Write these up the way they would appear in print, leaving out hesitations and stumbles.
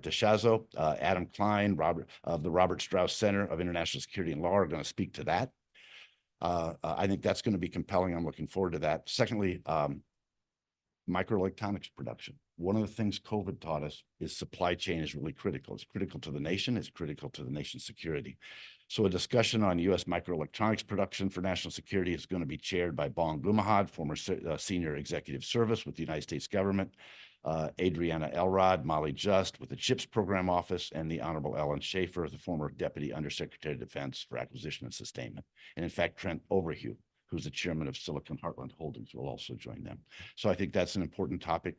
DeShazo, Adam Klein, Robert of the Robert Strauss Center of International Security and Law are going to speak to that. I think that's going to be compelling. I'm looking forward to that. Secondly, microelectronics production. One of the things COVID taught us is supply chain is really critical. It's critical to the nation. It's critical to the nation's security. So a discussion on U.S. microelectronics production for national security is going to be chaired by Bong Bumahad, former senior executive service with the United States government, Adriana Elrod, Molly Just with the CHIPS Program Office, and the Honorable Ellen Schaefer, the former Deputy Undersecretary of Defense for Acquisition and Sustainment. And in fact, Trent Overhue, who's the chairman of Silicon Heartland Holdings, will also join them. So I think that's an important topic.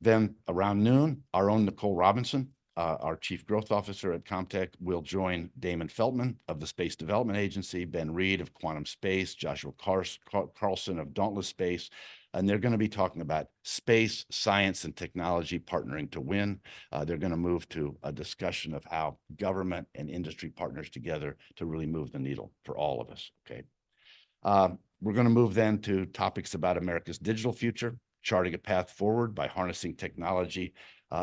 Then around noon, our own Nicole Robinson, our Chief Growth Officer at Comtech, will join Damon Feltman of the Space Development Agency, Ben Reed of Quantum Space, Joshua Carlson of Dauntless Space, and they're going to be talking about space, science, and technology partnering to win. They're going to move to a discussion of how government and industry partners together to really move the needle for all of us, okay? We're going to move then to topics about America's digital future, charting a path forward by harnessing technology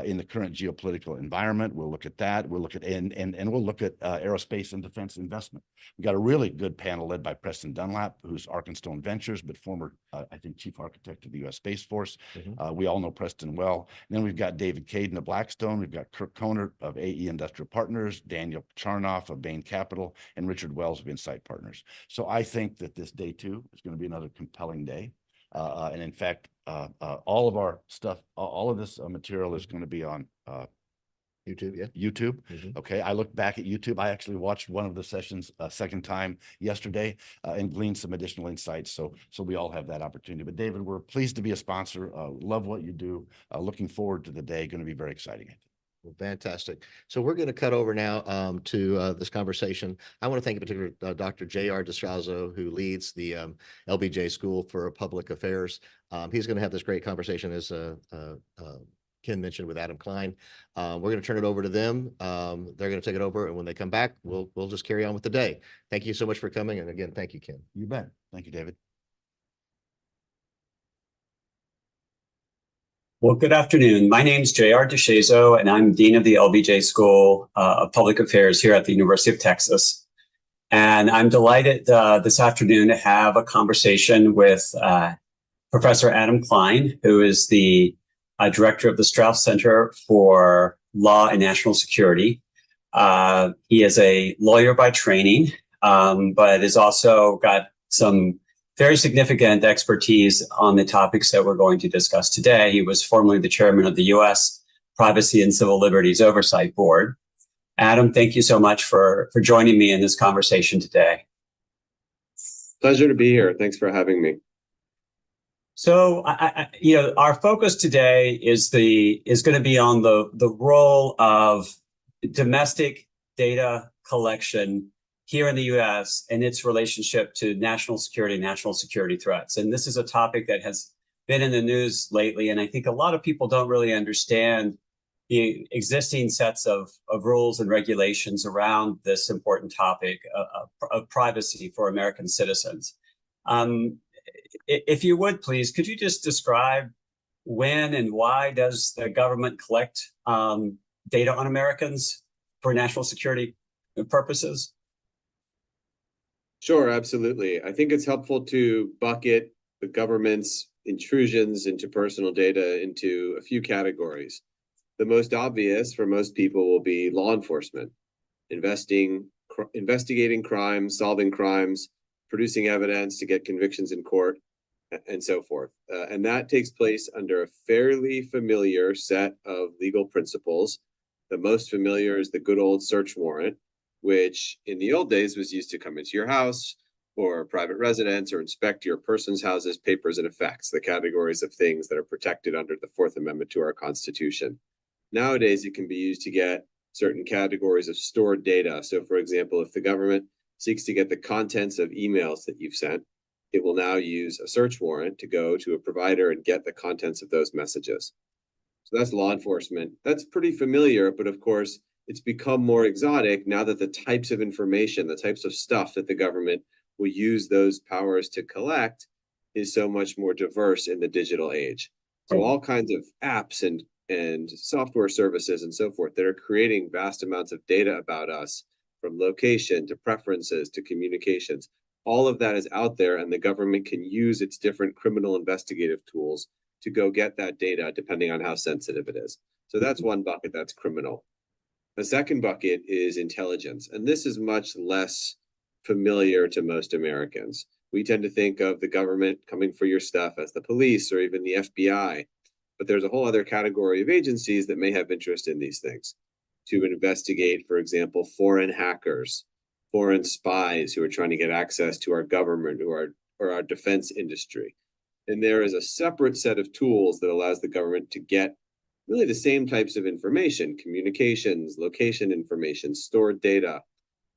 in the current geopolitical environment. We'll look at that. We'll look at and we'll look at aerospace and defense investment. We got a really good panel led by Preston Dunlap, who's Arkenstone Ventures, but former, I think, chief architect of the U.S. Space Force. We all know Preston well. And then we've got David Caden of Blackstone. We've got Kirk Conert of AE Industrial Partners, Daniel Charnoff of Bain Capital, and Richard Wells of Insight Partners. So I think that this day two is going to be another compelling day. And in fact, all of our stuff, all of this material is going to be on YouTube, yeah. YouTube. Okay. I looked back at YouTube. I actually watched one of the sessions a second time yesterday and gleaned some additional insights. So we all have that opportunity. But David, we're pleased to be a sponsor. Love what you do. Looking forward to the day. Going to be very exciting. Well, fantastic. So we're going to cut over now to this conversation. I want to thank in particular Dr. J.R. DeShazo, who leads the LBJ School for Public Affairs. He's going to have this great conversation, as Ken mentioned, with Adam Klein. We're going to turn it over to them. They're going to take it over, and when they come back, we'll just carry on with the day. Thank you so much for coming, and again, thank you, Ken. You bet. Thank you, David. Well, good afternoon. My name is J.R. DeShazo, and I'm Dean of the LBJ School of Public Affairs here at the University of Texas. And I'm delighted this afternoon to have a conversation with Professor Adam Klein, who is the director of the Strauss Center for Law and National Security. He is a lawyer by training, but has also got some very significant expertise on the topics that we're going to discuss today. He was formerly the chairman of the U.S. Privacy and Civil Liberties Oversight Board. Adam, thank you so much for joining me in this conversation today. Pleasure to be here. Thanks for having me. So, our focus today is going to be on the role of domestic data collection here in the U.S. and its relationship to national security threats. And this is a topic that has been in the news lately. And I think a lot of people don't really understand the existing sets of rules and regulations around this important topic of privacy for American citizens. If you would, please, could you just describe when and why does the government collect data on Americans for national security purposes? Sure, absolutely. I think it's helpful to bucket the government's intrusions into personal data into a few categories. The most obvious for most people will be law enforcement, investigating crimes, solving crimes, producing evidence to get convictions in court, and so forth. And that takes place under a fairly familiar set of legal principles. The most familiar is the good old search warrant, which in the old days was used to come into your house or private residence or inspect your person's houses, papers, and effects, the categories of things that are protected under the Fourth Amendment to our Constitution. Nowadays, it can be used to get certain categories of stored data. So, for example, if the government seeks to get the contents of emails that you've sent, it will now use a search warrant to go to a provider and get the contents of those messages. So that's law enforcement. That's pretty familiar, but of course, it's become more exotic now that the types of information, the types of stuff that the government will use those powers to collect is so much more diverse in the digital age. So all kinds of apps and and software services and so forth that are creating vast amounts of data about us, from location to preferences to communications. All of that is out there, and the government can use its different criminal investigative tools to go get that data depending on how sensitive it is. So that's one bucket, that's criminal. The second bucket is intelligence, and this is much less familiar to most Americans. We tend to think of the government coming for your stuff as the police or even the FBI, but there's a whole other category of agencies that may have interest in these things to investigate, for example, foreign hackers, foreign spies who are trying to get access to our government or our defense industry. And there is a separate set of tools that allows the government to get really the same types of information, communications, location information, stored data,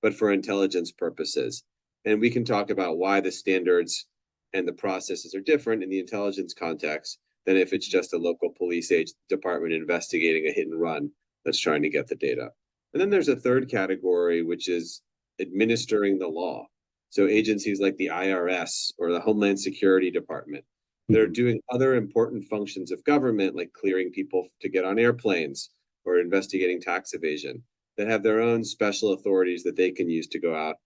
but for intelligence purposes. And we can talk about why the standards and the processes are different in the intelligence context than if it's just a local police department investigating a hit and run that's trying to get the data. And then there's a third category, which is administering the law. So agencies like the IRS or the Homeland Security Department that are doing other important functions of government, like clearing people to get on airplanes or investigating tax evasion, that have their own special authorities that they can use to go out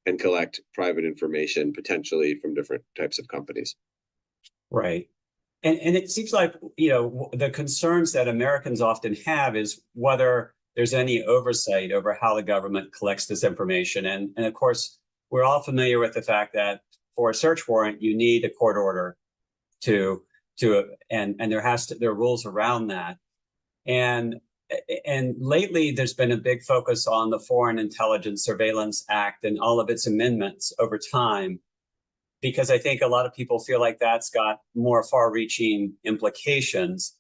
and collect private information, potentially from different types of companies. Right. And it seems like, the concerns that Americans often have is whether there's any oversight over how the government collects this information. And of course, we're all familiar with the fact that for a search warrant, you need a court order and there are rules around that. And lately, there's been a big focus on the Foreign Intelligence Surveillance Act and all of its amendments over time, because I think a lot of people feel like that's got more far-reaching implications.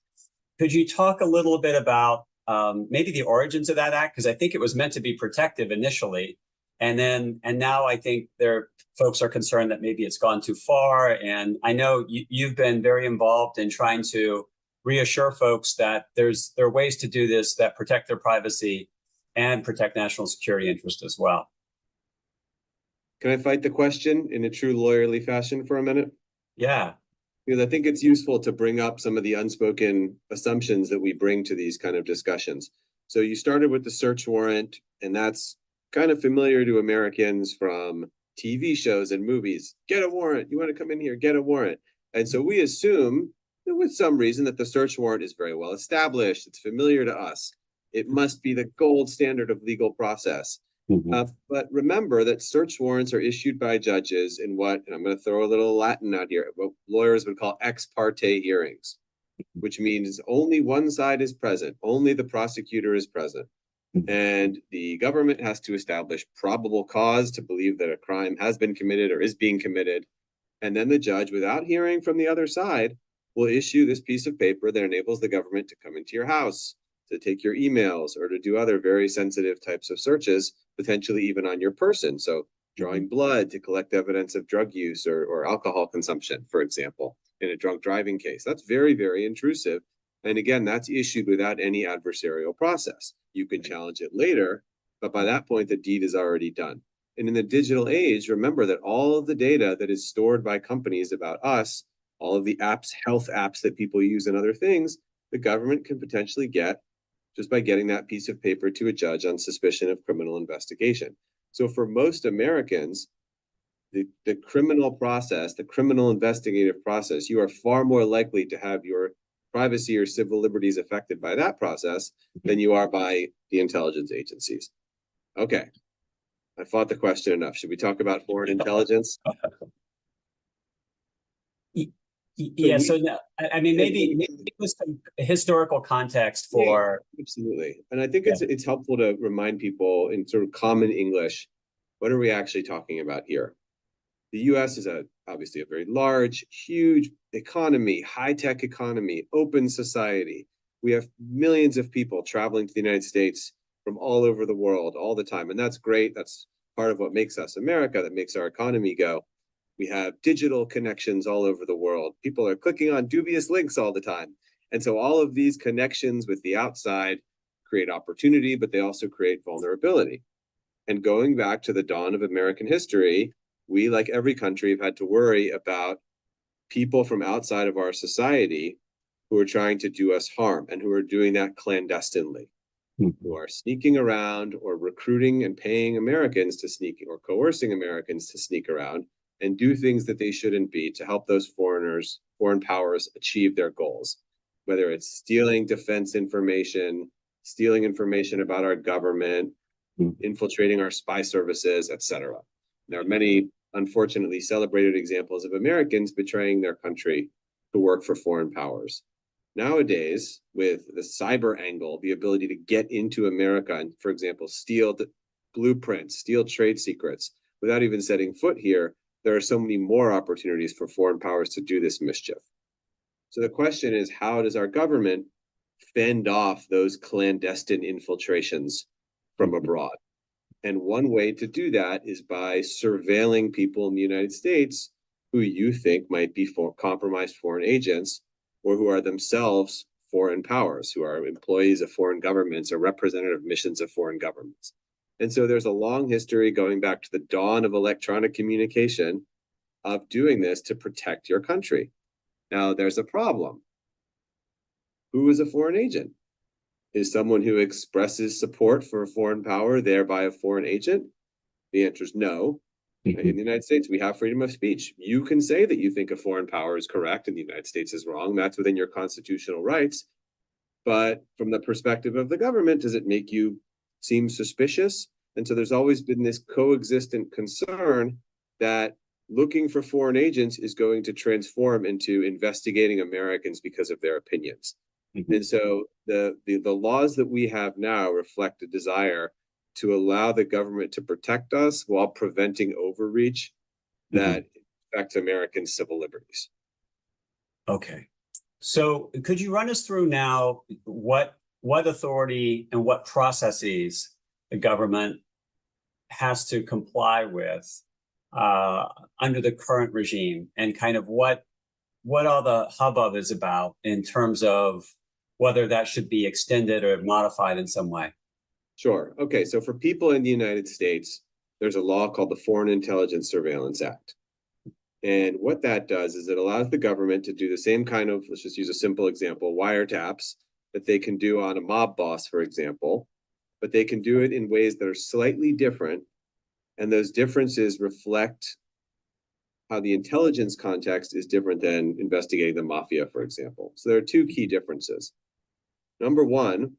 Could you talk a little bit about maybe the origins of that act? Because I think it was meant to be protective initially. And now I think folks are concerned that maybe it's gone too far. And I know you've been very involved in trying to reassure folks that there are ways to do this that protect their privacy and protect national security interest as well. Can I fight the question in a true lawyerly fashion for a minute? Yeah. Because I think it's useful to bring up some of the unspoken assumptions that we bring to these kind of discussions. So you started with the search warrant, and that's kind of familiar to Americans from TV shows and movies. Get a warrant. You want to come in here, get a warrant. And so we assume, with some reason, that the search warrant is very well established. It's familiar to us. It must be the gold standard of legal process. But remember that search warrants are issued by judges in what, and I'm going to throw a little Latin out here, what lawyers would call ex parte hearings, which means only one side is present, only the prosecutor is present. And the government has to establish probable cause to believe that a crime has been committed or is being committed. And then the judge, without hearing from the other side, will issue this piece of paper that enables the government to come into your house, to take your emails, or to do other very sensitive types of searches, potentially even on your person. So drawing blood to collect evidence of drug use or alcohol consumption, for example, in a drunk driving case. That's very, very intrusive. And again, that's issued without any adversarial process. You can challenge it later, but by that point, the deed is already done. And in the digital age, remember that all of the data that is stored by companies about us, all of the apps, health apps that people use and other things, the government can potentially get just by getting that piece of paper to a judge on suspicion of criminal investigation. So for most Americans, the criminal process, the criminal investigative process, you are far more likely to have your privacy or civil liberties affected by that process than you are by the intelligence agencies. Okay, I fought the question enough. Should we talk about foreign intelligence? Yeah, so I mean, maybe with some historical context for... Yeah, absolutely. And I think it's helpful to remind people in sort of common English, what are we actually talking about here? The US is obviously a very large, huge economy, high-tech economy, open society. We have millions of people traveling to the United States from all over the world all the time. And that's great. That's part of what makes us America, that makes our economy go. We have digital connections all over the world. People are clicking on dubious links all the time. And so all of these connections with the outside create opportunity, but they also create vulnerability. And going back to the dawn of American history, we, like every country, have had to worry about people from outside of our society who are trying to do us harm and who are doing that clandestinely, who are sneaking around or recruiting and paying Americans to sneak or coercing Americans to sneak around and do things that they shouldn't be to help those foreign powers achieve their goals, whether it's stealing defense information, stealing information about our government, infiltrating our spy services, etc. There are many, unfortunately, celebrated examples of Americans betraying their country to work for foreign powers. Nowadays, with the cyber angle, the ability to get into America and, for example, steal the blueprints, steal trade secrets without even setting foot here, there are so many more opportunities for foreign powers to do this mischief. So the question is, how does our government fend off those clandestine infiltrations from abroad? And one way to do that is by surveilling people in the United States who you think might be compromised foreign agents or who are themselves foreign powers, who are employees of foreign governments or representative missions of foreign governments. And so there's a long history going back to the dawn of electronic communication of doing this to protect your country. Now, there's a problem. Who is a foreign agent? Is someone who expresses support for a foreign power thereby a foreign agent? The answer is no. In the United States, we have freedom of speech. You can say that you think a foreign power is correct and the United States is wrong. That's within your constitutional rights. But from the perspective of the government, does it make you seem suspicious? And so there's always been this coexistent concern that looking for foreign agents is going to transform into investigating Americans because of their opinions. And so the laws that we have now reflect a desire to allow the government to protect us while preventing overreach that affects American civil liberties. Okay. So could you run us through now what authority and what processes the government has to comply with under the current regime, and kind of what all the hubbub is about in terms of whether that should be extended or modified in some way? Sure. Okay. So for people in the United States, there's a law called the Foreign Intelligence Surveillance Act. And what that does is it allows the government to do the same kind of, let's just use a simple example, wiretaps that they can do on a mob boss, for example, but they can do it in ways that are slightly different. And those differences reflect how the intelligence context is different than investigating the mafia, for example. So there are two key differences. Number one,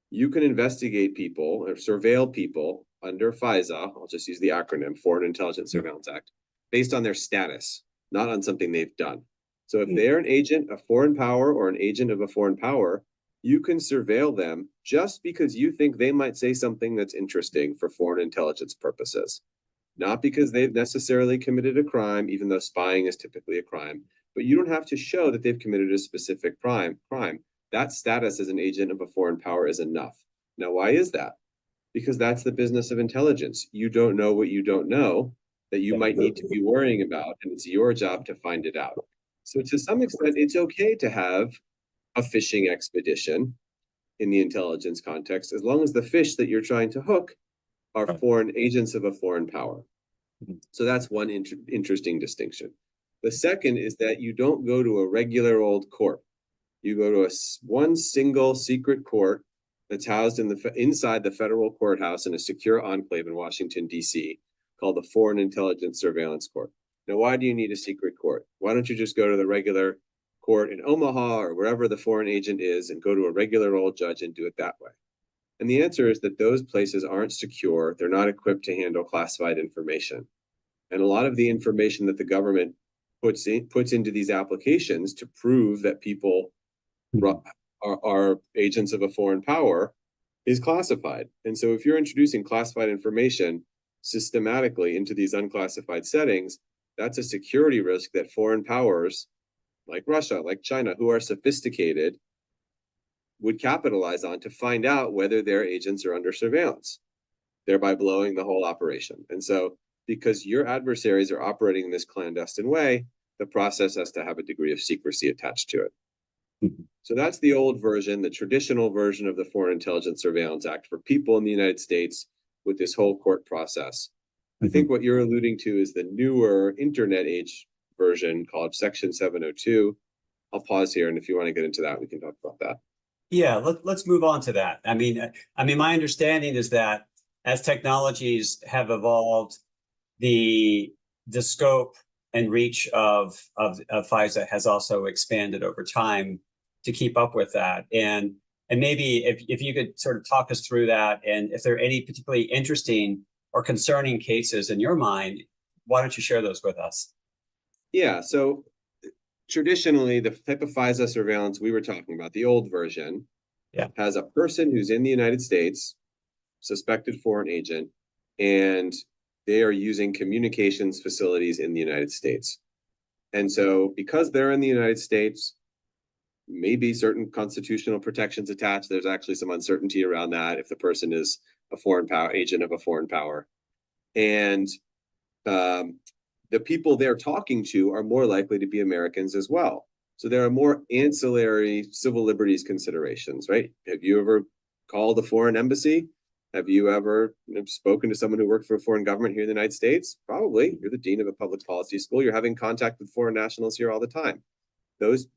you can investigate people or surveil people under FISA, I'll just use the acronym, Foreign Intelligence Surveillance Act, based on their status, not on something they've done. So if they're an agent of foreign power or an agent of a foreign power, you can surveil them just because you think they might say something that's interesting for foreign intelligence purposes. Not because they've necessarily committed a crime, even though spying is typically a crime, but you don't have to show that they've committed a specific crime. That status as an agent of a foreign power is enough. Now, why is that? Because that's the business of intelligence. You don't know what you don't know that you might need to be worrying about, and it's your job to find it out. So to some extent, it's okay to have a fishing expedition in the intelligence context, as long as the fish that you're trying to hook are foreign agents of a foreign power. So that's one interesting distinction. The second is that you don't go to a regular old court. You go to one single secret court that's housed inside the federal courthouse in a secure enclave in Washington, D.C., called the Foreign Intelligence Surveillance Court. Now, why do you need a secret court? Why don't you just go to the regular court in Omaha or wherever the foreign agent is and go to a regular old judge and do it that way? And the answer is that those places aren't secure. They're not equipped to handle classified information. And a lot of the information that the government puts into these applications to prove that people are agents of a foreign power is classified. And so if you're introducing classified information systematically into these unclassified settings, that's a security risk that foreign powers like Russia, like China, who are sophisticated, would capitalize on to find out whether their agents are under surveillance, thereby blowing the whole operation. And so because your adversaries are operating in this clandestine way, the process has to have a degree of secrecy attached to it. So that's the old version, the traditional version of the Foreign Intelligence Surveillance Act for people in the United States with this whole court process. I think what you're alluding to is the newer internet age version called Section 702, I'll pause here, and if you want to get into that, we can talk about that. Yeah, let's move on to that. I mean, my understanding is that as technologies have evolved, the scope and reach of FISA has also expanded over time to keep up with that. And maybe if you could sort of talk us through that, and if there are any particularly interesting or concerning cases in your mind, why don't you share those with us? Yeah, so traditionally, the type of FISA surveillance we were talking about, the old version, has a person who's in the United States, suspected foreign agent, and they are using communications facilities in the United States. And so because they're in the United States, maybe certain constitutional protections attached. There's actually some uncertainty around that if the person is a foreign power agent of a foreign power. And the people they're talking to are more likely to be Americans as well. So there are more ancillary civil liberties considerations, right? Have you ever called a foreign embassy? Have you ever spoken to someone who worked for a foreign government here in the United States? Probably. You're the dean of a public policy school. You're having contact with foreign nationals here all the time. Those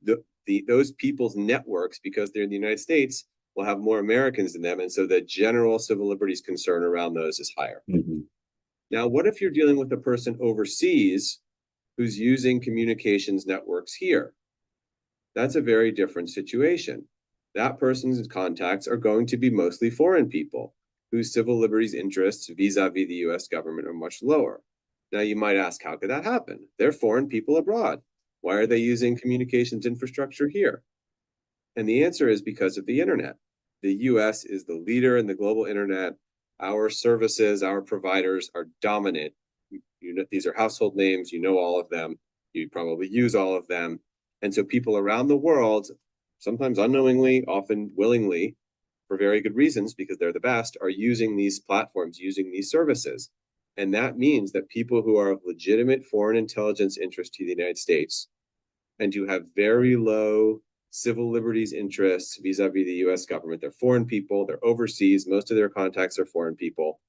people's networks, because they're in the United States, will have more Americans in them. And so the general civil liberties concern around those is higher. Mm-hmm. Now, what if you're dealing with a person overseas who's using communications networks here? That's a very different situation. That person's contacts are going to be mostly foreign people whose civil liberties interests vis-a-vis the US government are much lower. Now, you might ask, how could that happen? They're foreign people abroad. Why are they using communications infrastructure here? And the answer is because of the internet. The US is the leader in the global internet. Our services, our providers are dominant. You know, these are household names, you know all of them, you probably use all of them. And so people around the world, sometimes unknowingly, often willingly, for very good reasons, because they're the best, are using these platforms, using these services. And that means that people who are of legitimate foreign intelligence interest to the United States and who have very low civil liberties interests vis-a-vis the US government, they're foreign people, they're overseas, most of their contacts are foreign people,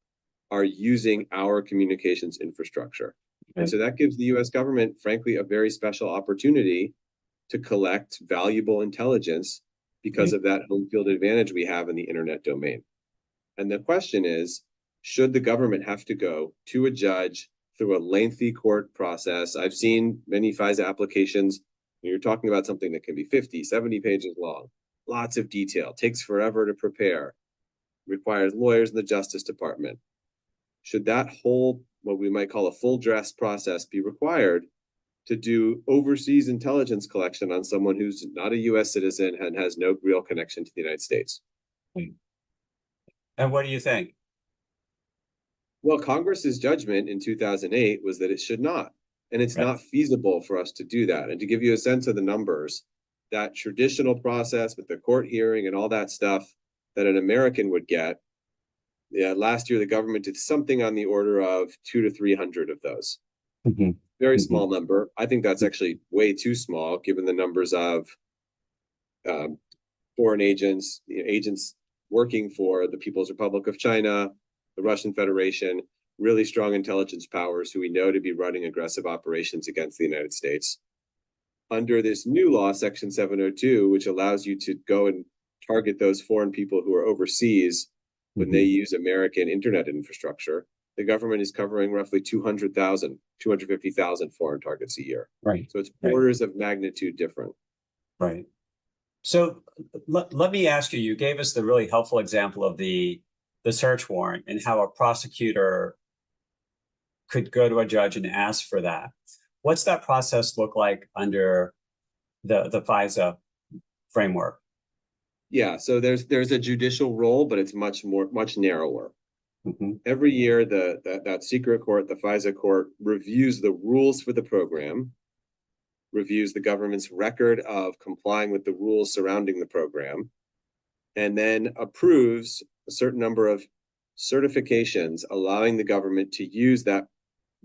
are using our communications infrastructure. Right. And so that gives the US government, frankly, a very special opportunity to collect valuable intelligence because of that home field advantage we have in the internet domain. And the question is, should the government have to go to a judge through a lengthy court process? I've seen many FISA applications. You're talking about something that can be 50, 70 pages long, lots of detail, takes forever to prepare, requires lawyers in the Justice Department. Should that whole, what we might call a full dress process, be required to do overseas intelligence collection on someone who's not a US citizen and has no real connection to the United States? And what do you think? Well, Congress's judgment in 2008 was that it should not. And it's not feasible for us to do that. And to give you a sense of the numbers, that traditional process with the court hearing and all that stuff that an American would get, last year the government did something on the order of 200 to 300 of those. Very small number. I think that's actually way too small, given the numbers of foreign agents, agents working for the People's Republic of China, the Russian Federation, really strong intelligence powers who we know to be running aggressive operations against the United States. Under this new law, Section 702, which allows you to go and target those foreign people who are overseas when they use American internet infrastructure, the government is covering roughly 200,000, 250,000 foreign targets a year. Right. So it's orders of magnitude different. Right. So let me ask you, you gave us the really helpful example of the search warrant and how a prosecutor could go to a judge and ask for that. What's that process look like under the FISA framework? Yeah, so there's a judicial role, but it's much narrower. Every year, that secret court, the FISA court, reviews the rules for the program, reviews the government's record of complying with the rules surrounding the program, and then approves a certain number of certifications allowing the government to use that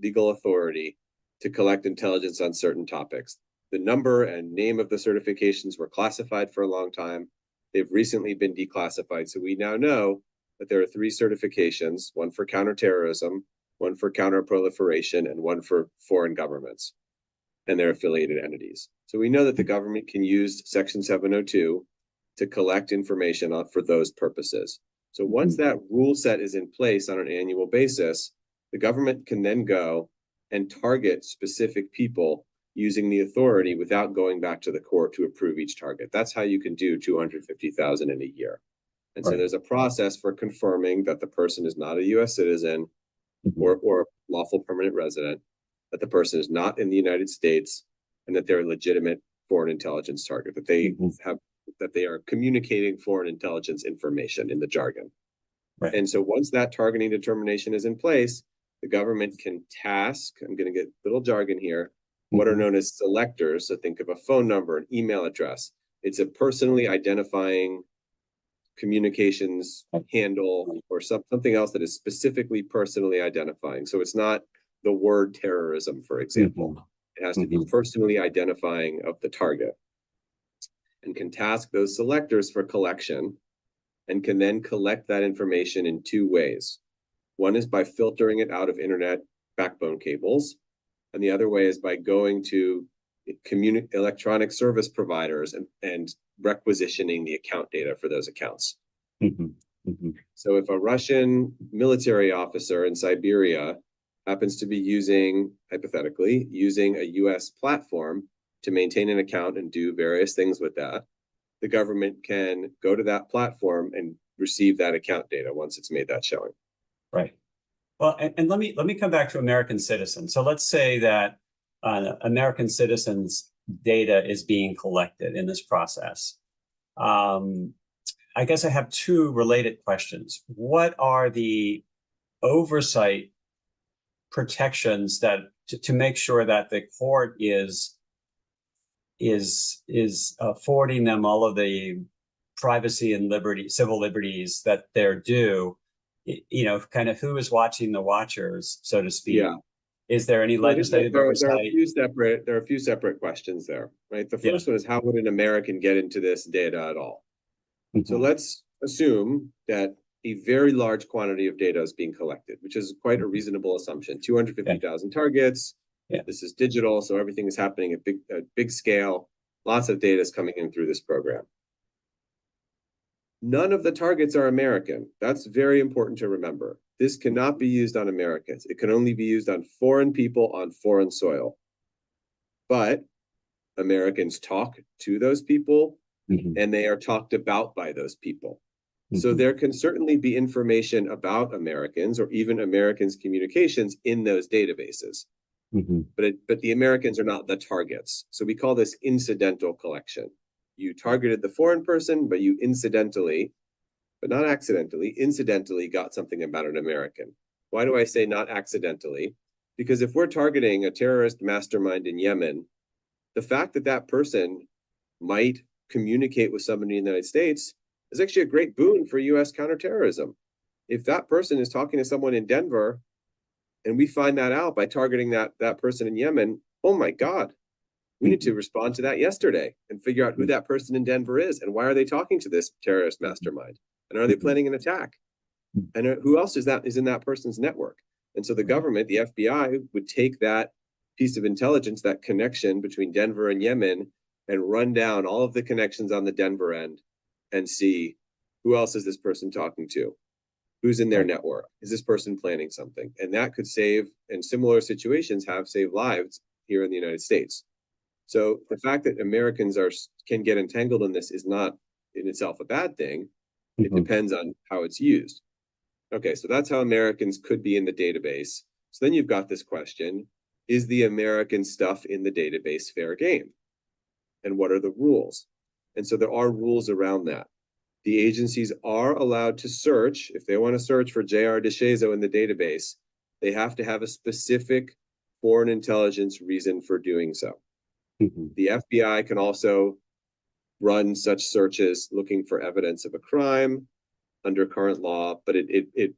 legal authority to collect intelligence on certain topics. The number and name of the certifications were classified for a long time. They've recently been declassified. So we now know that there are 3 certifications, one for counterterrorism, one for counterproliferation, and one for foreign governments. and their affiliated entities. So we know that the government can use Section 702 to collect information for those purposes. So once that rule set is in place on an annual basis, the government can then go and target specific people using the authority without going back to the court to approve each target. That's how you can do 250,000 in a year. And so Right. there's a process for confirming that the person is not a US citizen or lawful permanent resident, that the person is not in the United States, and that they're a legitimate foreign intelligence target, that they that they are communicating foreign intelligence information in the jargon. Right. And so once that targeting determination is in place, the government can task, I'm going to get a little jargon here, what are known as selectors. So think of a phone number, an email address. It's a personally identifying communications handle or something else that is specifically personally identifying. So it's not the word terrorism, for example. It has to be personally identifying of the target, and can task those selectors for collection, and can then collect that information in two ways. One is by filtering it out of internet backbone cables, and the other way is by going to electronic service providers and requisitioning the account data for those accounts. So if a Russian military officer in Siberia happens to be hypothetically, using a US platform to maintain an account and do various things with that, the government can go to that platform and receive that account data once it's made that showing. Right. Well, and let me come back to American citizens. So let's say that American citizens' data is being collected in this process. I guess I have two related questions. What are the oversight protections that to make sure that the court is affording them all of the privacy and liberty, civil liberties that they're due? You know, kind of who is watching the watchers, so to speak. Yeah. Is there any legislative oversight? There are a few separate questions there, right? The first one is, how would an American get into this data at all? So let's assume that a very large quantity of data is being collected, which is quite a reasonable assumption. 250,000 targets. This is digital, so everything is happening at big scale. Lots of data is coming in through this program. None of the targets are American. That's very important to remember. This cannot be used on Americans. It can only be used on foreign people on foreign soil. But Americans talk to those people, and they are talked about by those people. So there can certainly be information about Americans or even Americans' communications in those databases. But the Americans are not the targets. So we call this incidental collection. You targeted the foreign person, but you incidentally, but not accidentally, incidentally got something about an American. Why do I say not accidentally? Because if we're targeting a terrorist mastermind in Yemen, the fact that that person might communicate with somebody in the United States is actually a great boon for US counterterrorism. If that person is talking to someone in Denver and we find that out by targeting that person in Yemen, oh my God, we need to respond to that yesterday and figure out who that person in Denver is and why are they talking to this terrorist mastermind? And are they planning an attack? And who else is in that person's network? And so the government, the FBI, would take that piece of intelligence, that connection between Denver and Yemen, and run down all of the connections on the Denver end and see who else is this person talking to? Who's in their network? Is this person planning something? And that could save, in similar situations, have saved lives here in the United States. So the fact that Americans can get entangled in this is not in itself a bad thing. It depends on how it's used. Okay, so that's how Americans could be in the database. So then you've got this question, is the American stuff in the database fair game? And what are the rules? And so there are rules around that. The agencies are allowed to search. If they want to search for J.R. DeShazo in the database, they have to have a specific foreign intelligence reason for doing so. The FBI can also run such searches looking for evidence of a crime under current law, but it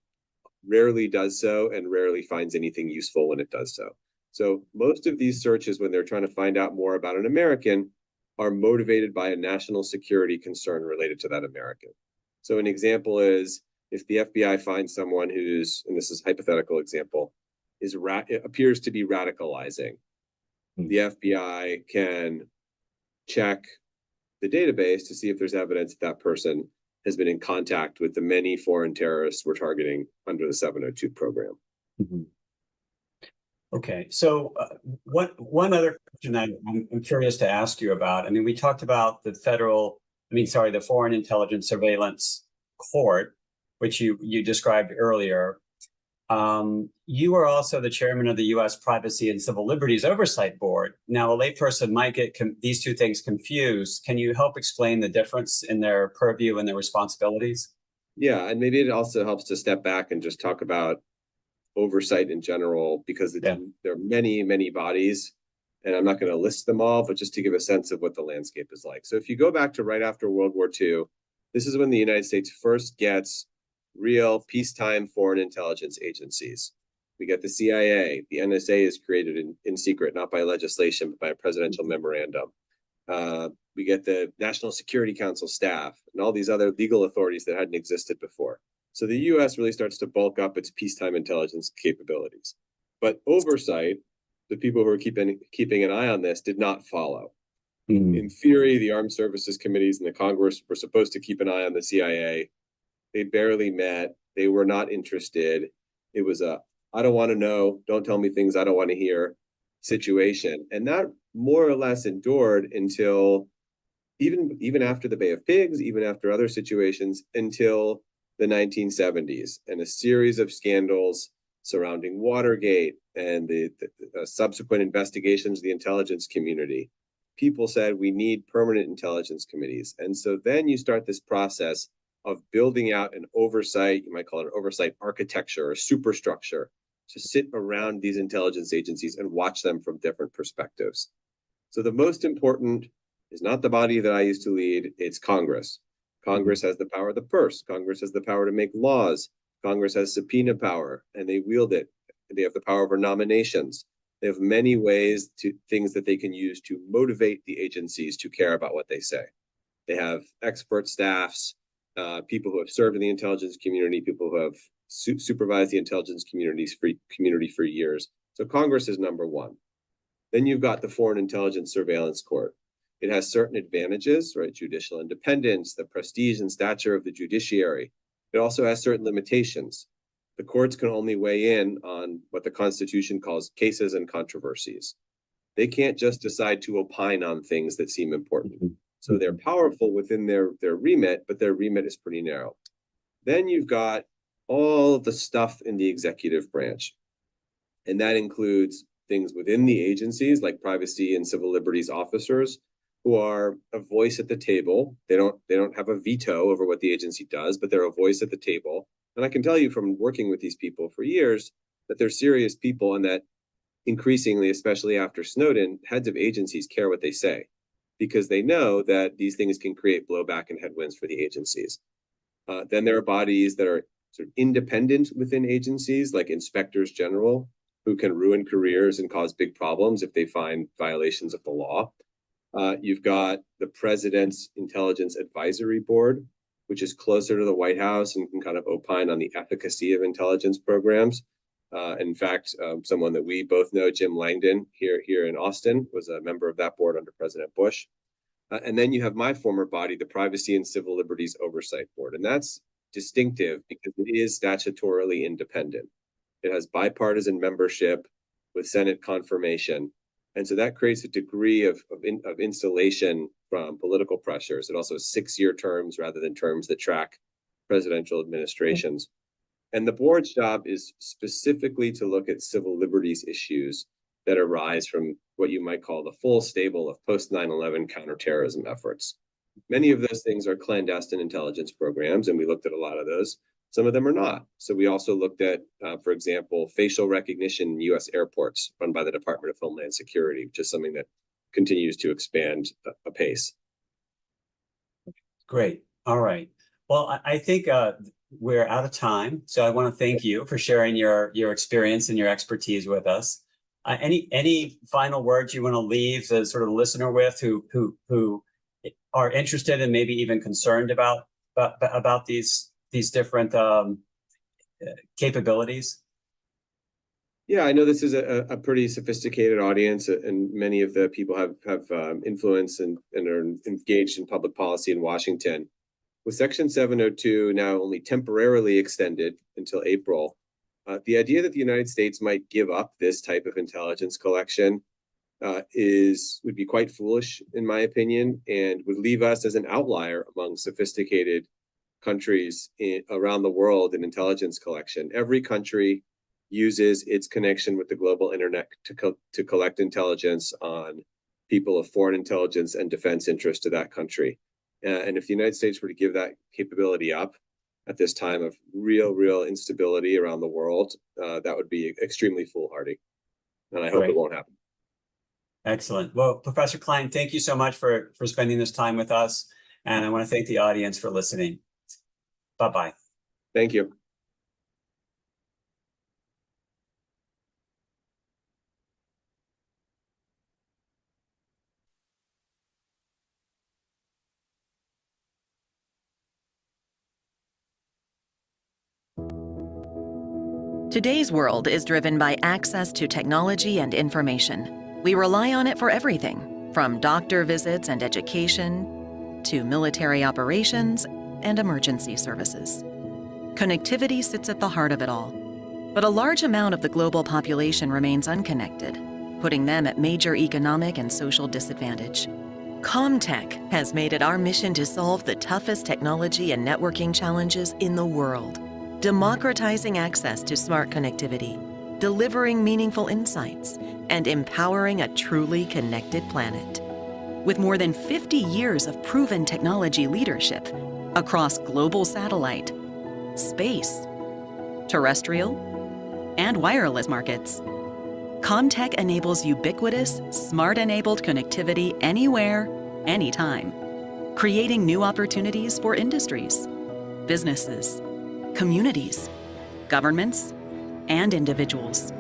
rarely does so and rarely finds anything useful when it does so. So most of these searches, when they're trying to find out more about an American, are motivated by a national security concern related to that American. So an example is if the FBI finds someone who's, and this is a hypothetical example, appears to be radicalizing, the FBI can check the database to see if there's evidence that person has been in contact with the many foreign terrorists we're targeting under the 702 program. Mhm. Okay, so one other question I'm curious to ask you about. I mean, we talked about the the Foreign Intelligence Surveillance Court, which you described earlier. You are also the chairman of the U.S. Privacy and Civil Liberties Oversight Board. Now, a layperson might get these two things confused. Can you help explain the difference in their purview and their responsibilities? Yeah, and maybe it also helps to step back and just talk about oversight in general, because Yeah. there are many, many bodies, and I'm not going to list them all, but just to give a sense of what the landscape is like. So if you go back to right after World War II, this is when the United States first gets real peacetime foreign intelligence agencies. We get the CIA. The NSA is created in secret, not by legislation, but by a presidential memorandum. We get the National Security Council staff and all these other legal authorities that hadn't existed before. So the US really starts to bulk up its peacetime intelligence capabilities. But oversight, the people who are keeping an eye on this, did not follow. In theory, the Armed Services Committees and the Congress were supposed to keep an eye on the CIA. They barely met. They were not interested. It was a, I don't want to know, don't tell me things I don't want to hear situation. And that more or less endured until even after the Bay of Pigs, even after other situations, until the 1970s, and a series of scandals surrounding Watergate and the subsequent investigations of the intelligence community. People said we need permanent intelligence committees. And so then you start this process of building out an oversight, you might call it an oversight architecture or superstructure, to sit around these intelligence agencies and watch them from different perspectives. So the most important is not the body that I used to lead, it's Congress. Congress has the power of the purse. Congress has the power to make laws. Congress has subpoena power, and they wield it. They have the power over nominations. They have many things that they can use to motivate the agencies to care about what they say. They have expert staffs, people who have served in the intelligence community, people who have supervised the intelligence community for years. So Congress is number one. Then you've got the Foreign Intelligence Surveillance Court. It has certain advantages, right? Judicial independence, the prestige and stature of the judiciary. It also has certain limitations. The courts can only weigh in on what the Constitution calls cases and controversies. They can't just decide to opine on things that seem important. So they're powerful within their remit, but their remit is pretty narrow. Then you've got all of the stuff in the executive branch. And that includes things within the agencies like privacy and civil liberties officers, who are a voice at the table. They don't have a veto over what the agency does, but they're a voice at the table. And I can tell you from working with these people for years that they're serious people, and that increasingly, especially after Snowden, heads of agencies care what they say, because they know that these things can create blowback and headwinds for the agencies. Then there are bodies that are sort of independent within agencies, like inspectors general, who can ruin careers and cause big problems if they find violations of the law. You've got the President's Intelligence Advisory Board, which is closer to the White House and can kind of opine on the efficacy of intelligence programs. In fact, someone that we both know, Jim Langdon, here in Austin, was a member of that board under President Bush. And then you have my former body, the Privacy and Civil Liberties Oversight Board. And that's distinctive because it is statutorily independent. It has bipartisan membership with Senate confirmation. And so that creates a degree of insulation from political pressures. It also has 6-year terms rather than terms that track presidential administrations. And the board's job is specifically to look at civil liberties issues that arise from what you might call the full stable of post 9/11 counterterrorism efforts. Many of those things are clandestine intelligence programs, and we looked at a lot of those. Some of them are not. So we also looked at, for example, facial recognition in U.S. airports run by the Department of Homeland Security, which is something that continues to expand apace. Great. All right. Well, I think we're out of time. So I want to thank you for sharing your experience and your expertise with us. Any final words you want to leave the sort of listener with who are interested and maybe even concerned about these different capabilities? Yeah, I know this is a pretty sophisticated audience, and many of the people have influence and are engaged in public policy in Washington. With Section 702 now only temporarily extended until April, the idea that the United States might give up this type of intelligence collection would be quite foolish, in my opinion, and would leave us as an outlier among sophisticated countries around the world in intelligence collection. Every country uses its connection with the global internet to collect intelligence on people of foreign intelligence and defense interest to that country. And if the United States were to give that capability up at this time of real instability around the world, that would be extremely foolhardy. And I hope it won't happen. Excellent. Well, Professor Klein, thank you so much for spending this time with us. And I want to thank the audience for listening. Bye-bye. Thank you. Today's world is driven by access to technology and information. We rely on it for everything, from doctor visits and education to military operations and emergency services. Connectivity sits at the heart of it all. But a large amount of the global population remains unconnected, putting them at major economic and social disadvantage. Comtech has made it our mission to solve the toughest technology and networking challenges in the world, democratizing access to smart connectivity, delivering meaningful insights, and empowering a truly connected planet. With more than 50 years of proven technology leadership across global satellite, space, terrestrial, and wireless markets, Comtech enables ubiquitous, smart-enabled connectivity anywhere, anytime, creating new opportunities for industries, businesses, communities, governments, and individuals.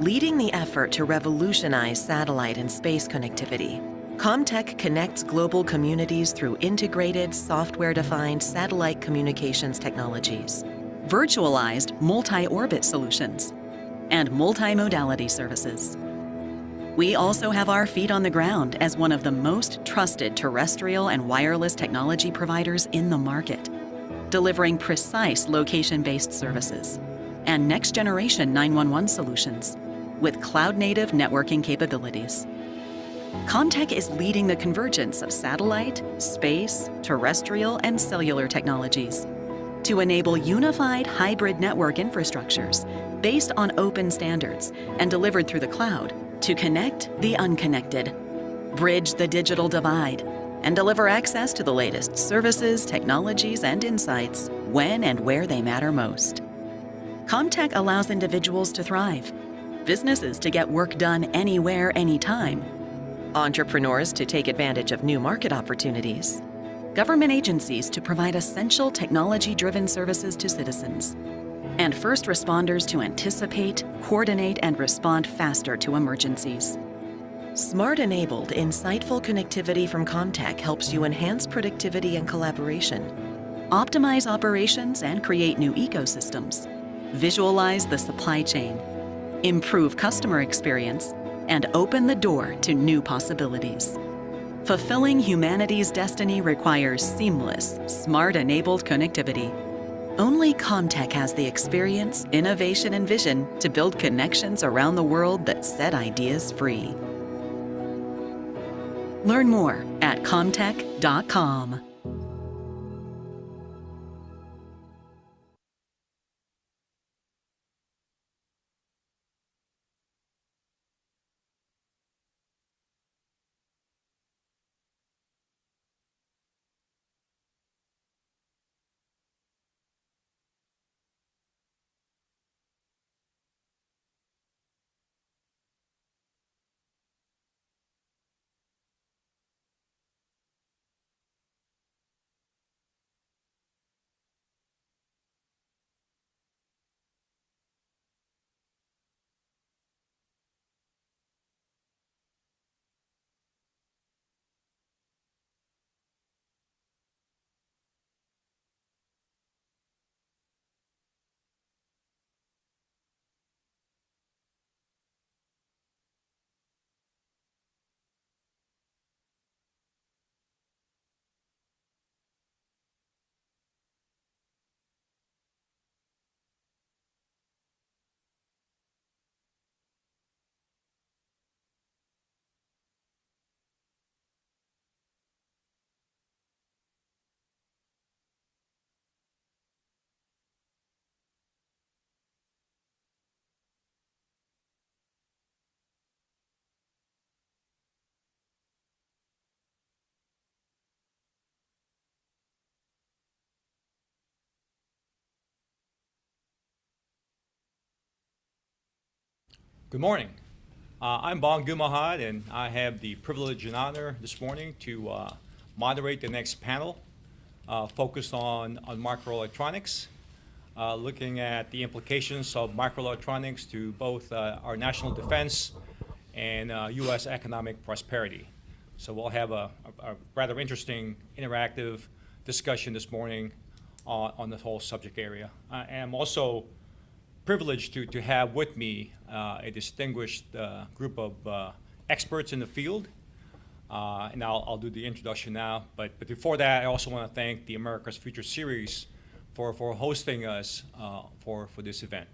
Leading the effort to revolutionize satellite and space connectivity, Comtech connects global communities through integrated, software-defined satellite communications technologies, virtualized multi-orbit solutions, and multimodality services. We also have our feet on the ground as one of the most trusted terrestrial and wireless technology providers in the market, delivering precise location-based services and next-generation 911 solutions with cloud-native networking capabilities. Comtech is leading the convergence of satellite, space, terrestrial, and cellular technologies to enable unified hybrid network infrastructures based on open standards and delivered through the cloud to connect the unconnected, bridge the digital divide, and deliver access to the latest services, technologies, and insights when and where they matter most. Comtech allows individuals to thrive, businesses to get work done anywhere, anytime, entrepreneurs to take advantage of new market opportunities, government agencies to provide essential technology-driven services to citizens, and first responders to anticipate, coordinate, and respond faster to emergencies. Smart-enabled, insightful connectivity from Comtech helps you enhance productivity and collaboration, optimize operations and create new ecosystems, visualize the supply chain, improve customer experience, and open the door to new possibilities. Fulfilling humanity's destiny requires seamless, smart-enabled connectivity. Only Comtech has the experience, innovation, and vision to build connections around the world that set ideas free. Learn more at comtech.com. Good morning. I'm Bon Gumahad, and I have the privilege and honor this morning to moderate the next panel focused on microelectronics, looking at the implications of microelectronics to both our national defense and U.S. economic prosperity. So we'll have a rather interesting interactive discussion this morning on the whole subject area. I am also privileged to have with me a distinguished group of experts in the field. And I'll do the introduction now. But before that, I also want to thank the America's Future Series for hosting us for this event.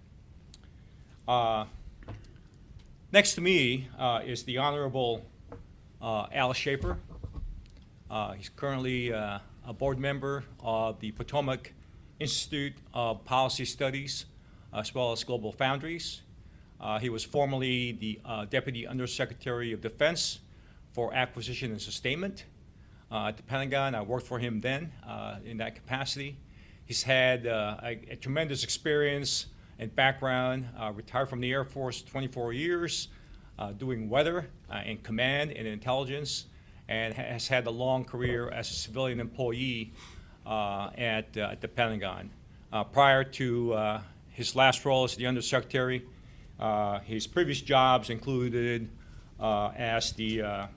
Next to me is the Honorable Al Schaefer. He's currently a board member of the Potomac Institute of Policy Studies, as well as Global Foundries. He was formerly the Deputy Undersecretary of Defense for Acquisition and Sustainment at the Pentagon. I worked for him then in that capacity. He's had a tremendous experience and background, retired from the Air Force 24 years, doing weather and command and intelligence, and has had a long career as a civilian employee at the Pentagon. Prior to his last role as the Undersecretary, his previous jobs included as the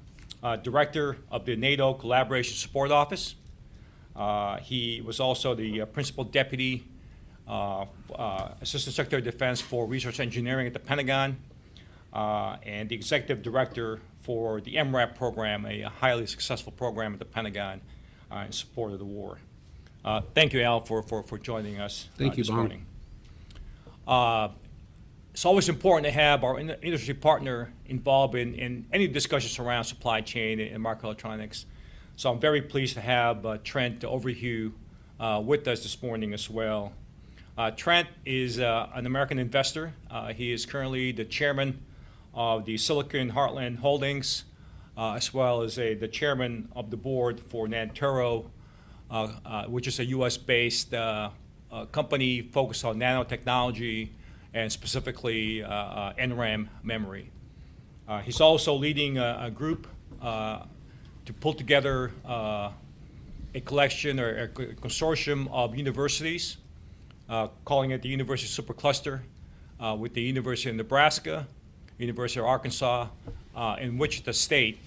Director of the NATO Collaboration Support Office. He was also the Principal Deputy Assistant Secretary of Defense for Research Engineering at the Pentagon, and the Executive Director for the MRAP program, a highly successful program at the Pentagon in support of the war. Thank you, Al, for joining us this morning. It's always important to have our industry partner involved in any discussions around supply chain and microelectronics. So I'm very pleased to have Trent Overhue with us this morning as well. Trent is an American investor. He is currently the chairman of the Silicon Heartland Holdings, as well as the chairman of the board for Nantero, which is a U.S.-based company focused on nanotechnology and specifically NRAM memory. He's also leading a group to pull together a collection or a consortium of universities, calling it the University Supercluster, with the University of Nebraska, University of Arkansas, in Wichita State,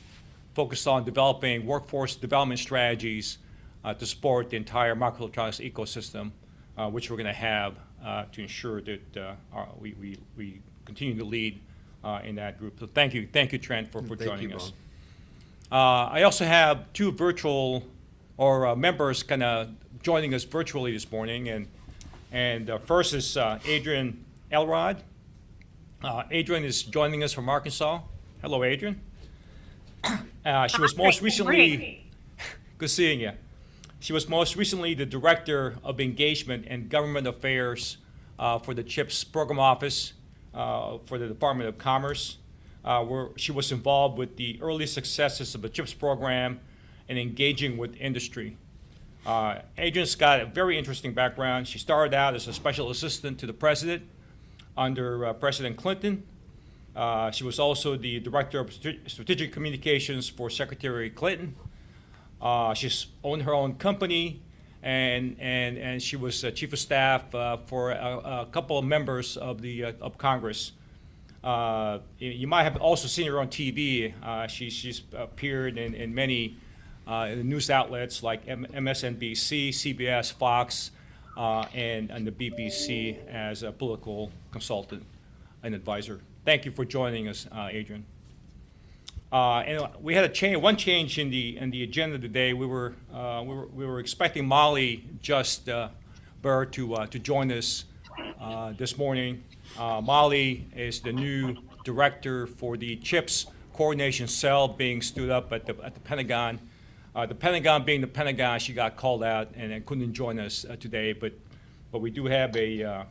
focused on developing workforce development strategies to support the entire microelectronics ecosystem, which we're going to have to ensure that we continue to lead in that group. So thank you, Trent, for joining us. I also have two virtual members kind of joining us virtually this morning, and first is Adrian Elrod. Adrian is joining us from Arkansas. Hello, Adrian. She was most recently, good seeing you. She was most recently the Director of Engagement and Government Affairs for the CHIPS Program Office for the Department of Commerce, where she was involved with the early successes of the CHIPS program and engaging with industry. Adrian's got a very interesting background. She started out as a special assistant to the president under President Clinton. She was also the Director of Strategic Communications for Secretary Clinton. She's owned her own company, and she was chief of staff for a couple of members of of Congress. You might have also seen her on TV. She's appeared in many news outlets like MSNBC, CBS, Fox, and the BBC as a political consultant and advisor. Thank you for joining us, Adrian. And we had one change in the agenda today. We were expecting Molly Just Burr to join us this morning. Molly is the new director for the CHIPS coordination cell being stood up at the Pentagon. The Pentagon being the Pentagon, she got called out and couldn't join us today. But we do have a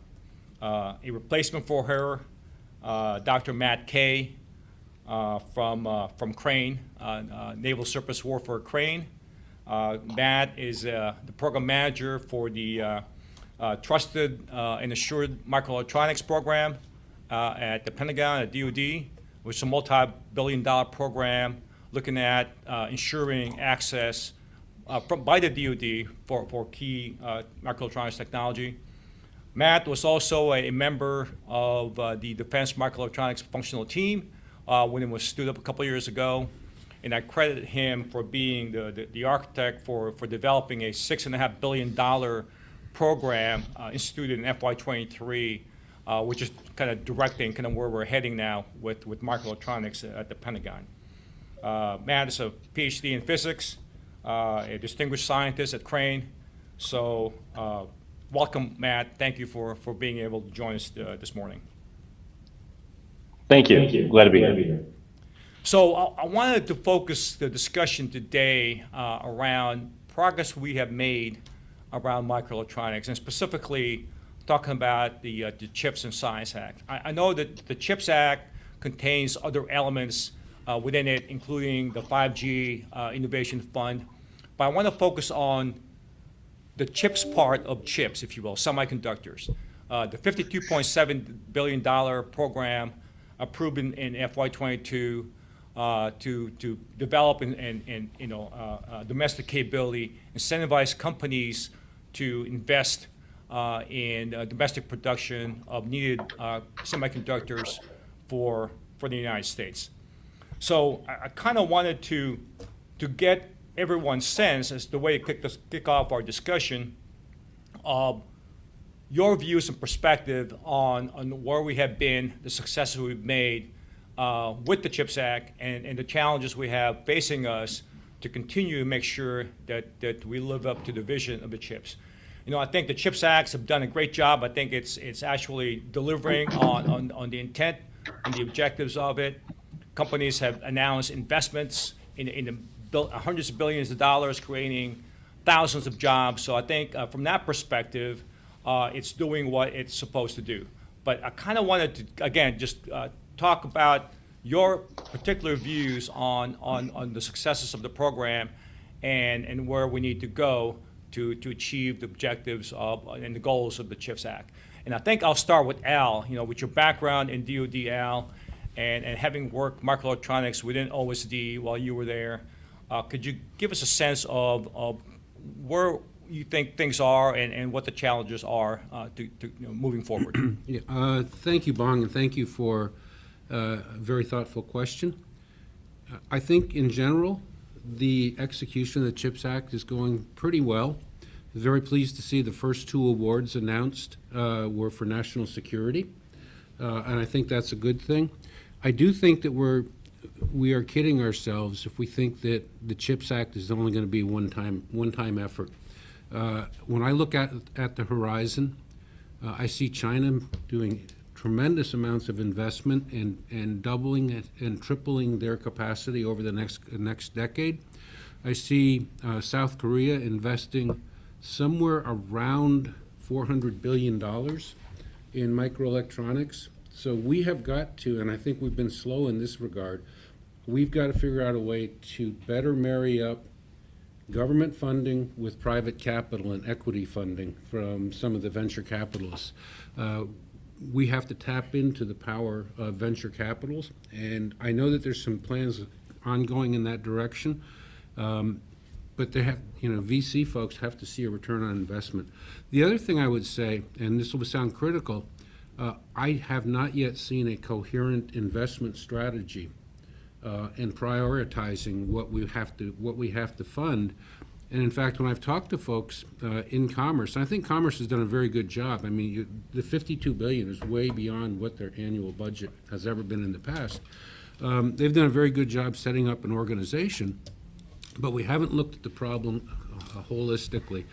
replacement for her, Dr. Matt Kay. From Crane, Naval Surface Warfare Crane. Matt is the program manager for the Trusted and Assured Microelectronics program at the Pentagon, at DoD, which is a multi-billion-dollar program looking at ensuring access by the DoD for key microelectronics technology. Matt was also a member of the Defense Microelectronics Functional Team when it was stood up a couple years ago. And I credit him for being the architect for developing a $6.5 billion program instituted in FY23, which is kind of directing kind of where we're heading now with microelectronics at the Pentagon. Matt is a PhD in physics, a distinguished scientist at Crane. So welcome, Matt. Thank you for being able to join us this morning. Thank you. Glad to be here. So I wanted to focus the discussion today around progress we have made around microelectronics, and specifically talking about the CHIPS and Science Act. I know that the CHIPS Act contains other elements within it, including the 5G Innovation Fund, but I want to focus on the CHIPS part of CHIPS, if you will, semiconductors. The $52.7 billion program approved in FY22 to develop and domestic capability, incentivize companies to invest in domestic production of needed semiconductors for the United States. So I kind of wanted to get everyone's sense as the way to kick off our discussion of your views and perspective on where we have been, the successes we've made with the CHIPS Act, and the challenges we have facing us to continue to make sure that we live up to the vision of the CHIPS. I think the CHIPS Acts have done a great job. I think it's actually delivering on the intent and the objectives of it. Companies have announced investments in hundreds of billions of dollars, creating thousands of jobs. So I think from that perspective, it's doing what it's supposed to do. But I kind of wanted to, again, just talk about your particular views on the successes of the program and where we need to go to achieve the objectives and the goals of the CHIPS Act. And I think I'll start with Al, with your background in DoD, Al, and having worked microelectronics within OSD while you were there. Could you give us a sense of where you think things are and what the challenges are to moving forward? Yeah, thank you, Bong, and thank you for a very thoughtful question. I think in general, the execution of the CHIPS Act is going pretty well. Very pleased to see the first two awards announced were for national security, and I think that's a good thing. I do think that we are kidding ourselves if we think that the CHIPS Act is only going to be a one-time effort. When I look at the horizon, I see China doing tremendous amounts of investment and doubling and tripling their capacity over the next decade. I see South Korea investing somewhere around $400 billion in microelectronics. So we have got to, and I think we've been slow in this regard, we've got to figure out a way to better marry up government funding with private capital and equity funding from some of the venture capitalists. We have to tap into the power of venture capitals, and I know that there's some plans ongoing in that direction, but they have, VC folks have to see a return on investment. The other thing I would say, and this will sound critical, I have not yet seen a coherent investment strategy and prioritizing what we have to fund. And in fact, when I've talked to folks in Commerce, and I think Commerce has done a very good job. I mean, the $52 billion is way beyond what their annual budget has ever been in the past. They've done a very good job setting up an organization, but we haven't looked at the problem holistically.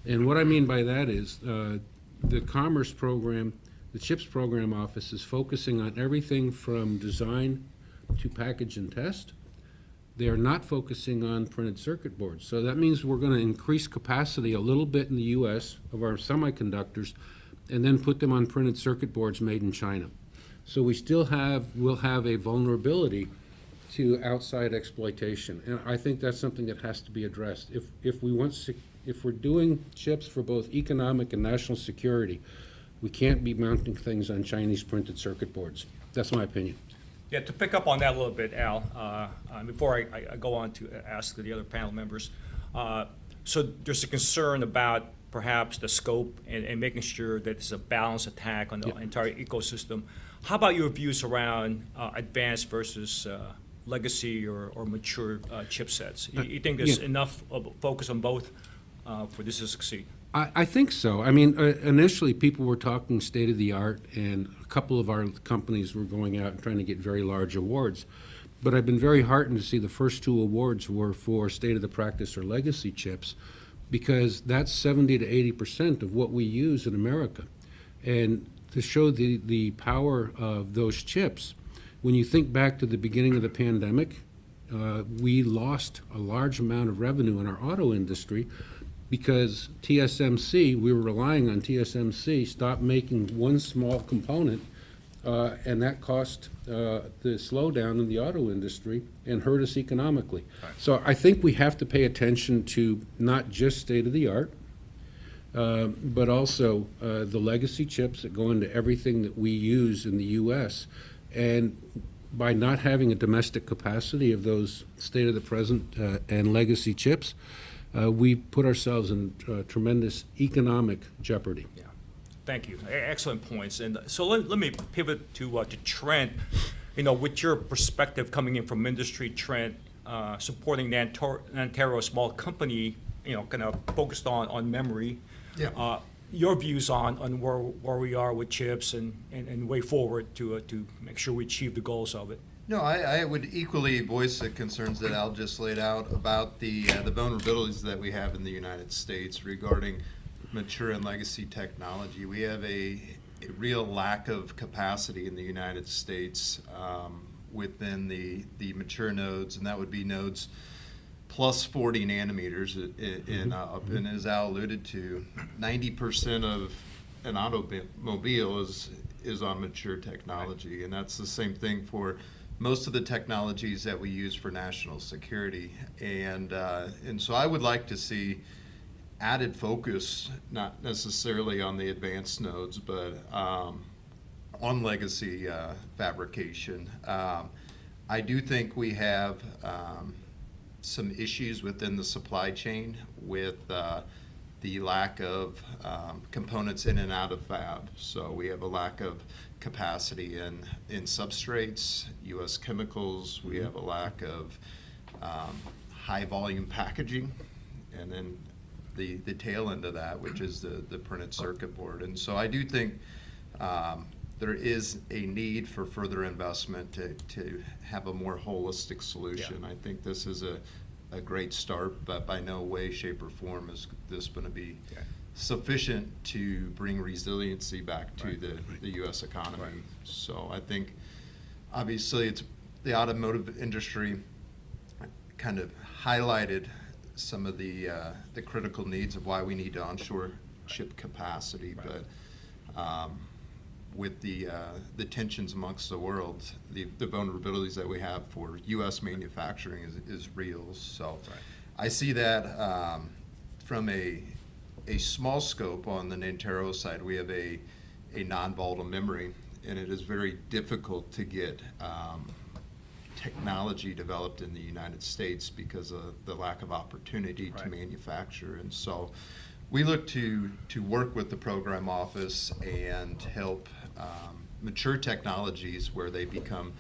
And what I mean by that is the Commerce program, the CHIPS program office is focusing on everything from design to package and test. They are not focusing on printed circuit boards. So that means we're going to increase capacity a little bit in the U.S. of our semiconductors and then put them on printed circuit boards made in China. So we still will have a vulnerability to outside exploitation. And I think that's something that has to be addressed. If we're doing chips for both economic and national security, We can't be mounting things on Chinese printed circuit boards. That's my opinion. Yeah, to pick up on that a little bit, Al, before I go on to ask the other panel members, so there's a concern about perhaps the scope and making sure that it's a balanced attack on the entire ecosystem. How about your views around advanced versus legacy or mature chipsets? You think there's enough of a focus on both for this to succeed? I think so. I mean, initially people were talking state of the art, and a couple of our companies were going out and trying to get very large awards. But I've been very heartened to see the first 2 awards were for state of the practice or legacy chips, because that's 70 to 80% of what we use in America. And to show the power of those chips, when you think back to the beginning of the pandemic, we lost a large amount of revenue in our auto industry because TSMC, we were relying on TSMC, stopped making one small component, and that cost the slowdown in the auto industry and hurt us economically. Right. So I think we have to pay attention to not just state-of-the-art, but also the legacy chips that go into everything that we use in the U.S. And by not having a domestic capacity of those state-of-the-present and legacy chips, we put ourselves in tremendous economic jeopardy. Yeah, thank you. Excellent points. And so let me pivot to Trent. You know, with your perspective coming in from industry, Trent, supporting Nantero, a small company, you know, kind of focused on memory. Yeah. Your views on where we are with chips and way forward to make sure we achieve the goals of it. No, I would equally voice the concerns that Al just laid out about the vulnerabilities that we have in the United States regarding mature and legacy technology. We have a real lack of capacity in the United States within the mature nodes, and that would be nodes plus 40 nanometers. And as Al alluded to, 90% of an automobile is on mature technology, and that's the same thing for most of the technologies that we use for national security. And so I would like to see added focus, not necessarily on the advanced nodes, but on legacy fabrication. I do think we have some issues within the supply chain with the lack of components in and out of fab. So we have a lack of capacity in substrates, U.S. chemicals. We have a lack of high volume packaging, and then the tail end of that, which is the printed circuit board. And so I do think there is a need for further investment to have a more holistic solution. Yeah. I think this is a great start, but by no way, shape, or form is this going to be sufficient to bring resiliency back to the U.S. economy. Right. So I think, obviously, it's the automotive industry kind of highlighted some of the critical needs of why we need to onshore chip capacity, but with the tensions amongst the world, the vulnerabilities that we have for U.S. manufacturing is real. So I see that from a small scope on the Nantero side. We have a non-volatile memory, and it is very difficult to get technology developed in the United States because of the lack of opportunity to manufacture. And so we look to work with the program office and help mature technologies where they become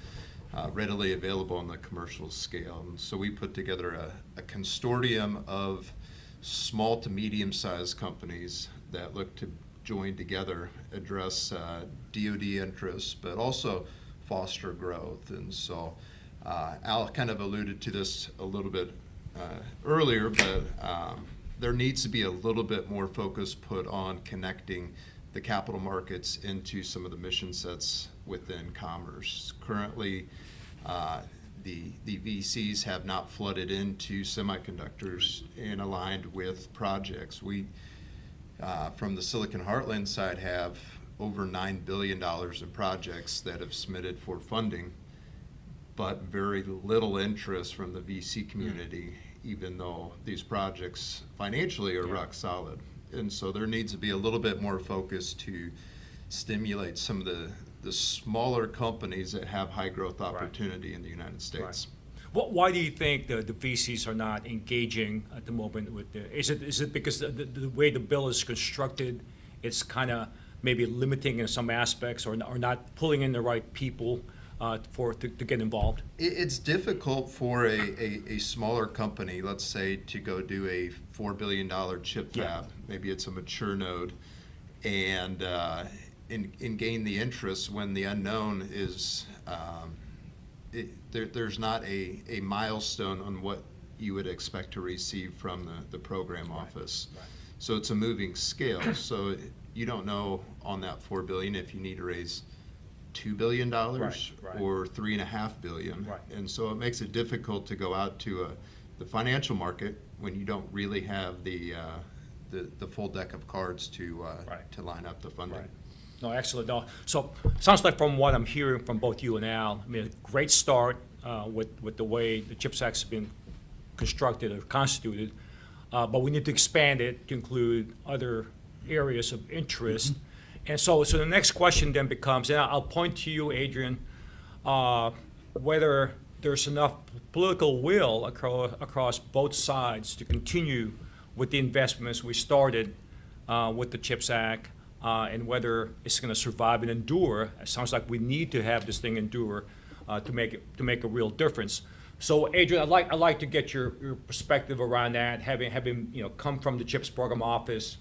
readily available on the commercial scale. And so we put together a consortium of small to medium-sized companies that look to join together, address DoD interests, but also foster growth. And so Al kind of alluded to this a little bit earlier, but there needs to be a little bit more focus put on connecting the capital markets into some of the mission sets within commerce. Currently, the VCs have not flooded into semiconductors and aligned with projects. We, from the Silicon Heartland side, have over $9 billion in projects that have submitted for funding, but very little interest from the VC community, even though these projects financially are rock solid. And so there needs to be a little bit more focus to stimulate some of the smaller companies that have high growth opportunity in the United States. Why do you think the VCs are not engaging at the moment with is it because the way the bill is constructed, it's kind of maybe limiting in some aspects or not pulling in the right people to get involved? It's difficult for a smaller company, let's say, to go do a $4 billion chip fab. Maybe it's a mature node, and gain the interest when the unknown is there's not a milestone on what you would expect to receive from the program office. Right. So it's a moving scale. So you don't know on that $4 billion if you need to raise $2 billion or $3.5 billion. Right. And so it makes it difficult to go out to the financial market when you don't really have the full deck of cards to line up the funding. Right. No, excellent. No. So sounds like from what I'm hearing from both you and Al, I mean, a great start with the way the CHIPS Act's been constructed or constituted, but we need to expand it to include other areas of interest. And so the next question then becomes, and I'll point to you, Adrian, whether there's enough political will across both sides to continue with the investments we started with the CHIPS Act, and whether it's going to survive and endure. It sounds like we need to have this thing endure to make a real difference. So, Adrian, I'd like to get your perspective around that, having come from the CHIPS Program Office,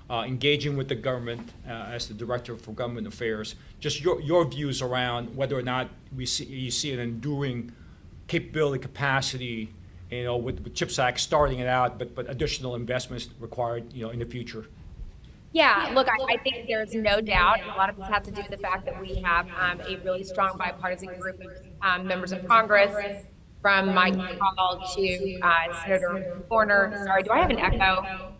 engaging with the government as the Director for Government Affairs. Just your views around whether or not you see an enduring capability, capacity, with CHIPS Act starting it out, but additional investments required, in the future. Yeah, look, I think there's no doubt. A lot of this has to do with the fact that we have a really strong bipartisan group of members of Congress, from Mike McCall to Senator Warner. Sorry, do I have an echo?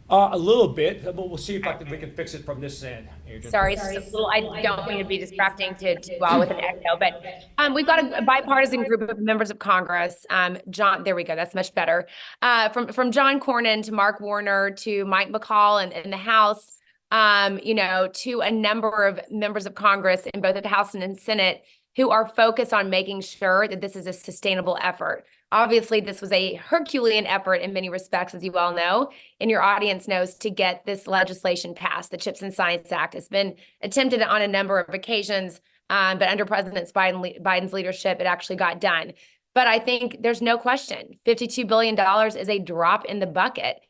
A little bit, but we'll see if we can fix it from this end, Adrian. Sorry, it's just a little, I don't mean to be distracting to with an echo, but we've got a bipartisan group of members of Congress. John, there we go, that's much better. From John Cornyn to Mark Warner to Mike McCall in the House, to a number of members of Congress in both the House and in Senate who are focused on making sure that this is a sustainable effort. Obviously, this was a Herculean effort in many respects, as you all know, and your audience knows, to get this legislation passed. The CHIPS and Science Act has been attempted on a number of occasions, but under President Biden's leadership, it actually got done. But I think there's no question, $52 billion is a drop in the bucket.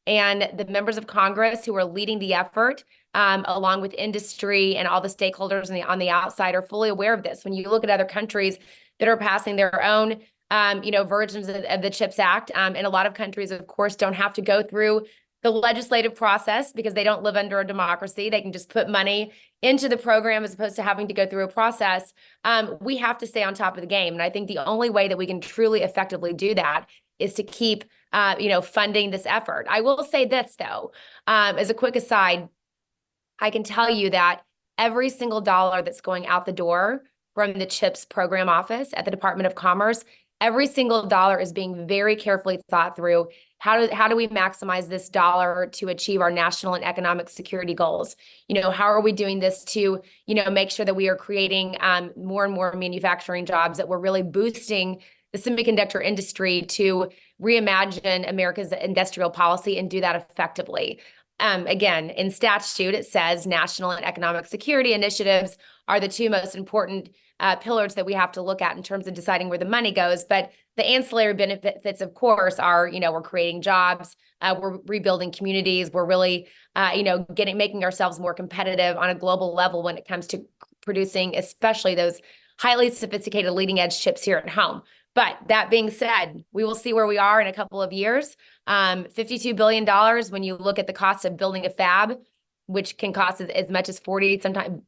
And the members of Congress who are leading the effort, along with industry and all the stakeholders on the outside, are fully aware of this. When you look at other countries that are passing their own versions of the CHIPS Act. And a lot of countries, of course, don't have to go through the legislative process because they don't live under a democracy. They can just put money into the program as opposed to having to go through a process. We have to stay on top of the game. And I think the only way that we can truly effectively do that is to keep, funding this effort. I will say this, though, as a quick aside, I can tell you that every single dollar that's going out the door from the CHIPS Program Office at the Department of Commerce, every single dollar is being very carefully thought through. How do we maximize this dollar to achieve our national and economic security goals? How are we doing this to, make sure that we are creating more and more manufacturing jobs, that we're really boosting the semiconductor industry to reimagine America's industrial policy and do that effectively. Again, in statute, it says national and economic security initiatives are the two most important pillars that we have to look at in terms of deciding where the money goes. But the ancillary benefits, of course, are, we're creating jobs, we're rebuilding communities, we're really, making ourselves more competitive on a global level when it comes to producing, especially those highly sophisticated leading edge chips here at home. But that being said, we will see where we are in a couple of years. $52 billion, when you look at the cost of building a fab, which can cost as much as 40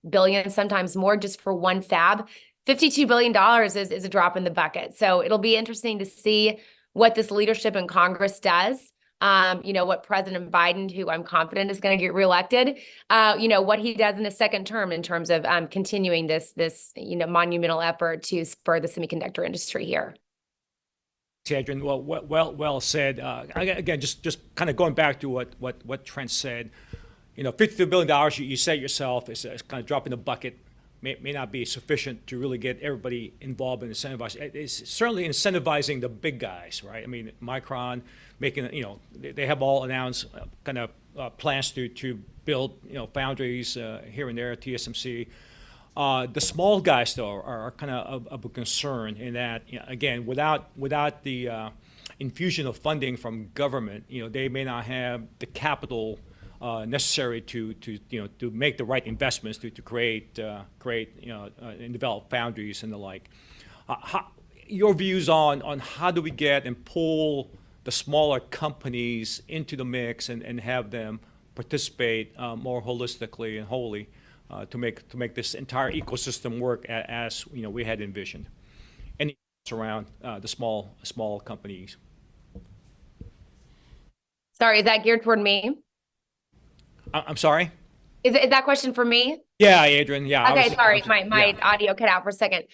billion, sometimes more, just for one fab. $52 billion is a drop in the bucket. So it'll be interesting to see what this leadership in Congress does. What President Biden, who I'm confident is going to get reelected, what he does in his second term in terms of continuing this monumental effort to spur the semiconductor industry here. Adrian, well said. Again, just kind of going back to what Trent said. $52 billion you set yourself is kind of drop in the bucket. May not be sufficient to really get everybody involved and incentivized. It's certainly incentivizing the big guys, right? I mean, Micron making, they have all announced kind of plans to build, foundries here and there at TSMC. The small guys, though, are kind of a concern in that, again, without the infusion of funding from government, they may not have the capital necessary to make the right investments to create and develop foundries and the like. Your views on how do we get and pull the smaller companies into the mix and have them participate more holistically and wholly to make this entire ecosystem work as we had envisioned. Any thoughts around the small companies? Sorry, is that geared toward me? I'm sorry? Is that question for me? Yeah, Adrian. Yeah. Okay, sorry, my audio cut out for a second.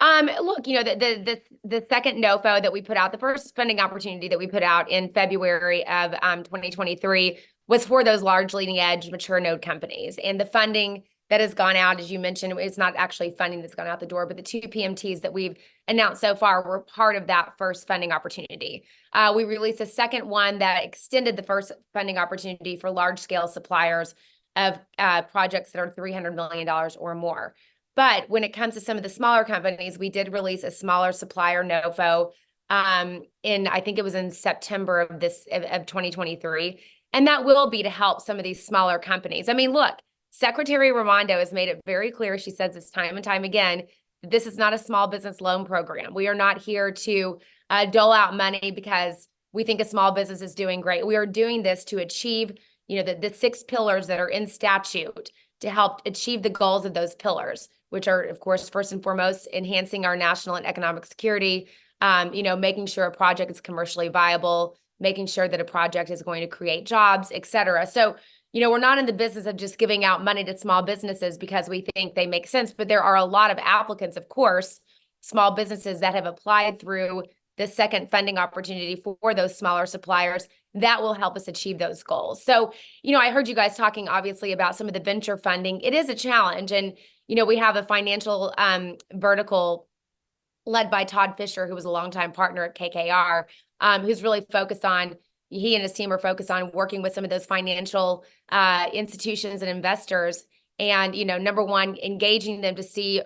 Look, the second NOFO that we put out, the first funding opportunity that we put out in February of 2023 was for those large leading edge mature node companies. And the funding that has gone out, as you mentioned, it's not actually funding that's gone out the door, but the 2 PMTs that we've announced so far were part of that first funding opportunity. We released a second one that extended the first funding opportunity for large scale suppliers of projects that are $300 million or more. But when it comes to some of the smaller companies, we did release a smaller supplier NOFO I think it was in September of 2023. And that will be to help some of these smaller companies. I mean, look, Secretary Raimondo has made it very clear, she says this time and time again, this is not a small business loan program. We are not here to dole out money because we think a small business is doing great. We are doing this to achieve, the 6 pillars that are in statute to help achieve the goals of those pillars, which are, of course, first and foremost, enhancing our national and economic security, making sure a project is commercially viable, making sure that a project is going to create jobs, et cetera. So, we're not in the business of just giving out money to small businesses because we think they make sense, but there are a lot of applicants, of course, small businesses that have applied through the second funding opportunity for those smaller suppliers that will help us achieve those goals. So, I heard you guys talking obviously about some of the venture funding. It is a challenge. And, we have a financial vertical led by Todd Fisher, who was a longtime partner at KKR, who's really focused on, he and his team are focused on working with some of those financial institutions and investors. And, number one, engaging them to see,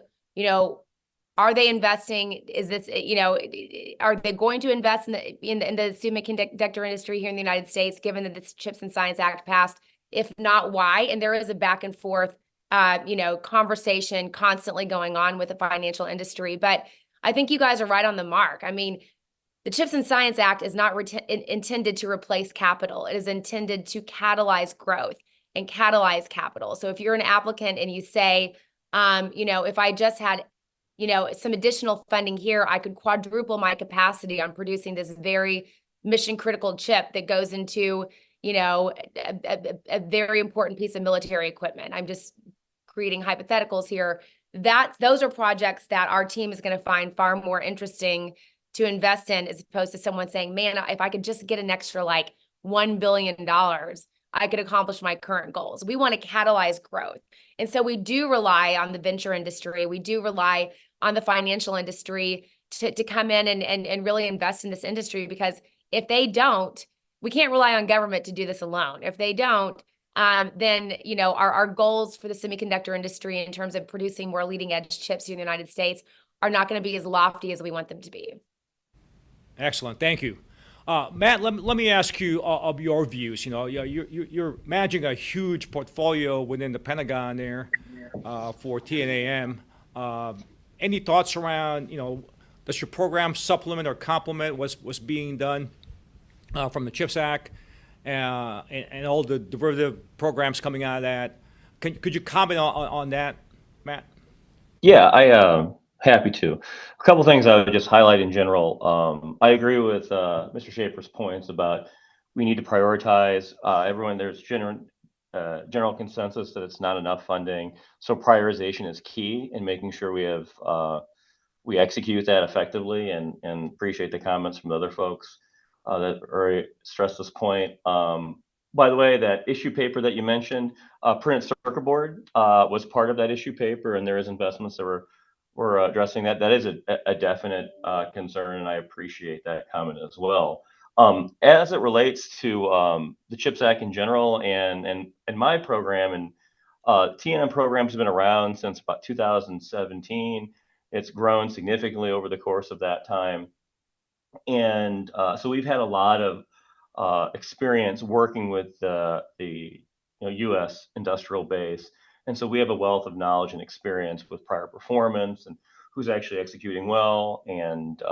are they investing? Is this, are they going to invest in the semiconductor industry here in the United States, given that this CHIPS and Science Act passed? If not, why? And there is a back and forth, conversation constantly going on with the financial industry. But I think you guys are right on the mark. I mean, the CHIPS and Science Act is not intended to replace capital. It is intended to catalyze growth and catalyze capital. So if you're an applicant and you say, if I just had, some additional funding here, I could quadruple my capacity on producing this very mission critical chip that goes into, a very important piece of military equipment. I'm just creating hypotheticals here. Those are projects that our team is going to find far more interesting to invest in, as opposed to someone saying, man, if I could just get an extra $1 billion, I could accomplish my current goals. We want to catalyze growth. And so we do rely on the venture industry. We do rely on the financial industry to come in and really invest in this industry, because if they don't, we can't rely on government to do this alone. If they don't, then, our goals for the semiconductor industry in terms of producing more leading edge chips in the United States are not going to be as lofty as we want them to be. Excellent. Thank you. Matt, let me ask you of your views. You're managing a huge portfolio within the Pentagon there for TNAM. Any thoughts around, does your program supplement or complement what's being done from the CHIPS Act and all the derivative programs coming out of that? Could you comment on that, Matt? Yeah, I happy to. A couple things I would just highlight in general. I agree with Mr. Schaefer's points about we need to prioritize everyone. There's general consensus that it's not enough funding, so prioritization is key in making sure we execute that effectively. And appreciate the comments from the other folks that already stressed this point. by the way, that issue paper that you mentioned, printed circuit board was part of that issue paper, and there is investments that we're addressing that. That is a definite concern, and I appreciate that comment as well. As it relates to the CHIPS Act in general and my program, and TNM program has been around since about 2017. It's grown significantly over the course of that time. And so we've had a lot of experience working with the U.S. industrial base. And so we have a wealth of knowledge and experience with prior performance and who's actually executing well. And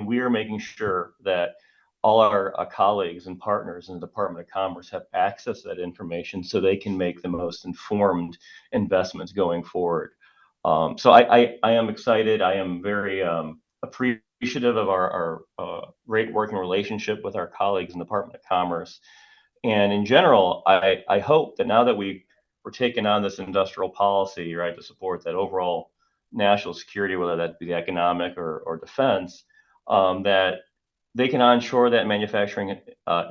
we are making sure that all our colleagues and partners in the Department of Commerce have access to that information so they can make the most informed investments going forward. So I am excited. I am very appreciative of our great working relationship with our colleagues in the Department of Commerce. And in general, I hope that now that we're taking on this industrial policy, right, to support that overall national security, whether that be economic or defense, that they can onshore that manufacturing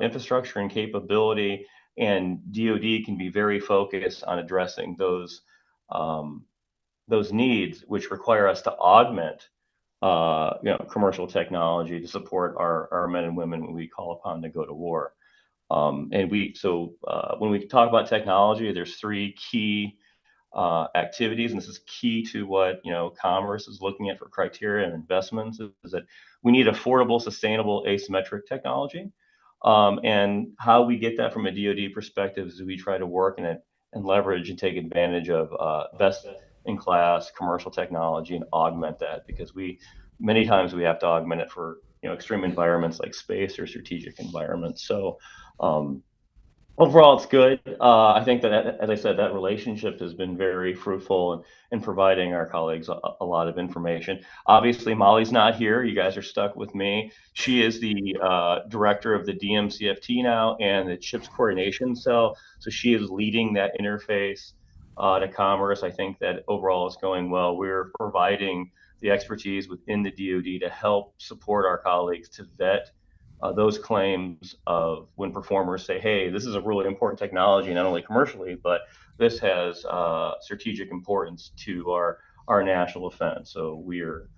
infrastructure and capability, and DoD can be very focused on addressing those needs, which require us to augment commercial technology to support our men and women when we call upon to go to war. When we talk about technology, there's three key activities, and this is key to what Commerce is looking at for criteria and investments, is that we need affordable, sustainable, asymmetric technology. And how we get that from a DoD perspective is we try to work in it and leverage and take advantage of best in class commercial technology and augment that, because many times we have to augment it for extreme environments like space or strategic environments. So overall, it's good. I think that, as I said, that relationship has been very fruitful in providing our colleagues a lot of information. Obviously, Molly's not here. You guys are stuck with me. She is the director of the DMCFT now and the CHIPS Coordination Cell. So she is leading that interface to Commerce. I think that overall it's going well. We're providing the expertise within the DoD to help support our colleagues to vet those claims of when performers say, hey, this is a really important technology, not only commercially, but this has strategic importance to our national defense. So we're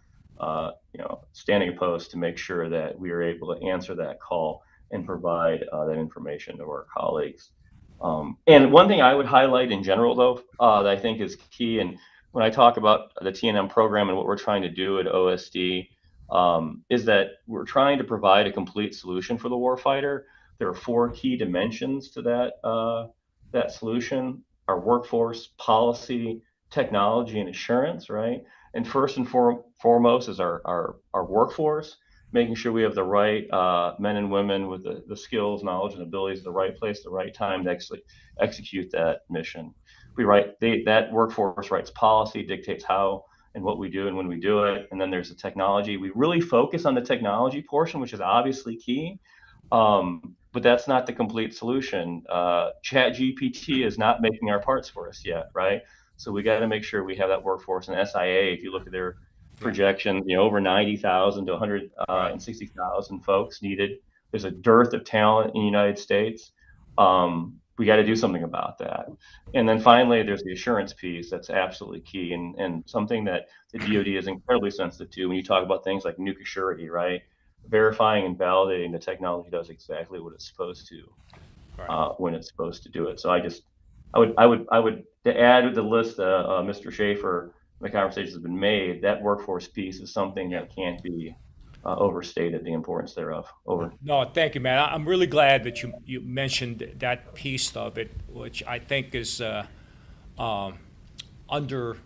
standing opposed to make sure that we are able to answer that call and provide that information to our colleagues. And one thing I would highlight in general, though, that I think is key, and when I talk about the TNM program and what we're trying to do at OSD, is that we're trying to provide a complete solution for the warfighter. There are 4 key dimensions to that solution: our workforce, policy, technology, and assurance, right? And first and foremost is our workforce, making sure we have the right men and women with the skills, knowledge, and abilities at the right place, the right time to actually execute that mission. That workforce writes policy, dictates how and what we do and when we do it. And then there's the technology. We really focus on the technology portion, which is obviously key, but that's not the complete solution. ChatGPT is not making our parts for us yet, right? So we got to make sure we have that workforce. And SIA, if you look at their projections, over 90,000 to 160,000 folks needed. There's a dearth of talent in the United States. We got to do something about that. And then finally, there's the assurance piece that's absolutely key, and something that the DoD is incredibly sensitive to when you talk about things like nuke assurity, right? Verifying and validating the technology does exactly what it's supposed to, when it's supposed to do it. So I would to add to the list, Mr. Schaefer, the conversations have been made, that workforce piece is something that can't be overstated, the importance thereof. Over. No, thank you, man. I'm really glad that you mentioned that piece of it, which I think is under.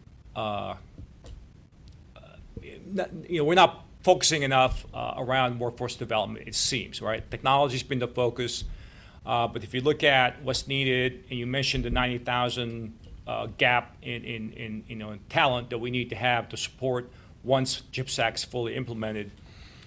We're not focusing enough around workforce development. It seems, right? Technology's been the focus, but if you look at what's needed, and you mentioned the 90,000 gap in talent that we need to have to support once CHIPS Act's fully implemented.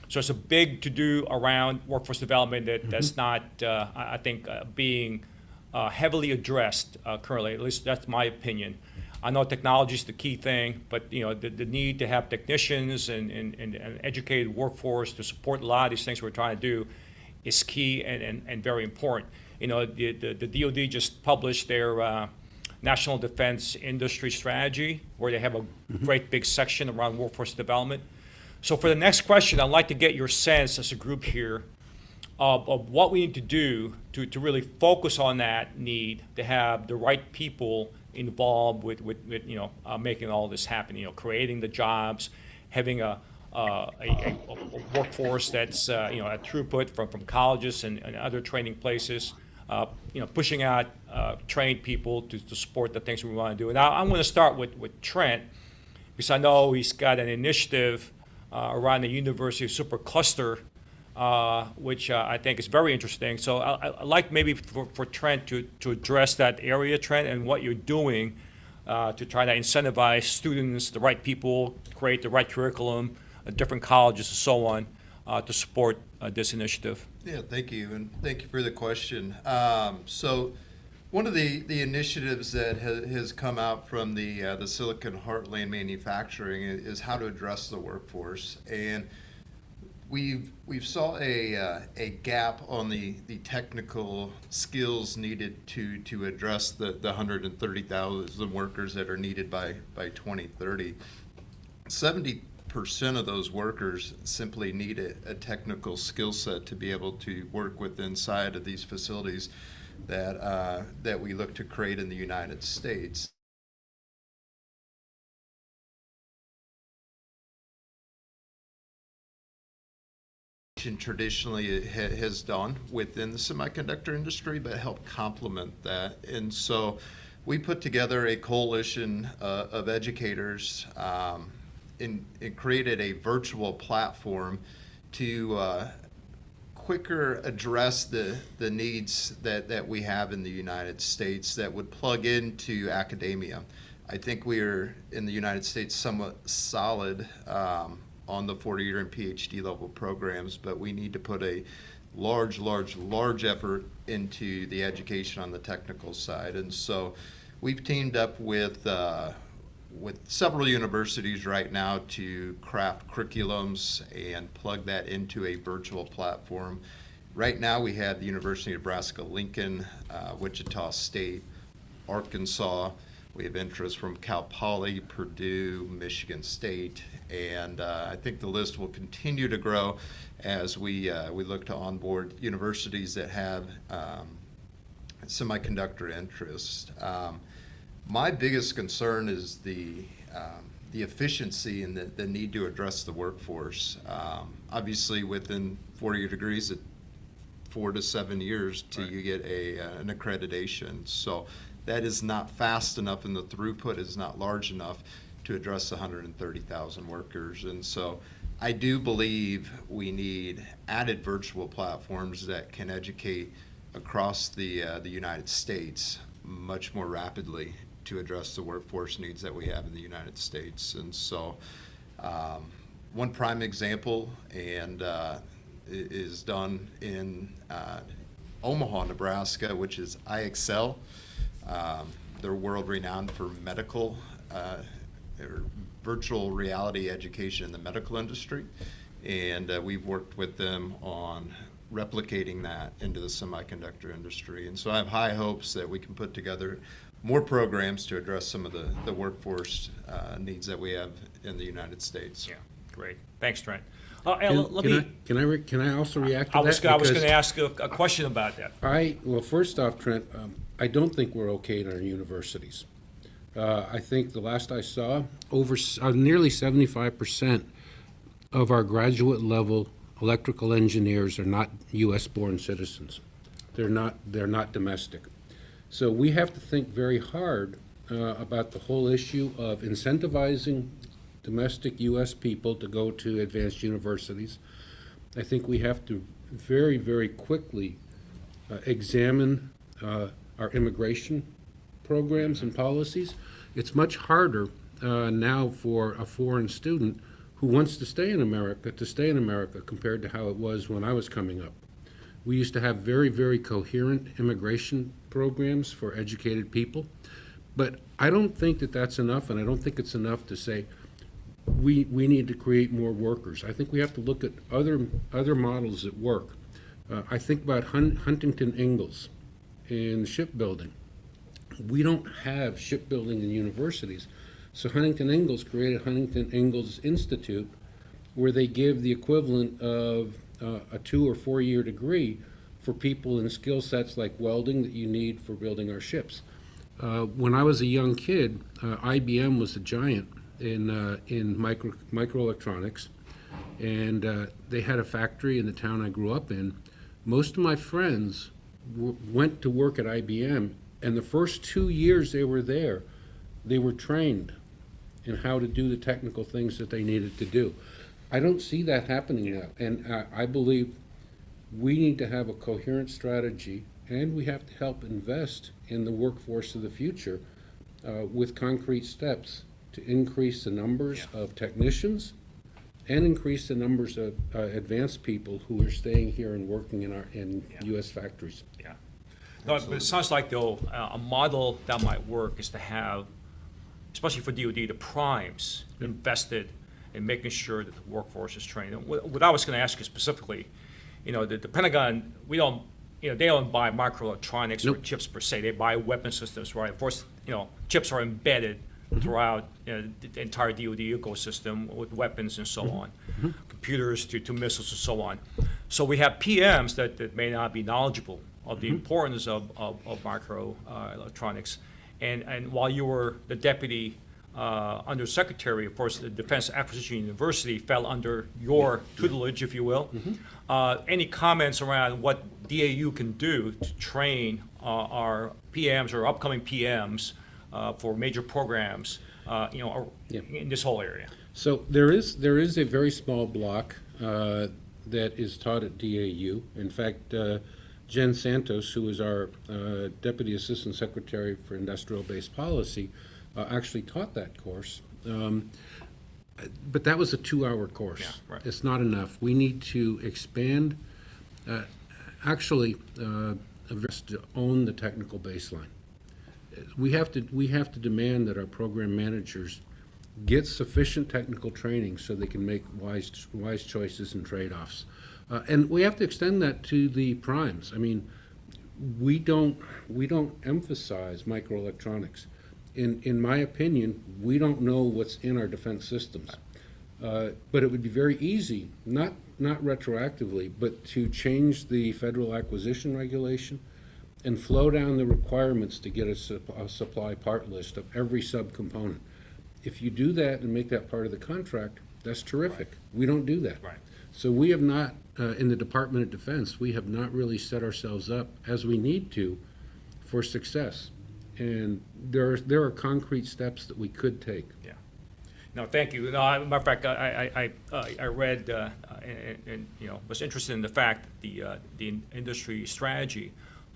So it's a big to-do around workforce development that's not, I think, being heavily addressed currently. At least that's my opinion. I know technology is the key thing, but the need to have technicians and an educated workforce to support a lot of these things we're trying to do is key and very important. You know, the DoD just published their National Defense Industry Strategy, where they have a great big section around workforce development. So for the next question, I'd like to get your sense as a group here of what we need to do to really focus on that need to have the right people involved with you know, making all this happen, you know, creating the jobs, having a workforce that's, you know, at throughput from colleges and other training places, you know, pushing out trained people to support the things we want to do. And I'm going to start with Trent, because I know he's got an initiative around the University Supercluster, which I think is very interesting. So I'd like maybe for Trent to address that area, Trent, and what you're doing to try to incentivize students, the right people, create the right curriculum, different colleges and so on, to support this initiative. Yeah, thank you, and thank you for the question. So one of the initiatives that has come out from the Silicon Heartland Manufacturing is how to address the workforce. And we've saw a gap on the technical skills needed to address the 130,000 workers that are needed by 2030. 70% of those workers simply need a technical skill set to be able to work with inside of these facilities that we look to create in the United States. Traditionally has done within the semiconductor industry, but help complement that. And so we put together a coalition of educators and created a virtual platform to quicker address the needs that we have in the United States that would plug into academia. I think we are in the United States somewhat solid on the 4-year and PhD level programs, but we need to put a large effort into the education on the technical side. And so we've teamed up with several universities right now to craft curriculums and plug that into a virtual platform. Right now we have the University of Nebraska-Lincoln, Wichita State, Arkansas. We have interest from Cal Poly, Purdue, Michigan State, and I think the list will continue to grow as we look to onboard universities that have semiconductor interest. My biggest concern is the efficiency and the need to address the workforce. Obviously, within 4-year degrees, 4 to 7 years till you get an accreditation. So that is not fast enough, and the throughput is not large enough to address 130,000 workers. And so I do believe we need added virtual platforms that can educate across the United States much more rapidly to address the workforce needs that we have in the United States. And so one prime example is done in Omaha, Nebraska, which is IXL. They're world renowned for medical or virtual reality education in the medical industry. And we've worked with them on replicating that into the semiconductor industry. And so I have high hopes that we can put together more programs to address some of the workforce needs that we have in the United States. Yeah, great. Thanks, Trent. Can I also react to that? I was going to ask a question about that. Well, first off, Trent, I don't think we're okay in our universities. I think the last I saw, nearly 75% of our graduate level electrical engineers are not U.S.-born citizens. They're not domestic. So we have to think very hard about the whole issue of incentivizing domestic U.S. people to go to advanced universities. I think we have to very, very quickly examine our immigration programs and policies. It's much harder now for a foreign student who wants to stay in America compared to how it was when I was coming up. We used to have very, very coherent immigration programs for educated people, but I don't think that that's enough, and I don't think it's enough to say we need to create more workers. I think we have to look at other models that work. I think about Huntington Ingalls in shipbuilding. We don't have shipbuilding in universities. So Huntington Ingalls created Huntington Ingalls Institute, where they give the equivalent of a 2 or 4 year degree for people in skill sets like welding that you need for building our ships. When I was a young kid, IBM was a giant in microelectronics, and they had a factory in the town I grew up in. Most of my friends went to work at IBM, and the first 2 years they were there, they were trained in how to do the technical things that they needed to do. I don't see that happening now, and I believe we need to have a coherent strategy, and we have to help invest in the workforce of the future with concrete steps to increase the numbers of technicians and increase the numbers of advanced people who are staying here and working in U.S. factories. Yeah. No, but it sounds like, though, a model that might work is to have, especially for DoD, the primes invested in making sure that the workforce is trained. And what I was going to ask you specifically, the Pentagon, they don't buy microelectronics or chips per se. They buy weapon systems, right? Of course, chips are embedded throughout the entire DoD ecosystem with weapons and so on, computers to missiles and so on. So we have PMs that may not be knowledgeable of the importance of microelectronics. And while you were the deputy undersecretary, of course, the Defense Acquisition University fell under your tutelage, if you will. Any comments around what DAU can do to train our PMs or upcoming PMs for major programs, in this whole area? So there is a very small block that is taught at DAU. In fact, Jen Santos, who is our Deputy Assistant Secretary for Industrial Base Policy, actually taught that course. But that was a 2-hour course. Yeah, right. It's not enough. We need to expand, to own the technical baseline. We have to demand that our program managers get sufficient technical training so they can make wise choices and trade-offs. And we have to extend that to the primes. I mean, we don't emphasize microelectronics. In my opinion, we don't know what's in our defense systems. But it would be very easy, not retroactively, but to change the federal acquisition regulation and flow down the requirements to get a supply part list of every subcomponent. If you do that and make that part of the contract, that's terrific. Right. We don't do that. Right. So we have not, in the Department of Defense, we have not really set ourselves up as we need to for success. And there are concrete steps that we could take. Yeah. No, thank you. No, matter of fact, I read and was interested in the fact that the industry strategy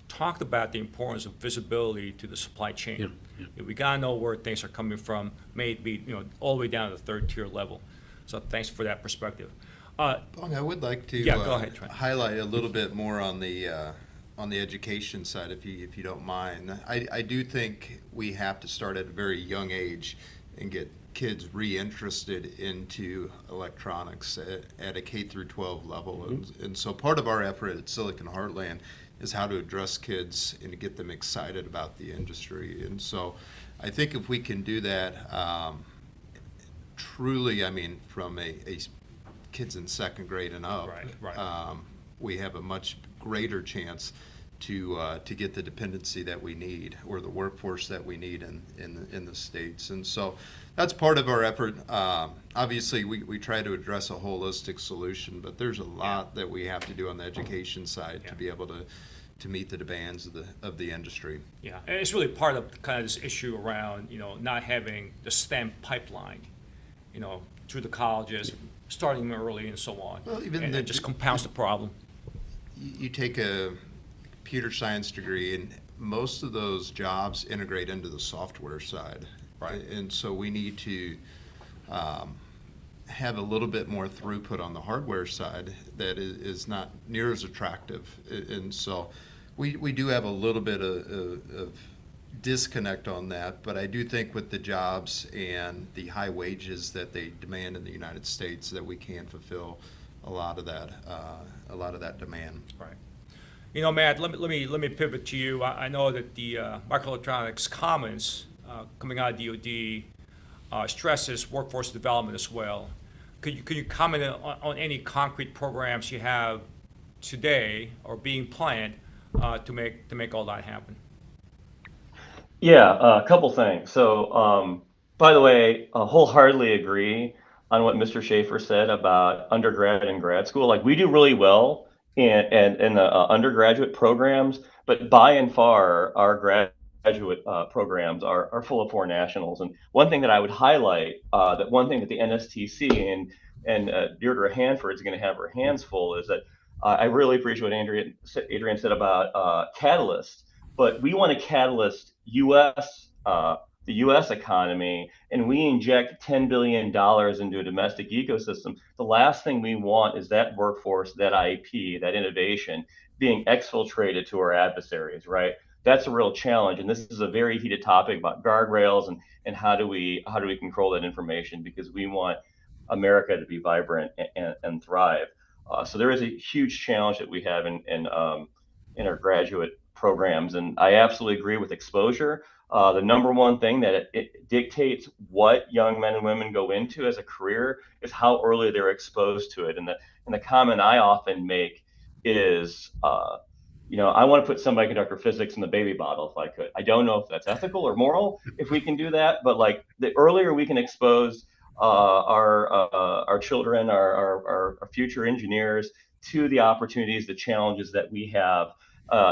talked about the importance of visibility to the supply chain. Yeah. We gotta know where things are coming from, maybe all the way down to the third tier level. So thanks for that perspective. Bong, I would like to go ahead, Trent. highlight a little bit more on the education side, if you don't mind. I do think we have to start at a very young age and get kids reinterested into electronics at a K through 12 level. And so part of our effort at Silicon Heartland is how to address kids and to get them excited about the industry. And so I think if we can do that, truly, I mean, from a kids in second grade and up, right. We have a much greater chance to get the dependency that we need, or the workforce that we need in the states. And so that's part of our effort. Obviously, we try to address a holistic solution, but there's a lot that we have to do on the education side to be able to meet the demands of the industry. Yeah, and it's really part of kind of this issue around not having the STEM pipeline, through the colleges, starting early and so on. Well, even and it just compounds the problem. You take a computer science degree, and most of those jobs integrate into the software side. Right. And so we need to have a little bit more throughput on the hardware side that is not near as attractive. And so we do have a little bit of disconnect on that, but I do think with the jobs and the high wages that they demand in the United States, that we can fulfill a lot of that demand. Right. You know, Matt, let me pivot to you. I know that the Microelectronics Commons coming out of DoD stresses workforce development as well. Could you comment on any concrete programs you have today or being planned to make all that happen? Yeah, a couple things. So, by the way, wholeheartedly agree on what Mr. Schaefer said about undergrad and grad school. Like we do really well in the undergraduate programs, but by and far our graduate programs are full of foreign nationals. And one thing that I would highlight, that one thing that the NSTC and Deirdre Hanford is going to have her hands full is that I really appreciate what Adrian said about Catalyst, but we want to catalyst the U.S. economy, and we inject $10 billion into a domestic ecosystem. The last thing we want is that workforce, that IP, that innovation being exfiltrated to our adversaries, right? That's a real challenge, and this is a very heated topic about guardrails and how do we control that information, because we want America to be vibrant and thrive. So there is a huge challenge that we have in our graduate programs, and I absolutely agree with exposure. The number one thing that it dictates what young men and women go into as a career is how early they're exposed to it. And the comment I often make is, I want to put semiconductor physics in the baby bottle if I could. I don't know if that's ethical or moral if we can do that, but like the earlier we can expose our children, our future engineers to the opportunities, the challenges that we have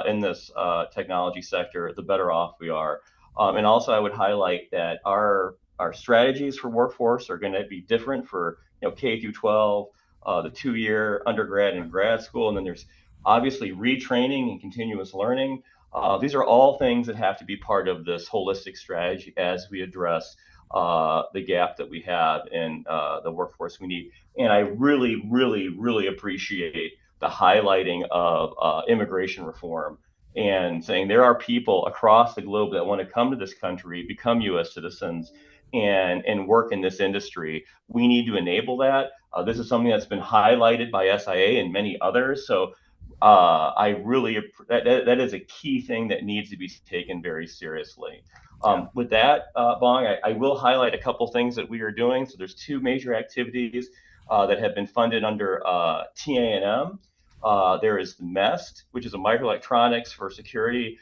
in this technology sector, the better off we are. And also, I would highlight that our strategies for workforce are going to be different for K through 12, the 2-year undergrad and grad school, and then there's obviously retraining and continuous learning. These are all things that have to be part of this holistic strategy as we address the gap that we have in the workforce we need. And I really, really, really appreciate the highlighting of immigration reform and saying there are people across the globe that want to come to this country, become U.S. citizens, and work in this industry. We need to enable that. This is something that's been highlighted by SIA and many others. So I really, that is a key thing that needs to be taken very seriously. With that, Bong, I will highlight a couple things that we are doing. So there's 2 major activities that have been funded under TANM. There is the MEST, which is a microelectronics for security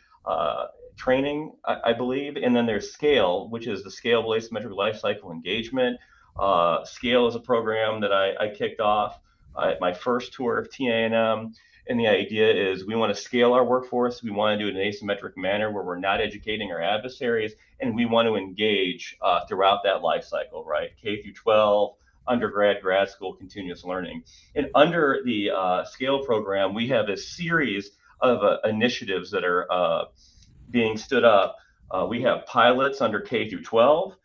training, I believe. And then there's SCALE, which is the Scalable Asymmetric Lifecycle Engagement. SCALE is a program that I kicked off at my first tour of TANM. And the idea is we want to scale our workforce. We want to do it in an asymmetric manner where we're not educating our adversaries, and we want to engage throughout that life cycle, right? K through 12, undergrad, grad school, continuous learning. And under the SCALE program, we have a series of initiatives that are being stood up. We have pilots under K through 12.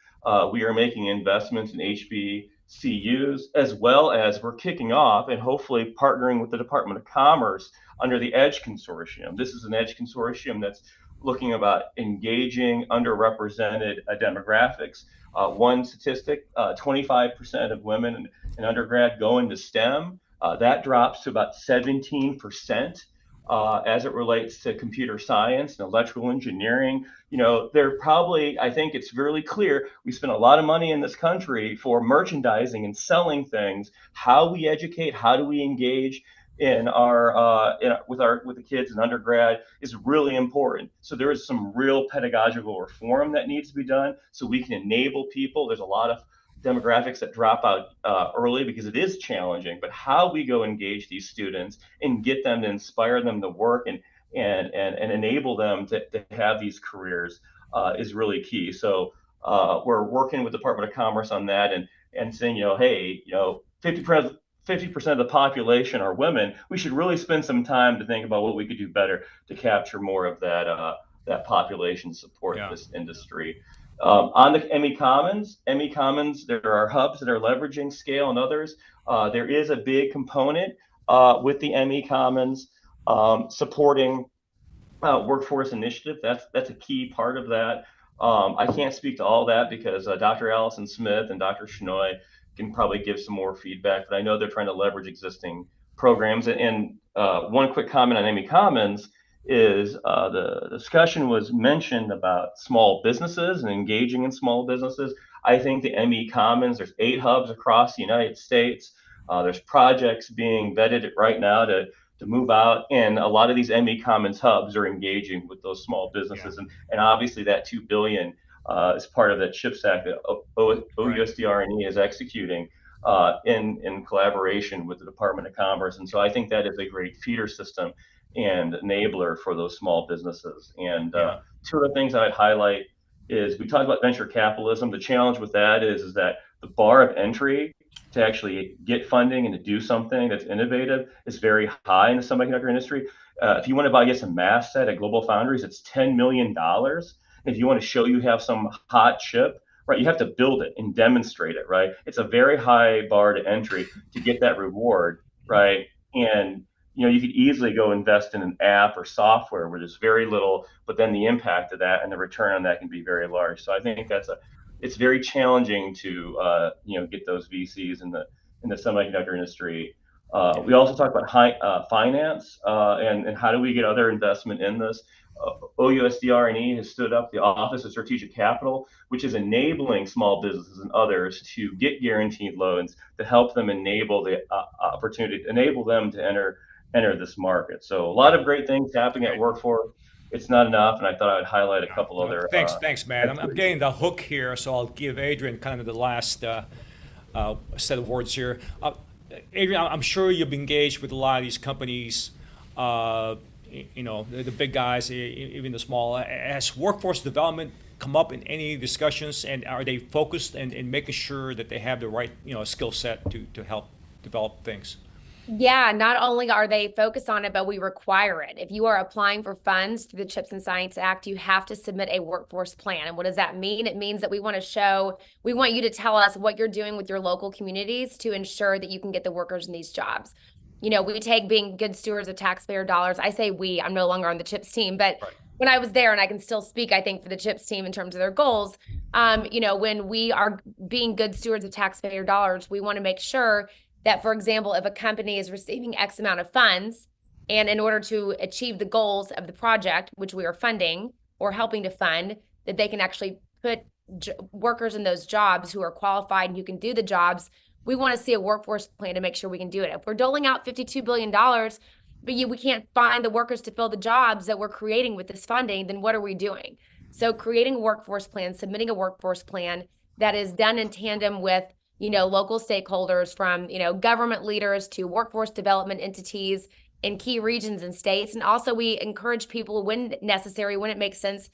We are making investments in HBCUs, as well as we're kicking off and hopefully partnering with the Department of Commerce under the EDGE Consortium. This is an EDGE Consortium that's looking about engaging underrepresented demographics. One statistic, 25% of women in undergrad go into STEM. That drops to about 17% as it relates to computer science and electrical engineering. They're probably, I think it's really clear, we spend a lot of money in this country for merchandising and selling things. How we educate, how do we engage with the kids in undergrad is really important. So there is some real pedagogical reform that needs to be done so we can enable people. There's a lot of demographics that drop out early because it is challenging, but how we go engage these students and get them to inspire them to work and enable them to have these careers is really key. So we're working with the Department of Commerce on that and saying, hey, 50% of the population are women. We should really spend some time to think about what we could do better to capture more of that population, support this industry. On the ME Commons, there are hubs that are leveraging SCALE and others. There is a big component with the ME Commons supporting workforce initiative. That's a key part of that. I can't speak to all that because Dr. Allison Smith and Dr. Shenoy can probably give some more feedback, but I know they're trying to leverage existing programs. And one quick comment on ME Commons is the discussion was mentioned about small businesses and engaging in small businesses. I think the ME Commons, there's 8 hubs across the United States. There's projects being vetted right now to move out, and a lot of these ME Commons hubs are engaging with those small businesses, and obviously that $2 billion is part of that CHIPS Act that OUSD-RE is executing in collaboration with the Department of Commerce, and so I think that is a great feeder system and enabler for those small businesses. And 2 of the things that I'd highlight is we talked about venture capitalism. The challenge with that is that the bar of entry to actually get funding and to do something that's innovative is very high in the semiconductor industry. If you want to buy, get some mask set at Global Foundries, it's $10 million. If you want to show you have some hot chip, right, you have to build it and demonstrate it, right? It's a very high bar to entry to get that reward, right? And you could easily go invest in an app or software where there's very little, but then the impact of that and the return on that can be very large. So I think it's very challenging to get those VCs in the semiconductor industry. We also talk about finance and how do we get other investment in this. OUSD-RE has stood up the Office of Strategic Capital, which is enabling small businesses and others to get guaranteed loans to help them enable the opportunity, enable them to enter this market. So a lot of great things happening at Workforce. It's not enough, and I thought I'd highlight a couple other. Thanks, Matt. I'm getting the hook here, so I'll give Adrian kind of the last set of words here. Adrian, I'm sure you've engaged with a lot of these companies, the big guys, even the small. Has workforce development come up in any discussions, and are they focused in making sure that they have the right skill set to help develop things? Yeah, not only are they focused on it, but we require it. If you are applying for funds through the CHIPS and Science Act, you have to submit a workforce plan. And what does that mean? It means that we want you to tell us what you're doing with your local communities to ensure that you can get the workers in these jobs. We take being good stewards of taxpayer dollars. I say we, I'm no longer on the CHIPS team, but when I was there, and I can still speak, I think, for the CHIPS team in terms of their goals, when we are being good stewards of taxpayer dollars, we want to make sure that, for example, if a company is receiving X amount of funds, and in order to achieve the goals of the project, which we are funding or helping to fund, that they can actually put workers in those jobs who are qualified and who can do the jobs. We want to see a workforce plan to make sure we can do it. If we're doling out $52 billion, but we can't find the workers to fill the jobs that we're creating with this funding, then what are we doing? So creating a workforce plan, submitting a workforce plan that is done in tandem with local stakeholders, from, government leaders to workforce development entities in key regions and states. And also we encourage people, when necessary, when it makes sense,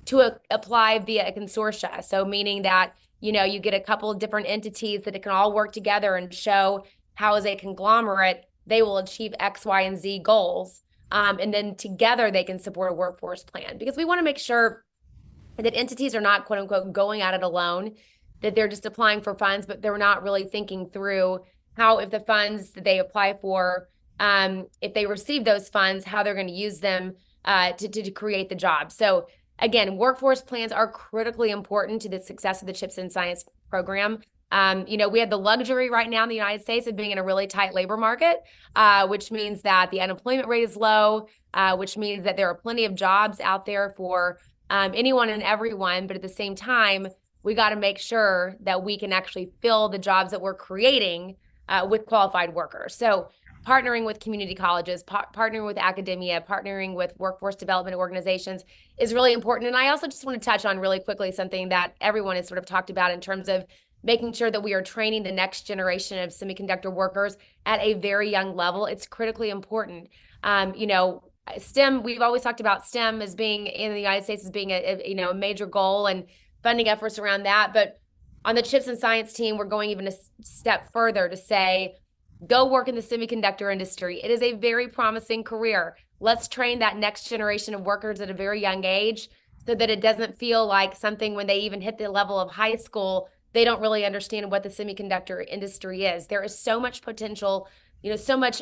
to apply via a consortia. So meaning that, you get a couple of different entities that it can all work together and show how, as a conglomerate, they will achieve X, Y, and Z goals. And then together they can support a workforce plan, because we want to make sure that entities are not, quote unquote, going at it alone, that they're just applying for funds, but they're not really thinking through how, if the funds that they apply for, if they receive those funds, how they're going to use them to create the job. So again, workforce plans are critically important to the success of the CHIPS and Science program. We have the luxury right now in the United States of being in a really tight labor market, which means that the unemployment rate is low, which means that there are plenty of jobs out there for anyone and everyone. But at the same time, we got to make sure that we can actually fill the jobs that we're creating with qualified workers. So partnering with community colleges, partnering with academia, partnering with workforce development organizations is really important. And I also just want to touch on really quickly something that everyone has sort of talked about in terms of making sure that we are training the next generation of semiconductor workers at a very young level. It's critically important. STEM, we've always talked about STEM as being in the United States as being a major goal, and funding efforts around that. But on the CHIPS and Science team, we're going even a step further to say, go work in the semiconductor industry. It is a very promising career. Let's train that next generation of workers at a very young age, so that it doesn't feel like something when they even hit the level of high school, they don't really understand what the semiconductor industry is. There is so much potential, so much,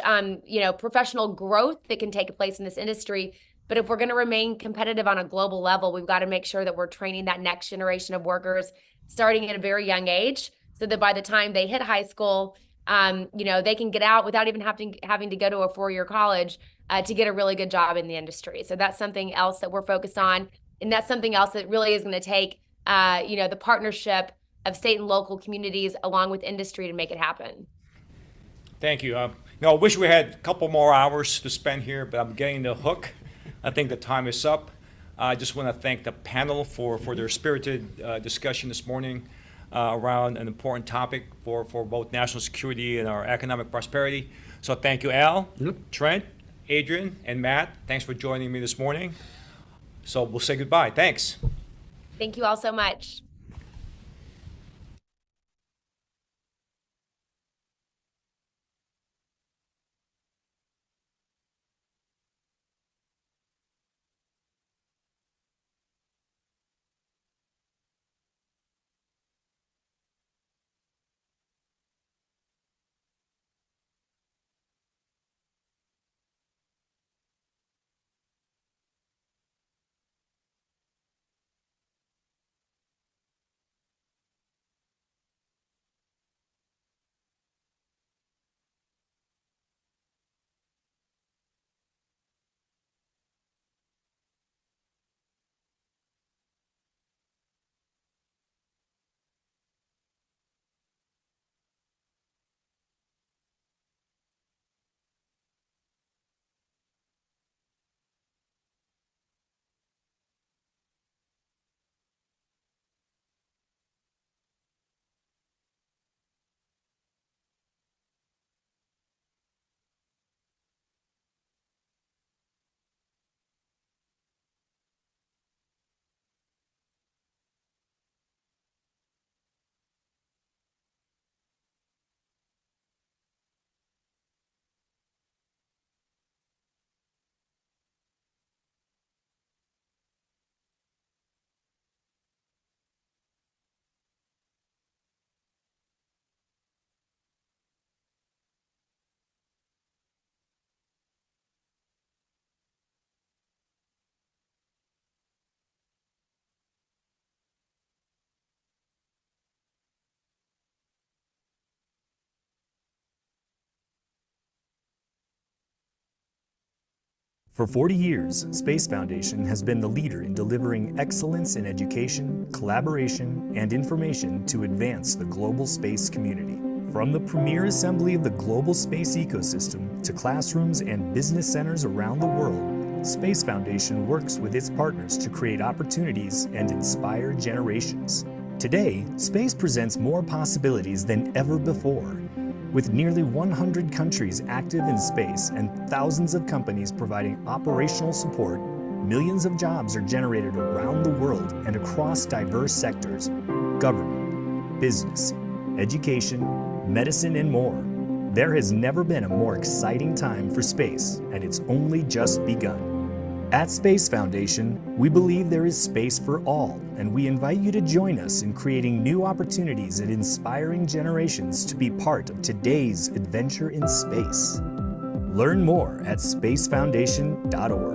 professional growth that can take place in this industry. But if we're going to remain competitive on a global level, we've got to make sure that we're training that next generation of workers starting at a very young age, so that by the time they hit high school, They can get out without even having to go to a 4-year college to get a really good job in the industry. So that's something else that we're focused on. And that's something else that really is going to take, the partnership of state and local communities along with industry to make it happen. Thank you. I wish we had a couple more hours to spend here, but I'm getting the hook. I think the time is up. I just want to thank the panel for their spirited discussion this morning around an important topic for both national security and our economic prosperity. So thank you, Al, Trent, Adrian, and Matt. Thanks for joining me this morning. So we'll say goodbye. Thanks. Thank you all so much. For 40 years, Space Foundation has been the leader in delivering excellence in education, collaboration, and information to advance the global space community. From the premier assembly of the global space ecosystem to classrooms and business centers around the world, Space Foundation works with its partners to create opportunities and inspire generations. Today, space presents more possibilities than ever before. With nearly 100 countries active in space and thousands of companies providing operational support, millions of jobs are generated around the world and across diverse sectors: government, business, education, medicine, and more. There has never been a more exciting time for space, and it's only just begun. At Space Foundation, we believe there is space for all, and we invite you to join us in creating new opportunities and inspiring generations to be part of today's adventure in space. Learn more at spacefoundation.org.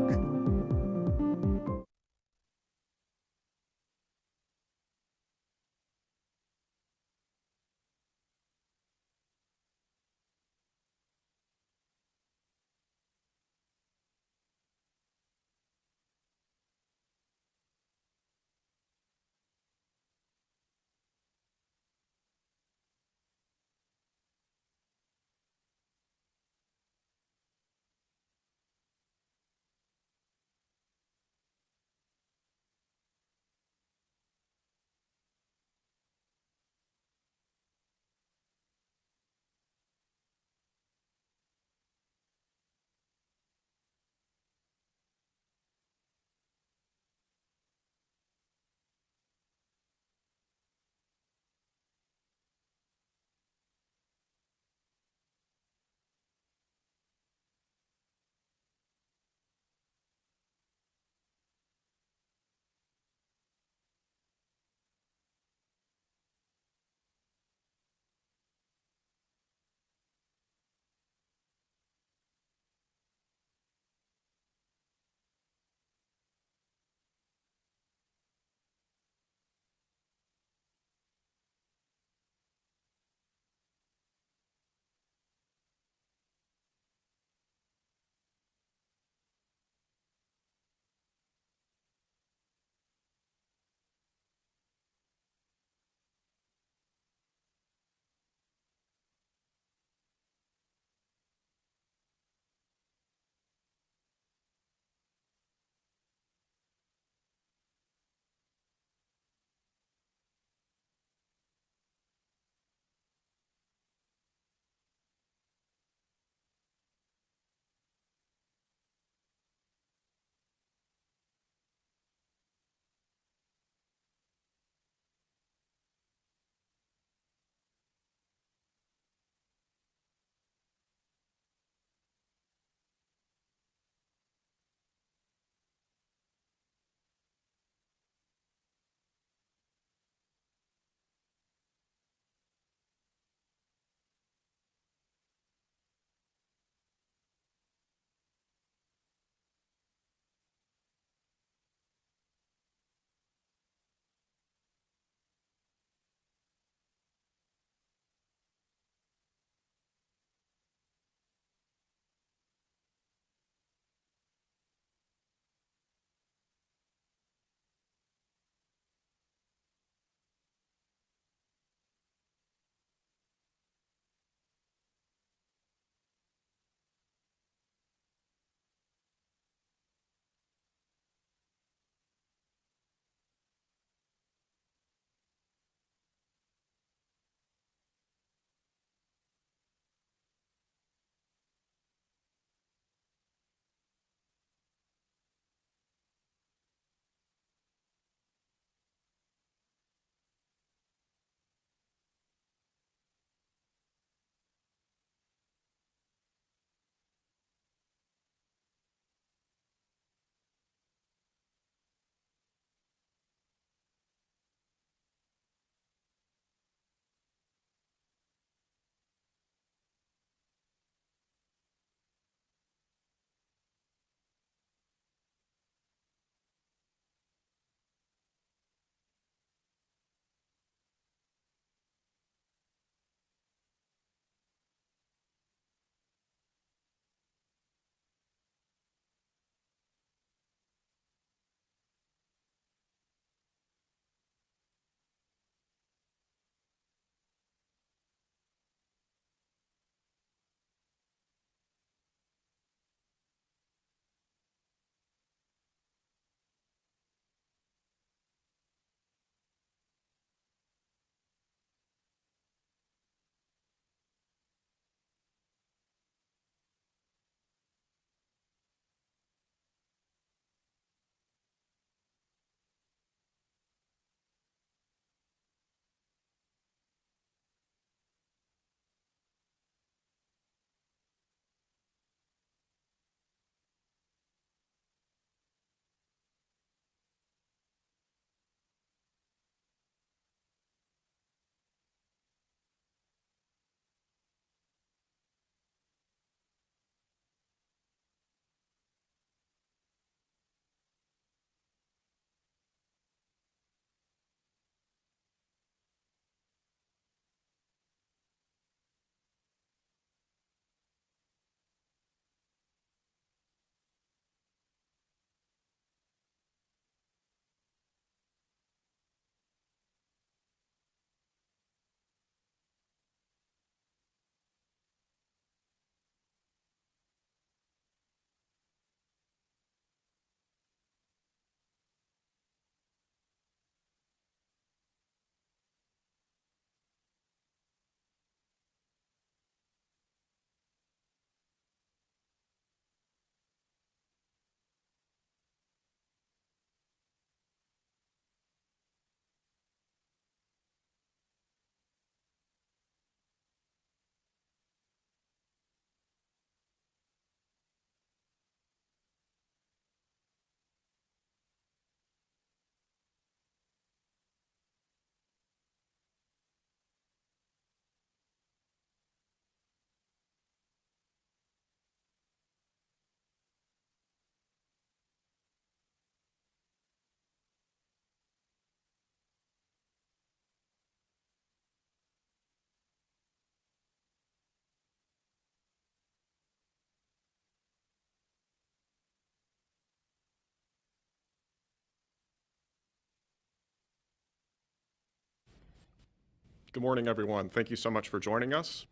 Good morning, everyone. Thank you so much for joining us.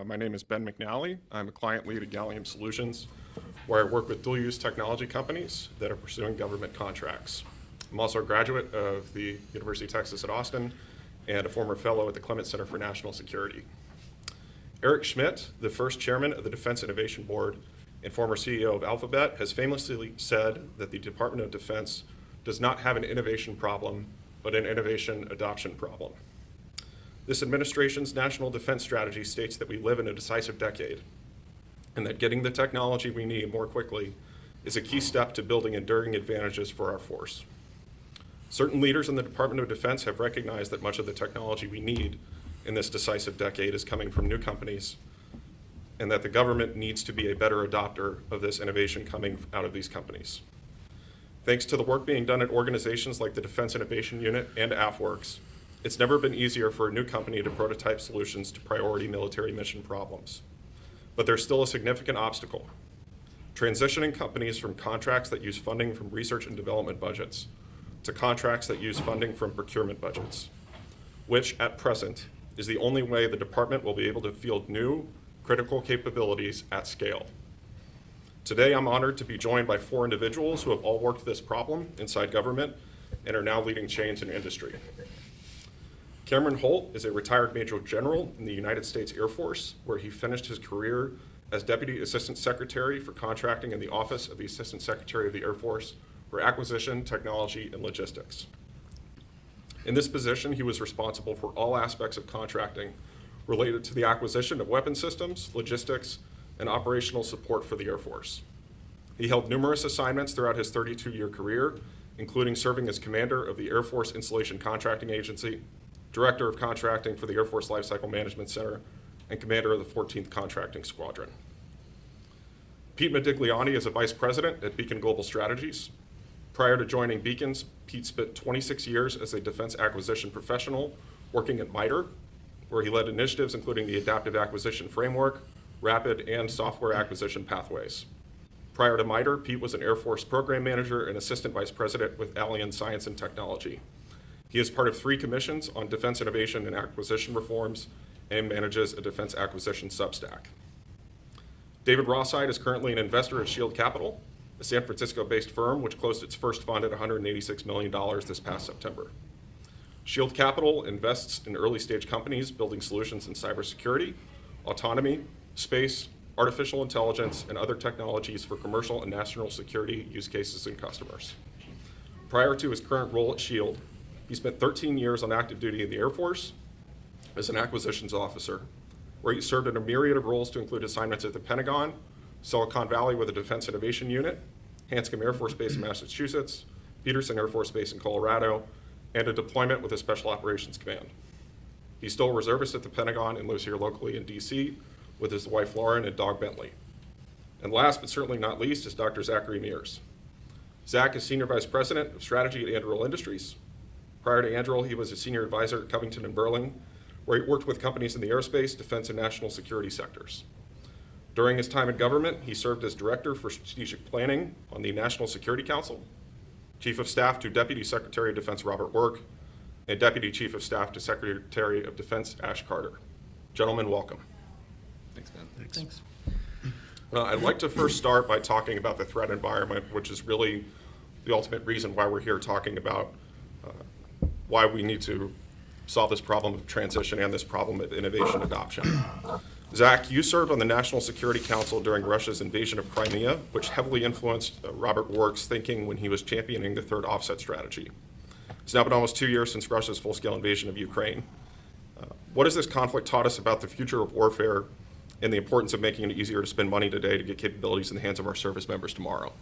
My name is Ben McNally. I'm a client lead at Gallium Solutions, where I work with dual-use technology companies that are pursuing government contracts. I'm also a graduate of the University of Texas at Austin and a former fellow at the Clements Center for National Security. Eric Schmidt, the first chairman of the Defense Innovation Board and former CEO of Alphabet, has famously said that the Department of Defense does not have an innovation problem, but an innovation adoption problem. This administration's national defense strategy states that we live in a decisive decade, and that getting the technology we need more quickly is a key step to building enduring advantages for our force. Certain leaders in the Department of Defense have recognized that much of the technology we need in this decisive decade is coming from new companies, and that the government needs to be a better adopter of this innovation coming out of these companies. Thanks to the work being done at organizations like the Defense Innovation Unit and AFWorks, it's never been easier for a new company to prototype solutions to priority military mission problems. But there's still a significant obstacle: transitioning companies from contracts that use funding from research and development budgets to contracts that use funding from procurement budgets, which at present is the only way the department will be able to field new, critical capabilities at scale. Today, I'm honored to be joined by 4 individuals who have all worked this problem inside government and are now leading change in industry. Cameron Holt is a retired Major General in the United States Air Force, where he finished his career as Deputy Assistant Secretary for Contracting in the Office of the Assistant Secretary of the Air Force for Acquisition, Technology, and Logistics. In this position, he was responsible for all aspects of contracting related to the acquisition of weapon systems, logistics, and operational support for the Air Force. He held numerous assignments throughout his 32-year career, including serving as commander of the Air Force Installation Contracting Agency, Director of Contracting for the Air Force Lifecycle Management Center, and commander of the 14th Contracting Squadron. Pete Modigliani is a vice president at Beacon Global Strategies. Prior to joining Beacons, Pete spent 26 years as a defense acquisition professional working at MITRE, where he led initiatives including the Adaptive Acquisition Framework, Rapid, and Software Acquisition Pathways. Prior to MITRE, Pete was an Air Force program manager and assistant vice president with Allian Science and Technology. He is part of 3 commissions on defense innovation and acquisition reforms and manages a defense acquisition substack. David Rosside is currently an investor at Shield Capital, a San Francisco-based firm which closed its first fund at $186 million this past September. Shield Capital invests in early-stage companies building solutions in cybersecurity, autonomy, space, artificial intelligence, and other technologies for commercial and national security use cases and customers. Prior to his current role at Shield, he spent 13 years on active duty in the Air Force as an acquisitions officer, where he served in a myriad of roles to include assignments at the Pentagon, Silicon Valley with the Defense Innovation Unit, Hanscom Air Force Base in Massachusetts, Peterson Air Force Base in Colorado, and a deployment with the Special Operations Command. He's still a reservist at the Pentagon and lives here locally in DC with his wife Lauren and dog Bentley. And last but certainly not least is Dr. Zachary Mears. Zach is Senior Vice President of Strategy at Anduril Industries. Prior to Anduril, he was a senior advisor at Covington and Burling, where he worked with companies in the aerospace, defense, and national security sectors. During his time in government, he served as Director for Strategic Planning on the National Security Council, Chief of Staff to Deputy Secretary of Defense Robert Work, and Deputy Chief of Staff to Secretary of Defense Ash Carter. Gentlemen, welcome. Thanks, Ben. Thanks. I'd like to first start by talking about the threat environment, which is really the ultimate reason why we're here talking about why we need to solve this problem of transition and this problem of innovation adoption. Zach, you served on the National Security Council during Russia's invasion of Crimea, which heavily influenced Robert Work's thinking when he was championing the third offset strategy. It's now been almost 2 years since Russia's full-scale invasion of Ukraine. What has this conflict taught us about the future of warfare and the importance of making it easier to spend money today to get capabilities in the hands of our service members tomorrow?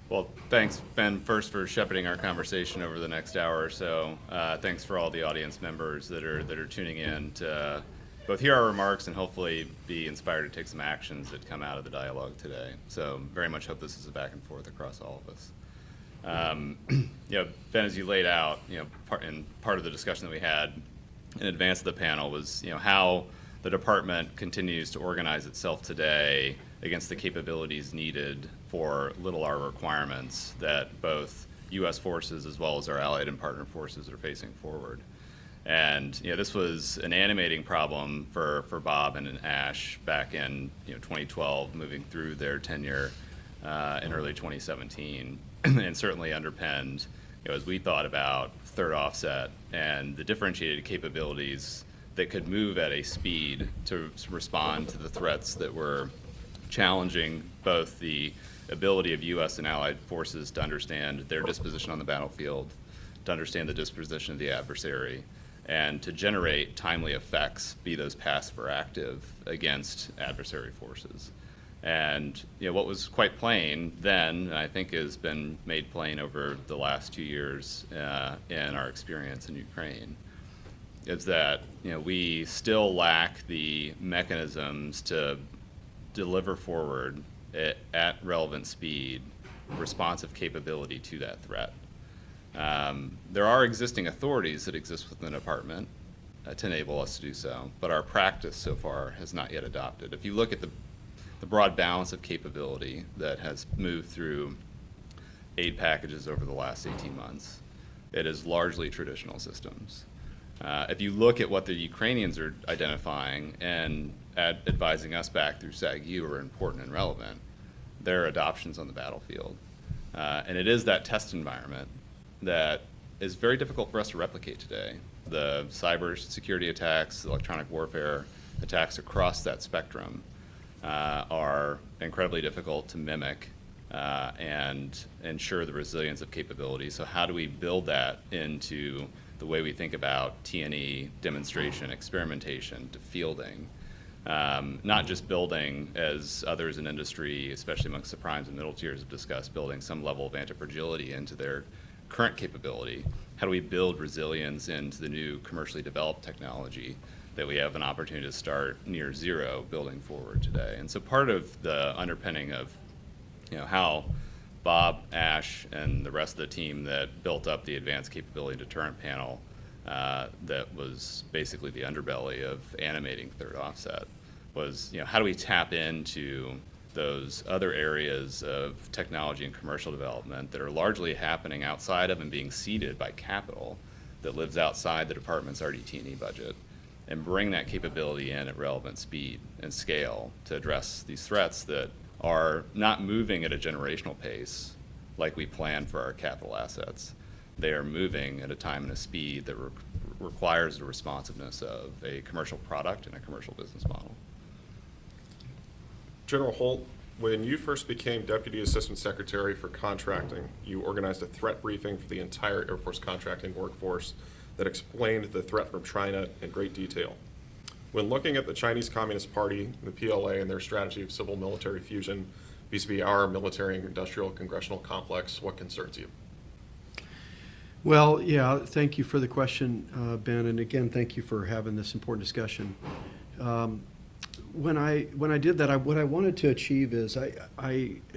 Well, thanks, Ben, first for shepherding our conversation over the next hour or so. Thanks for all the audience members that are tuning in to both hear our remarks and hopefully be inspired to take some actions that come out of the dialogue today. So very much hope this is a back and forth across all of us. Ben, as you laid out, part of the discussion that we had in advance of the panel was, how the department continues to organize itself today against the capabilities needed for little R requirements that both U.S. forces as well as our allied and partner forces are facing forward. And this was an animating problem for Bob and Ash back in 2012, moving through their tenure in early 2017, and certainly underpinned as we thought about third offset and the differentiated capabilities that could move at a speed to respond to the threats that were challenging both the ability of U.S. and allied forces to understand their disposition on the battlefield, to understand the disposition of the adversary, and to generate timely effects, be those passive or active, against adversary forces. And what was quite plain then, and I think has been made plain over the last 2 years in our experience in Ukraine, is that we still lack the mechanisms to deliver forward at relevant speed responsive capability to that threat. There are existing authorities that exist within the department to enable us to do so, but our practice so far has not yet adopted. If you look at the broad balance of capability that has moved through aid packages over the last 18 months, it is largely traditional systems. If you look at what the Ukrainians are identifying and advising us back through SAGU are important and relevant, their adoptions on the battlefield. And it is that test environment that is very difficult for us to replicate today. The cyber security attacks, electronic warfare attacks across that spectrum are incredibly difficult to mimic and ensure the resilience of capability. So how do we build that into the way we think about T&E, demonstration, experimentation, to fielding? Not just building, as others in industry, especially amongst the primes and middle tiers have discussed, building some level of anti-fragility into their current capability. How do we build resilience into the new commercially developed technology that we have an opportunity to start near zero building forward today? And so part of the underpinning of how Bob, Ash, and the rest of the team that built up the Advanced Capability Deterrent Panel that was basically the underbelly of animating third offset was, how do we tap into those other areas of technology and commercial development that are largely happening outside of and being seeded by capital that lives outside the department's RDT&E budget, and bring that capability in at relevant speed and scale to address these threats that are not moving at a generational pace like we plan for our capital assets. They are moving at a time and a speed that requires the responsiveness of a commercial product and a commercial business model. General Holt, when you first became Deputy Assistant Secretary for Contracting, you organized a threat briefing for the entire Air Force contracting workforce that explained the threat from China in great detail. When looking at the Chinese Communist Party, the PLA, and their strategy of civil-military fusion vis-a-vis our military and industrial congressional complex, what concerns you? Well, yeah, thank you for the question, Ben, and again, thank you for having this important discussion. When I did that, what I wanted to achieve is,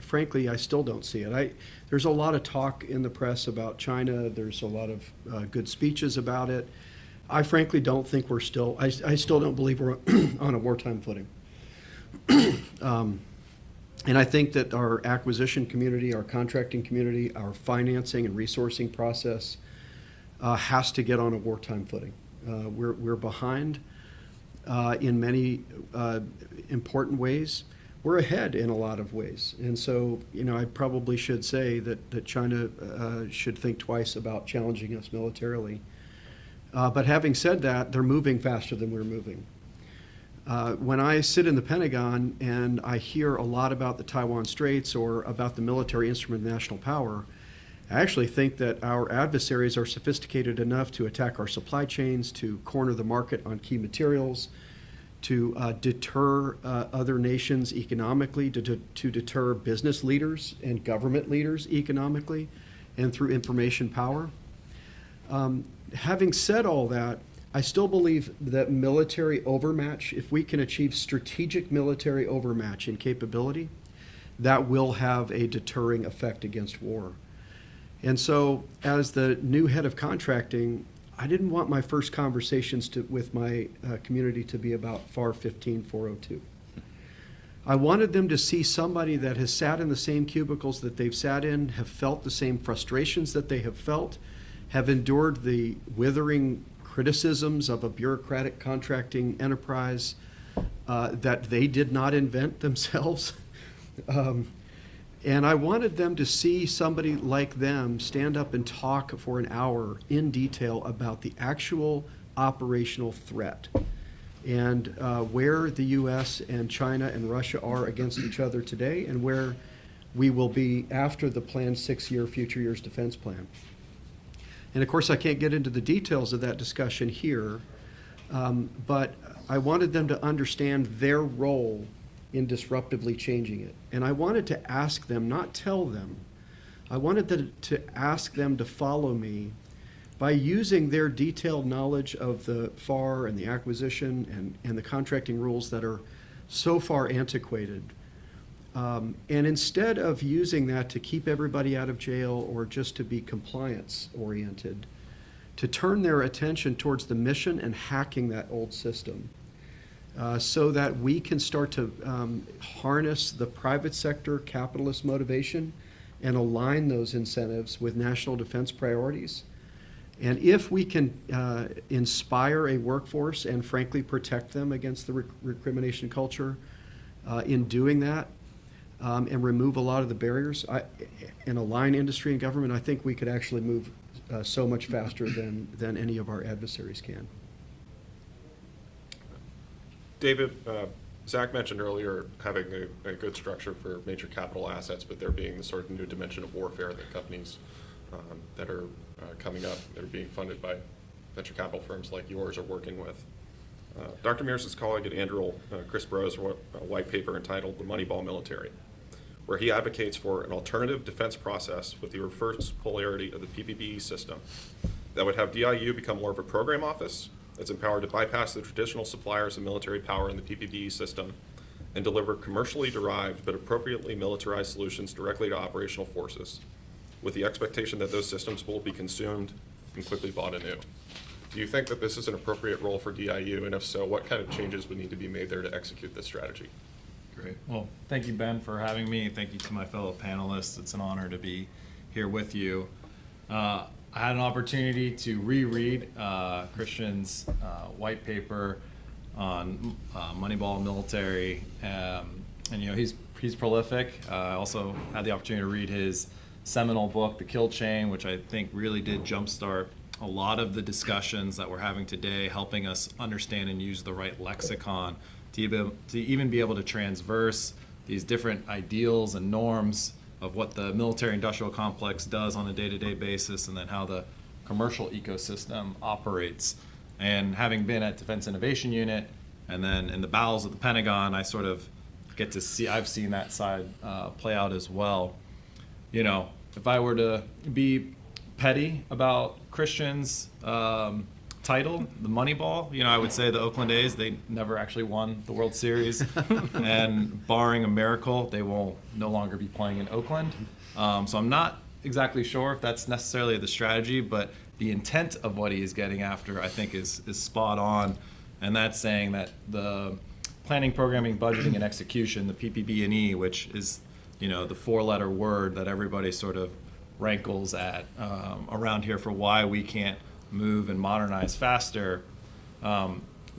frankly, I still don't see it. There's a lot of talk in the press about China. There's a lot of good speeches about it. I frankly don't think I still don't believe we're on a wartime footing. And I think that our acquisition community, our contracting community, our financing and resourcing process has to get on a wartime footing. We're behind in many important ways. We're ahead in a lot of ways. And so, I probably should say that China should think twice about challenging us militarily. But having said that, they're moving faster than we're moving. When I sit in the Pentagon and I hear a lot about the Taiwan Straits or about the military instrument of national power, I actually think that our adversaries are sophisticated enough to attack our supply chains, to corner the market on key materials, to deter other nations economically, to deter business leaders and government leaders economically, and through information power. Having said all that, I still believe that military overmatch, if we can achieve strategic military overmatch in capability, that will have a deterring effect against war. And so, as the new head of contracting, I didn't want my first conversations with my community to be about FAR 15402. I wanted them to see somebody that has sat in the same cubicles that they've sat in, have felt the same frustrations that they have felt, have endured the withering criticisms of a bureaucratic contracting enterprise that they did not invent themselves. And I wanted them to see somebody like them stand up and talk for an hour in detail about the actual operational threat and where the US and China and Russia are against each other today and where we will be after the planned 6-year Future Years Defense Plan. And of course, I can't get into the details of that discussion here, but I wanted them to understand their role in disruptively changing it. And I wanted to ask them, not tell them, I wanted to ask them to follow me by using their detailed knowledge of the FAR and the acquisition and the contracting rules that are so far antiquated. And instead of using that to keep everybody out of jail or just to be compliance oriented, to turn their attention towards the mission and hacking that old system. So that we can start to harness the private sector capitalist motivation and align those incentives with national defense priorities. And if we can inspire a workforce and frankly protect them against the recrimination culture in doing that and remove a lot of the barriers and align industry and government, I think we could actually move so much faster than any of our adversaries can. David, Zach mentioned earlier having a good structure for major capital assets, but there being the sort of new dimension of warfare that companies that are coming up, that are being funded by venture capital firms like yours are working with. Dr. Mears' colleague at Anduril, Chris Burrows, wrote a white paper entitled The Moneyball Military, where he advocates for an alternative defense process with the reverse polarity of the PPBE system that would have DIU become more of a program office that's empowered to bypass the traditional suppliers of military power in the PPBE system and deliver commercially derived but appropriately militarized solutions directly to operational forces, with the expectation that those systems will be consumed and quickly bought anew. Do you think that this is an appropriate role for DIU, and if so, what kind of changes would need to be made there to execute this strategy? Great. Well, thank you, Ben, for having me. Thank you to my fellow panelists. It's an honor to be here with you. I had an opportunity to reread Christian's white paper on Moneyball Military, and he's prolific. I also had the opportunity to read his seminal book, The Kill Chain, which I think really did jumpstart a lot of the discussions that we're having today, helping us understand and use the right lexicon to even be able to transverse these different ideals and norms of what the military-industrial complex does on a day-to-day basis, and then how the commercial ecosystem operates. And having been at Defense Innovation Unit and then in the bowels of the Pentagon, I sort of get to see, I've seen that side play out as well. You know, if I were to be petty about Christian's title, the Moneyball, I would say the Oakland A's, they never actually won the World Series. And barring a miracle, they will no longer be playing in Oakland. So I'm not exactly sure if that's necessarily the strategy, but the intent of what he is getting after, I think, is spot on. And that's saying that the planning, programming, budgeting, and execution, the PPB&E, which is, the 4-letter word that everybody sort of rankles at around here for why we can't move and modernize faster,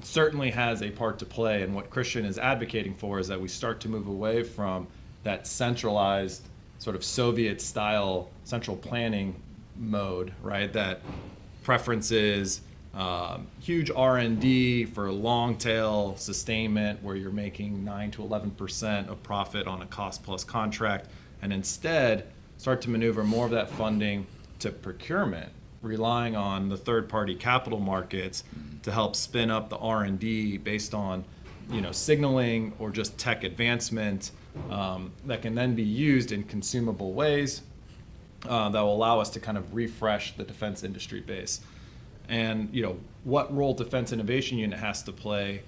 certainly has a part to play. And what Christian is advocating for is that we start to move away from that centralized sort of Soviet-style central planning mode, right? That preferences huge R&D for long-tail sustainment where you're making 9 to 11% of profit on a cost-plus contract, and instead start to maneuver more of that funding to procurement, relying on the third-party capital markets to help spin up the R&D based on, signaling or just tech advancement that can then be used in consumable ways that will allow us to kind of refresh the defense industry base. And, what role Defense Innovation Unit has to play,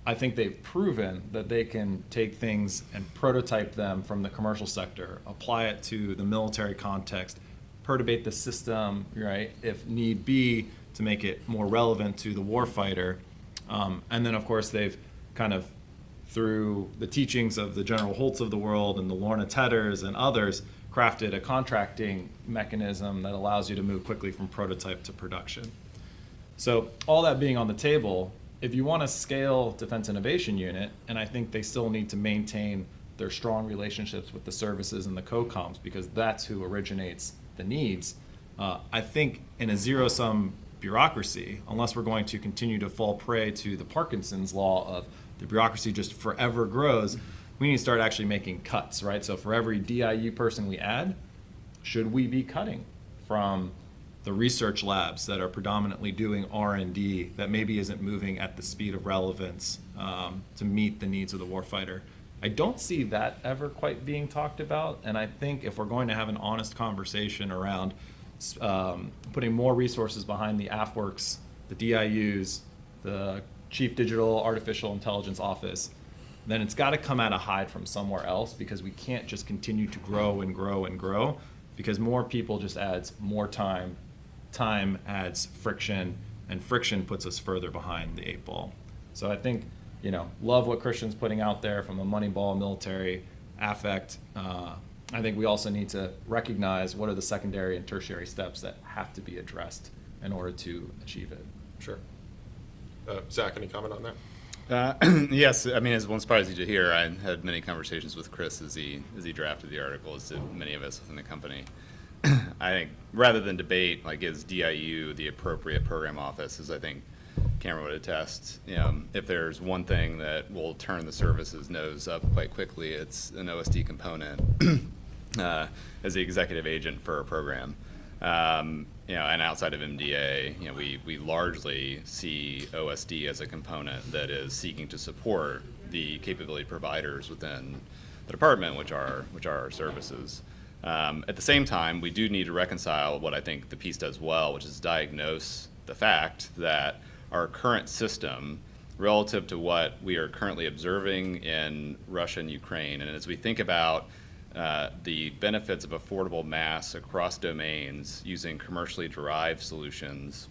I think they've proven that they can take things and prototype them from the commercial sector, apply it to the military context, perturbate the system, right, if need be, to make it more relevant to the warfighter. And then, of course, they've kind of, through the teachings of the General Holtz of the world and the Lorna Tedders and others, crafted a contracting mechanism that allows you to move quickly from prototype to production. So all that being on the table, if you want to scale Defense Innovation Unit, and I think they still need to maintain their strong relationships with the services and the COCOMs, because that's who originates the needs, I think in a zero-sum bureaucracy, unless we're going to continue to fall prey to the Parkinson's law of the bureaucracy just forever grows, we need to start actually making cuts, right? So for every DIU person we add, should we be cutting from the research labs that are predominantly doing R&D that maybe isn't moving at the speed of relevance to meet the needs of the warfighter? I don't see that ever quite being talked about, and I think if we're going to have an honest conversation around putting more resources behind the AFWorks, the DIUs, the Chief Digital Artificial Intelligence Office, then it's got to come out of hide from somewhere else, because we can't just continue to grow and grow and grow, because more people just adds more time, time adds friction, and friction puts us further behind the 8 ball. So I think, you know, love what Christian's putting out there from a Moneyball military affect. I think we also need to recognize what are the secondary and tertiary steps that have to be addressed in order to achieve it. Sure. Zach, any comment on that? Yes, I mean, it won't surprise you to hear, I had many conversations with Chris as he drafted the article, as did many of us within the company. I think rather than debate, like, is DIU the appropriate program office, as I think Cameron would attest, you know, if there's one thing that will turn the services nose up quite quickly, it's an OSD component as the executive agent for a program. You know, and outside of MDA, you know, we largely see OSD as a component that is seeking to support the capability providers within the department, which are our services. At the same time, we do need to reconcile what I think the piece does well, which is diagnose the fact that our current system, relative to what we are currently observing in Russia and Ukraine, and as we think about the benefits of affordable mass across domains using commercially derived solutions,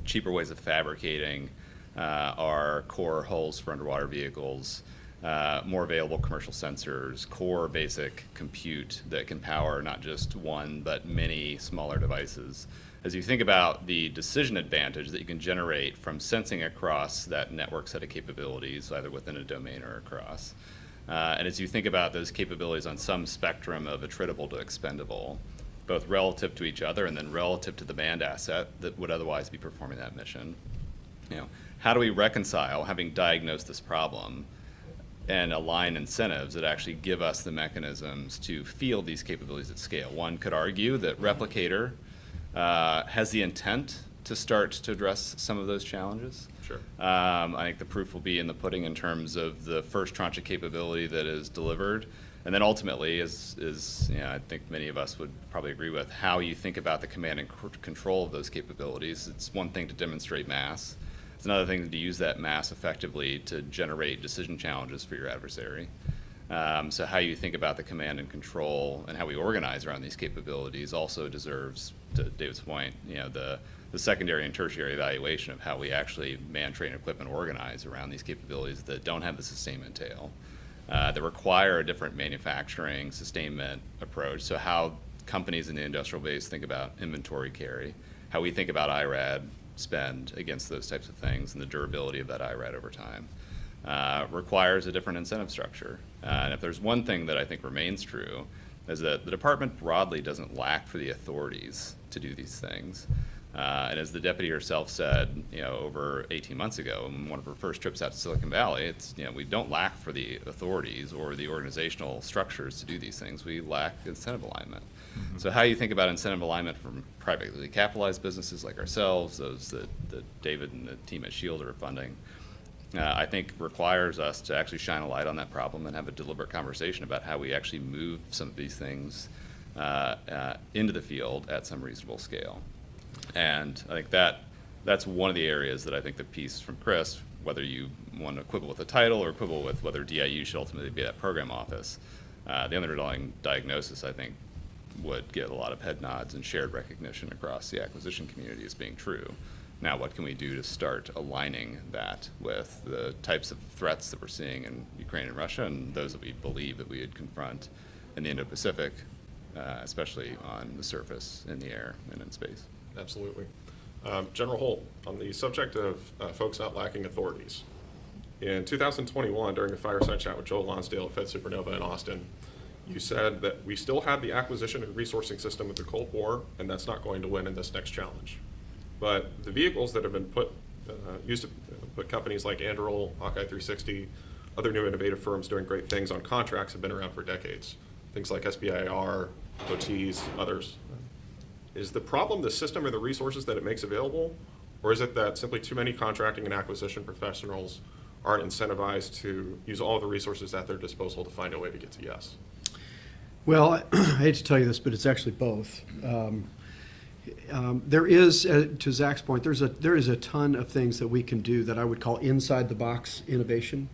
cheaper ways of fabricating our core hulls for underwater vehicles, more available commercial sensors, core basic compute that can power not just one but many smaller devices. As you think about the decision advantage that you can generate from sensing across that network set of capabilities, either within a domain or across, and as you think about those capabilities on some spectrum of attritable to expendable, both relative to each other and then relative to the manned asset that would otherwise be performing that mission, you know, how do we reconcile having diagnosed this problem and align incentives that actually give us the mechanisms to field these capabilities at scale? One could argue that Replicator has the intent to start to address some of those challenges. Sure. I think the proof will be in the pudding in terms of the first tranche of capability that is delivered. And then ultimately, is you know, I think many of us would probably agree with how you think about the command and control of those capabilities. It's one thing to demonstrate mass. It's another thing to use that mass effectively to generate decision challenges for your adversary. So how you think about the command and control and how we organize around these capabilities also deserves, to David's point, you know, the secondary and tertiary evaluation of how we actually man, train, equip, and organize around these capabilities that don't have the sustainment tail, that require a different manufacturing sustainment approach. So how companies in the industrial base think about inventory carry, how we think about IRAD spend against those types of things, and the durability of that IRAD over time, requires a different incentive structure. And if there's one thing that I think remains true, is that the department broadly doesn't lack for the authorities to do these things. And as the deputy herself said, you know, over 18 months ago, in one of her first trips out to Silicon Valley, it's, you know, we don't lack for the authorities or the organizational structures to do these things. We lack incentive alignment. Mm-hmm. So how you think about incentive alignment from privately capitalized businesses like ourselves, those that David and the team at Shield are funding, I think requires us to actually shine a light on that problem and have a deliberate conversation about how we actually move some of these things into the field at some reasonable scale. And I think that's one of the areas that I think the piece from Chris, whether you want to quibble with the title or quibble with whether DIU should ultimately be that program office, the underlying diagnosis, I think, would get a lot of head nods and shared recognition across the acquisition community as being true. Now, what can we do to start aligning that with the types of threats that we're seeing in Ukraine and Russia, and those that we believe that we would confront in the Indo-Pacific, especially on the surface, in the air, and in space? Absolutely. General Holt, on the subject of folks not lacking authorities. In 2021, during a fireside chat with Joe Lonsdale at Fed Supernova in Austin, you said that we still have the acquisition and resourcing system of the Cold War, and that's not going to win in this next challenge. But the vehicles that have been used to put companies like Anduril, Hawkeye 360, other new innovative firms doing great things on contracts have been around for decades. Things like SBIR, OTs, others. Is the problem the system or the resources that it makes available, or is it that simply too many contracting and acquisition professionals aren't incentivized to use all the resources at their disposal to find a way to get to yes? Well, I hate to tell you this, but it's actually both. There is, to Zach's point, there is a ton of things that we can do that I would call inside the box innovation.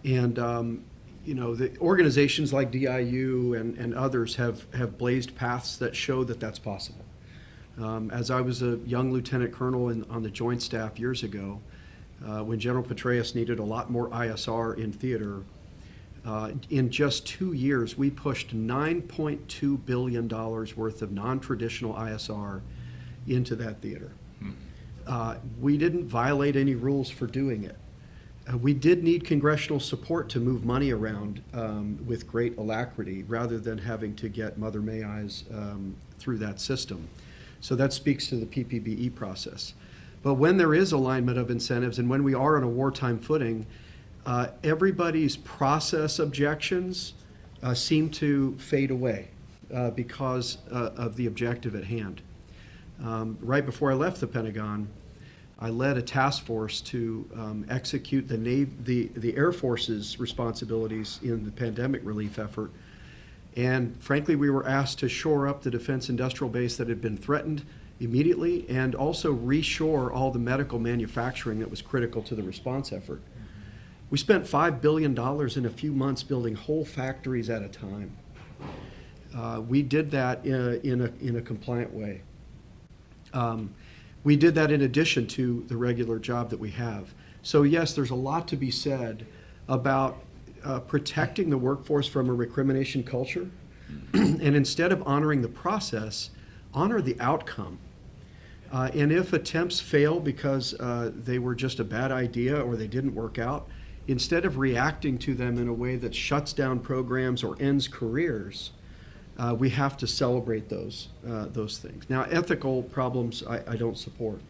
And the organizations like DIU and others have blazed paths that show that that's possible. As I was a young lieutenant colonel on the Joint Staff years ago, when General Petraeus needed a lot more ISR in theater, in just 2 years, we pushed $9.2 billion worth of non-traditional ISR into that theater. We didn't violate any rules for doing it. We did need congressional support to move money around with great alacrity rather than having to get Mother May I's through that system. So that speaks to the PPBE process. But when there is alignment of incentives and when we are on a wartime footing, everybody's process objections seem to fade away because of the objective at hand. Right before I left the Pentagon, I led a task force to execute the Air Force's responsibilities in the pandemic relief effort. And frankly, we were asked to shore up the defense industrial base that had been threatened immediately and also reshore all the medical manufacturing that was critical to the response effort. We spent $5 billion in a few months building whole factories at a time. We did that in a compliant way. We did that in addition to the regular job that we have. So yes, there's a lot to be said about protecting the workforce from a recrimination culture. And instead of honoring the process, honor the outcome. And if attempts fail because they were just a bad idea or they didn't work out, instead of reacting to them in a way that shuts down programs or ends careers, we have to celebrate those things. Now, ethical problems I don't support.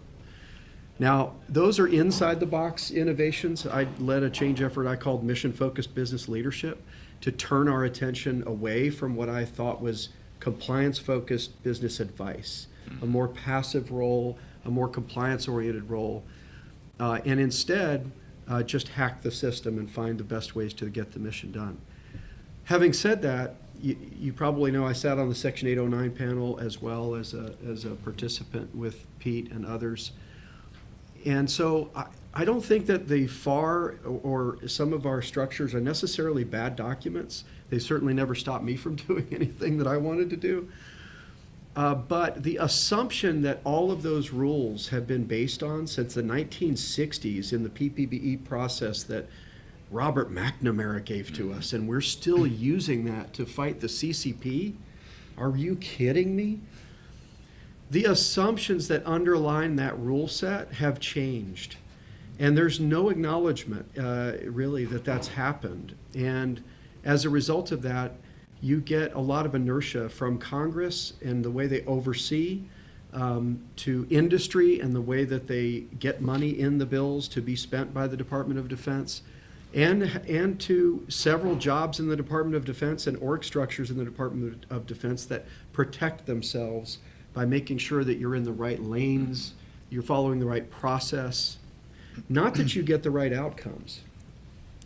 Now, those are inside the box innovations. I led a change effort I called mission-focused business leadership to turn our attention away from what I thought was compliance-focused business advice, a more passive role, a more compliance-oriented role, and instead just hack the system and find the best ways to get the mission done. Having said that, you probably know I sat on the Section 809 panel as well as a participant with Pete and others. And so I don't think that the FAR or some of our structures are necessarily bad documents. They certainly never stopped me from doing anything that I wanted to do. But the assumption that all of those rules have been based on since the 1960s in the PPBE process that Robert McNamara gave to us, and we're still using that to fight the CCP? Are you kidding me? The assumptions that underline that rule set have changed. And there's no acknowledgement, really, that that's happened. And as a result of that, you get a lot of inertia from Congress and the way they oversee to industry and the way that they get money in the bills to be spent by the Department of Defense and to several jobs in the Department of Defense and org structures in the Department of Defense that protect themselves by making sure that you're in the right lanes, you're following the right process, not that you get the right outcomes.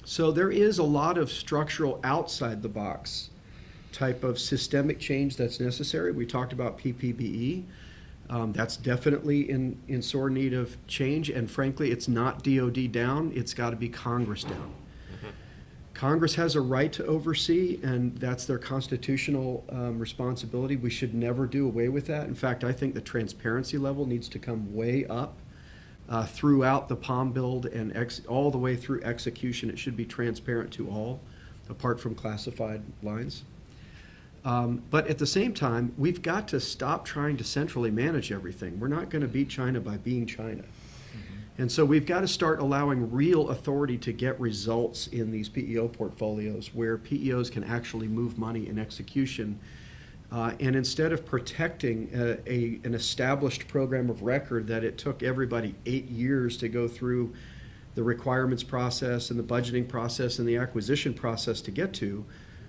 So there is a lot of structural outside the box type of systemic change that's necessary. We talked about PPBE. That's definitely in sore need of change, and frankly, it's not DOD down, it's got to be Congress down. Congress has a right to oversee, and that's their constitutional responsibility. We should never do away with that. In fact, I think the transparency level needs to come way up throughout the POM build and all the way through execution. It should be transparent to all, apart from classified lines. But at the same time, we've got to stop trying to centrally manage everything. We're not going to beat China by being China. And so we've got to start allowing real authority to get results in these PEO portfolios where PEOs can actually move money in execution. And instead of protecting an established program of record that it took everybody 8 years to go through the requirements process and the budgeting process and the acquisition process to get to,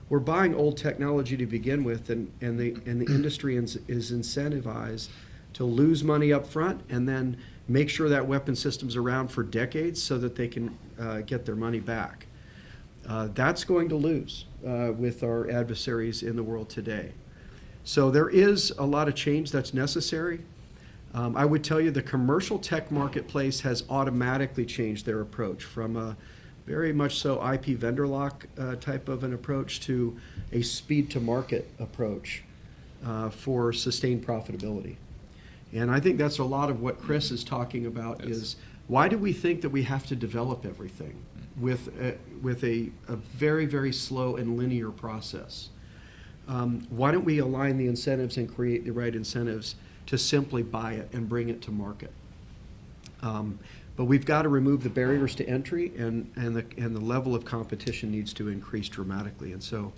we're buying old technology to begin with, and the industry is incentivized to lose money up front and then make sure that weapon system's around for decades so that they can get their money back. That's going to lose with our adversaries in the world today. So there is a lot of change that's necessary. I would tell you the commercial tech marketplace has automatically changed their approach from a very much so IP vendor lock type of an approach to a speed to market approach for sustained profitability. And I think that's a lot of what Chris is talking about. Yes. Is why do we think that we have to develop everything with a very, very slow and linear process? Why don't we align the incentives and create the right incentives to simply buy it and bring it to market? But we've got to remove the barriers to entry, and the level of competition needs to increase dramatically. And so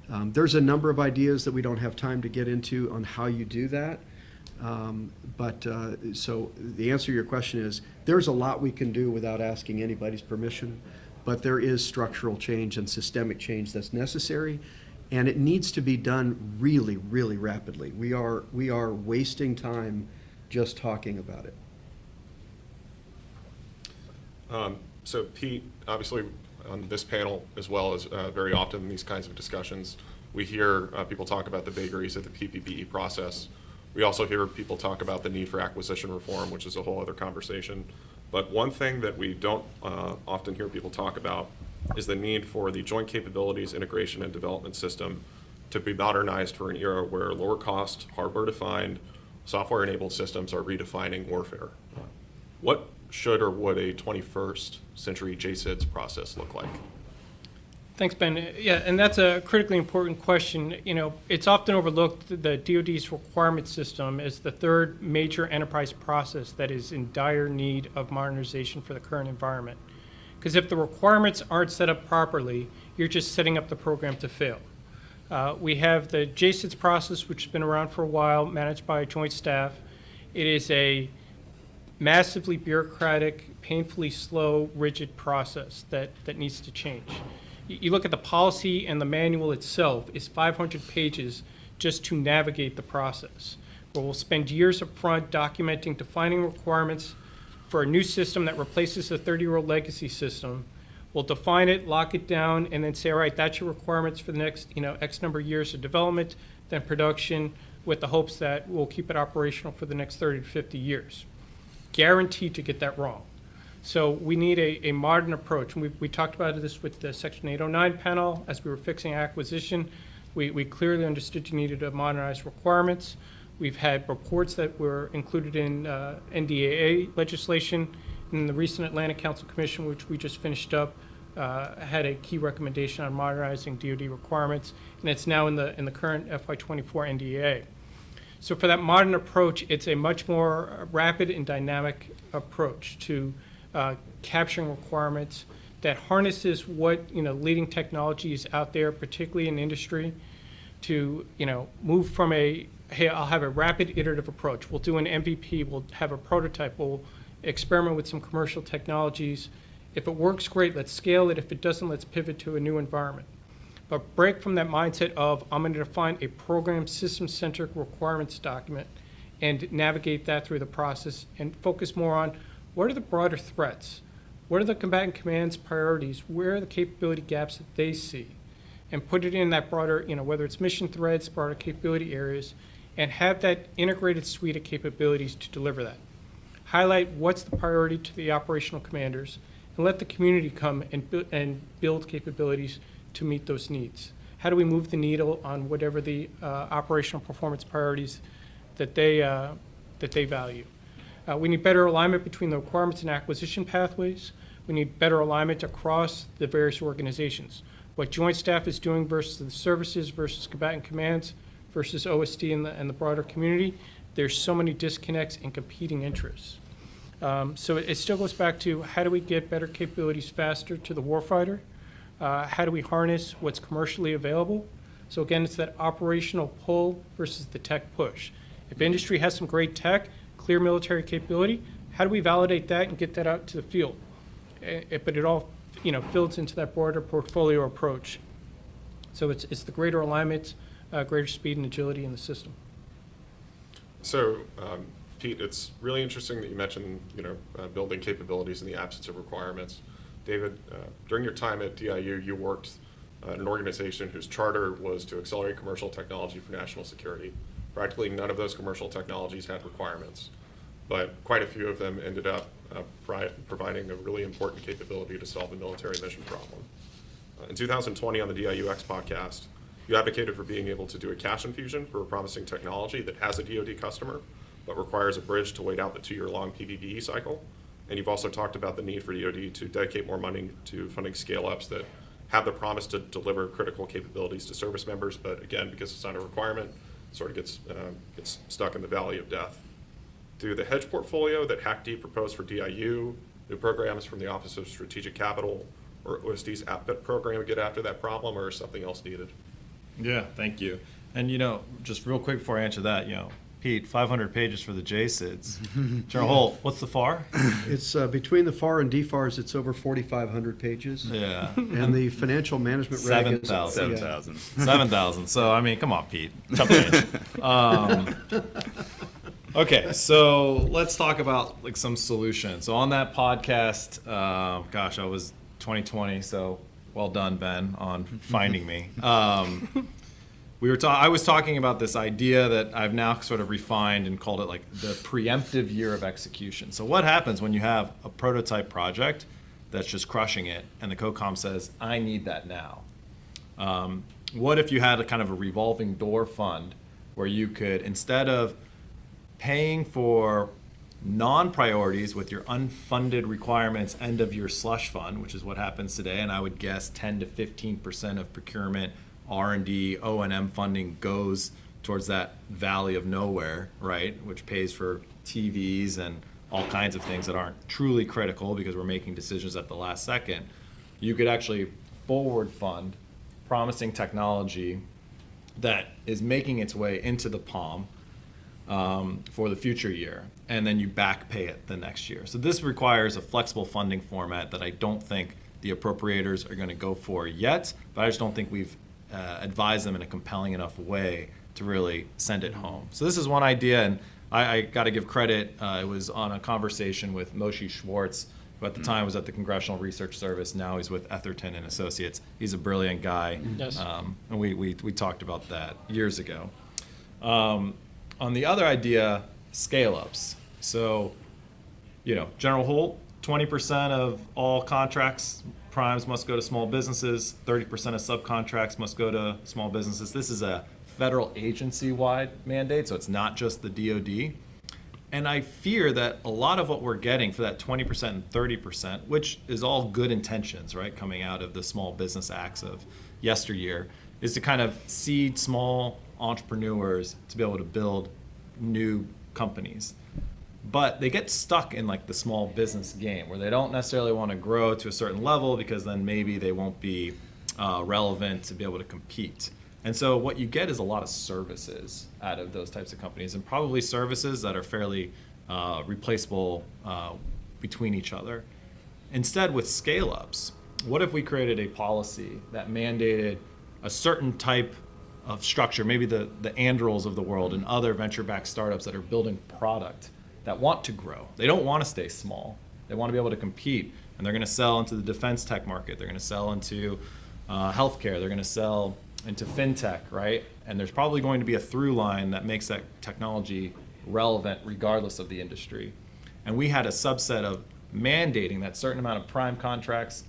there's a number of ideas that we don't have time to get into on how you do that. So the answer to your question is there's a lot we can do without asking anybody's permission, but there is structural change and systemic change that's necessary, and it needs to be done really, really rapidly. We are wasting time just talking about it. So Pete, obviously on this panel, as well as very often in these kinds of discussions, we hear people talk about the vagaries of the PPPE process. We also hear people talk about the need for acquisition reform, which is a whole other conversation. But one thing that we don't often hear people talk about is the need for the joint capabilities, integration, and development system to be modernized for an era where lower cost, hardware-defined, software-enabled systems are redefining warfare. What should or would a 21st century JCIDS process look like? Thanks, Ben. Yeah, and that's a critically important question. You know, it's often overlooked the DoD's requirement system as the third major enterprise process that is in dire need of modernization for the current environment. Because if the requirements aren't set up properly, you're just setting up the program to fail. We have the JCIDS process, which has been around for a while, managed by Joint Staff. It is a massively bureaucratic, painfully slow, rigid process that needs to change. You look at the policy, and the manual itself is 500 pages just to navigate the process, where we'll spend years up front documenting, defining requirements for a new system that replaces a 30-year-old legacy system. We'll define it, lock it down, and then say, all right, that's your requirements for the next, X number of years of development, then production, with the hopes that we'll keep it operational for the next 30 to 50 years. Guaranteed to get that wrong. So we need a modern approach. And we talked about this with the Section 809 panel as we were fixing acquisition. We clearly understood you needed to modernize requirements. We've had reports that were included in NDAA legislation. In the recent Atlantic Council Commission, which we just finished up, had a key recommendation on modernizing DoD requirements, and it's now in the current FY24 NDAA. So for that modern approach, it's a much more rapid and dynamic approach to capturing requirements that harnesses what leading technologies out there, particularly in industry, to move from hey, I'll have a rapid iterative approach. We'll do an MVP. We'll have a prototype. We'll experiment with some commercial technologies. If it works, great. Let's scale it. If it doesn't, let's pivot to a new environment. But break from that mindset of I'm going to define a program system-centric requirements document and navigate that through the process and focus more on what are the broader threats? What are the combatant command's priorities? Where are the capability gaps that they see? And put it in that broader, whether it's mission threads, broader capability areas, and have that integrated suite of capabilities to deliver that. Highlight what's the priority to the operational commanders, and let the community come and build capabilities to meet those needs. How do we move the needle on whatever the operational performance priorities that they value? We need better alignment between the requirements and acquisition pathways. We need better alignment across the various organizations. what Joint Staff is doing versus the services versus combatant commands versus OSD and the broader community. There's so many disconnects and competing interests. So it still goes back to how do we get better capabilities faster to the warfighter? How do we harness what's commercially available? So again, it's that operational pull versus the tech push. If industry has some great tech, clear military capability, how do we validate that and get that out to the field? But it all, fills into that broader portfolio approach. So it's the greater alignment, greater speed and agility in the system. So, Pete, it's really interesting that you mentioned, building capabilities in the absence of requirements. David, during your time at DIU, you worked at an organization whose charter was to accelerate commercial technology for national security. Practically none of those commercial technologies had requirements, but quite a few of them ended up providing a really important capability to solve the military mission problem. In 2020 on the DIUX podcast, you advocated for being able to do a cash infusion for a promising technology that has a DoD customer, but requires a bridge to wait out the 2-year-long PPPE cycle. And you've also talked about the need for DoD to dedicate more money to funding scale-ups that have the promise to deliver critical capabilities to service members, but again, because it's not a requirement, sort of gets stuck in the valley of death. Do the hedge portfolio that HACD proposed for DIU, new programs from the Office of Strategic Capital, or OSD's APBIT program get after that problem, or is something else needed? Yeah, thank you. And just real quick before I answer that, Pete, 500 pages for the JSIDs. General Holt, what's the FAR? It's between the FAR and DFARS, it's over 4,500 pages. Yeah. And the financial management reg is 7,000. 7,000. So, come on, Pete. Chop change. Okay, so let's talk about some solutions. So on that podcast, I was 2020, so well done, Ben, on finding me. I was talking about this idea that I've now sort of refined and called it the preemptive year of execution. So what happens when you have a prototype project that's just crushing it and the COCOM says, I need that now? What if you had a kind of a revolving door fund where you could, instead of paying for non-priorities with your unfunded requirements end of your slush fund, which is what happens today, and I would guess 10 to 15% of procurement, R&D, O&M funding goes towards that valley of nowhere, right? Which pays for TVs and all kinds of things that aren't truly critical because we're making decisions at the last second. You could actually forward fund promising technology that is making its way into the POM for the future year, and then you back pay it the next year. So this requires a flexible funding format that I don't think the appropriators are going to go for yet, but I just don't think we've advised them in a compelling enough way to really send it home. So this is one idea, and I got to give credit. It was on a conversation with Moshe Schwartz, who at the time was at the Congressional Research Service. Now he's with Etherton and Associates. He's a brilliant guy. Yes. And we talked about that years ago. On the other idea, scale-ups. So, General Holt, 20% of all contracts, primes must go to small businesses, 30% of subcontracts must go to small businesses. This is a federal agency-wide mandate, so it's not just the DoD. And I fear that a lot of what we're getting for that 20% and 30%, which is all good intentions, right, coming out of the small business acts of yesteryear, is to kind of seed small entrepreneurs to be able to build new companies. But they get stuck in the small business game where they don't necessarily want to grow to a certain level because then maybe they won't be relevant to be able to compete. And so what you get is a lot of services out of those types of companies, and probably services that are fairly replaceable between each other. Instead, with scale-ups, what if we created a policy that mandated a certain type of structure, maybe the Andurils of the world and other venture-backed startups that are building product that want to grow. They don't want to stay small. They want to be able to compete, and they're going to sell into the defense tech market. They're going to sell into healthcare. They're going to sell into fintech, right? And there's probably going to be a through line that makes that technology relevant regardless of the industry. And we had a subset of mandating that certain amount of prime contracts,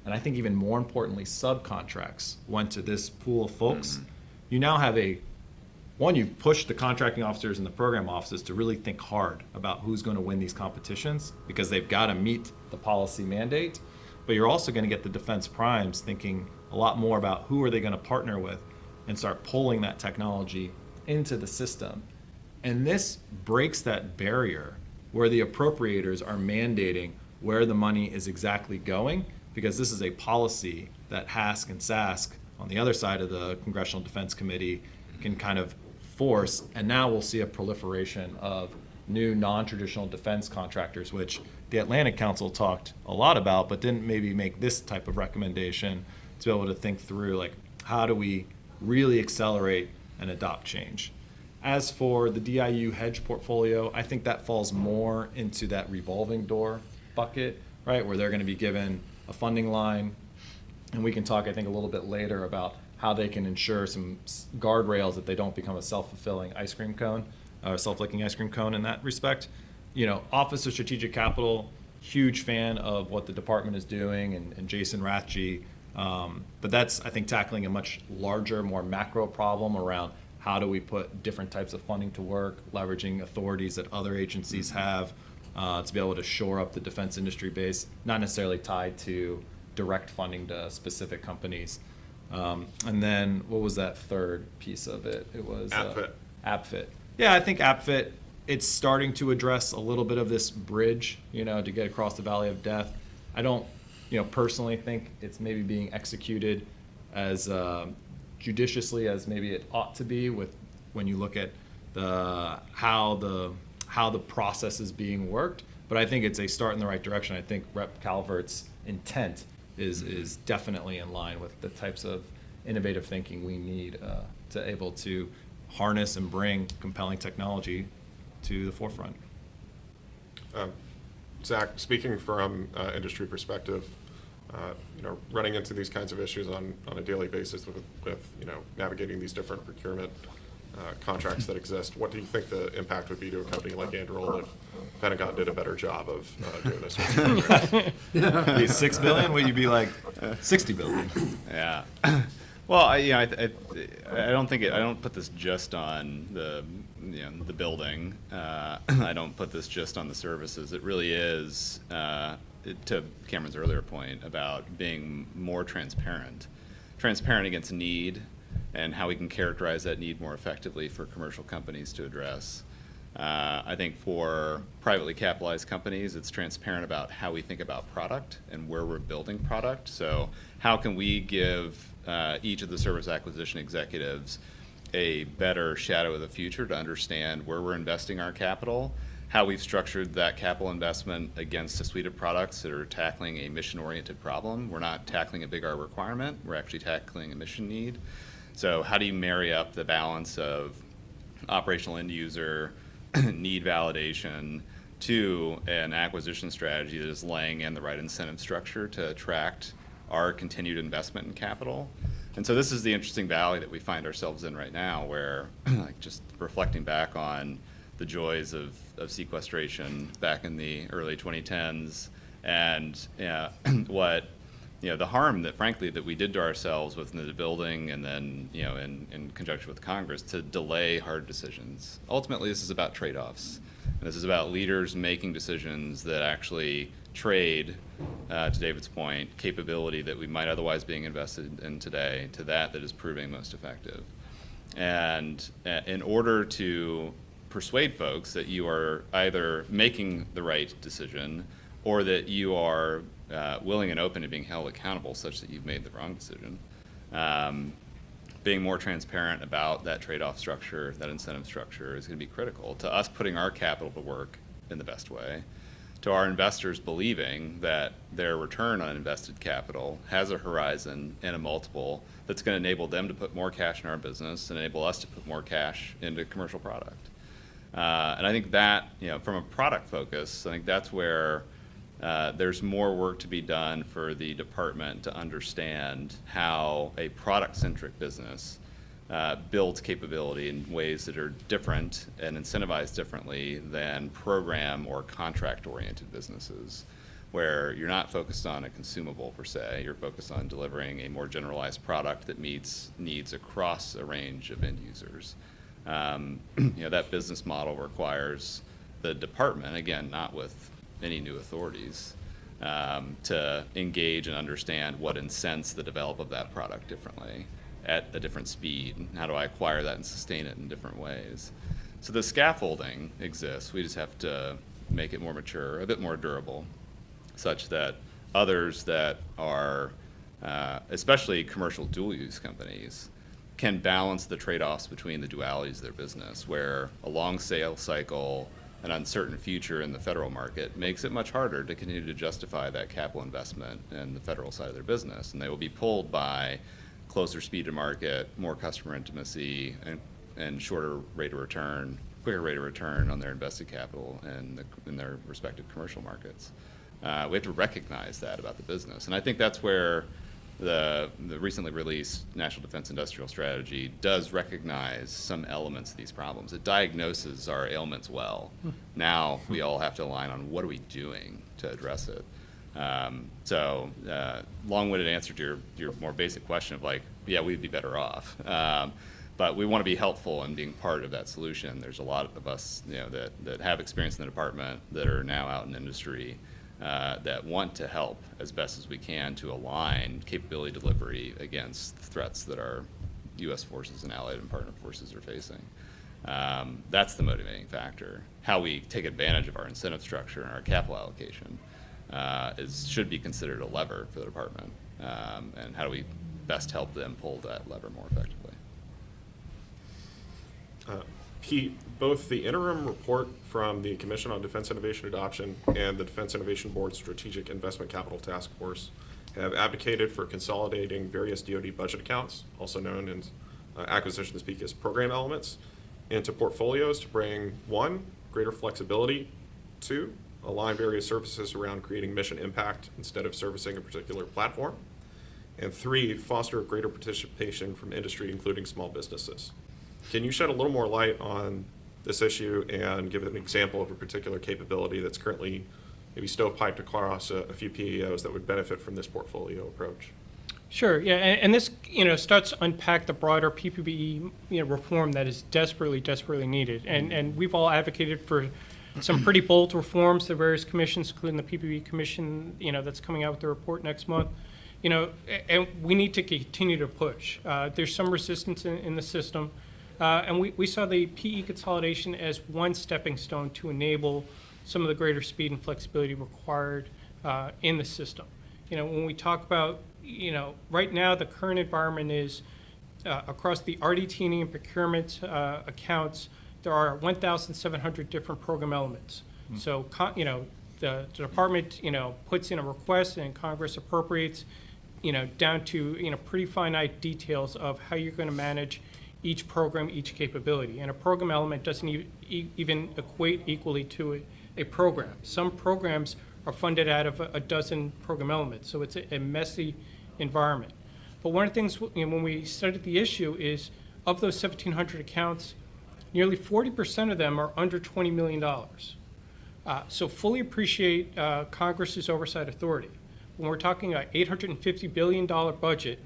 and I think even more importantly, subcontracts went to this pool of folks. You now have you've pushed the contracting officers and the program offices to really think hard about who's going to win these competitions because they've got to meet the policy mandate. but you're also going to get the defense primes thinking a lot more about who are they going to partner with and start pulling that technology into the system. And this breaks that barrier where the appropriators are mandating where the money is exactly going, because this is a policy that HASC and SASC on the other side of the Congressional Defense Committee can kind of force. And now we'll see a proliferation of new non-traditional defense contractors, which the Atlantic Council talked a lot about, but didn't maybe make this type of recommendation to be able to think through, like, how do we really accelerate and adopt change? As for the DIU hedge portfolio, I think that falls more into that revolving door bucket, right, where they're going to be given a funding line. And we can talk, I think, a little bit later about how they can ensure some guardrails that they don't become a self-fulfilling ice cream cone, or self-licking ice cream cone in that respect. You know, Office of Strategic Capital, huge fan of what the department is doing, and Jason Rathje. But that's, I think, tackling a much larger, more macro problem around how do we put different types of funding to work, leveraging authorities that other agencies have to be able to shore up the defense industry base, not necessarily tied to direct funding to specific companies. And then what was that third piece of it? It was APFIT. Yeah, I think APFIT, it's starting to address a little bit of this bridge, you know, to get across the valley of death. I don't, you know, personally think it's maybe being executed as judiciously as maybe it ought to be, with when you look at how the process is being worked. But I think it's a start in the right direction. I think Rep. Calvert's intent is definitely in line with the types of innovative thinking we need to able to harness and bring compelling technology to the forefront. Zach, speaking from industry perspective, you know, running into these kinds of issues on a daily basis with you know, navigating these different procurement contracts that exist, what do you think the impact would be to a company like Anduril if Pentagon did a better job of doing this? Be $6 billion? Would you be like $60 billion? Yeah. Well, I don't put this just on the building. I don't put this just on the services. It really is, to Cameron's earlier point about being more transparent against need and how we can characterize that need more effectively for commercial companies to address. I think for privately capitalized companies, it's transparent about how we think about product and where we're building product. So how can we give each of the service acquisition executives a better shadow of the future to understand where we're investing our capital, how we've structured that capital investment against a suite of products that are tackling a mission-oriented problem. We're not tackling a big R requirement, we're actually tackling a mission need. So how do you marry up the balance of operational end user need validation to an acquisition strategy that is laying in the right incentive structure to attract our continued investment in capital? And so this is the interesting valley that we find ourselves in right now, where like, just reflecting back on the joys of sequestration back in the early 2010s, and what, you know, the harm that frankly that we did to ourselves within the building, and then, you know, in conjunction with Congress to delay hard decisions. Ultimately, this is about trade-offs. And this is about leaders making decisions that actually trade, to David's point, capability that we might otherwise being invested in today to that is proving most effective. And in order to persuade folks that you are either making the right decision or that you are willing and open to being held accountable such that you've made the wrong decision, being more transparent about that trade-off structure, that incentive structure, is going to be critical to us putting our capital to work in the best way, to our investors believing that their return on invested capital has a horizon and a multiple that's going to enable them to put more cash in our business and enable us to put more cash into commercial product. And I think that, you know, from a product focus, I think that's where there's more work to be done for the department to understand how a product-centric business builds capability in ways that are different and incentivized differently than program or contract-oriented businesses, where you're not focused on a consumable per se, you're focused on delivering a more generalized product that meets needs across a range of end users. You know, that business model requires the department, again, not with any new authorities, to engage and understand what incents the development of that product differently at a different speed, and how do I acquire that and sustain it in different ways. So the scaffolding exists. We just have to make it more mature, a bit more durable, such that others that are, especially commercial dual-use companies, can balance the trade-offs between the dualities of their business, where a long sales cycle, an uncertain future in the federal market makes it much harder to continue to justify that capital investment in the federal side of their business. And they will be pulled by closer speed to market, more customer intimacy, and shorter rate of return, quicker rate of return on their invested capital in their respective commercial markets. We have to recognize that about the business. And I think that's where the recently released National Defense Industrial Strategy does recognize some elements of these problems. It diagnoses our ailments well. Now we all have to align on what are we doing to address it. Long-winded answer to your more basic question of like, yeah, we'd be better off. But we want to be helpful in being part of that solution. There's a lot of us, that have experience in the department that are now out in industry that want to help as best as we can to align capability delivery against threats that our U.S. forces and allied and partner forces are facing. That's the motivating factor. How we take advantage of our incentive structure and our capital allocation should be considered a lever for the department. And how do we best help them pull that lever more effectively? Pete, both the interim report from the Commission on Defense Innovation Adoption and the Defense Innovation Board's Strategic Investment Capital Task Force have advocated for consolidating various DoD budget accounts, also known as acquisition speak as program elements, into portfolios to bring 1, greater flexibility, 2, align various services around creating mission impact instead of servicing a particular platform, and 3, foster greater participation from industry, including small businesses. Can you shed a little more light on this issue and give an example of a particular capability that's currently maybe stovepiped across a few PEOs that would benefit from this portfolio approach? Sure, yeah, and this, starts to unpack the broader PPBE, reform that is desperately, desperately needed. And we've all advocated for some pretty bold reforms to various commissions, including the PPBE Commission, that's coming out with the report next month. And we need to continue to push. There's some resistance in the system. And we saw the PE consolidation as one stepping stone to enable some of the greater speed and flexibility required in the system. When we talk about, right now the current environment is across the RDT&E and procurement accounts, there are 1,700 different program elements. So, the department, puts in a request and Congress appropriates, down to, pretty finite details of how you're going to manage each program, each capability. And a program element doesn't even equate equally to a program. Some programs are funded out of a dozen program elements, so it's a messy environment. But one of the things, when we studied the issue is, of those 1,700 accounts, nearly 40% of them are under $20 million. So fully appreciate Congress's oversight authority. When we're talking about $850 billion budget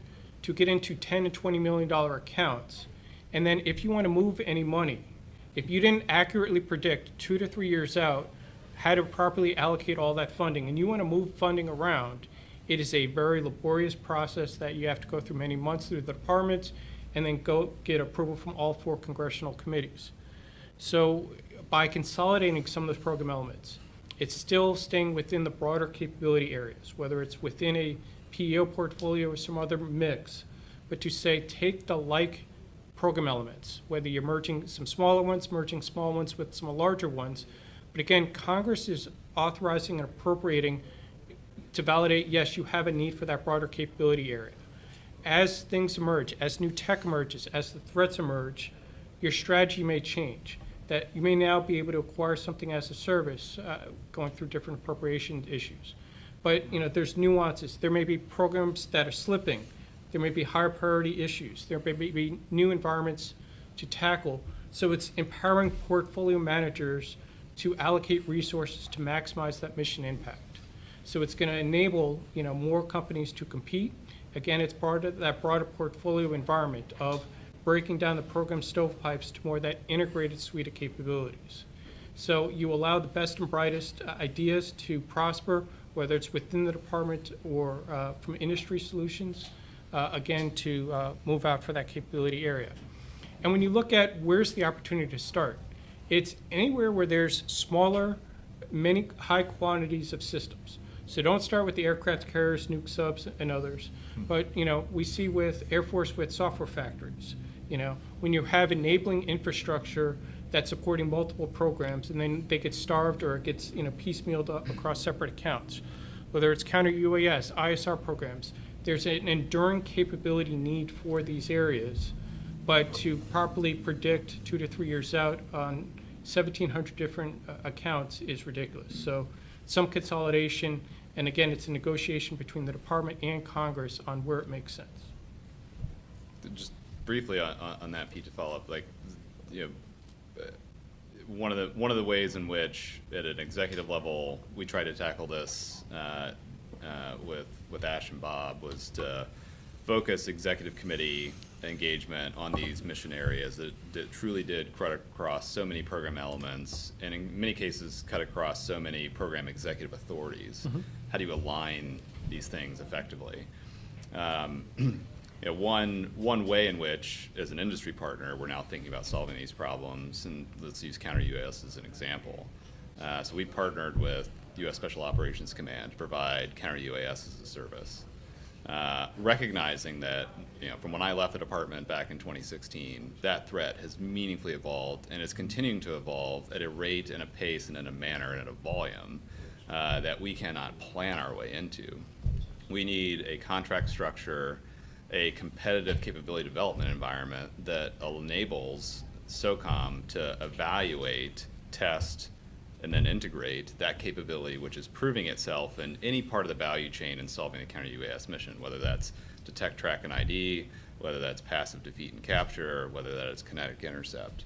to get into $10 and $20 million accounts, and then if you want to move any money, if you didn't accurately predict 2 to 3 years out how to properly allocate all that funding, and you want to move funding around, it is a very laborious process that you have to go through many months through the departments and then go get approval from all 4 congressional committees. So by consolidating some of those program elements, it's still staying within the broader capability areas, whether it's within a PEO portfolio or some other mix, but to say take the like program elements, whether you're merging some smaller ones, merging small ones with some larger ones. But again, Congress is authorizing and appropriating to validate, yes, you have a need for that broader capability area. As things emerge, as new tech emerges, as the threats emerge, your strategy may change. That you may now be able to acquire something as a service, going through different appropriation issues. But there's nuances. There may be programs that are slipping. There may be higher priority issues. There may be new environments to tackle. So it's empowering portfolio managers to allocate resources to maximize that mission impact. So it's going to enable more companies to compete. Again, it's part of that broader portfolio environment of breaking down the program stovepipes to more of that integrated suite of capabilities. So you allow the best and brightest ideas to prosper whether it's within the department or from industry solutions, again, to move out for that capability area. And when you look at where's the opportunity to start, it's anywhere where there's smaller, many high quantities of systems. So don't start with the aircraft carriers, nuke subs, and others. But, we see with Air Force with software factories, when you have enabling infrastructure that's supporting multiple programs and then they get starved or it gets, piecemealed up across separate accounts. Whether it's counter UAS, ISR programs, there's an enduring capability need for these areas. But to properly predict 2 to 3 years out on 1,700 different accounts is ridiculous. So some consolidation, and again, it's a negotiation between the department and Congress on where it makes sense. Just briefly on that, Pete, to follow up, one of the ways in which at an executive level we try to tackle this with Ash and Bob was to focus executive committee engagement on these mission areas that truly did cut across so many program elements, and in many cases cut across so many program executive authorities. How do you align these things effectively? One way in which, as an industry partner, we're now thinking about solving these problems, and let's use counter UAS as an example. So we partnered with U.S. Special Operations Command to provide counter UAS as a service. Recognizing that, from when I left the department back in 2016, that threat has meaningfully evolved and is continuing to evolve at a rate and a pace and in a manner and at a volume that we cannot plan our way into. We need a contract structure, a competitive capability development environment that enables SOCOM to evaluate, test, and then integrate that capability, which is proving itself in any part of the value chain in solving a counter-UAS mission, whether that's detect, track, and ID, whether that's passive defeat and capture, whether that is kinetic intercept.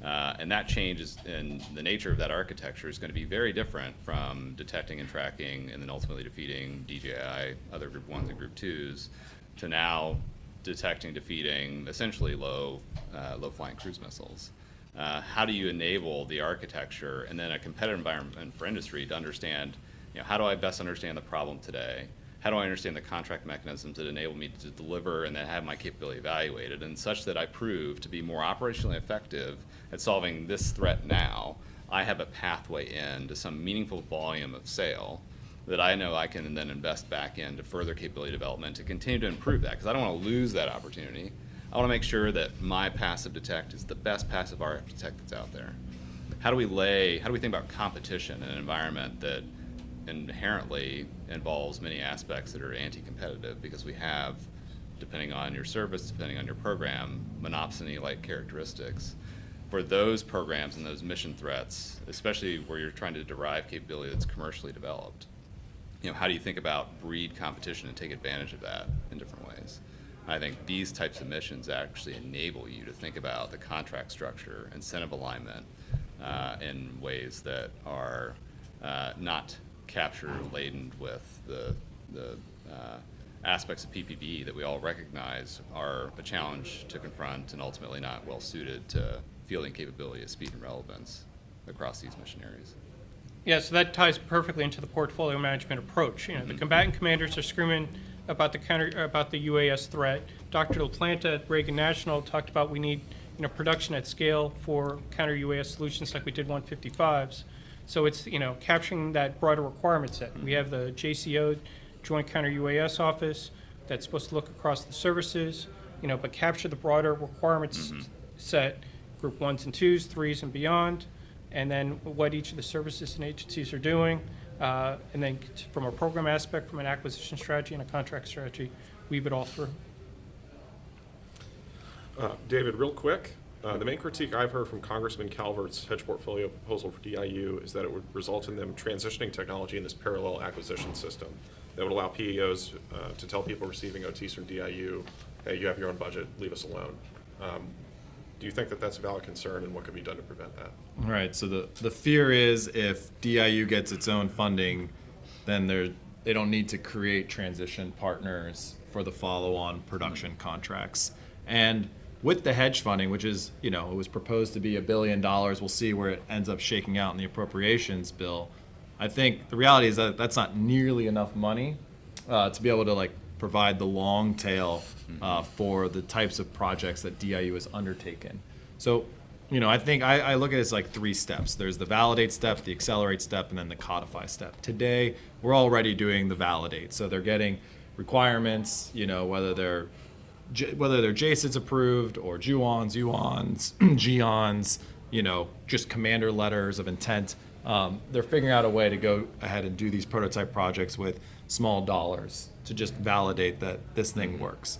And that change in the nature of that architecture is going to be very different from detecting and tracking and then ultimately defeating DJI, other Group 1s and Group 2s, to now detecting, defeating essentially low-flying cruise missiles. How do you enable the architecture and then a competitive environment for industry to understand, how do I best understand the problem today? How do I understand the contract mechanisms that enable me to deliver and then have my capability evaluated, and such that I prove to be more operationally effective at solving this threat now, I have a pathway into some meaningful volume of sale that I know I can then invest back into further capability development to continue to improve that, because I don't want to lose that opportunity. I want to make sure that my passive detect is the best passive RF detect that's out there. How do we think about competition in an environment that inherently involves many aspects that are anti-competitive, because we have, depending on your service, depending on your program, monopsony-like characteristics. For those programs and those mission threats, especially where you're trying to derive capability that's commercially developed, how do you think about breed competition and take advantage of that in different ways? I think these types of missions actually enable you to think about the contract structure, incentive alignment, in ways that are not capture laden with the aspects of PPB that we all recognize are a challenge to confront and ultimately not well suited to fielding capability at speed and relevance across these mission areas. Yeah, so that ties perfectly into the portfolio management approach. The combatant commanders are screaming about the UAS threat. Dr. LaPlanta at Reagan National talked about we need production at scale for counter UAS solutions like we did 155s. So it's capturing that broader requirement set. We have the JCO, Joint Counter UAS Office, that's supposed to look across the services, but capture the broader requirements set, Group 1s and 2s, 3s and beyond, and then what each of the services and agencies are doing, and then from a program aspect, from an acquisition strategy and a contract strategy, weave it all through. David, real quick, the main critique I've heard from Congressman Calvert's hedge portfolio proposal for DIU is that it would result in them transitioning technology in this parallel acquisition system that would allow PEOs to tell people receiving OTs from DIU, hey, you have your own budget, leave us alone. Do you think that that's a valid concern, and what could be done to prevent that? Right, so the fear is if DIU gets its own funding, then they don't need to create transition partners for the follow-on production contracts. And with the hedge funding, which is, it was proposed to be $1 billion, we'll see where it ends up shaking out in the appropriations bill. I think the reality is that that's not nearly enough money to be able to like provide the long tail for the types of projects that DIU has undertaken. So, I think I look at it as like 3 steps. There's the validate step, the accelerate step, and then the codify step. Today, we're already doing the validate. So they're getting requirements, whether they're JSIDs approved or JUONs, UONs, GEONs, just commander letters of intent. They're figuring out a way to go ahead and do these prototype projects with small dollars to just validate that this thing works.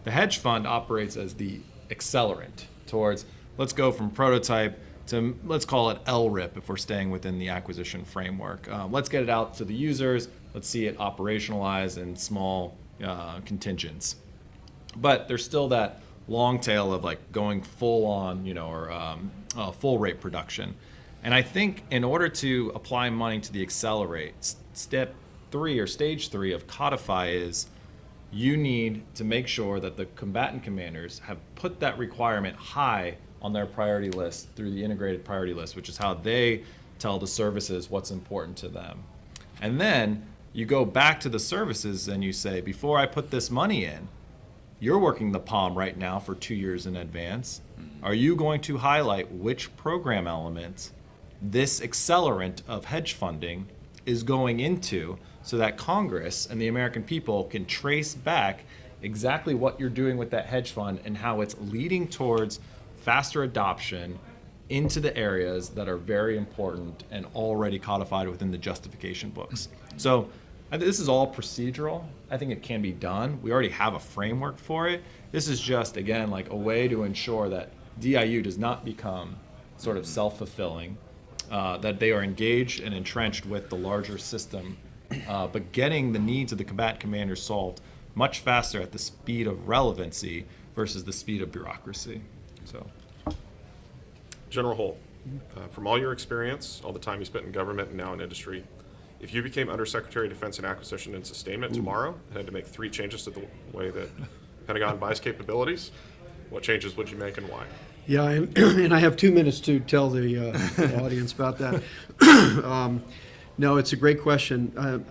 The hedge fund operates as the accelerant towards, let's go from prototype to, let's call it LRIP if we're staying within the acquisition framework. Let's get it out to the users. Let's see it operationalized in small contingents. But there's still that long tail of like going full on, or full rate production. And I think in order to apply money to the accelerate, step 3 or stage 3 of codify is you need to make sure that the combatant commanders have put that requirement high on their priority list through the integrated priority list, which is how they tell the services what's important to them. And then you go back to the services and you say, before I put this money in, you're working the POM right now for 2 years in advance. Are you going to highlight which program element this accelerant of hedge funding is going into so that Congress and the American people can trace back exactly what you're doing with that hedge fund and how it's leading towards faster adoption into the areas that are very important and already codified within the justification books. So this is all procedural. I think it can be done. We already have a framework for it. This is just, again, like a way to ensure that DIU does not become sort of self-fulfilling, that they are engaged and entrenched with the larger system, but getting the needs of the combatant commanders solved much faster at the speed of relevancy versus the speed of bureaucracy. So, General Holt, from all your experience, all the time you spent in government and now in industry, if you became Undersecretary of Defense and Acquisition and Sustainment tomorrow and had to make 3 changes to the way that Pentagon buys capabilities, what changes would you make and why? Yeah, and I have 2 minutes to tell the audience about that. No, it's a great question.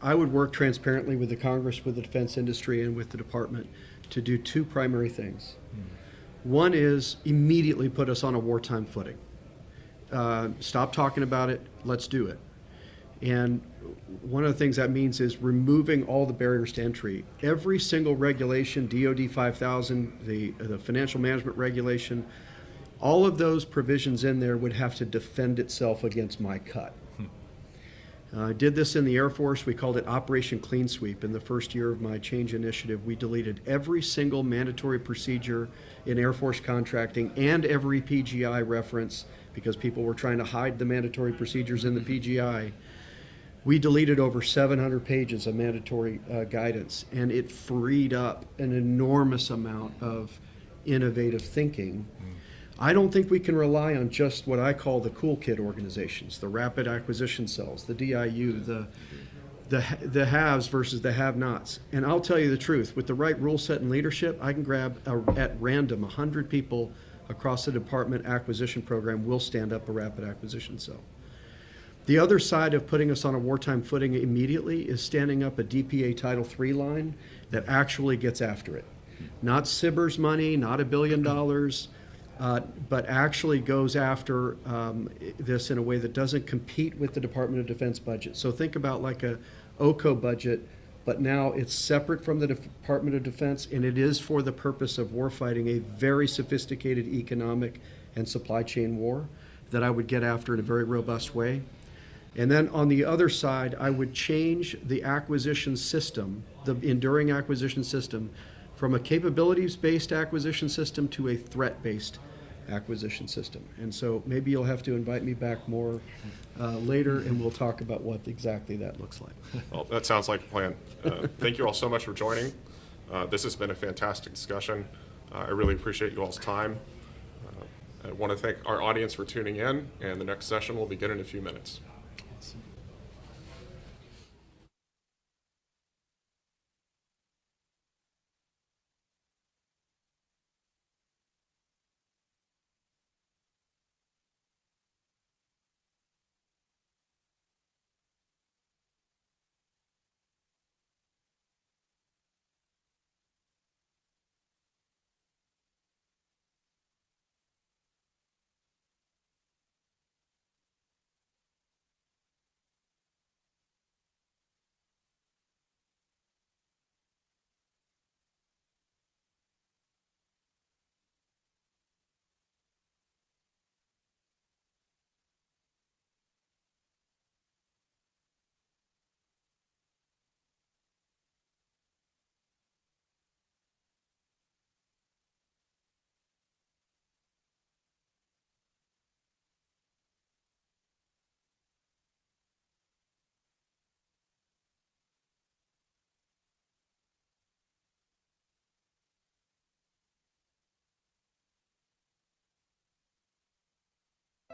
I would work transparently with the Congress, with the defense industry, and with the department to do 2 primary things. One is immediately put us on a wartime footing. Stop talking about it, let's do it. And one of the things that means is removing all the barriers to entry. Every single regulation, DoD 5000, the financial management regulation, all of those provisions in there would have to defend itself against my cut. I did this in the Air Force. We called it Operation Clean Sweep. In the first year of my change initiative, we deleted every single mandatory procedure in Air Force contracting and every PGI reference because people were trying to hide the mandatory procedures in the PGI. We deleted over 700 pages of mandatory guidance, and it freed up an enormous amount of innovative thinking. I don't think we can rely on just what I call the cool kid organizations, the rapid acquisition cells, the DIU, the haves versus the have-nots. And I'll tell you the truth, with the right rule set and leadership, I can grab at random 100 people across the department acquisition program will stand up a rapid acquisition cell. The other side of putting us on a wartime footing immediately is standing up a DPA Title III line that actually gets after it. Not SBIR's money, not $1 billion, but actually goes after this in a way that doesn't compete with the Department of Defense budget. So think about like a OCO budget, but now it's separate from the Department of Defense, and it is for the purpose of warfighting a very sophisticated economic and supply chain war that I would get after in a very robust way. And then on the other side, I would change the acquisition system, the enduring acquisition system, from a capabilities-based acquisition system to a threat-based acquisition system. And so maybe you'll have to invite me back more later, and we'll talk about what exactly that looks like. Well, that sounds like a plan. Thank you all so much for joining. This has been a fantastic discussion. I really appreciate you all's time. I want to thank our audience for tuning in, and the next session will begin in a few minutes.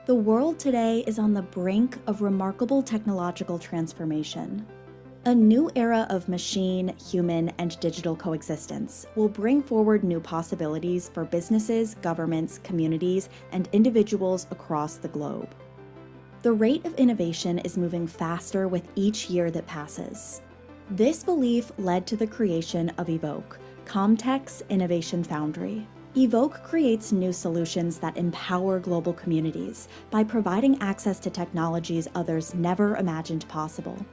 The world today is on the brink of remarkable technological transformation. A new era of machine, human, and digital coexistence will bring forward new possibilities for businesses, governments, communities, and individuals across the globe. The rate of innovation is moving faster with each year that passes. This belief led to the creation of Evoke, Comtech's Innovation Foundry. Evoke creates new solutions that empower global communities by providing access to technologies others never imagined possible.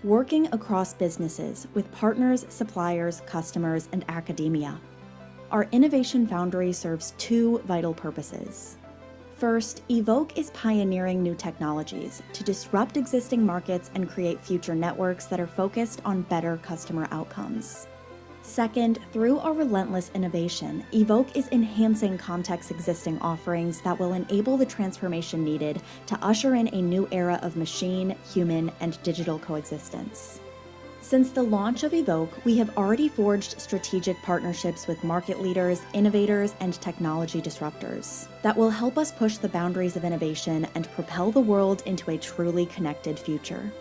Working across businesses with partners, suppliers, customers, and academia, our Innovation Foundry serves two vital purposes. First, Evoke is pioneering new technologies to disrupt existing markets and create future networks that are focused on better customer outcomes. Second, through our relentless innovation, Evoke is enhancing Comtech's existing offerings that will enable the transformation needed to usher in a new era of machine, human, and digital coexistence. Since the launch of Evoke, we have already forged strategic partnerships with market leaders, innovators, and technology disruptors that will help us push the boundaries of innovation and propel the world into a truly connected future.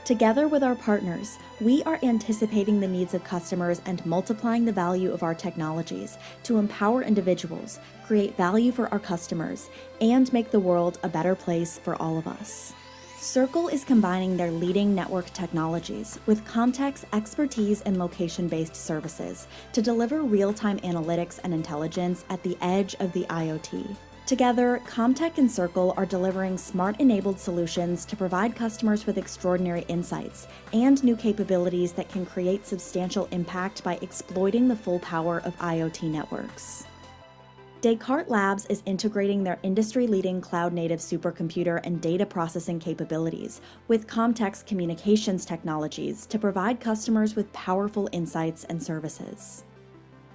Together with our partners, we are anticipating the needs of customers and multiplying the value of our technologies to empower individuals, create value for our customers, and make the world a better place for all of us. Circle is combining their leading network technologies with Comtech's expertise in location-based services to deliver real-time analytics and intelligence at the edge of the IoT. Together, Comtech and Circle are delivering smart-enabled solutions to provide customers with extraordinary insights and new capabilities that can create substantial impact by exploiting the full power of IoT networks. Descartes Labs is integrating their industry-leading cloud-native supercomputer and data processing capabilities with Comtech's communications technologies to provide customers with powerful insights and services.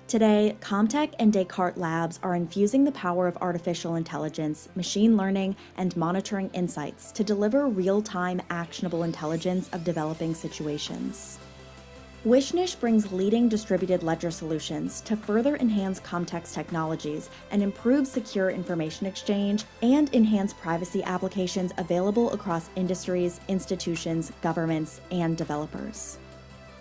Today, Comtech and Descartes Labs are infusing the power of artificial intelligence, machine learning, and monitoring insights to deliver real-time, actionable intelligence of developing situations. Wishnish brings leading distributed ledger solutions to further enhance Comtech's technologies and improve secure information exchange and enhance privacy applications available across industries, institutions, governments, and developers.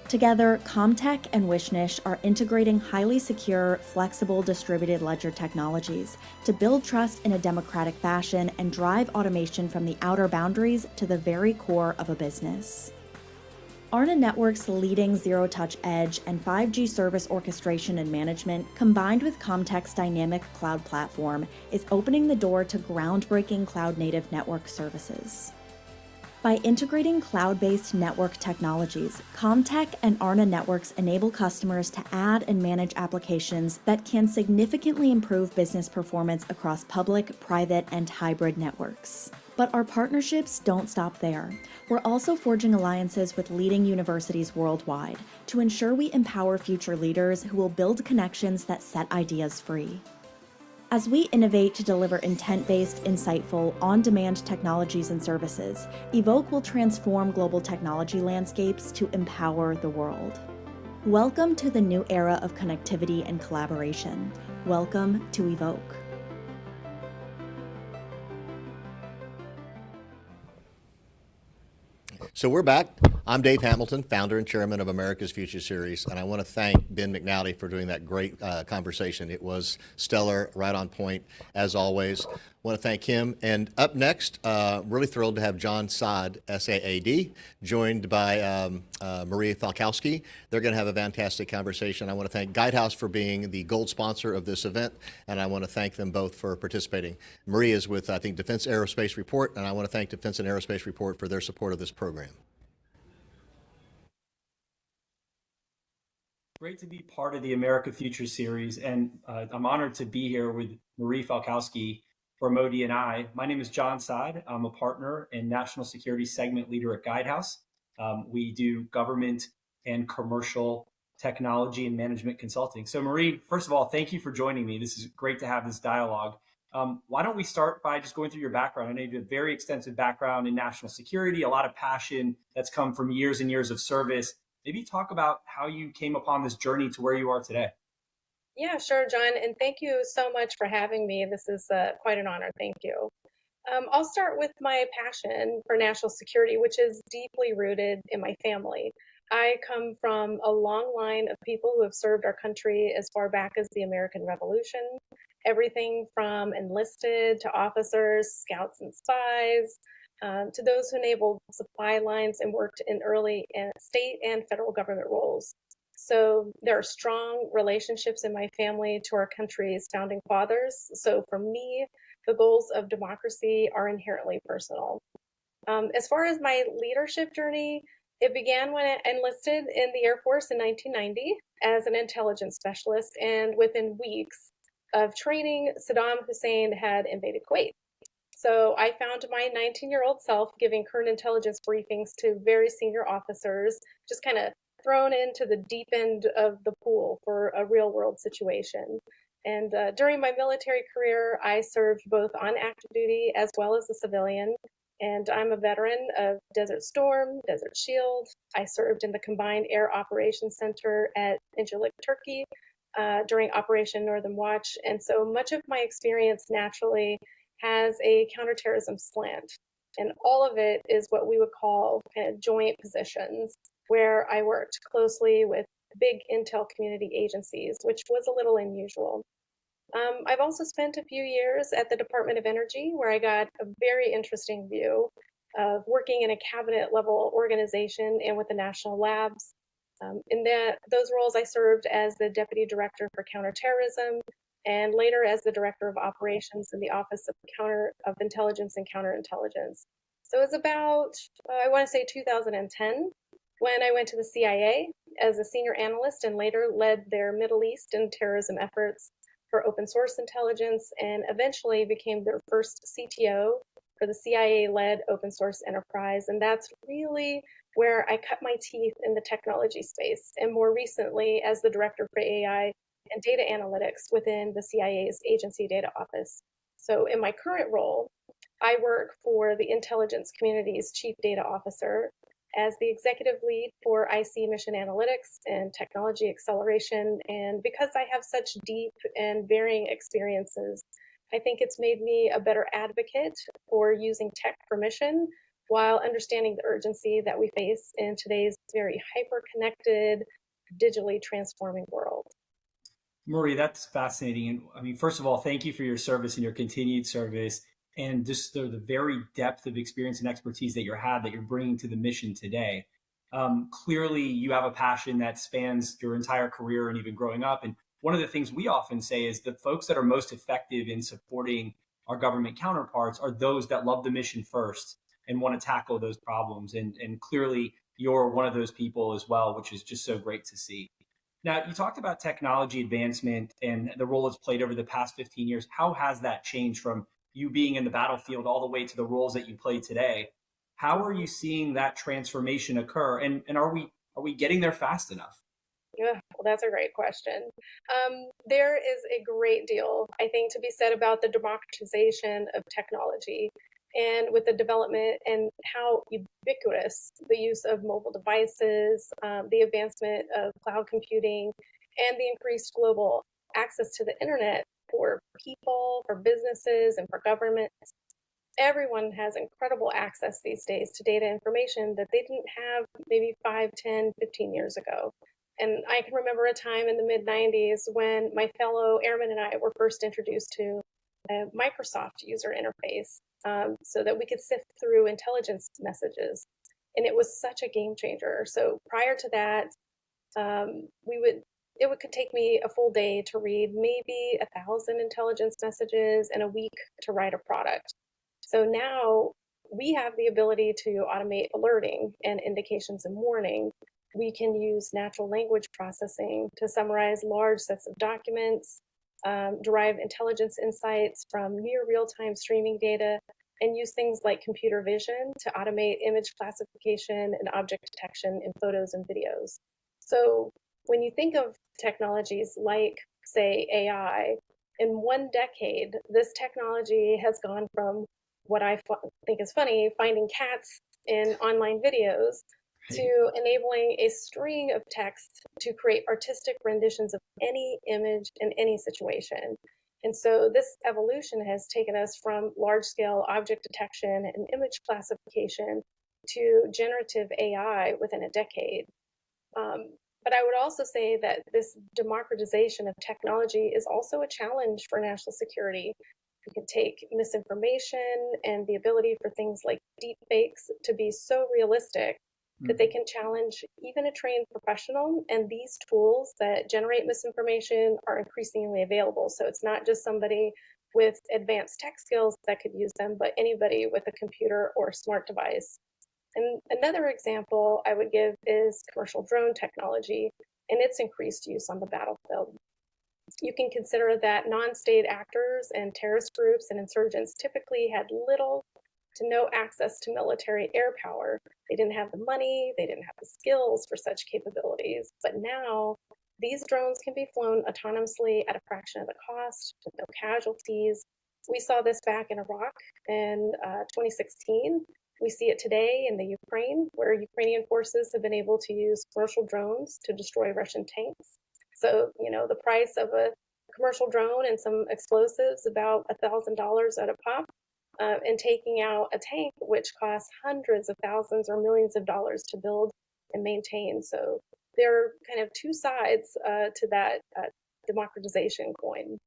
Together, Comtech and Wishnish are integrating highly secure, flexible distributed ledger technologies to build trust in a democratic fashion and drive automation from the outer boundaries to the very core of a business. Arna Networks' leading zero-touch edge and 5G service orchestration and management, combined with Comtech's dynamic cloud platform, is opening the door to groundbreaking cloud-native network services. By integrating cloud-based network technologies, Comtech and Arna Networks enable customers to add and manage applications that can significantly improve business performance across public, private, and hybrid networks. But our partnerships don't stop there. We're also forging alliances with leading universities worldwide to ensure we empower future leaders who will build connections that set ideas free. As we innovate to deliver intent-based, insightful, on-demand technologies and services, Evoke will transform global technology landscapes to empower the world. Welcome to the new era of connectivity and collaboration. Welcome to Evoke. So we're back. I'm Dave Hamilton, founder and chairman of America's Future Series, and I want to thank Ben McNally for doing that great conversation. It was stellar, right on point, as always. I want to thank him. And up next, really thrilled to have John Saad, SAAD, joined by Maria Falkowski. They're going to have a fantastic conversation. I want to thank Guidehouse for being the gold sponsor of this event, and I want to thank them both for participating. Maria is with, I think, Defense Aerospace Report, and I want to thank Defense and Aerospace Report for their support of this program. Great to be part of the America Future Series, and I'm honored to be here with Marie Falkowski for MoD&I. My name is John Saad. I'm a partner and national security segment leader at Guidehouse. We do government and commercial technology and management consulting. So Marie, first of all, thank you for joining me. This is great to have this dialogue. Why don't we start by just going through your background? I know you have a very extensive background in national security, a lot of passion that's come from years and years of service. Maybe talk about how you came upon this journey to where you are today. Yeah, sure, John. And thank you so much for having me. This is quite an honor. Thank you. I'll start with my passion for national security, which is deeply rooted in my family. I come from a long line of people who have served our country as far back as the American Revolution. Everything from enlisted to officers, scouts and spies, to those who enabled supply lines and worked in early state and federal government roles. So there are strong relationships in my family to our country's founding fathers. So for me, the goals of democracy are inherently personal. As far as my leadership journey, it began when I enlisted in the Air Force in 1990 as an intelligence specialist, and within weeks of training, Saddam Hussein had invaded Kuwait. So I found my 19-year-old self giving current intelligence briefings to very senior officers, just kind of thrown into the deep end of the pool for a real-world situation. And during my military career, I served both on active duty as well as a civilian. And I'm a veteran of Desert Storm, Desert Shield. I served in the Combined Air Operations Center at Incirlik, Turkey during Operation Northern Watch. And so much of my experience naturally has a counterterrorism slant. And all of it is what we would call kind of joint positions, where I worked closely with big intel community agencies, which was a little unusual. I've also spent a few years at the Department of Energy, where I got a very interesting view of working in a cabinet level organization and with the national labs. In those roles, I served as the Deputy Director for Counterterrorism and later as the Director of Operations in the Office of Intelligence and Counterintelligence. So it was about, I want to say 2010, when I went to the CIA as a senior analyst and later led their Middle East and terrorism efforts for open source intelligence, and eventually became their first CTO for the CIA-led open source enterprise. And that's really where I cut my teeth in the technology space, and more recently as the Director for AI and Data Analytics within the CIA's Agency Data Office. So in my current role, I work for the intelligence community's Chief Data Officer as the executive lead for IC Mission Analytics and Technology Acceleration. And because I have such deep and varying experiences, I think it's made me a better advocate for using tech for mission while understanding the urgency that we face in today's very hyper-connected, digitally transforming world. Marie, that's fascinating. And I mean, first of all, thank you for your service and your continued service, and just the very depth of experience and expertise that you're bringing to the mission today. Clearly, you have a passion that spans your entire career and even growing up. And one of the things we often say is the folks that are most effective in supporting our government counterparts are those that love the mission first and want to tackle those problems. And clearly, you're one of those people as well, which is just so great to see. Now, you talked about technology advancement and the role it's played over the past 15 years. How has that changed from you being in the battlefield all the way to the roles that you play today? How are you seeing that transformation occur? And are we getting there fast enough? Yeah, well, that's a great question. There is a great deal, I think, to be said about the democratization of technology, and with the development and how ubiquitous the use of mobile devices, the advancement of cloud computing, and the increased global access to the internet for people, for businesses, and for governments. Everyone has incredible access these days to data information that they didn't have maybe 5, 10, 15 years ago. And I can remember a time in the mid-90s when my fellow airmen and I were first introduced to a Microsoft user interface so that we could sift through intelligence messages. And it was such a game changer. So prior to that, it could take me a full day to read maybe 1,000 intelligence messages and a week to write a product. So now we have the ability to automate alerting and indications and warning. We can use natural language processing to summarize large sets of documents, derive intelligence insights from near real-time streaming data, and use things like computer vision to automate image classification and object detection in photos and videos. So when you think of technologies like, say, AI, in one decade, this technology has gone from what I think is funny, finding cats in online videos, to enabling a string of text to create artistic renditions of any image in any situation. And so this evolution has taken us from large-scale object detection and image classification to generative AI within a decade. But I would also say that this democratization of technology is also a challenge for national security. You can take misinformation and the ability for things like deep fakes to be so realistic that they can challenge even a trained professional. And these tools that generate misinformation are increasingly available. So it's not just somebody with advanced tech skills that could use them, but anybody with a computer or smart device. And another example I would give is commercial drone technology and its increased use on the battlefield. You can consider that non-state actors and terrorist groups and insurgents typically had little to no access to military air power. They didn't have the money, they didn't have the skills for such capabilities. But now these drones can be flown autonomously at a fraction of the cost with no casualties. We saw this back in Iraq in 2016. We see it today in the Ukraine, where Ukrainian forces have been able to use commercial drones to destroy Russian tanks. So, the price of a commercial drone and some explosives, about $1,000 at a pop, and taking out a tank, which costs hundreds of thousands or millions of dollars to build and maintain. So there are kind of two sides to that democratization coin.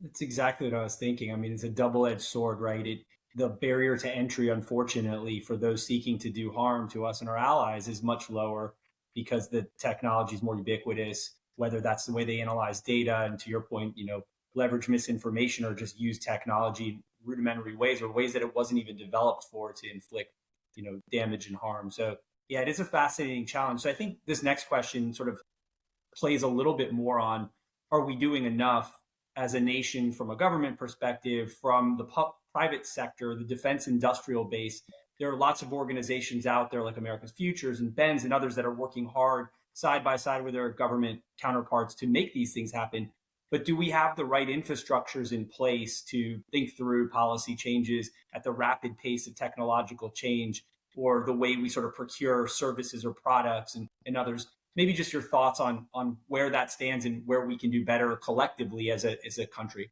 That's exactly what I was thinking. I mean, it's a double-edged sword, right? The barrier to entry, unfortunately, for those seeking to do harm to us and our allies is much lower because the technology is more ubiquitous, whether that's the way they analyze data and, to your point, leverage misinformation or just use technology in rudimentary ways or ways that it wasn't even developed for to inflict, damage and harm. So yeah, it is a fascinating challenge. So I think this next question sort of plays a little bit more on, are we doing enough as a nation from a government perspective, from the private sector, the defense industrial base? There are lots of organizations out there like America's Futures and BENS and others that are working hard side by side with their government counterparts to make these things happen. But do we have the right infrastructures in place to think through policy changes at the rapid pace of technological change, or the way we sort of procure services or products and others? Maybe just your thoughts on where that stands and where we can do better collectively as a country.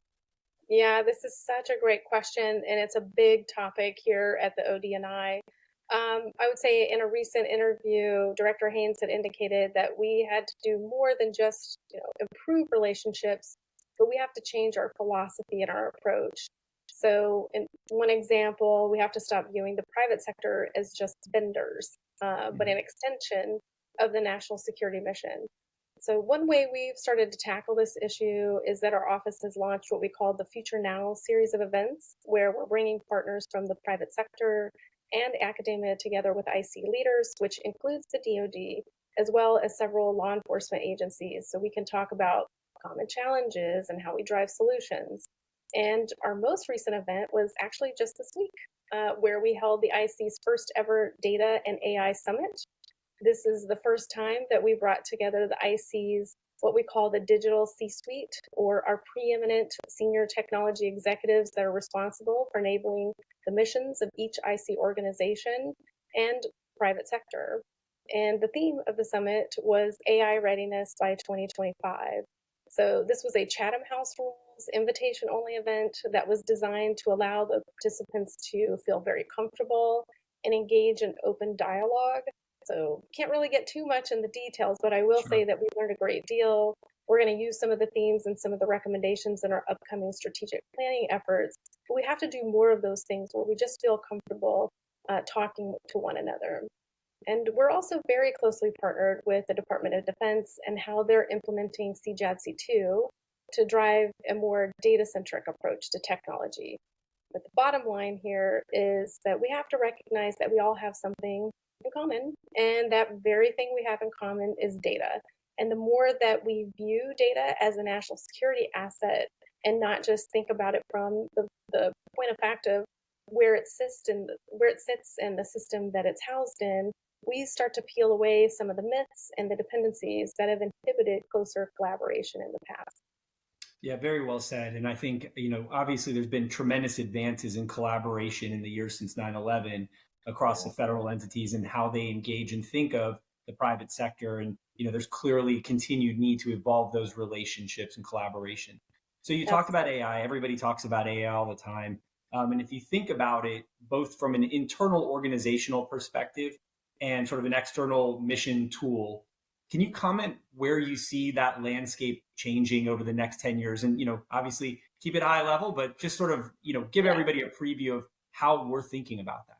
Yeah, this is such a great question, and it's a big topic here at the ODNI. I would say in a recent interview, Director Haynes had indicated that we had to do more than just improve relationships, but we have to change our philosophy and our approach. So in one example, we have to stop viewing the private sector as just vendors, but an extension of the national security mission. So one way we've started to tackle this issue is that our office has launched what we call the Future Now series of events, where we're bringing partners from the private sector and academia together with IC leaders, which includes the DoD, as well as several law enforcement agencies. So we can talk about common challenges and how we drive solutions. And our most recent event was actually just this week, where we held the IC's first ever Data and AI Summit. This is the first time that we brought together the IC's what we call the digital C-suite, or our preeminent senior technology executives that are responsible for enabling the missions of each IC organization and private sector. And the theme of the summit was AI readiness by 2025. So this was a Chatham House Rules invitation-only event that was designed to allow the participants to feel very comfortable and engage in open dialogue. So can't really get too much in the details, but I will say that we learned a great deal. We're going to use some of the themes and some of the recommendations in our upcoming strategic planning efforts. But we have to do more of those things where we just feel comfortable talking to one another. And we're also very closely partnered with the Department of Defense and how they're implementing CJADC2 to drive a more data-centric approach to technology. But the bottom line here is that we have to recognize that we all have something in common, and that very thing we have in common is data. And the more that we view data as a national security asset and not just think about it from the point of fact of where it sits and the system that it's housed in, we start to peel away some of the myths and the dependencies that have inhibited closer collaboration in the past. Yeah, very well said. And I think, obviously there's been tremendous advances in collaboration in the years since 9/11 across the federal entities and how they engage and think of the private sector. And, there's clearly continued need to evolve those relationships and collaboration. So you talked about AI. Everybody talks about AI all the time. And if you think about it, both from an internal organizational perspective and sort of an external mission tool, can you comment where you see that landscape changing over the next 10 years? And, obviously keep it high level, but just sort of, give everybody a preview of how we're thinking about that.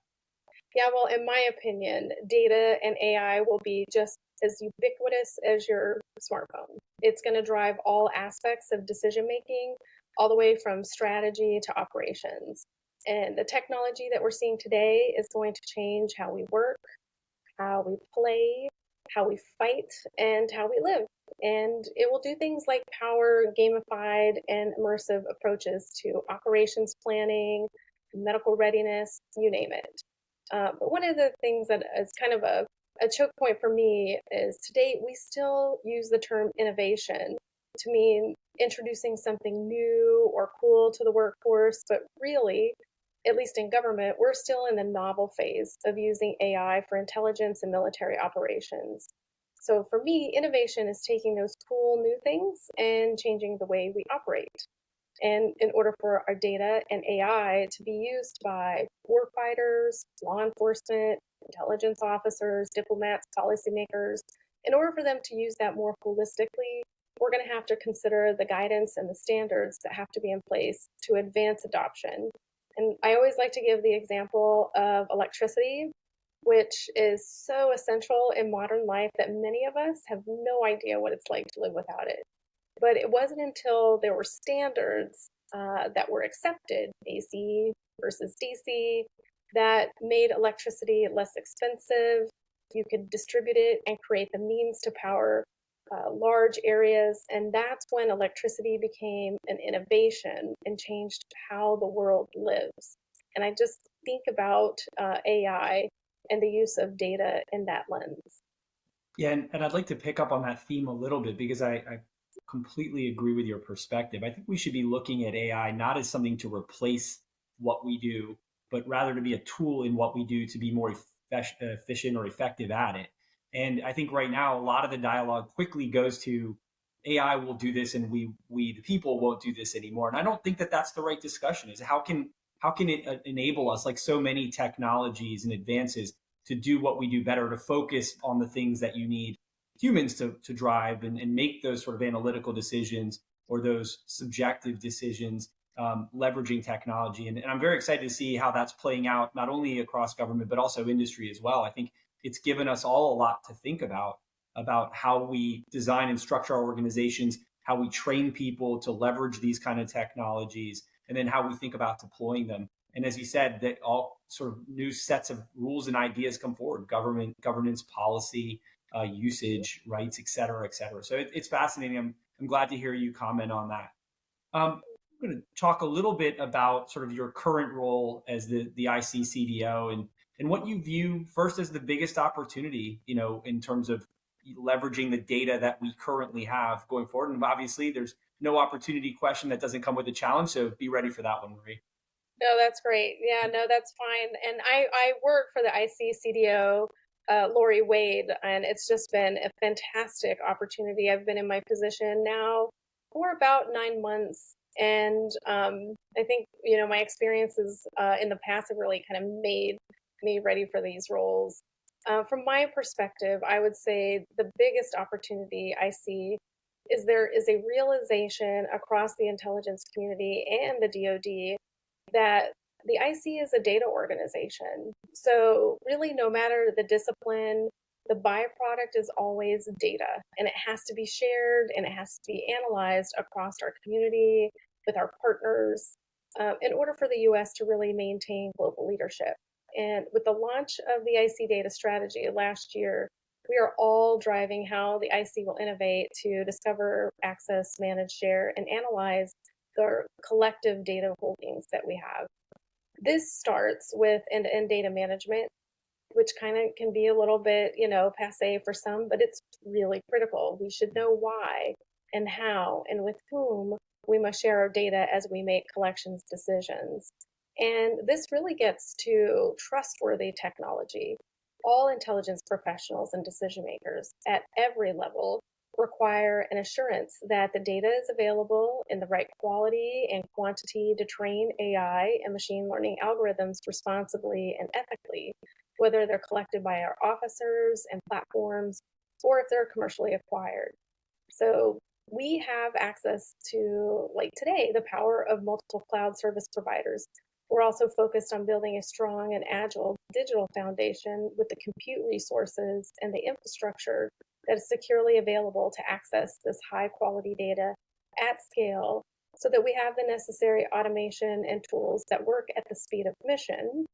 Yeah, well, in my opinion, data and AI will be just as ubiquitous as your smartphone. It's going to drive all aspects of decision making, all the way from strategy to operations. And the technology that we're seeing today is going to change how we work, how we play, how we fight, and how we live. And it will do things like power gamified and immersive approaches to operations planning, medical readiness, you name it. But one of the things that is kind of a choke point for me is to date, we still use the term innovation to mean introducing something new or cool to the workforce. But really, at least in government, we're still in the novel phase of using AI for intelligence and military operations. So for me, innovation is taking those cool new things and changing the way we operate. And in order for our data and AI to be used by warfighters, law enforcement, intelligence officers, diplomats, policymakers, in order for them to use that more holistically, we're going to have to consider the guidance and the standards that have to be in place to advance adoption. And I always like to give the example of electricity, which is so essential in modern life that many of us have no idea what it's like to live without it. But it wasn't until there were standards that were accepted, AC versus DC, that made electricity less expensive. You could distribute it and create the means to power large areas. And that's when electricity became an innovation and changed how the world lives. And I just think about AI and the use of data in that lens. Yeah, and I'd like to pick up on that theme a little bit because I completely agree with your perspective. I think we should be looking at AI not as something to replace what we do, but rather to be a tool in what we do to be more efficient or effective at it. And I think right now, a lot of the dialogue quickly goes to AI will do this and we the people won't do this anymore. And I don't think that that's the right discussion. Is how can it enable us, like so many technologies and advances, to do what we do better, to focus on the things that you need humans to drive and make those sort of analytical decisions or those subjective decisions, leveraging technology. And I'm very excited to see how that's playing out, not only across government, but also industry as well. I think it's given us all a lot to think about how we design and structure our organizations, how we train people to leverage these kind of technologies, and then how we think about deploying them. And as you said, that all sort of new sets of rules and ideas come forward: government, governance, policy, usage, rights, et cetera, et cetera. So it's fascinating. I'm glad to hear you comment on that. I'm going to talk a little bit about sort of your current role as the IC CDO and what you view first as the biggest opportunity, in terms of leveraging the data that we currently have going forward. And obviously there's no opportunity question that doesn't come with a challenge. So be ready for that one, Marie. No, that's great. Yeah, no, that's fine. And I work for the IC CDO, Lori Wade, and it's just been a fantastic opportunity. I've been in my position now for about 9 months. And I think, my experiences in the past have really kind of made me ready for these roles. From my perspective, I would say the biggest opportunity I see is there is a realization across the intelligence community and the DoD that the IC is a data organization. So really, no matter the discipline, the byproduct is always data, and it has to be shared and it has to be analyzed across our community with our partners in order for the U.S. to really maintain global leadership. And with the launch of the IC data strategy last year, we are all driving how the IC will innovate to discover, access, manage, share, and analyze the collective data holdings that we have. This starts with end-to-end data management, which kind of can be a little bit, passé for some, but it's really critical. We should know why and how and with whom we must share our data as we make collections decisions. And this really gets to trustworthy technology. All intelligence professionals and decision makers at every level require an assurance that the data is available in the right quality and quantity to train AI and machine learning algorithms responsibly and ethically, whether they're collected by our officers and platforms or if they're commercially acquired. So we have access to, like today, the power of multiple cloud service providers. We're also focused on building a strong and agile digital foundation with the compute resources and the infrastructure that is securely available to access this high quality data at scale so that we have the necessary automation and tools that work at the speed of mission.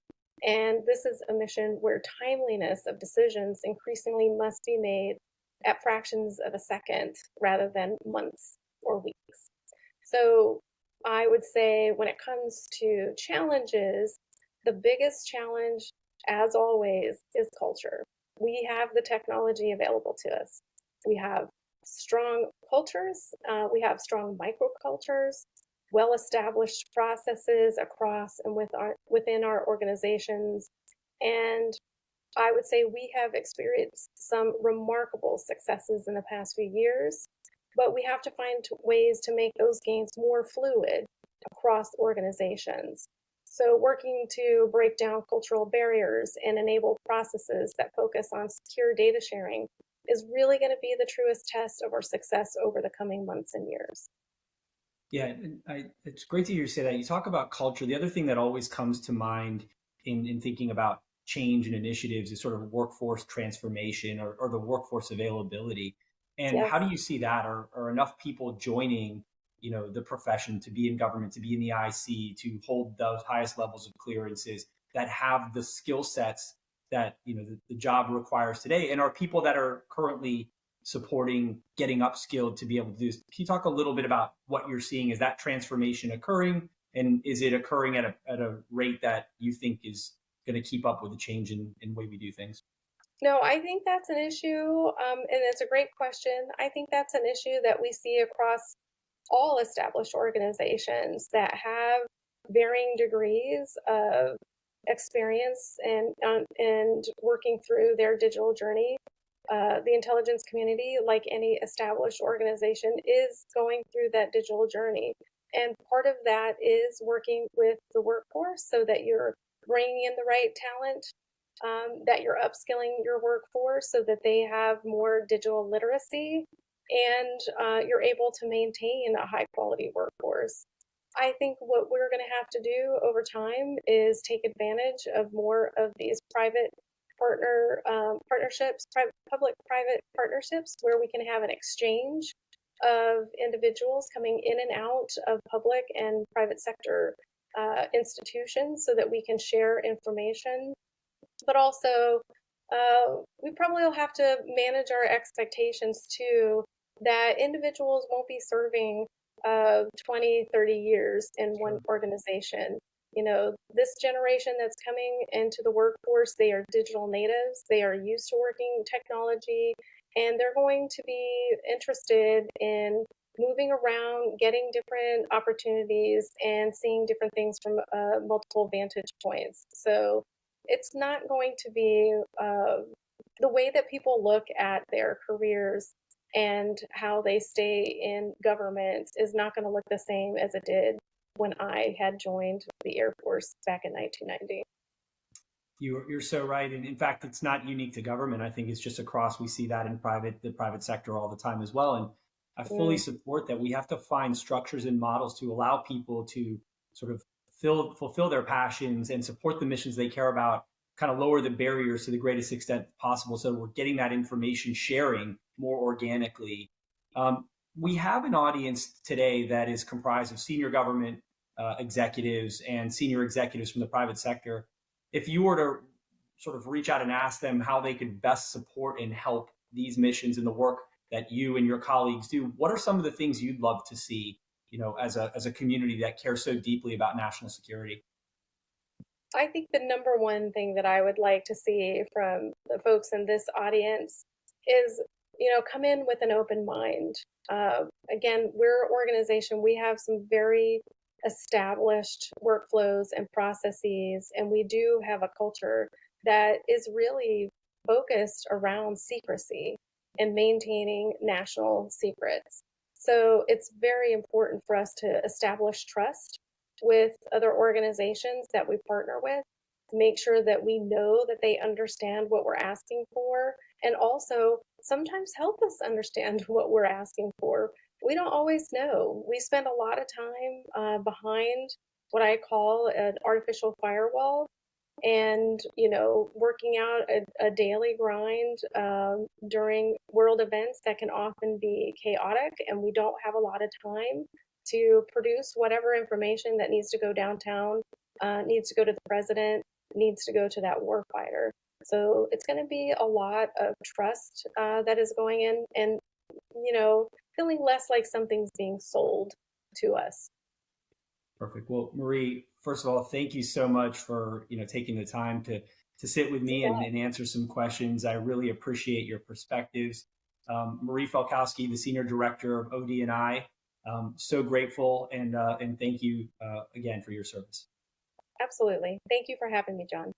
And this is a mission where timeliness of decisions increasingly must be made at fractions of a second rather than months or weeks. So I would say when it comes to challenges, the biggest challenge, as always, is culture. We have the technology available to us. We have strong cultures, we have strong microcultures, well-established processes across and within our organizations. And I would say we have experienced some remarkable successes in the past few years, but we have to find ways to make those gains more fluid across organizations. So working to break down cultural barriers and enable processes that focus on secure data sharing is really going to be the truest test of our success over the coming months and years. Yeah, it's great to hear you say that. You talk about culture. The other thing that always comes to mind in thinking about change and initiatives is sort of workforce transformation or the workforce availability. And Yes. how do you see that? Are enough people joining, the profession to be in government, to be in the IC, to hold those highest levels of clearances that have the skill sets that, the job requires today? And are people that are currently supporting getting upskilled to be able to do this? Can you talk a little bit about what you're seeing? Is that transformation occurring? And is it occurring at a rate that you think is going to keep up with the change in the way we do things? No, I think that's an issue, and it's a great question. I think that's an issue that we see across all established organizations that have varying degrees of experience and working through their digital journey. The intelligence community, like any established organization, is going through that digital journey. And part of that is working with the workforce so that you're bringing in the right talent, that you're upskilling your workforce so that they have more digital literacy, and you're able to maintain a high quality workforce. I think what we're going to have to do over time is take advantage of more of these private partnerships, public-private partnerships, where we can have an exchange of individuals coming in and out of public and private sector institutions so that we can share information. But also, we probably will have to manage our expectations too, that individuals won't be serving 20, 30 years in one organization. This generation that's coming into the workforce, they are digital natives, they are used to working technology, and they're going to be interested in moving around, getting different opportunities, and seeing different things from multiple vantage points. So it's not going to be the way that people look at their careers and how they stay in government is not going to look the same as it did when I had joined the Air Force back in 1990. You're so right. And in fact, it's not unique to government. I think it's just across. We see that in the private sector all the time as well. And I fully support that. We have to find structures and models to allow people to sort of fulfill their passions and support the missions they care about, kind of lower the barriers to the greatest extent possible. So we're getting that information sharing more organically. We have an audience today that is comprised of senior government executives and senior executives from the private sector. If you were to sort of reach out and ask them how they could best support and help these missions and the work that you and your colleagues do, what are some of the things you'd love to see, as a community that cares so deeply about national security? I think the number one thing that I would like to see from the folks in this audience is, come in with an open mind. Again, we're an organization, we have some very established workflows and processes, and we do have a culture that is really focused around secrecy. and maintaining national secrets. So it's very important for us to establish trust with other organizations that we partner with, make sure that we know that they understand what we're asking for, and also sometimes help us understand what we're asking for. We don't always know. We spend a lot of time behind what I call an artificial firewall, and working out a daily grind during world events that can often be chaotic, and we don't have a lot of time to produce whatever information that needs to go downtown, needs to go to the president, needs to go to that warfighter. So it's going to be a lot of trust that is going in, and feeling less like something's being sold to us. Perfect. Well, Marie, first of all, thank you so much for taking the time to sit with me and answer some questions. I really appreciate your perspectives. Marie Falkowski, the Senior Director of ODNI, so grateful, and thank you again for your service. Absolutely. Thank you for having me, John.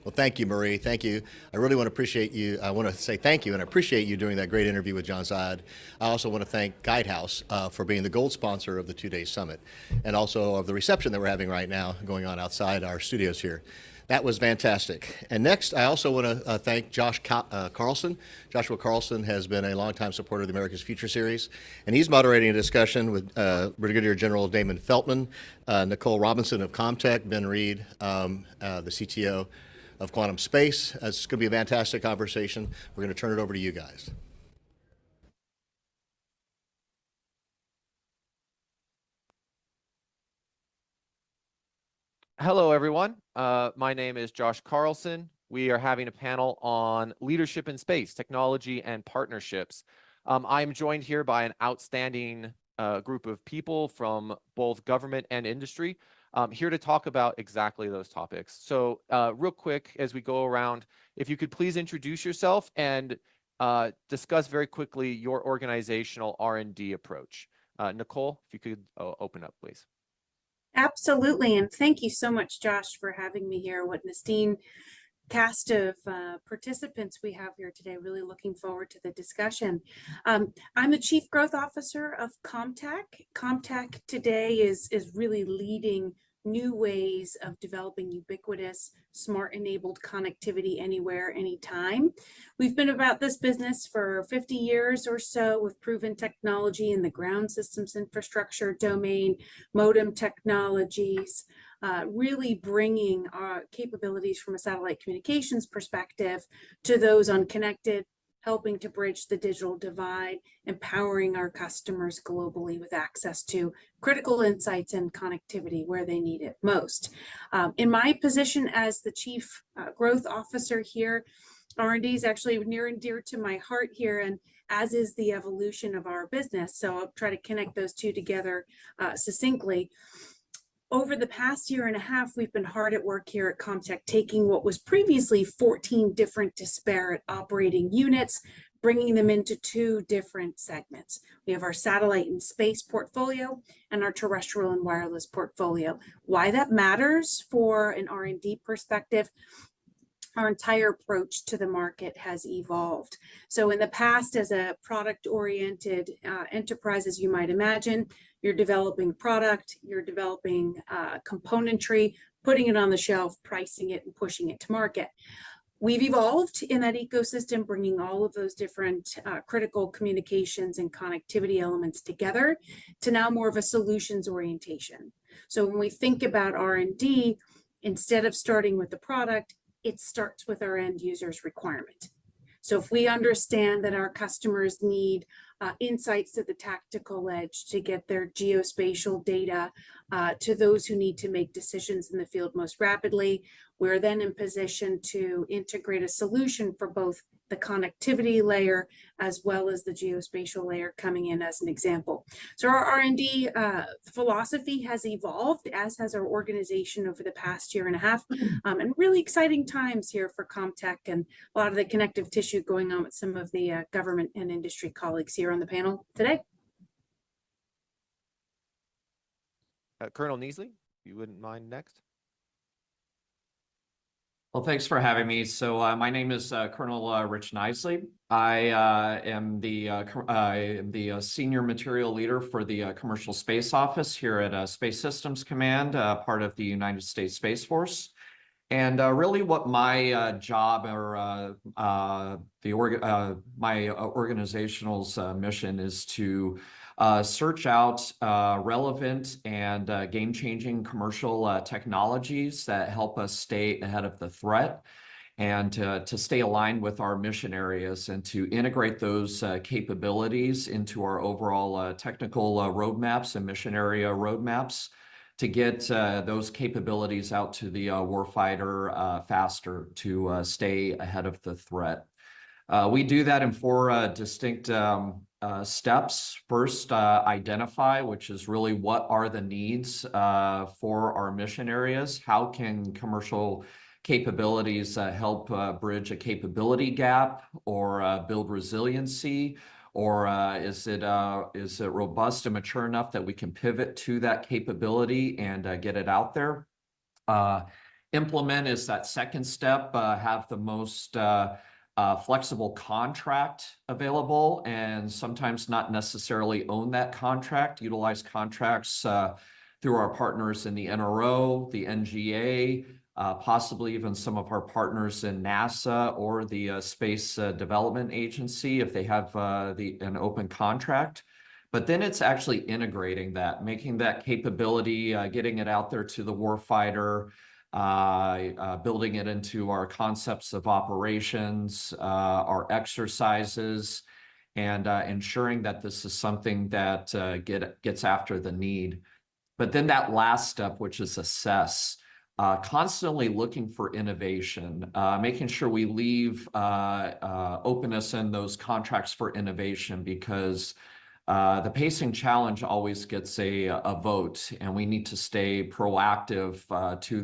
Well, thank you, Marie. Thank you. I really want to appreciate you. I want to say thank you and appreciate you doing that great interview with John Saad. I also want to thank Guidehouse for being the gold sponsor of the two-day summit, and also of the reception that we're having right now going on outside our studios here. That was fantastic. And next, I also want to thank Josh Carlson. Joshua Carlson has been a longtime supporter of the America's Future series, and he's moderating a discussion with Brigadier General Damon Feltman, Nicole Robinson of Comtech, Ben Reed, the CTO of Quantum Space. It's going to be a fantastic conversation. We're going to turn it over to you guys. Hello, everyone. My name is Josh Carlson. We are having a panel on leadership in space, technology, and partnerships. I'm joined here by an outstanding group of people from both government and industry, here to talk about exactly those topics. So real quick, as we go around, if you could please introduce yourself and discuss very quickly your organizational R&D approach. Nicole, if you could open up, please. Absolutely, and thank you so much, Josh, for having me here. What an esteemed cast of participants we have here today. Really looking forward to the discussion. I'm the Chief Growth Officer of Comtech. Comtech today is really leading new ways of developing ubiquitous, smart enabled connectivity anywhere, anytime. We've been about this business for 50 years or so with proven technology in the ground systems infrastructure domain, modem technologies, really bringing our capabilities from a satellite communications perspective to those unconnected, helping to bridge the digital divide, empowering our customers globally with access to critical insights and connectivity where they need it most. In my position as the Chief Growth Officer here, R&D is actually near and dear to my heart here, and as is the evolution of our business. So I'll try to connect those two together succinctly. Over the past year and a half, we've been hard at work here at Comtech, taking what was previously 14 different disparate operating units, bringing them into 2 different segments. We have our satellite and space portfolio and our terrestrial and wireless portfolio. Why that matters for an R&D perspective, our entire approach to the market has evolved. So in the past, as a product-oriented enterprise, as you might imagine, you're developing a product, you're developing componentry, putting it on the shelf, pricing it, and pushing it to market. We've evolved in that ecosystem, bringing all of those different critical communications and connectivity elements together to now more of a solutions orientation. So when we think about R&D, instead of starting with the product, it starts with our end user's requirement. So if we understand that our customers need insights to the tactical edge to get their geospatial data to those who need to make decisions in the field most rapidly, we're then in position to integrate a solution for both the connectivity layer as well as the geospatial layer coming in as an example. So our R&D philosophy has evolved, as has our organization over the past year and a half, and really exciting times here for Comtech and a lot of the connective tissue going on with some of the government and industry colleagues here on the panel today. Colonel Neasley, if you wouldn't mind next. Well, thanks for having me. So my name is Colonel Rich Nisley. I am the senior material leader for the Commercial Space Office here at Space Systems Command, part of the United States Space Force. And really what my job or my organizational's mission is to search out relevant and game-changing commercial technologies that help us stay ahead of the threat and to stay aligned with our mission areas and to integrate those capabilities into our overall technical roadmaps and mission area roadmaps to get those capabilities out to the warfighter faster to stay ahead of the threat. We do that in 4 distinct steps. First, identify, which is really what are the needs for our mission areas? How can commercial capabilities help bridge a capability gap or build resiliency? Or is it robust and mature enough that we can pivot to that capability and get it out there? Implement is that second step, have the most flexible contract available and sometimes not necessarily own that contract, utilize contracts through our partners in the NRO, the NGA, possibly even some of our partners in NASA or the Space Development Agency if they have an open contract. But then it's actually integrating that, making that capability, getting it out there to the warfighter, building it into our concepts of operations, our exercises, and ensuring that this is something that gets after the need. But then that last step, which is assess, constantly looking for innovation, making sure we leave openness in those contracts for innovation because the pacing challenge always gets a vote, and we need to stay proactive to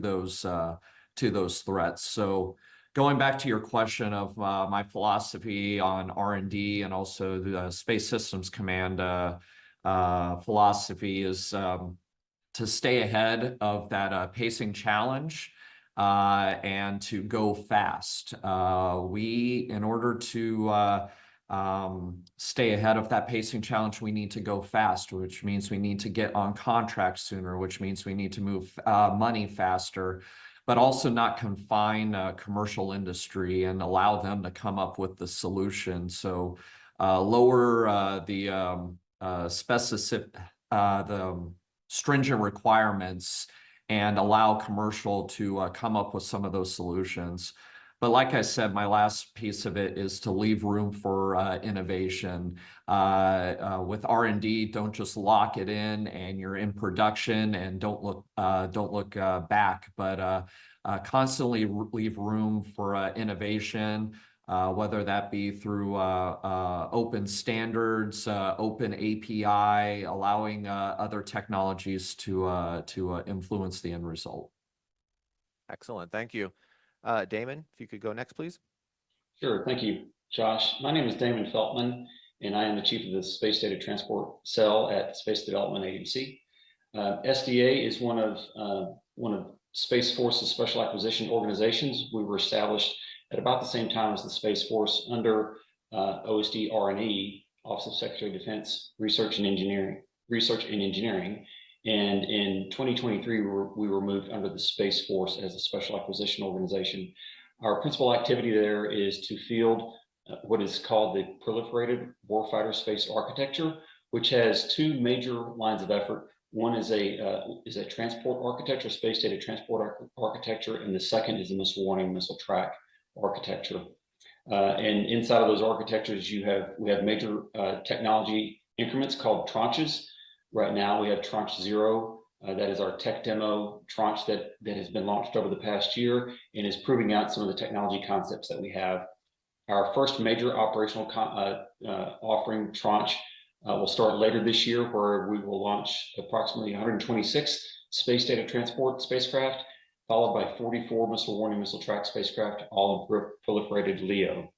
those threats. So going back to your question of my philosophy on R&D and also the Space Systems Command philosophy is to stay ahead of that pacing challenge and to go fast. In order to stay ahead of that pacing challenge, we need to go fast, which means we need to get on contracts sooner, which means we need to move money faster, but also not confine commercial industry and allow them to come up with the solution. So lower the stringent requirements and allow commercial to come up with some of those solutions. But like I said, my last piece of it is to leave room for innovation. With R&D, don't just lock it in and you're in production and don't look back, but constantly leave room for innovation, whether that be through open standards, open API, allowing other technologies to influence the end result. Excellent, thank you. Damon, if you could go next, please. Sure, thank you, Josh. My name is Damon Feltman, and I am the chief of the Space Data Transport Cell at Space Development Agency. SDA is one of Space Force's special acquisition organizations. We were established at about the same time as the Space Force under OSD R&E, Office of Secretary of Defense Research and Engineering. And in 2023, we were moved under the Space Force as a special acquisition organization. Our principal activity there is to field what is called the Proliferated Warfighter Space Architecture, which has two major lines of effort. One is a transport architecture, space data transport architecture, and the second is a missile warning, missile track architecture. And inside of those architectures, we have major technology increments called tranches. Right now, we have Tranche 0. That is our tech demo tranche that has been launched over the past year and is proving out some of the technology concepts that we have. Our first major operational offering tranche will start later this year, where we will launch approximately 126 space data transport spacecraft, followed by 44 missile warning, missile track spacecraft, all in proliferated LEO.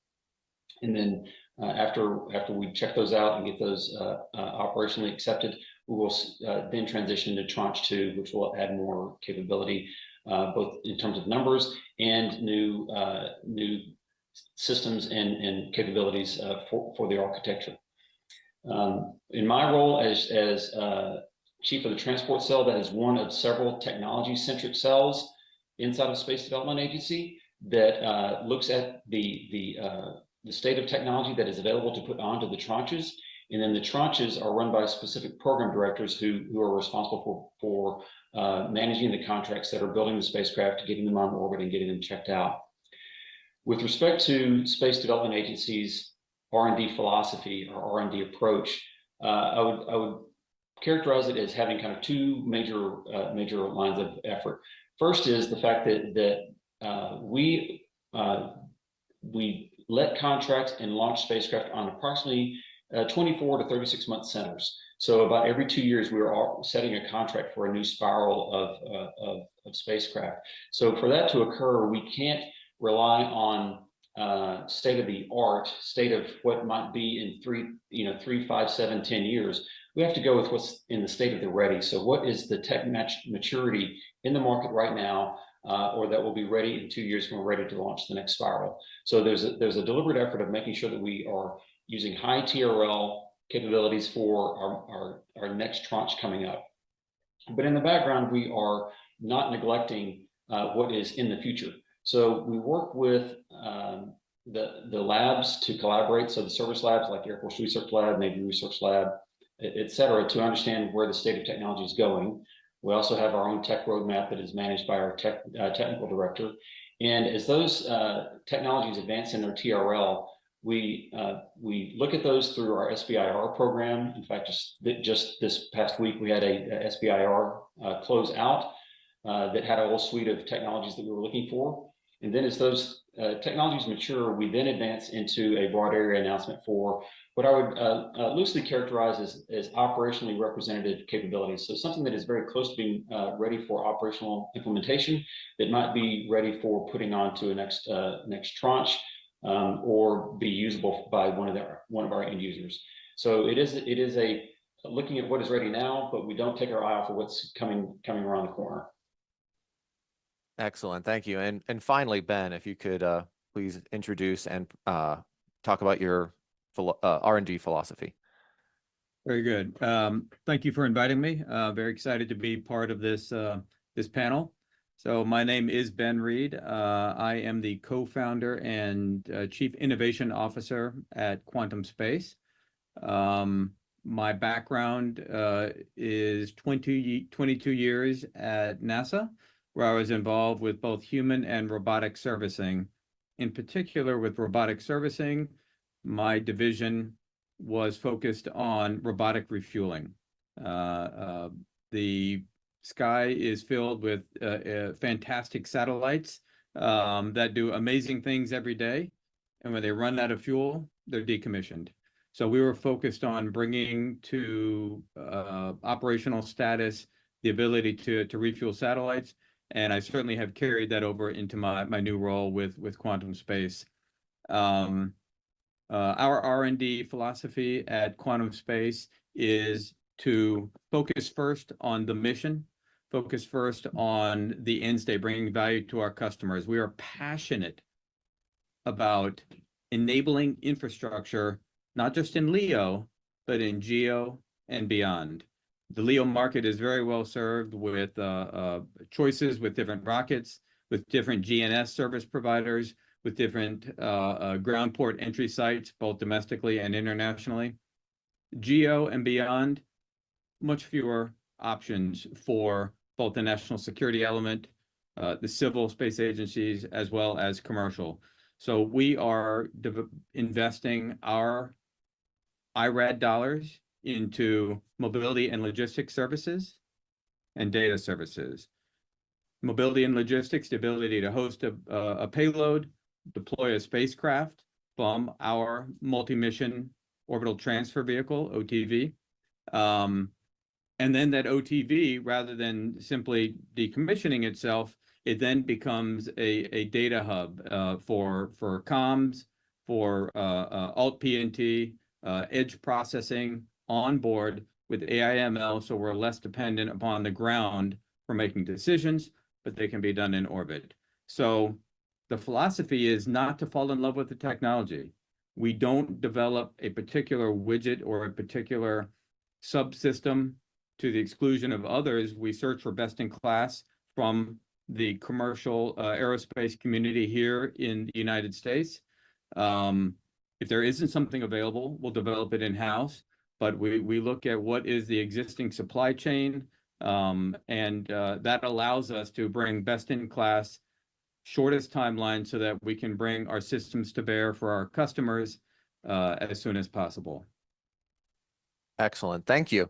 And then after we check those out and get those operationally accepted, we will then transition to Tranche 2, which will add more capability, both in terms of numbers and new systems and capabilities for the architecture. In my role as chief of the transport cell, that is one of several technology-centric cells inside of Space Development Agency that looks at the state of technology that is available to put onto the tranches. And then the tranches are run by specific program directors who are responsible for managing the contracts that are building the spacecraft, getting them on orbit and getting them checked out. With respect to Space Development Agency's R&D philosophy or R&D approach, I would characterize it as having kind of two major lines of effort. First is the fact that we let contracts and launch spacecraft on approximately 24 to 36 month centers. So about every 2 years, we are setting a contract for a new spiral of spacecraft. So for that to occur, we can't rely on state of what might be in 3, 5, 7, 10 years. We have to go with what's in the state of the ready. So what is the tech maturity in the market right now, or that will be ready in 2 years when we're ready to launch the next spiral. So there's a deliberate effort of making sure that we are using high TRL capabilities for our next tranche coming up. But in the background, we are not neglecting what is in the future. So we work with the labs to collaborate. So the service labs like Air Force Research Lab, Navy Research Lab, et cetera, to understand where the state of technology is going. We also have our own tech roadmap that is managed by our technical director. And as those technologies advance in their TRL, we look at those through our SBIR program. In fact, just this past week, we had a SBIR close out that had a whole suite of technologies that we were looking for. And then as those technologies mature, we then advance into a broad area announcement for what I would loosely characterize as operationally representative capabilities. So something that is very close to being ready for operational implementation, that might be ready for putting on to a next tranche, or be usable by one of our end users. So it is a looking at what is ready now, but we don't take our eye off of what's coming around the corner. Excellent, thank you. And finally, Ben, if you could please introduce and talk about your R&D philosophy? Very good. Thank you for inviting me. Very excited to be part of this this panel. So my name is Ben Reed. I am the co-founder and Chief Innovation Officer at Quantum Space. My background is 22 years at NASA, where I was involved with both human and robotic servicing. In particular, with robotic servicing, my division was focused on robotic refueling. The sky is filled with fantastic satellites that do amazing things every day. And when they run out of fuel, they're decommissioned. So we were focused on bringing to operational status the ability to refuel satellites. And I certainly have carried that over into my new role with Quantum Space. Our R&D philosophy at Quantum Space is to focus first on the mission, focus first on the end state, bringing value to our customers. We are passionate about enabling infrastructure, not just in LEO, but in GEO and beyond. The LEO market is very well served with choices with different rockets, with different GNS service providers, with different ground port entry sites, both domestically and internationally. GEO and beyond, much fewer options for both the national security element, the civil space agencies, as well as commercial. So we are investing our IRAD dollars into mobility and logistics services and data services. Mobility and logistics, the ability to host a payload, deploy a spacecraft from our multi-mission orbital transfer vehicle, OTV. And then that OTV, rather than simply decommissioning itself, it then becomes a data hub for comms, for alt PNT, edge processing on board with AI/ML, so we're less dependent upon the ground for making decisions, but they can be done in orbit. So the philosophy is not to fall in love with the technology. We don't develop a particular widget or a particular subsystem to the exclusion of others. We search for best in class from the commercial aerospace community here in the United States. If there isn't something available, we'll develop it in-house, but we look at what is the existing supply chain, and that allows us to bring best in class, shortest timeline so that we can bring our systems to bear for our customers as soon as possible. Excellent. Thank you.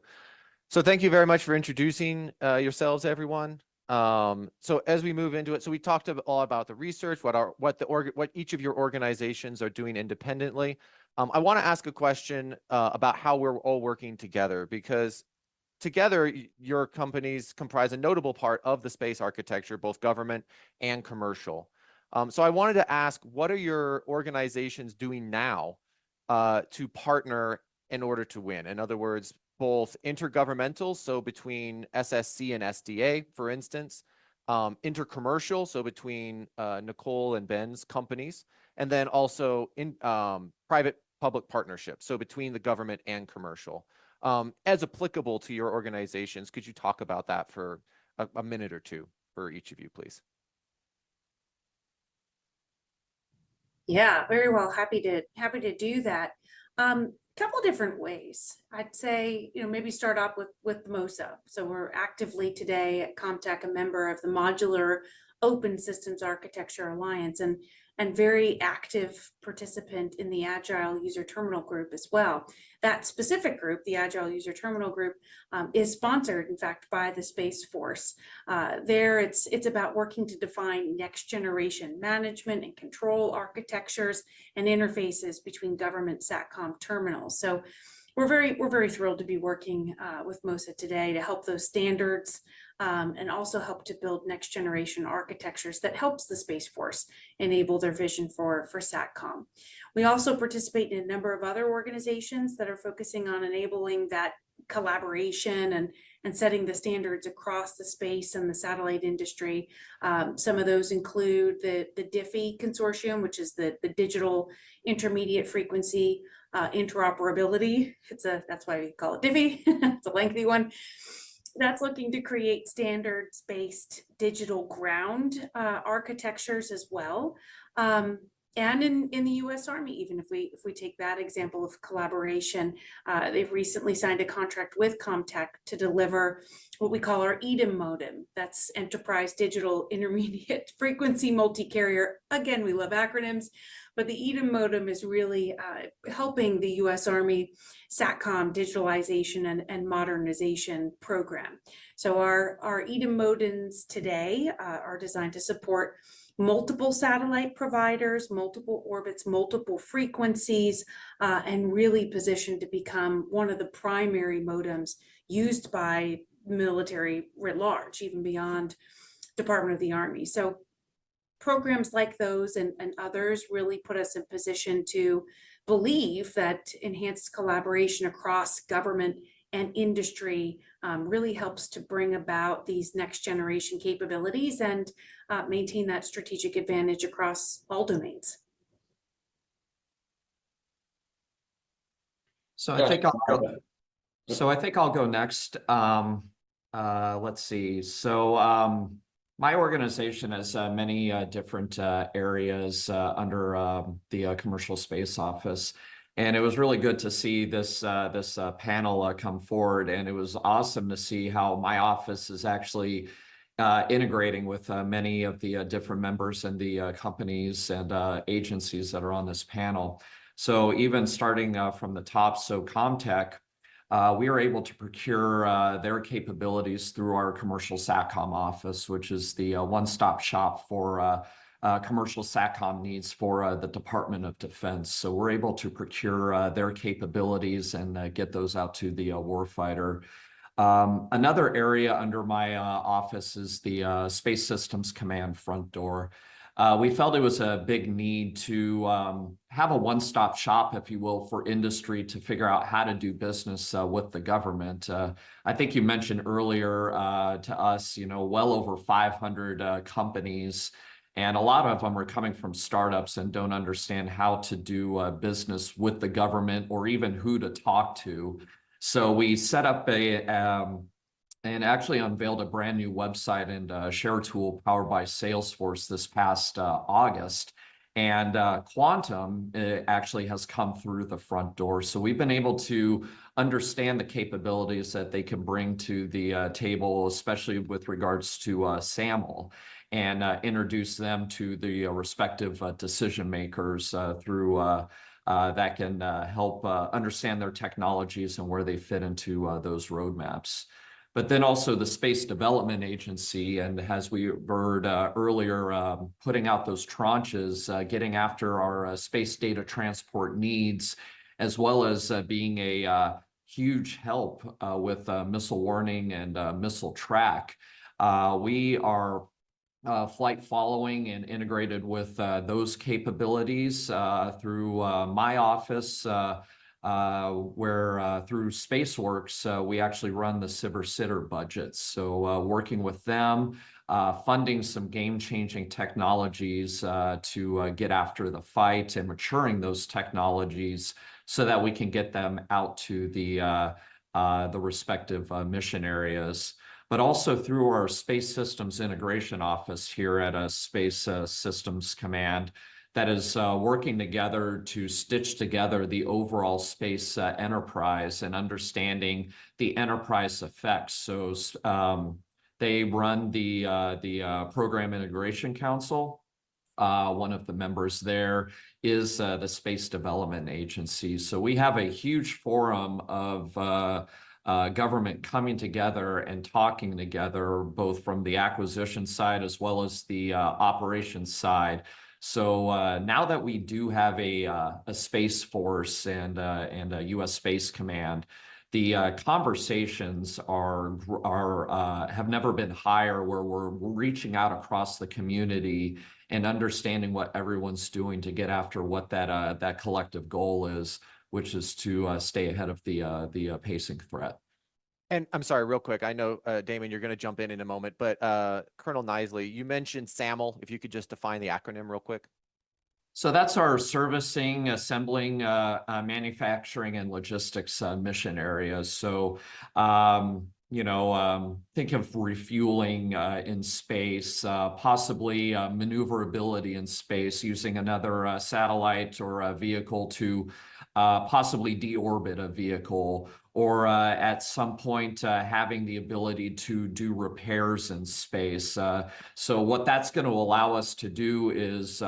So thank you very much for introducing yourselves, everyone. So as we move into it, so we talked all about the research, what each of your organizations are doing independently. I want to ask a question about how we're all working together, because together your companies comprise a notable part of the space architecture, both government and commercial. So I wanted to ask, what are your organizations doing now to partner in order to win? In other words, both intergovernmental, so between SSC and SDA, for instance, intercommercial, so between Nicole and Ben's companies, and then also in private-public partnerships, so between the government and commercial. As applicable to your organizations, could you talk about that for a minute or two for each of you, please? Yeah, very well. Happy to do that. Couple different ways. I'd say, maybe start off with MOSA. So we're actively today at Comtech a member of the Modular Open Systems Architecture Alliance, and very active participant in the Agile User Terminal Group as well. That specific group, the Agile User Terminal Group, is sponsored, in fact, by the Space Force. There, it's about working to define next generation management and control architectures and interfaces between government SATCOM terminals. So we're very thrilled to be working with MOSA today to help those standards and also help to build next generation architectures that helps the Space Force enable their vision for SATCOM. We also participate in a number of other organizations that are focusing on enabling that collaboration and setting the standards across the space and the satellite industry. Some of those include the DIFI Consortium, which is the Digital Intermediate Frequency interoperability. That's why we call it DIVI. It's a lengthy one. That's looking to create standards-based digital ground architectures as well. And in the U.S. Army, even if we take that example of collaboration, they've recently signed a contract with Comtech to deliver what we call our EDIM modem. That's Enterprise Digital Intermediate Frequency Multi-Carrier. Again, we love acronyms, but the EDIM modem is really helping the U.S. Army SATCOM digitalization and modernization program. So our EDIM modems today are designed to support multiple satellite providers, multiple orbits, multiple frequencies, and really positioned to become one of the primary modems used by military writ large, even beyond Department of the Army. So programs like those and others really put us in position to believe that enhanced collaboration across government and industry really helps to bring about these next generation capabilities and maintain that strategic advantage across all domains. So I think I'll go next. Let's see. So my organization has many different areas under the Commercial Space Office. And it was really good to see this panel come forward, and it was awesome to see how my office is actually integrating with many of the different members and the companies and agencies that are on this panel. So even starting from the top, so Comtech, we were able to procure their capabilities through our Commercial SATCOM office, which is the one-stop shop for commercial SATCOM needs for the Department of Defense. So we're able to procure their capabilities and get those out to the warfighter. Another area under my office is the Space Systems Command front door. We felt it was a big need to have a one-stop shop, if you will, for industry to figure out how to do business with the government. I think you mentioned earlier to us, well over 500 companies, and a lot of them are coming from startups and don't understand how to do business with the government or even who to talk to. So we set up and actually unveiled a brand new website and share tool powered by Salesforce this past August. And Quantum actually has come through the front door. So we've been able to understand the capabilities that they can bring to the table, especially with regards to SAML, and introduce them to the respective decision makers through that can help understand their technologies and where they fit into those roadmaps. But then also the Space Development Agency, and as we heard earlier, putting out those tranches, getting after our space data transport needs, as well as being a huge help with missile warning and missile track. We are flight following and integrated with those capabilities through my office, where through SpaceWorks, we actually run the SBIR budgets. So working with them, funding some game-changing technologies to get after the fight and maturing those technologies so that we can get them out to the respective mission areas. But also through our Space Systems Integration Office here at Space Systems Command, that is working together to stitch together the overall space enterprise and understanding the enterprise effects. So they run the Program Integration Council. One of the members there is the Space Development Agency. So we have a huge forum of government coming together and talking together, both from the acquisition side as well as the operations side. So now that we do have a Space Force and a U.S. Space Command, the conversations have never been higher, where we're reaching out across the community and understanding what everyone's doing to get after what that collective goal is, which is to stay ahead of the pacing threat. And I'm sorry, real quick, I know, Damon, you're going to jump in a moment, but Colonel Knisely, you mentioned SAML. If you could just define the acronym real quick. So that's our servicing, assembling, manufacturing, and logistics mission areas. So, think of refueling in space, possibly maneuverability in space using another satellite or a vehicle to possibly deorbit a vehicle, or at some point having the ability to do repairs in space. So what that's going to allow us to do is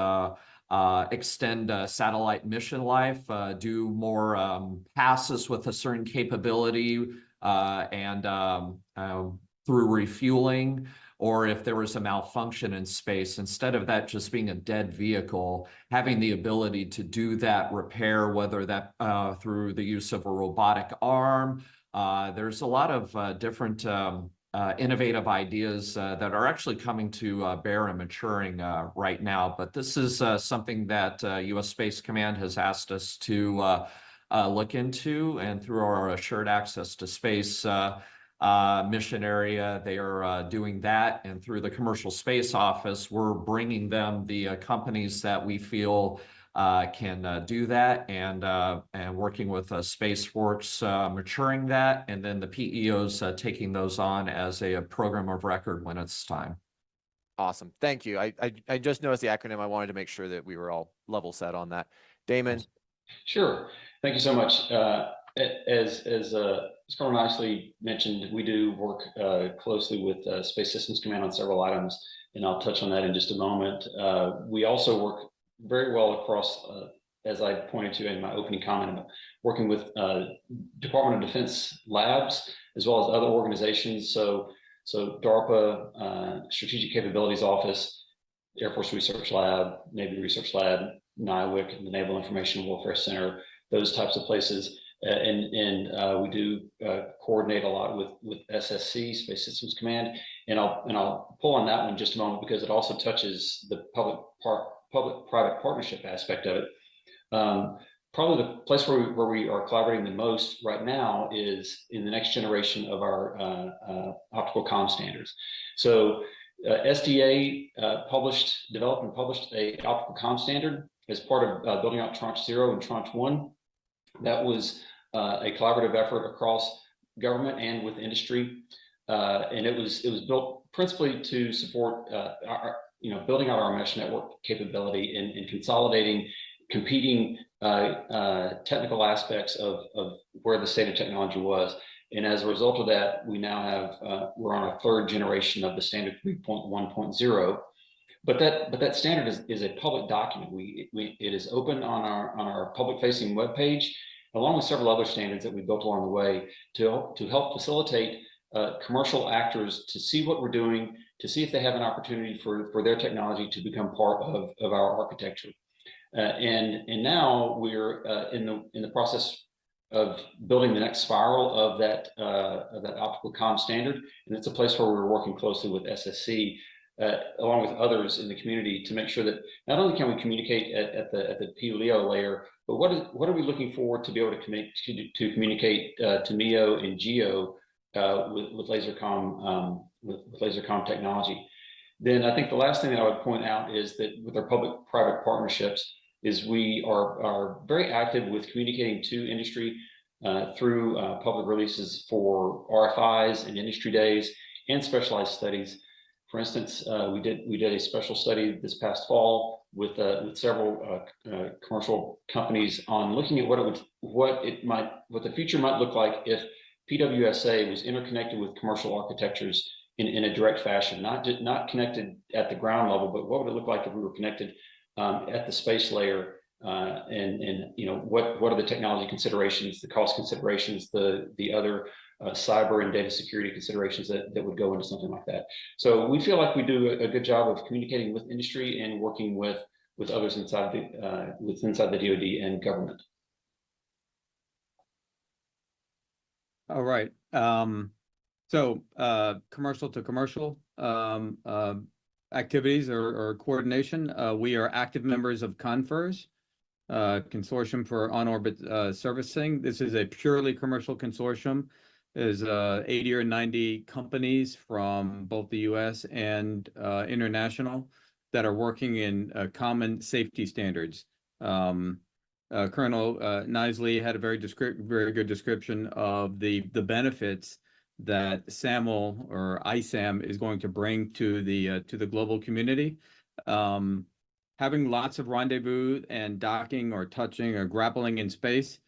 extend satellite mission life, do more passes with a certain capability, and through refueling, or if there was a malfunction in space, instead of that just being a dead vehicle, having the ability to do that repair, whether that through the use of a robotic arm. There's a lot of different innovative ideas that are actually coming to bear and maturing right now. But this is something that U.S. Space Command has asked us to look into, and through our Assured Access to Space mission area, they are doing that. And through the Commercial Space Office, we're bringing them the companies that we feel can do that, and working with SpaceWorks maturing that, and then the PEOs taking those on as a program of record when it's time. Awesome. Thank you. I just noticed the acronym. I wanted to make sure that we were all level set on that. Damon. Sure. Thank you so much. As Colonel nicely mentioned, we do work closely with Space Systems Command on several items, and I'll touch on that in just a moment. We also work very well across, as I pointed to in my opening comment, working with Department of Defense labs, as well as other organizations. So DARPA, Strategic Capabilities Office, Air Force Research Lab, Navy Research Lab, NIWC, and the Naval Information Warfare Center, those types of places. And we do coordinate a lot with SSC, Space Systems Command, and I'll pull on that one in just a moment, because it also touches the public-private partnership aspect of it. Probably the place where we are collaborating the most right now is in the next generation of our optical comm standards. So SDA developed and published a optical comm standard as part of building out Tranche 0 and Tranche 1. That was a collaborative effort across government and with industry, and it was built principally to support building out our mesh network capability and consolidating competing technical aspects of where the state of technology was. And as a result of that, we now have we're on our third generation of the standard 3.1.0. But that standard is a public document. It is open on our public-facing webpage, along with several other standards that we built along the way to help facilitate commercial actors to see what we're doing, to see if they have an opportunity for their technology to become part of our architecture. And now we're in the process of building the next spiral of that optical comm standard, and it's a place where we're working closely with SSC. Along with others in the community, to make sure that not only can we communicate at the PLEO layer, but what are we looking forward to be able to communicate to MEO and GEO with laser comm technology. Then I think the last thing that I would point out is that with our public-private partnerships is we are very active with communicating to industry through public releases for RFIs and industry days and specialized studies. For instance, we did a special study this past fall with several commercial companies on looking at what the future might look like if PWSA was interconnected with commercial architectures in a direct fashion, not connected at the ground level, but what would it look like if we were connected at the space layer, and what are the technology considerations, the cost considerations, the other cyber and data security considerations that would go into something like that. So we feel like we do a good job of communicating with industry and working with others inside the DoD and government. All right. So commercial to commercial activities or coordination. We are active members of CONFIRS, Consortium for On-Orbit Servicing. This is a purely commercial consortium. There's 80 or 90 companies from both the U.S. and international that are working in common safety standards. Colonel Nisley had a very good description of the benefits that SAML or ISAM is going to bring to the global community. Having lots of rendezvous and docking or touching or grappling in space,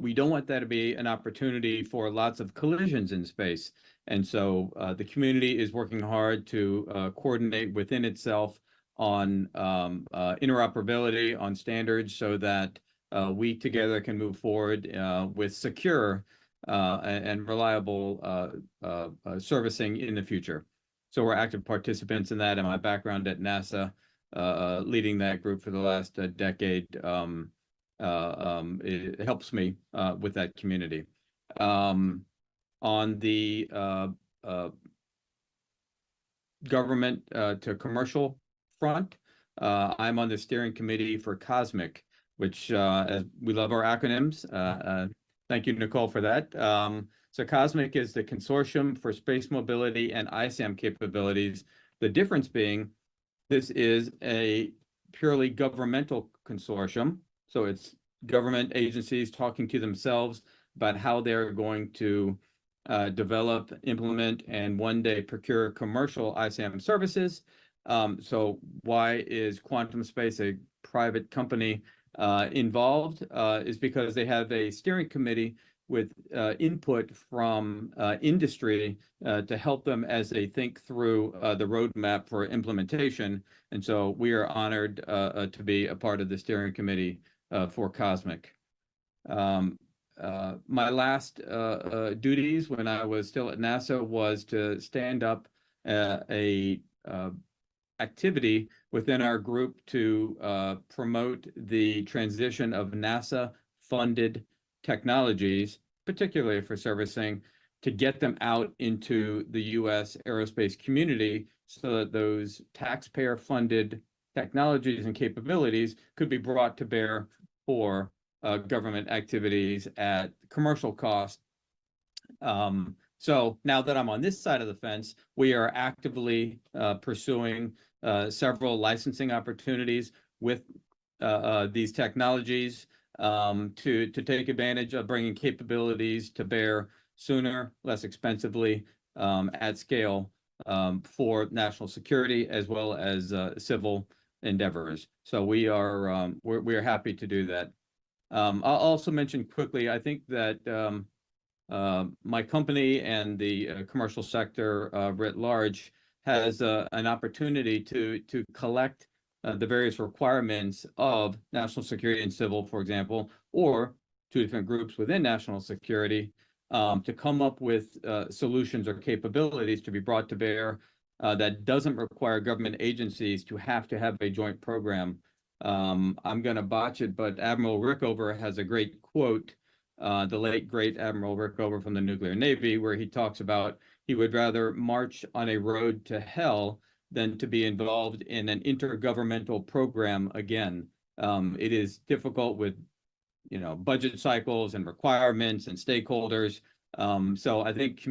we don't want that to be an opportunity for lots of collisions in space. And so the community is working hard to coordinate within itself on interoperability, on standards, so that we together can move forward with secure and reliable servicing in the future. So we're active participants in that, and my background at NASA, leading that group for the last decade, it helps me with that community. On the government to commercial front, I'm on the steering committee for COSMIC, which we love our acronyms. Thank you, Nicole, for that. So COSMIC is the Consortium for Space Mobility and ISAM Capabilities. The difference being this is a purely governmental consortium. So it's government agencies talking to themselves about how they're going to develop, implement, and one day procure commercial ISAM services. So why is Quantum Space, a private company, involved? Is because they have a steering committee with input from industry to help them as they think through the roadmap for implementation. And so we are honored to be a part of the steering committee for COSMIC. My last duties when I was still at NASA was to stand up a activity within our group to promote the transition of NASA-funded technologies, particularly for servicing, to get them out into the U.S. aerospace community so that those taxpayer-funded technologies and capabilities could be brought to bear for government activities at commercial cost. So now that I'm on this side of the fence, we are actively pursuing several licensing opportunities with these technologies to take advantage of bringing capabilities to bear sooner, less expensively, at scale for national security as well as civil endeavors. So we are we're happy to do that. I'll also mention quickly, I think that my company and the commercial sector writ large has an opportunity to collect the various requirements of national security and civil, for example, or two different groups within national security to come up with solutions or capabilities to be brought to bear that doesn't require government agencies to have a joint program. I'm going to botch it, but Admiral Rickover has a great quote, the late great Admiral Rickover from the Nuclear Navy, where he talks about he would rather march on a road to hell than to be involved in an intergovernmental program again. It is difficult with, budget cycles and requirements and stakeholders. So I think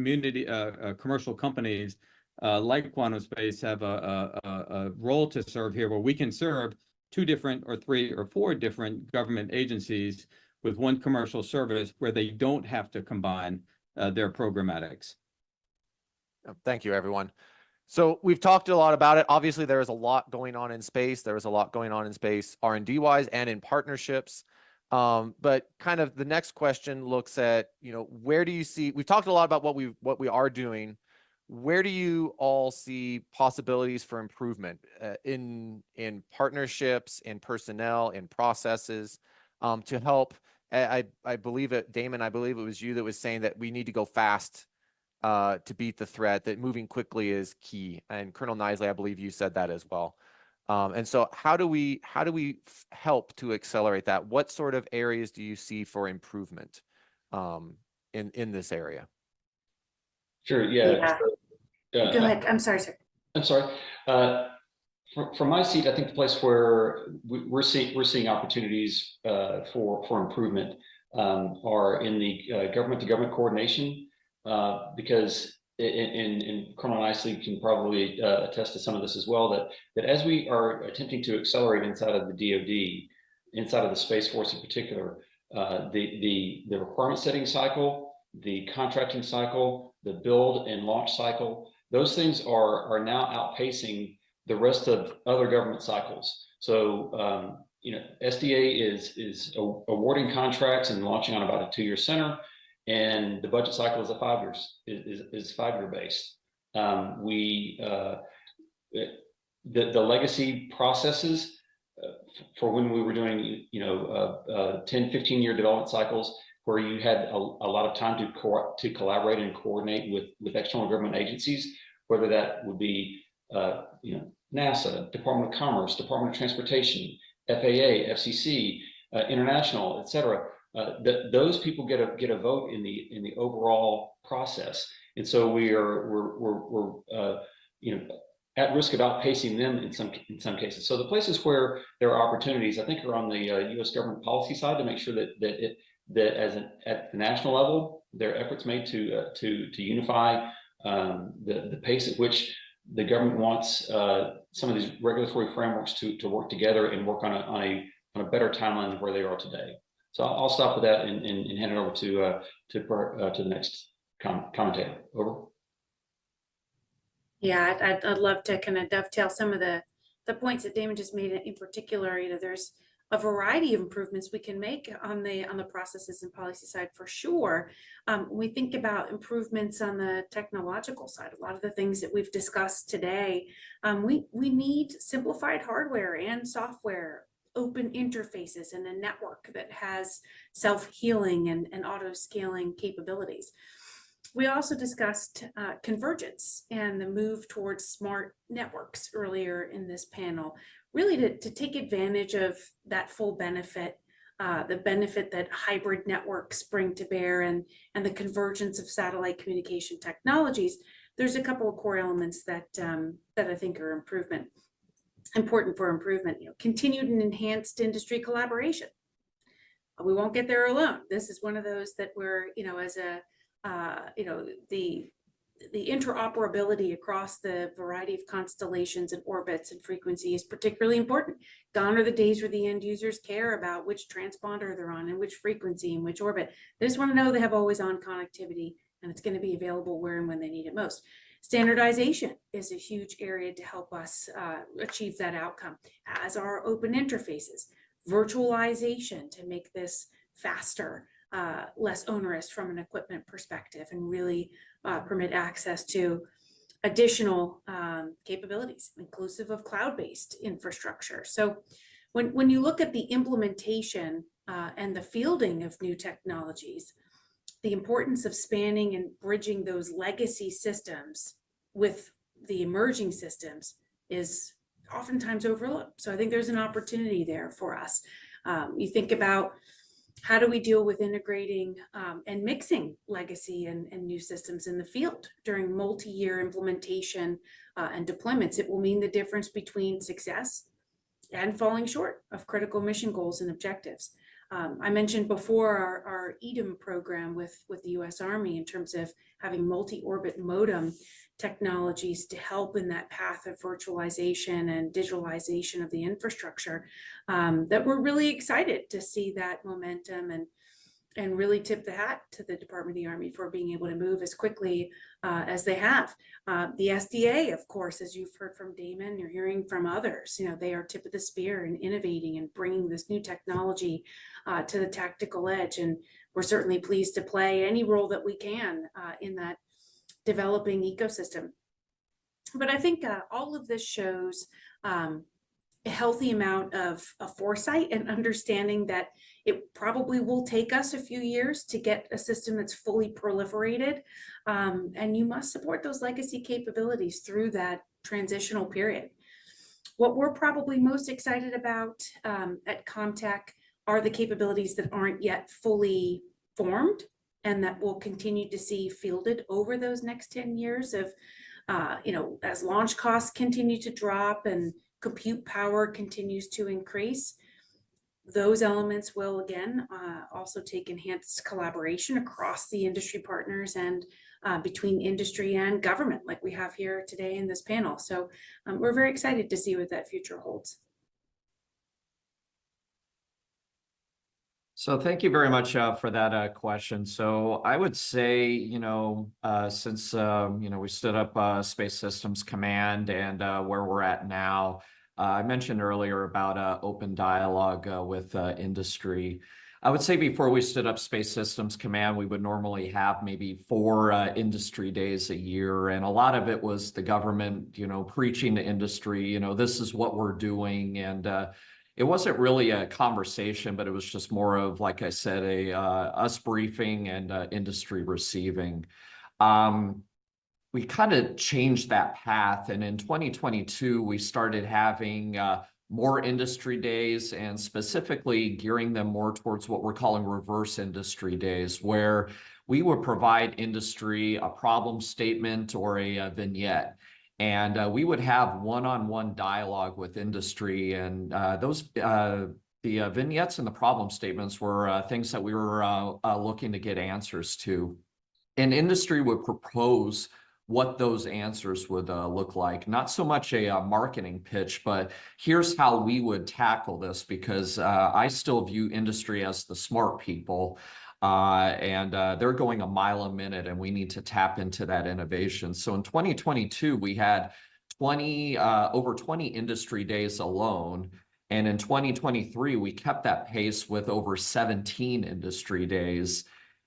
commercial companies like Quantum Space have a role to serve here, where we can serve 2 different or 3 or 4 different government agencies with one commercial service where they don't have to combine their programmatics. Thank you, everyone. So we've talked a lot about it. Obviously, there is a lot going on in space. There is a lot going on in space R&D wise and in partnerships. But kind of the next question looks at, where do you see, we've talked a lot about what we are doing. Where do you all see possibilities for improvement in partnerships, in personnel, in processes to help? I believe it, Damon, I believe it was you that was saying that we need to go fast to beat the threat, that moving quickly is key. And Colonel Nisley, I believe you said that as well. And so how do we help to accelerate that? What sort of areas do you see for improvement in this area? Sure. Yeah. Go ahead. I'm sorry, sir. I'm sorry. From my seat, I think the place where we're seeing opportunities for improvement are in the government-to-government coordination, because and Colonel Nicely can probably attest to some of this as well, that as we are attempting to accelerate inside of the DoD, inside of the Space Force in particular, the requirement setting cycle, the contracting cycle, the build and launch cycle, those things are now outpacing the rest of other government cycles. So SDA is awarding contracts and launching on about a 2-year center, and the budget cycle is 5 years, is 5-year based. The legacy processes for when we were doing 10-15-year development cycles, where you had a lot of time to collaborate and coordinate with external government agencies, whether that would be NASA, Department of Commerce, Department of Transportation, FAA, FCC, international, et cetera. Those people get a vote in the overall process, and so we're at risk of outpacing them in some cases. So the places where there are opportunities, I think, are on the U.S. government policy side, to make sure that at the national level, there are efforts made to unify the pace at which the government wants some of these regulatory frameworks to work together and work on a better timeline than where they are today. So I'll stop with that and hand it over to the next commentator. Over. Yeah, I'd love to kind of dovetail some of the points that Damon just made. In particular, there's a variety of improvements we can make on the processes and policy side, for sure. We think about improvements on the technological side. A lot of the things that we've discussed today, we need simplified hardware and software, open interfaces, and a network that has self-healing and auto-scaling capabilities. We also discussed convergence and the move towards smart networks earlier in this panel, really to take advantage of that full benefit, the benefit that hybrid networks bring to bear, and the convergence of satellite communication technologies. There's a couple of core elements that I think are important for improvement. Continued and enhanced industry collaboration. We won't get there alone. This is one of those that we're, as a the interoperability across the variety of constellations and orbits and frequency is particularly important. Gone are the days where the end users care about which transponder they're on and which frequency and which orbit. They just want to know they have always on connectivity, and it's going to be available where and when they need it most. Standardization is a huge area to help us achieve that outcome, as are open interfaces. Virtualization to make this faster, less onerous from an equipment perspective, and really permit access to additional capabilities, inclusive of cloud-based infrastructure. So when you look at the implementation and the fielding of new technologies, the importance of spanning and bridging those legacy systems with the emerging systems is oftentimes overlooked. So I think there's an opportunity there for us. You think about, how do we deal with integrating and mixing legacy and new systems in the field during multi-year implementation and deployments? It will mean the difference between success and falling short of critical mission goals and objectives. I mentioned before our EDIM program with the U.S. Army in terms of having multi-orbit modem technologies to help in that path of virtualization and digitalization of the infrastructure, that we're really excited to see that momentum and really tip the hat to the Department of the Army for being able to move as quickly as they have. The SDA, of course, as you've heard from Damon, you're hearing from others, they are tip of the spear in innovating and bringing this new technology to the tactical edge. And we're certainly pleased to play any role that we can in that developing ecosystem. But I think all of this shows a healthy amount of foresight and understanding that it probably will take us a few years to get a system that's fully proliferated. And you must support those legacy capabilities through that transitional period. What we're probably most excited about at ComTech are the capabilities that aren't yet fully formed and that we'll continue to see fielded over those next 10 years of, as launch costs continue to drop and compute power continues to increase. Those elements will again also take enhanced collaboration across the industry partners and between industry and government, like we have here today in this panel. So we're very excited to see what that future holds. So thank you very much for that question. So I would say, since, we stood up Space Systems Command and where we're at now, I mentioned earlier about open dialogue with industry. I would say before we stood up Space Systems Command, we would normally have maybe 4 industry days a year. And a lot of it was the government, preaching to industry, this is what we're doing. And it wasn't really a conversation, but it was just more of, like I said, us briefing and industry receiving. We kind of changed that path. And in 2022, we started having more industry days and specifically gearing them more towards what we're calling reverse industry days, where we would provide industry a problem statement or a vignette. And we would have one-on-one dialogue with industry, and the vignettes and the problem statements were things that we were looking to get answers to. And industry would propose what those answers would look like. Not so much a marketing pitch, but here's how we would tackle this, because I still view industry as the smart people. And they're going a mile a minute, and we need to tap into that innovation. So in 2022, we had over 20 industry days alone. And in 2023, we kept that pace with over 17 industry days.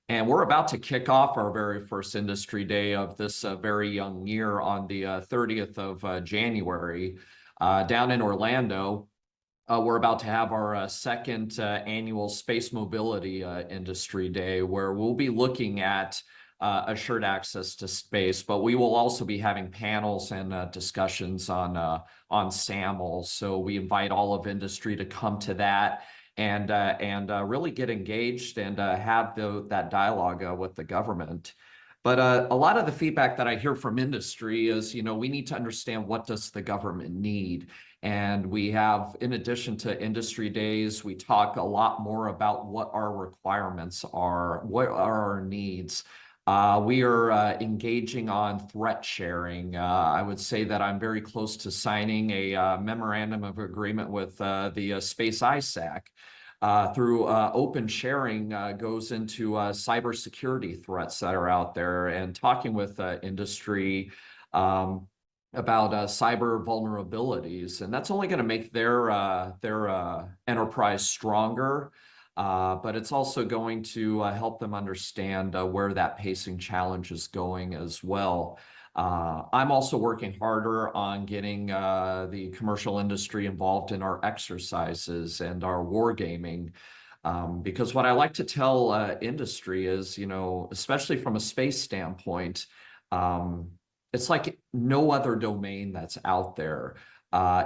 And we're about to kick off our very first industry day of this very young year on the 30th of January down in Orlando. We're about to have our second annual Space Mobility Industry Day, where we'll be looking at assured access to space, but we will also be having panels and discussions on SAML. So we invite all of industry to come to that and really get engaged and have that dialogue with the government. But a lot of the feedback that I hear from industry is, we need to understand, what does the government need? And we have, in addition to industry days, we talk a lot more about what our requirements are, what are our needs. We are engaging on threat sharing. I would say that I'm very close to signing a memorandum of agreement with the Space ISAC. Through open sharing goes into cybersecurity threats that are out there, and talking with industry about cyber vulnerabilities, and that's only going to make their enterprise stronger, but it's also going to help them understand where that pacing challenge is going as well. I'm also working harder on getting the commercial industry involved in our exercises and our wargaming, because what I like to tell industry is, especially from a space standpoint, it's like no other domain that's out there.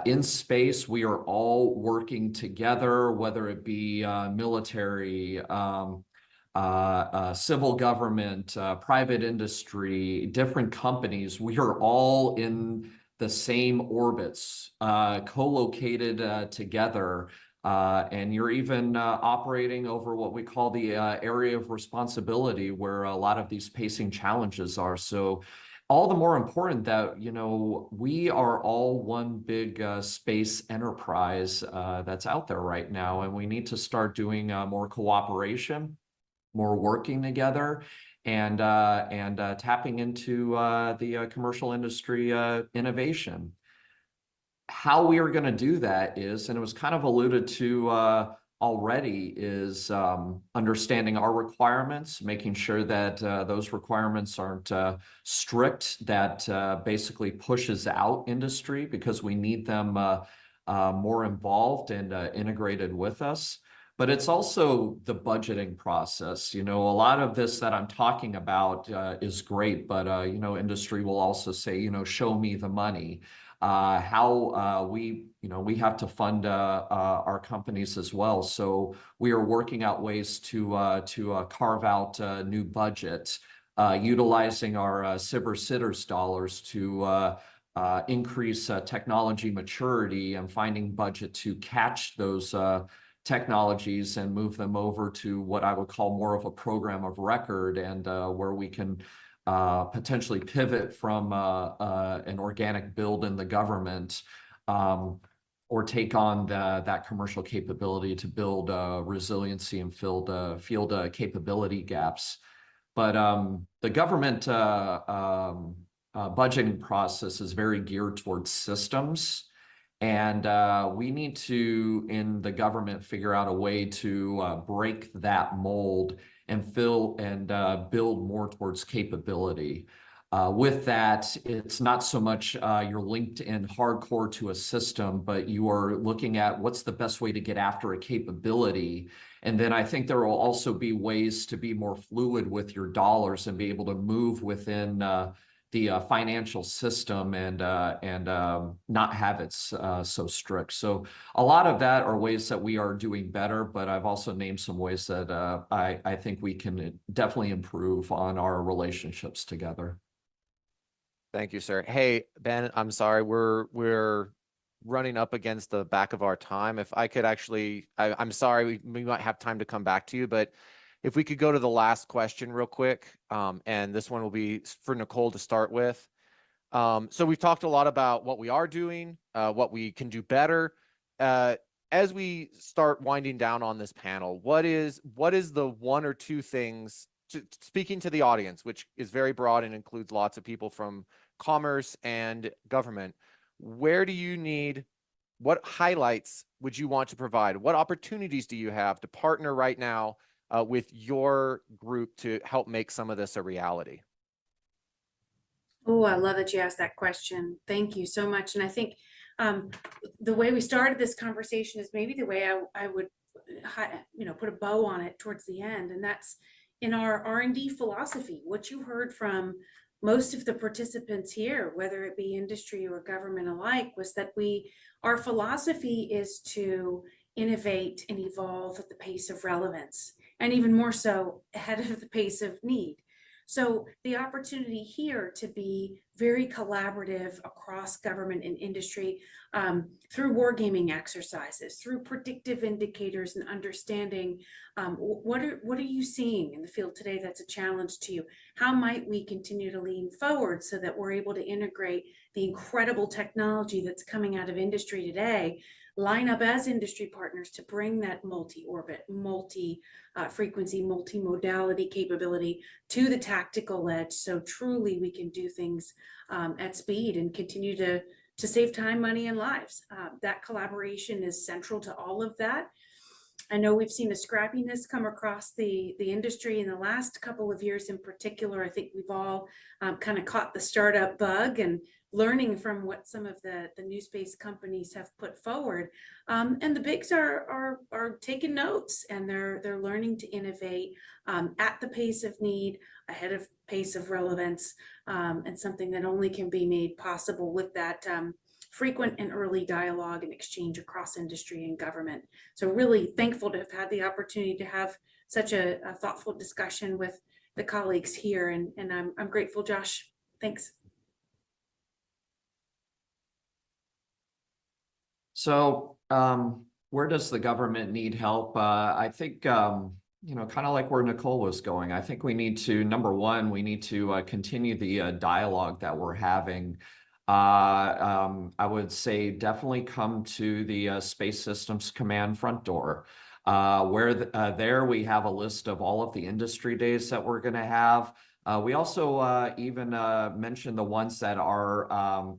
In space, we are all working together, whether it be military, civil government, private industry, different companies. We are all in the same orbits, co-located together. And you're even operating over what we call the area of responsibility, where a lot of these pacing challenges are. So all the more important that, we are all one big space enterprise that's out there right now, and we need to start doing more cooperation, more working together, and tapping into the commercial industry innovation. How we are going to do that is, and it was kind of alluded to already, is understanding our requirements, making sure that those requirements aren't strict, that basically pushes out industry, because we need them more involved and integrated with us. But it's also the budgeting process. A lot of this that I'm talking about is great, but industry will also say, show me the money. How we have to fund our companies as well. So we are working out ways to carve out new budgets, utilizing our SBIR dollars to increase technology maturity, and finding budget to catch those technologies and move them over to what I would call more of a program of record, and where we can potentially pivot from an organic build in the government, or take on that commercial capability to build resiliency and field capability gaps. But the government budgeting process is very geared towards systems. And we need to, in the government, figure out a way to break that mold and build more towards capability. With that, it's not so much you're linked in hardcore to a system, but you are looking at what's the best way to get after a capability. And then I think there will also be ways to be more fluid with your dollars and be able to move within the financial system and not have it so strict. So a lot of that are ways that we are doing better, but I've also named some ways that I think we can definitely improve on our relationships together. Thank you, sir. Hey, Ben, I'm sorry, we're running up against the back of our time. If I could actually, I'm sorry, we might have time to come back to you, but if we could go to the last question real quick, and this one will be for Nicole to start with. So we've talked a lot about what we are doing, what we can do better. As we start winding down on this panel, what is the one or two things, speaking to the audience, which is very broad and includes lots of people from commerce and government, where do you need, what highlights would you want to provide? What opportunities do you have to partner right now with your group to help make some of this a reality? Oh, I love that you asked that question. Thank you so much. And I think the way we started this conversation is maybe the way I would, put a bow on it towards the end. And that's in our R&D philosophy. What you heard from most of the participants here, whether it be industry or government alike, was that our philosophy is to innovate and evolve at the pace of relevance, and even more so ahead of the pace of need. So the opportunity here to be very collaborative across government and industry through wargaming exercises, through predictive indicators and understanding what are you seeing in the field today that's a challenge to you? How might we continue to lean forward so that we're able to integrate the incredible technology that's coming out of industry today, line up as industry partners to bring that multi-orbit, multi-frequency, multi-modality capability to the tactical edge, so truly we can do things at speed and continue to save time, money, and lives. That collaboration is central to all of that. I know we've seen a scrappiness come across the industry in the last couple of years in particular. I think we've all kind of caught the startup bug and learning from what some of the new space companies have put forward. And the bigs are taking notes, and they're learning to innovate at the pace of need, ahead of pace of relevance, and something that only can be made possible with that frequent and early dialogue and exchange across industry and government. So really thankful to have had the opportunity to have such a thoughtful discussion with the colleagues here, and I'm grateful, Josh. Thanks. So where does the government need help? I think, kind of like where Nicole was going, I think we need to, number one, we need to continue the dialogue that we're having. I would say definitely come to the Space Systems Command front door, where there we have a list of all of the industry days that we're going to have. We also even mentioned the ones that are,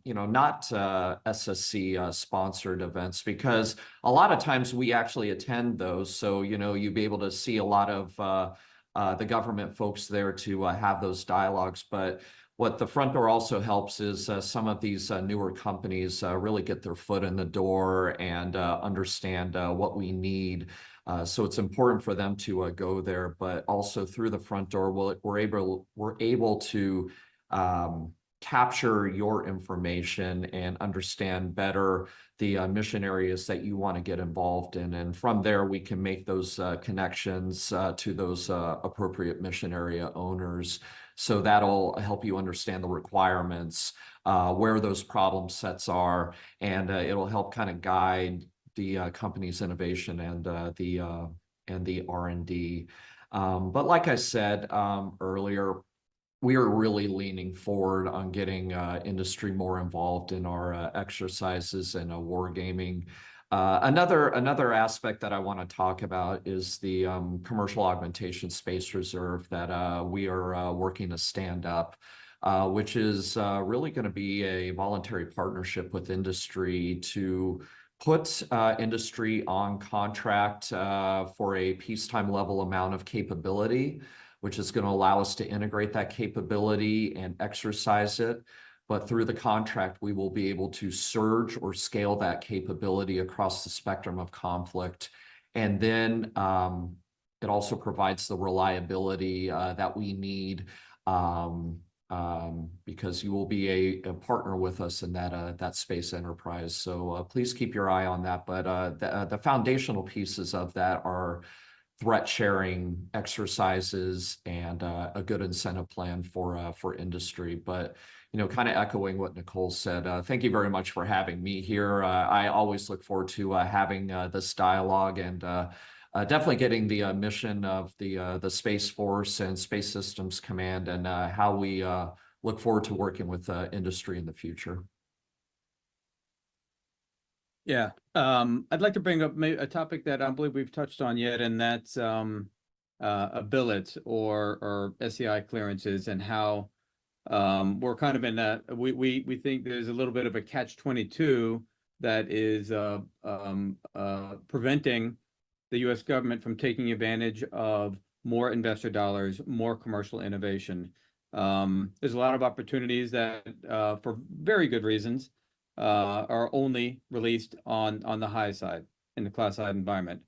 not SSC sponsored events, because a lot of times we actually attend those. So, you'd be able to see a lot of the government folks there to have those dialogues. But what the front door also helps is some of these newer companies really get their foot in the door and understand what we need. So it's important for them to go there, but also through the front door, we're able to capture your information and understand better the mission areas that you want to get involved in. And from there, we can make those connections to those appropriate mission area owners. So that'll help you understand the requirements, where those problem sets are, and it'll help kind of guide the company's innovation and the R&D. But like I said earlier, we are really leaning forward on getting industry more involved in our exercises and wargaming. Another aspect that I want to talk about is the commercial augmentation space reserve that we are working to stand up, which is really going to be a voluntary partnership with industry to put industry on contract for a peacetime level amount of capability, which is going to allow us to integrate that capability and exercise it. But through the contract, we will be able to surge or scale that capability across the spectrum of conflict. And then it also provides the reliability that we need because you will be a partner with us in that space enterprise. So please keep your eye on that. But the foundational pieces of that are threat sharing exercises and a good incentive plan for industry. But kind of echoing what Nicole said, thank you very much for having me here. I always look forward to having this dialogue and definitely getting the mission of the Space Force and Space Systems Command and how we look forward to working with industry in the future. Yeah, I'd like to bring up a topic that I don't believe we've touched on yet, and that's a billet or SCI clearances and how we're kind of in that. We think there's a little bit of a catch-22 that is preventing the U.S. government from taking advantage of more investor dollars, more commercial innovation. There's a lot of opportunities that, for very good reasons, are only released on the high side in the classified environment.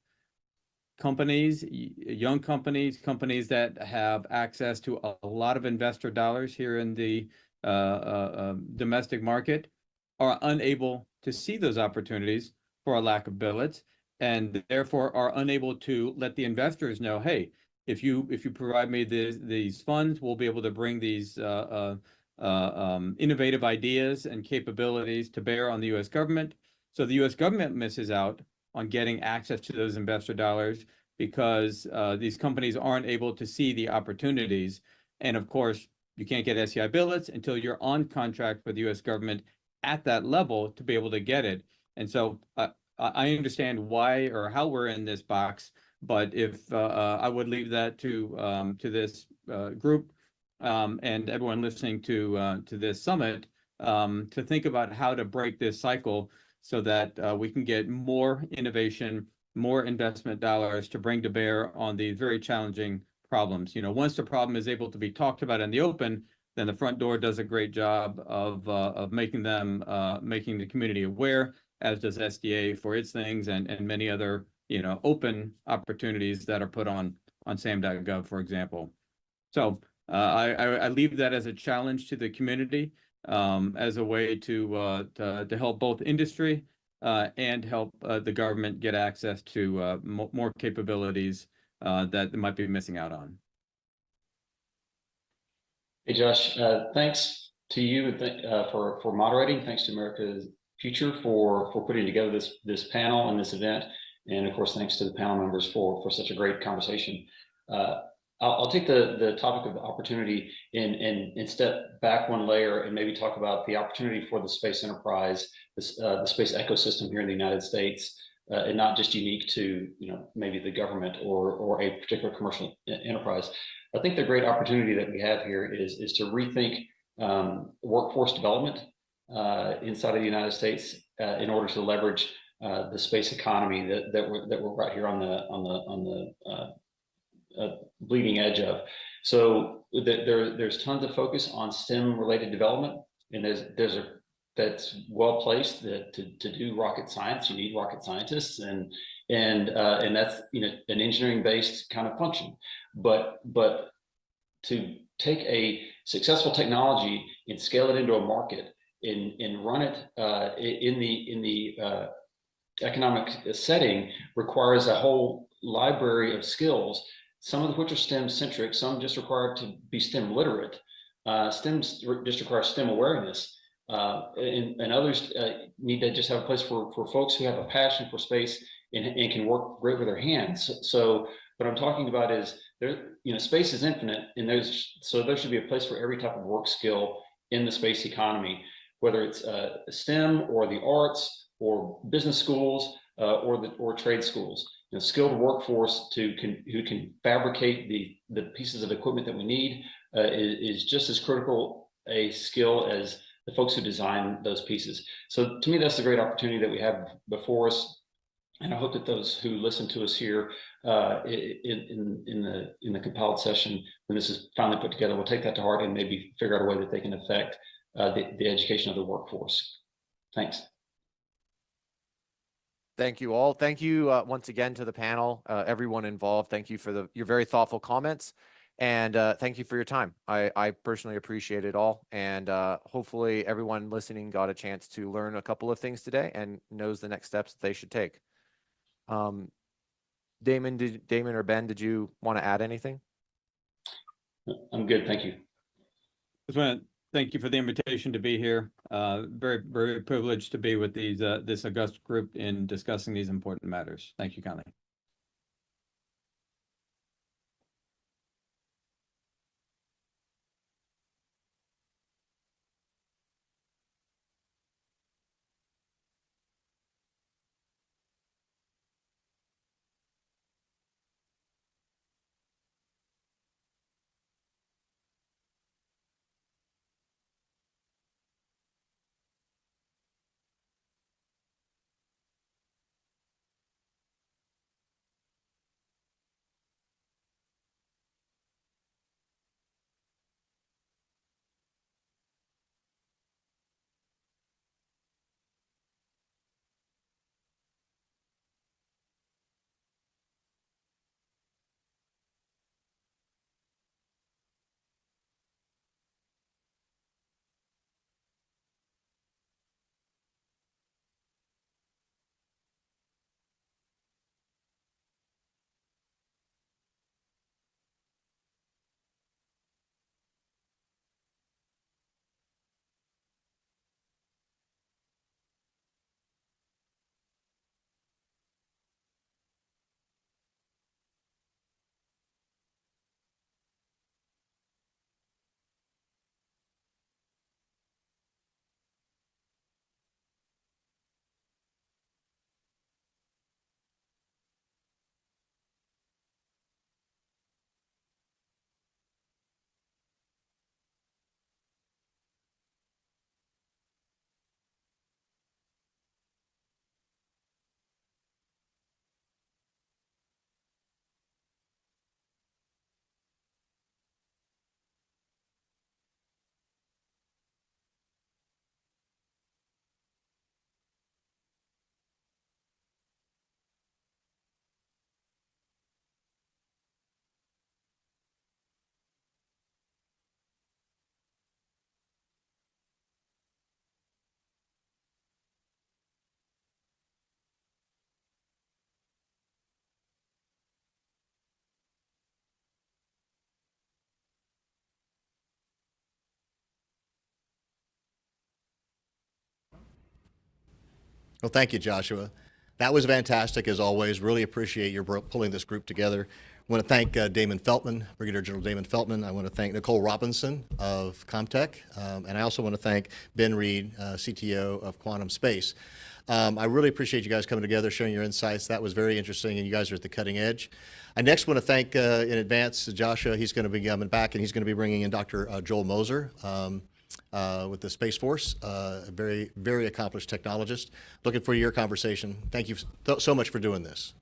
Companies, young companies that have access to a lot of investor dollars here in the domestic market are unable to see those opportunities for a lack of billets, and therefore are unable to let the investors know, hey, if you provide me these funds, we'll be able to bring these innovative ideas and capabilities to bear on the U.S. government. So the U.S. government misses out on getting access to those investor dollars because these companies aren't able to see the opportunities. And of course, you can't get SCI billets until you're on contract with the U.S. government at that level to be able to get it. And so I understand why or how we're in this box, but if I would leave that to this group and everyone listening to this summit to think about how to break this cycle so that we can get more innovation, more investment dollars to bring to bear on these very challenging problems. Once the problem is able to be talked about in the open, then the front door does a great job of making the community aware, as does SDA for its things and many other open opportunities that are put on SAM.gov, for example. So I leave that as a challenge to the community, as a way to help both industry and help the government get access to more capabilities that they might be missing out on. Hey, Josh, thanks to you for moderating. Thanks to America's Future for putting together this panel and this event. And of course, thanks to the panel members for such a great conversation. I'll take the topic of the opportunity and step back one layer and maybe talk about the opportunity for the space enterprise, the space ecosystem here in the United States, and not just unique to maybe the government or a particular commercial enterprise. I think the great opportunity that we have here is to rethink workforce development inside of the United States in order to leverage the space economy that we're right here on the bleeding edge of. So there's tons of focus on STEM related development, and that's well placed to do rocket science. You need rocket scientists, and that's an engineering based kind of function. But to take a successful technology and scale it into a market and run it in the economic setting requires a whole library of skills, some of which are STEM centric, some just require to be STEM literate. STEM just requires STEM awareness, and others need to just have a place for folks who have a passion for space and can work great with their hands. So what I'm talking about is space is infinite, and there should be a place for every type of work skill in the space economy, whether it's STEM or the arts or business schools or trade schools. Skilled workforce who can fabricate the pieces of equipment that we need is just as critical a skill as the folks who design those pieces. So to me, that's the great opportunity that we have before us. And I hope that those who listen to us here in the compiled session, when this is finally put together, will take that to heart and maybe figure out a way that they can affect the education of the workforce. Thanks. Thank you all. Thank you once again to the panel, everyone involved. Thank you for your very thoughtful comments, and thank you for your time. I personally appreciate it all, and hopefully everyone listening got a chance to learn a couple of things today and knows the next steps that they should take. Damon or Ben, did you want to add anything? I'm good, thank you. Just want to thank you for the invitation to be here. Very, very privileged to be with this august group in discussing these important matters. Thank you kindly. Well, thank you, Joshua. That was fantastic as always. Really appreciate your pulling this group together. I want to thank Damon Feltman, Brigadier General Damon Feltman. I want to thank Nicole Robinson of Comtech. And I also want to thank Ben Reed, CTO of Quantum Space. I really appreciate you guys coming together, sharing your insights. That was very interesting, and you guys are at the cutting edge. I next want to thank in advance Joshua. He's going to be coming back, and he's going to be bringing in Dr. Joel Moser with the Space Force, a very, very accomplished technologist. Looking for your conversation. Thank you so much for doing this.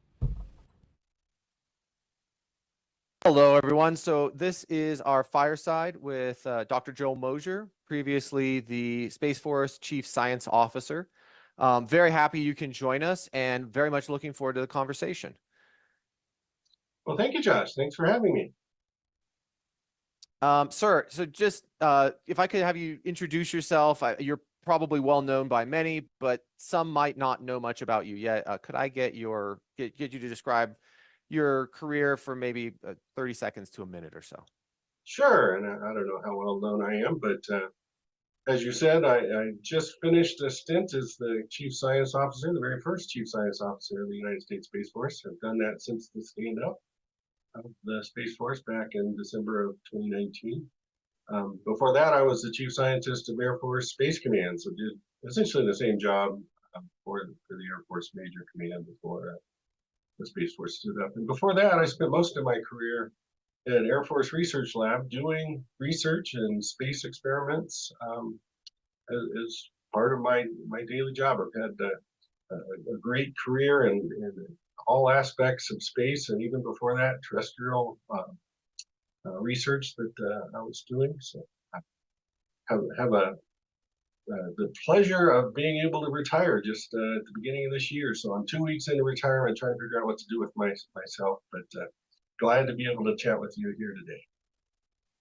Hello, everyone. So this is our fireside with Dr. Joel Moser, previously the Space Force Chief Science Officer. Very happy you can join us and very much looking forward to the conversation. Well, thank you, Josh. Thanks for having me. Sir, so just if I could have you introduce yourself. You're probably well known by many, but some might not know much about you yet. Could I get you to describe your career for maybe 30 seconds to a minute or so? Sure, and I don't know how well known I am, but as you said, I just finished a stint as the Chief Science Officer, the very first Chief Science Officer of the United States Space Force. I've done that since the stand up. of the Space Force back in December of 2019. Before that, I was the chief scientist of Air Force Space Command, so did essentially the same job for the Air Force Major Command before the Space Force stood up. And before that, I spent most of my career at an Air Force Research Lab doing research and space experiments as part of my daily job. I've had a great career in all aspects of space, and even before that, terrestrial research that I was doing. So I have the pleasure of being able to retire just at the beginning of this year. So I'm 2 weeks into retirement, trying to figure out what to do with myself, but glad to be able to chat with you here today.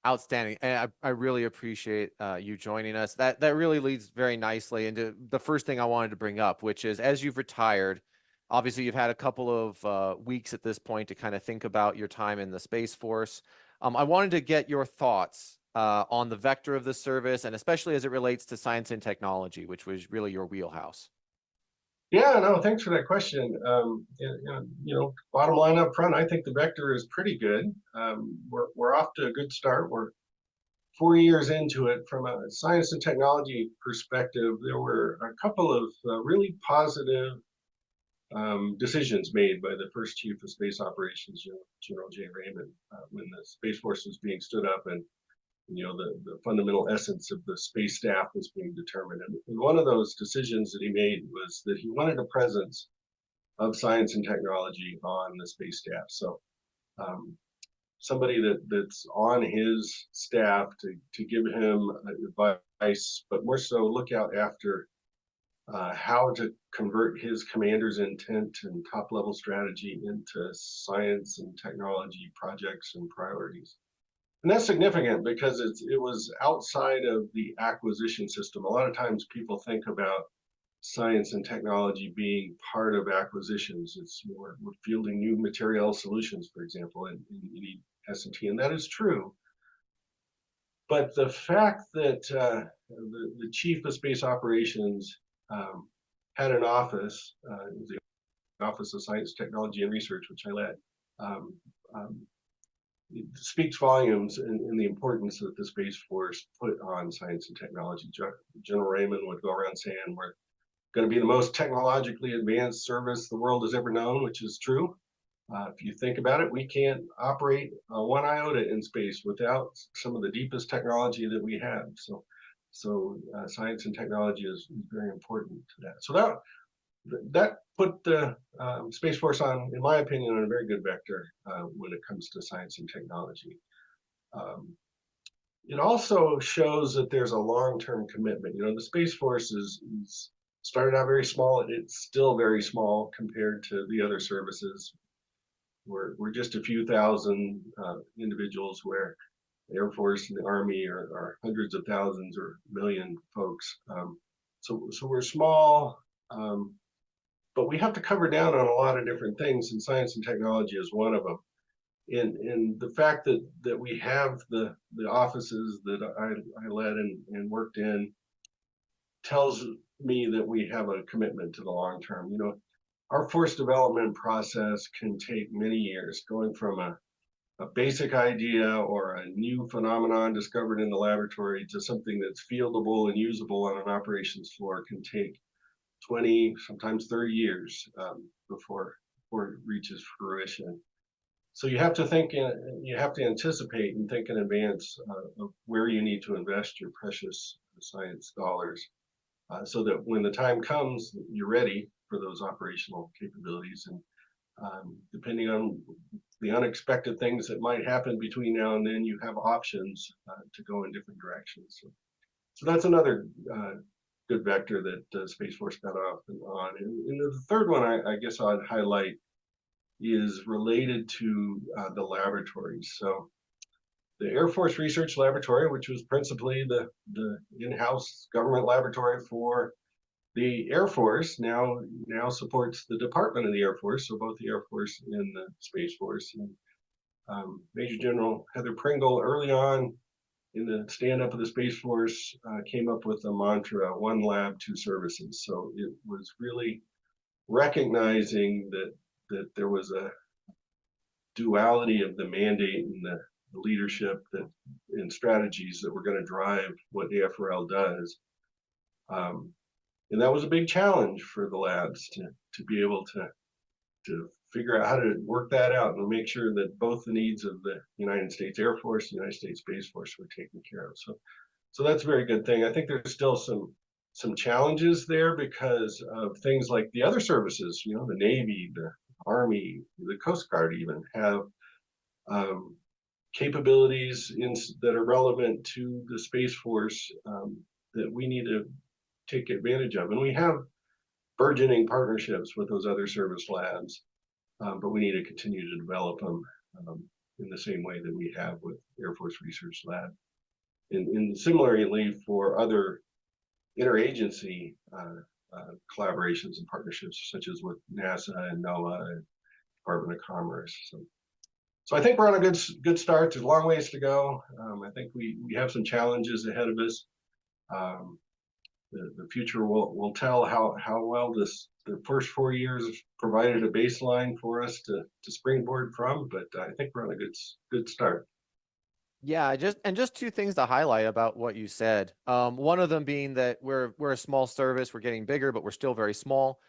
Outstanding. And I really appreciate you joining us. That really leads very nicely into the first thing I wanted to bring up, which is as you've retired, obviously you've had a couple of weeks at this point to kind of think about your time in the Space Force. I wanted to get your thoughts on the vector of the service, and especially as it relates to science and technology, which was really your wheelhouse. Yeah, no, thanks for that question. Bottom line up front, I think the vector is pretty good. We're off to a good start. We're 4 years into it. From a science and technology perspective, there were a couple of really positive decisions made by the first chief of space operations, General Jay Raymond, when the Space Force was being stood up, and the fundamental essence of the space staff was being determined. And one of those decisions that he made was that he wanted a presence of science and technology on the space staff. So somebody that's on his staff to give him advice, but more so look out after how to convert his commander's intent and top level strategy into science and technology projects and priorities. And that's significant because it was outside of the acquisition system. A lot of times people think about science and technology being part of acquisitions. It's more, we're fielding new material solutions, for example, in S&T, and that is true. But the fact that the chief of space operations had an office, the Office of Science, Technology, and Research, which I led, it speaks volumes in the importance that the Space Force put on science and technology. General Raymond would go around saying, we're going to be the most technologically advanced service the world has ever known, which is true. If you think about it, we can't operate one iota in space without some of the deepest technology that we have. So science and technology is very important to that. So that put the Space Force on, in my opinion, on a very good vector when it comes to science and technology. It also shows that there's a long-term commitment. The Space Force is started out very small. It's still very small compared to the other services. We're just a few thousand individuals, where the Air Force and the Army are hundreds of thousands or a million folks. So we're small. But we have to cover down on a lot of different things, and science and technology is one of them. And the fact that we have the offices that I led and worked in tells me that we have a commitment to the long term. Our force development process can take many years, going from a basic idea or a new phenomenon discovered in the laboratory to something that's fieldable and usable on an operations floor can take 20, sometimes 30 years before it reaches fruition. So you have to think, you have to anticipate and think in advance of where you need to invest your precious science dollars, so that when the time comes, you're ready for those operational capabilities. And depending on the unexpected things that might happen between now and then, you have options to go in different directions. So that's another good vector that Space Force got off and on. And the third one I guess I'd highlight is related to the laboratories. So the Air Force Research Laboratory, which was principally the in-house government laboratory for the Air Force, now supports the Department of the Air Force, so both the Air Force and the Space Force. And Major General Heather Pringle, early on in the stand-up of the Space Force, came up with a mantra, one lab, two services. So it was really recognizing that there was duality of the mandate and the leadership and strategies that were going to drive what AFRL does. And that was a big challenge for the labs to be able to figure out how to work that out and make sure that both the needs of the United States Air Force, the United States Space Force were taken care of. So that's a very good thing. I think there's still some challenges there because of things like the other services, you know, the Navy, the Army, the Coast Guard even have capabilities that are relevant to the Space Force that we need to take advantage of. And we have burgeoning partnerships with those other service labs, but we need to continue to develop them in the same way that we have with Air Force Research Lab. And similarly for other interagency collaborations and partnerships, such as with NASA and NOAA and Department of Commerce. So I think we're on a good start. There's a long ways to go. I think we have some challenges ahead of us. The future will tell how well the first 4 years provided a baseline for us to springboard from, but I think we're on a good start. Yeah, just two things to highlight about what you said. One of them being that we're a small service, we're getting bigger, but we're still very small.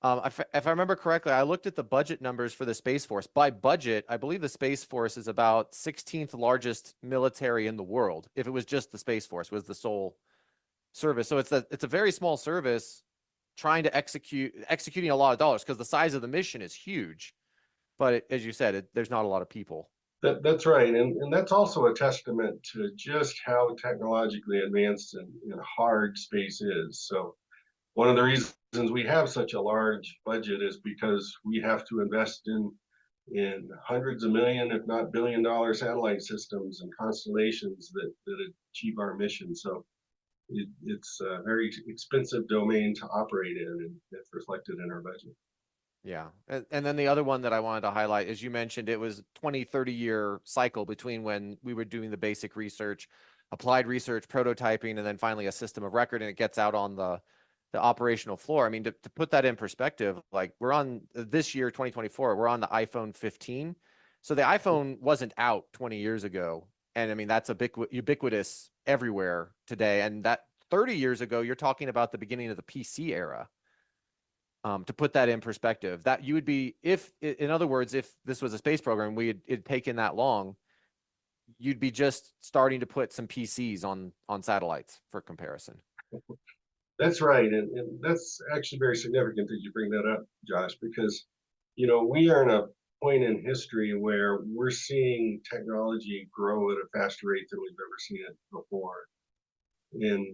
If I remember correctly, I looked at the budget numbers for the Space Force. By budget, I believe the Space Force is about 16th largest military in the world. If it was just the Space Force was the sole service, so it's a very small service trying to executing a lot of dollars because the size of the mission is huge. But as you said, there's not a lot of people. That's right, and that's also a testament to just how technologically advanced and hard space is. So one of the reasons we have such a large budget is because we have to invest in hundreds of million, if not billion-dollar satellite systems and constellations that achieve our mission. So it's a very expensive domain to operate in, and it's reflected in our budget. Yeah. And then the other one that I wanted to highlight, as you mentioned, it was 20-30 year cycle between when we were doing the basic research, applied research, prototyping, and then finally a system of record, and it gets out on the operational floor. I mean, to put that in perspective, like we're on this year, 2024, we're on the iPhone 15. So the iPhone wasn't out 20 years ago. And I mean, that's ubiquitous everywhere today. And that 30 years ago, you're talking about the beginning of the PC era. To put that in perspective, that you would be, in other words, if this was a space program, it'd taken that long, you'd be just starting to put some PCs on satellites for comparison. That's right, and that's actually very significant that you bring that up, Josh, because we are in a point in history where we're seeing technology grow at a faster rate than we've ever seen it before. And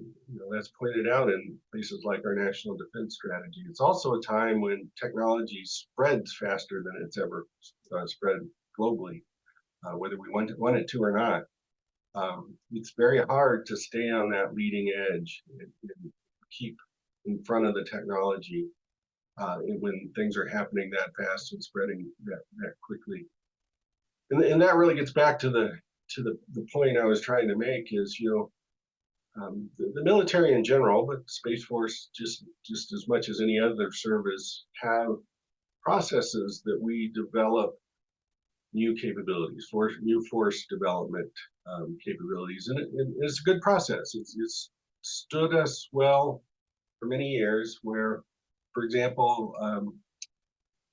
that's pointed out in places like our national defense strategy. It's also a time when technology spreads faster than it's ever spread globally, whether we want it to or not. It's very hard to stay on that leading edge and keep in front of the technology when things are happening that fast and spreading that quickly. And that really gets back to the point I was trying to make is, the military in general, but Space Force just as much as any other service, have processes that we develop new capabilities, new force development capabilities, and it's a good process. It's stood us well for many years. Where, for example,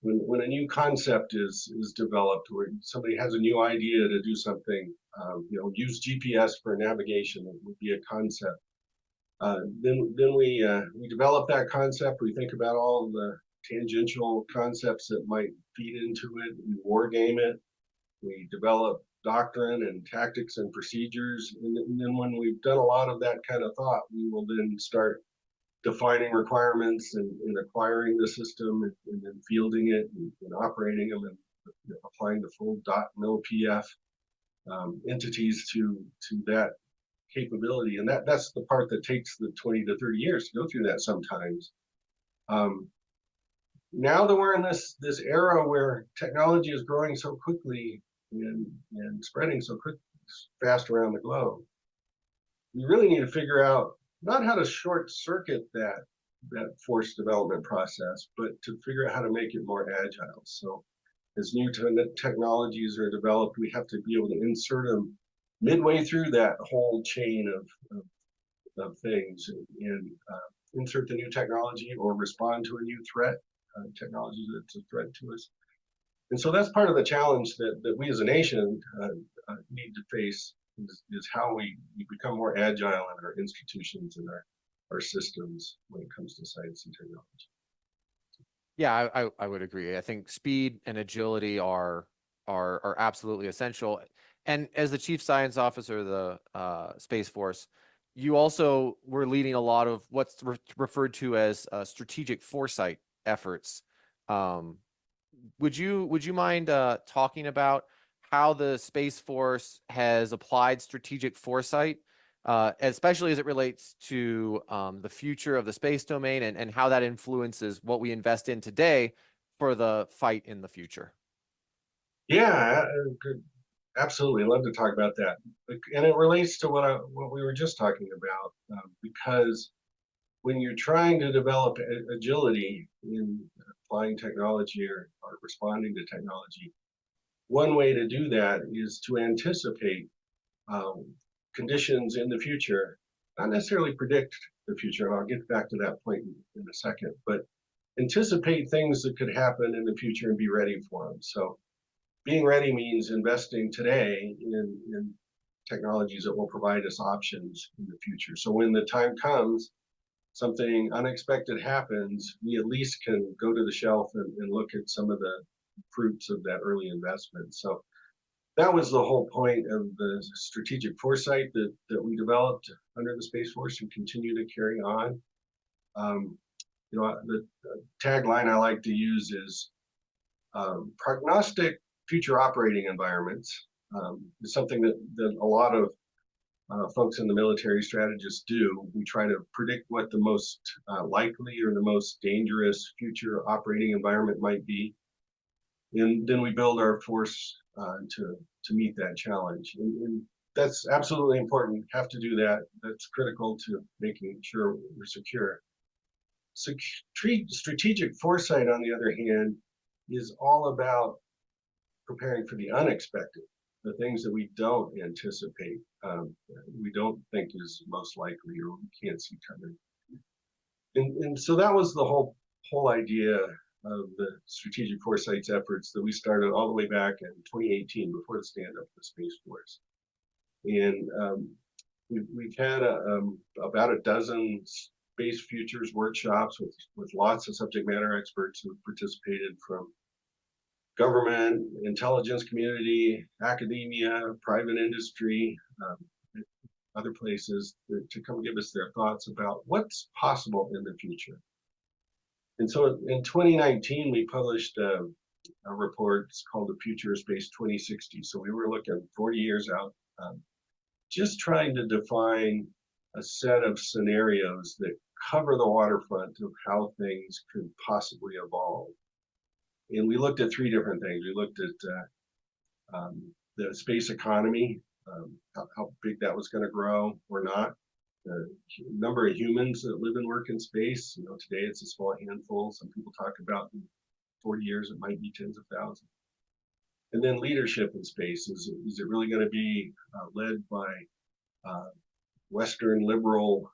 when a new concept is developed, where somebody has a new idea to do something, use GPS for navigation, it would be a concept. Then we develop that concept. We think about all the tangential concepts that might feed into it. We war game it. We develop doctrine and tactics and procedures. And then when we've done a lot of that kind of thought, we will then start defining requirements and acquiring the system and then fielding it and operating them and applying the full .mil-PF entities to that capability. And that's the part that takes the 20 to 30 years to go through that sometimes. Now that we're in this era where technology is growing so quickly and spreading so fast around the globe, we really need to figure out not how to short circuit that force development process, but to figure out how to make it more agile. So as new technologies are developed, we have to be able to insert them midway through that whole chain of things and insert the new technology or respond to a new threat, technology that's a threat to us. And so that's part of the challenge that we as a nation need to face is how we become more agile in our institutions and our systems when it comes to science and technology. Yeah, I would agree. I think speed and agility are absolutely essential. And as the Chief Science Officer of the Space Force, you also were leading a lot of what's referred to as strategic foresight efforts. Would you mind talking about how the Space Force has applied strategic foresight, especially as it relates to the future of the space domain and how that influences what we invest in today for the fight in the future? Yeah, absolutely. I'd love to talk about that. And it relates to what we were just talking about, because when you're trying to develop agility in applying technology or responding to technology, one way to do that is to anticipate conditions in the future, not necessarily predict the future, and I'll get back to that point in a second, but anticipate things that could happen in the future and be ready for them. So being ready means investing today in technologies that will provide us options in the future. So when the time comes, something unexpected happens, we at least can go to the shelf and look at some of the fruits of that early investment. So that was the whole point of the strategic foresight that we developed under the Space Force and continue to carry on. The tagline I like to use is prognostic future operating environments. Is something that a lot of folks in the military strategists do. We try to predict what the most likely or the most dangerous future operating environment might be. And then we build our force to meet that challenge. And that's absolutely important. Have to do that. That's critical to making sure we're secure. Strategic foresight, on the other hand, is all about preparing for the unexpected, the things that we don't anticipate, we don't think is most likely or we can't see coming. And so that was the whole idea of the strategic foresight's efforts that we started all the way back in 2018 before the stand-up of the Space Force. And we've had about a dozen space futures workshops with lots of subject matter experts who participated from government, intelligence community, academia, private industry, other places to come give us their thoughts about what's possible in the future. And so in 2019, we published a report. It's called The Future of Space 2060. So we were looking 40 years out, just trying to define a set of scenarios that cover the waterfront of how things could possibly evolve. And we looked at three different things. We looked at the space economy, how big that was going to grow or not. The number of humans that live and work in space. Today it's a small handful. Some people talk about in 40 years it might be tens of thousands. And then leadership in space. Is it really going to be led by Western liberal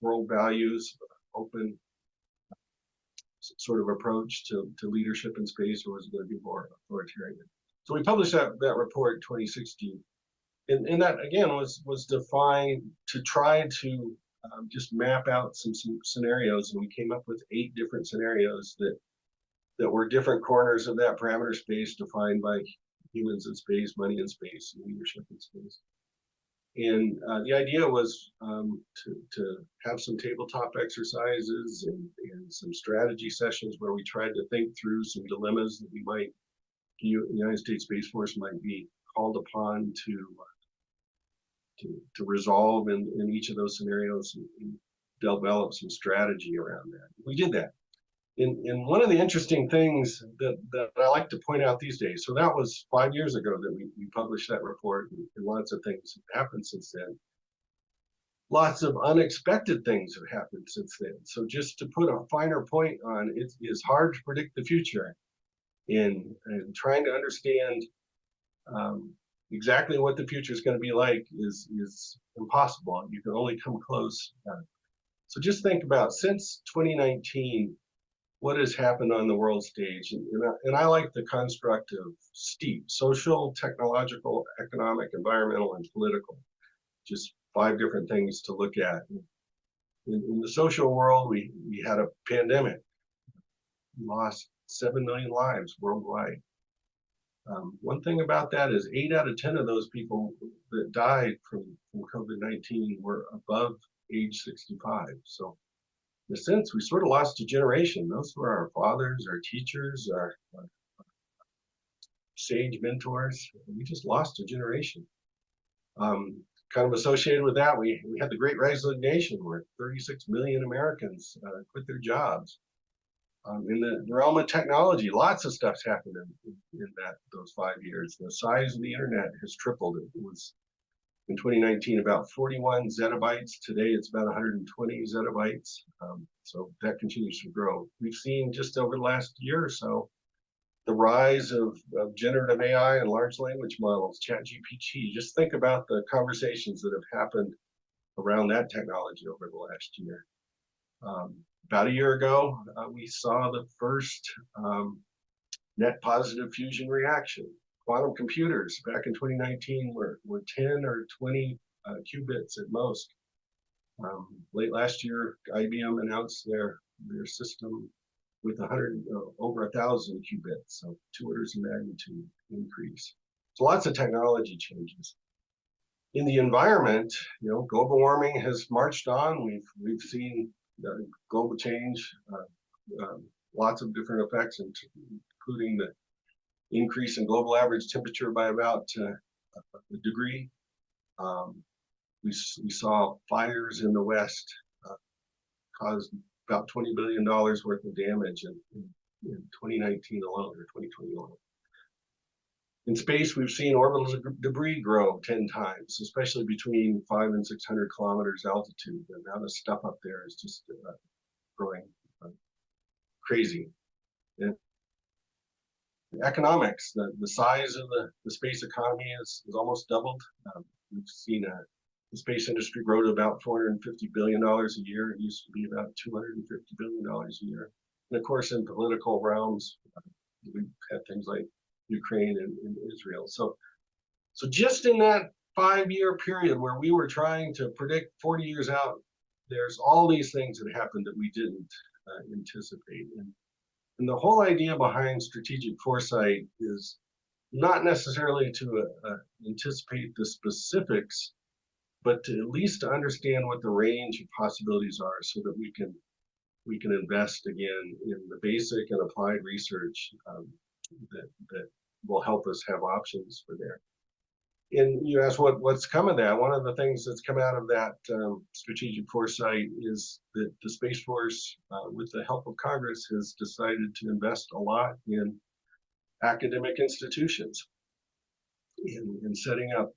world values, open sort of approach to leadership in space, or is it going to be more authoritarian? So we published that report 2016, and that again was defined to try to just map out some scenarios, and we came up with 8 different scenarios that were different corners of that parameter space defined by humans in space, money in space, and leadership in space. And the idea was to have some tabletop exercises and some strategy sessions where we tried to think through some dilemmas that the United States Space Force might be called upon to resolve in each of those scenarios and develop some strategy around that. We did that. And one of the interesting things that I like to point out these days, so that was 5 years ago that we published that report, and lots of things have happened since then. Lots of unexpected things have happened since then. So just to put a finer point on it, is hard to predict the future. in trying to understand exactly what the future is going to be like is impossible. You can only come close. So just think about, since 2019, what has happened on the world stage. And I like the construct of STEEP: social, technological, economic, environmental, and political. Just 5 different things to look at. In the social world, we had a pandemic. We lost 7 million lives worldwide. One thing about that is 8 out of 10 of those people that died from COVID-19 were above age 65. So in a sense, we sort of lost a generation. Those were our fathers, our teachers, our sage mentors. We just lost a generation. Kind of associated with that, we had the Great Resignation, where 36 million Americans quit their jobs. In the realm of technology, lots of stuff's happened in those 5 years. The size of the internet has tripled. It was in 2019 about 41 zettabytes. Today it's about 120 zettabytes. So that continues to grow. We've seen just over the last year or so the rise of generative AI and large language models, ChatGPT. Just think about the conversations that have happened around that technology over the last year. About a year ago, we saw the first net positive fusion reaction. Quantum computers back in 2019 were 10 or 20 qubits at most. Late last year, IBM announced their system with over 1,000 qubits, so 2 orders of magnitude increase. So lots of technology changes. In the environment, global warming has marched on. We've seen global change, lots of different effects, including the increase in global average temperature by about a degree. We saw fires in the West caused about $20 billion worth of damage in 2019 alone, or 2020 alone. In space, we've seen orbital debris grow 10 times, especially between 500 and 600 kilometers altitude. The amount of stuff up there is just growing crazy. And economics, the size of the space economy is almost doubled. We've seen the space industry grow to about $450 billion a year. It used to be about $250 billion a year. And of course, in political realms, we've had things like Ukraine and Israel. So just in that 5-year period where we were trying to predict 40 years out, there's all these things that happened that we didn't anticipate. And the whole idea behind strategic foresight is not necessarily to anticipate the specifics, but to at least understand what the range of possibilities are, so that we can invest again in the basic and applied research that will help us have options for there. And you asked what's come of that. One of the things that's come out of that strategic foresight is that the Space Force, with the help of Congress, has decided to invest a lot in academic institutions, in setting up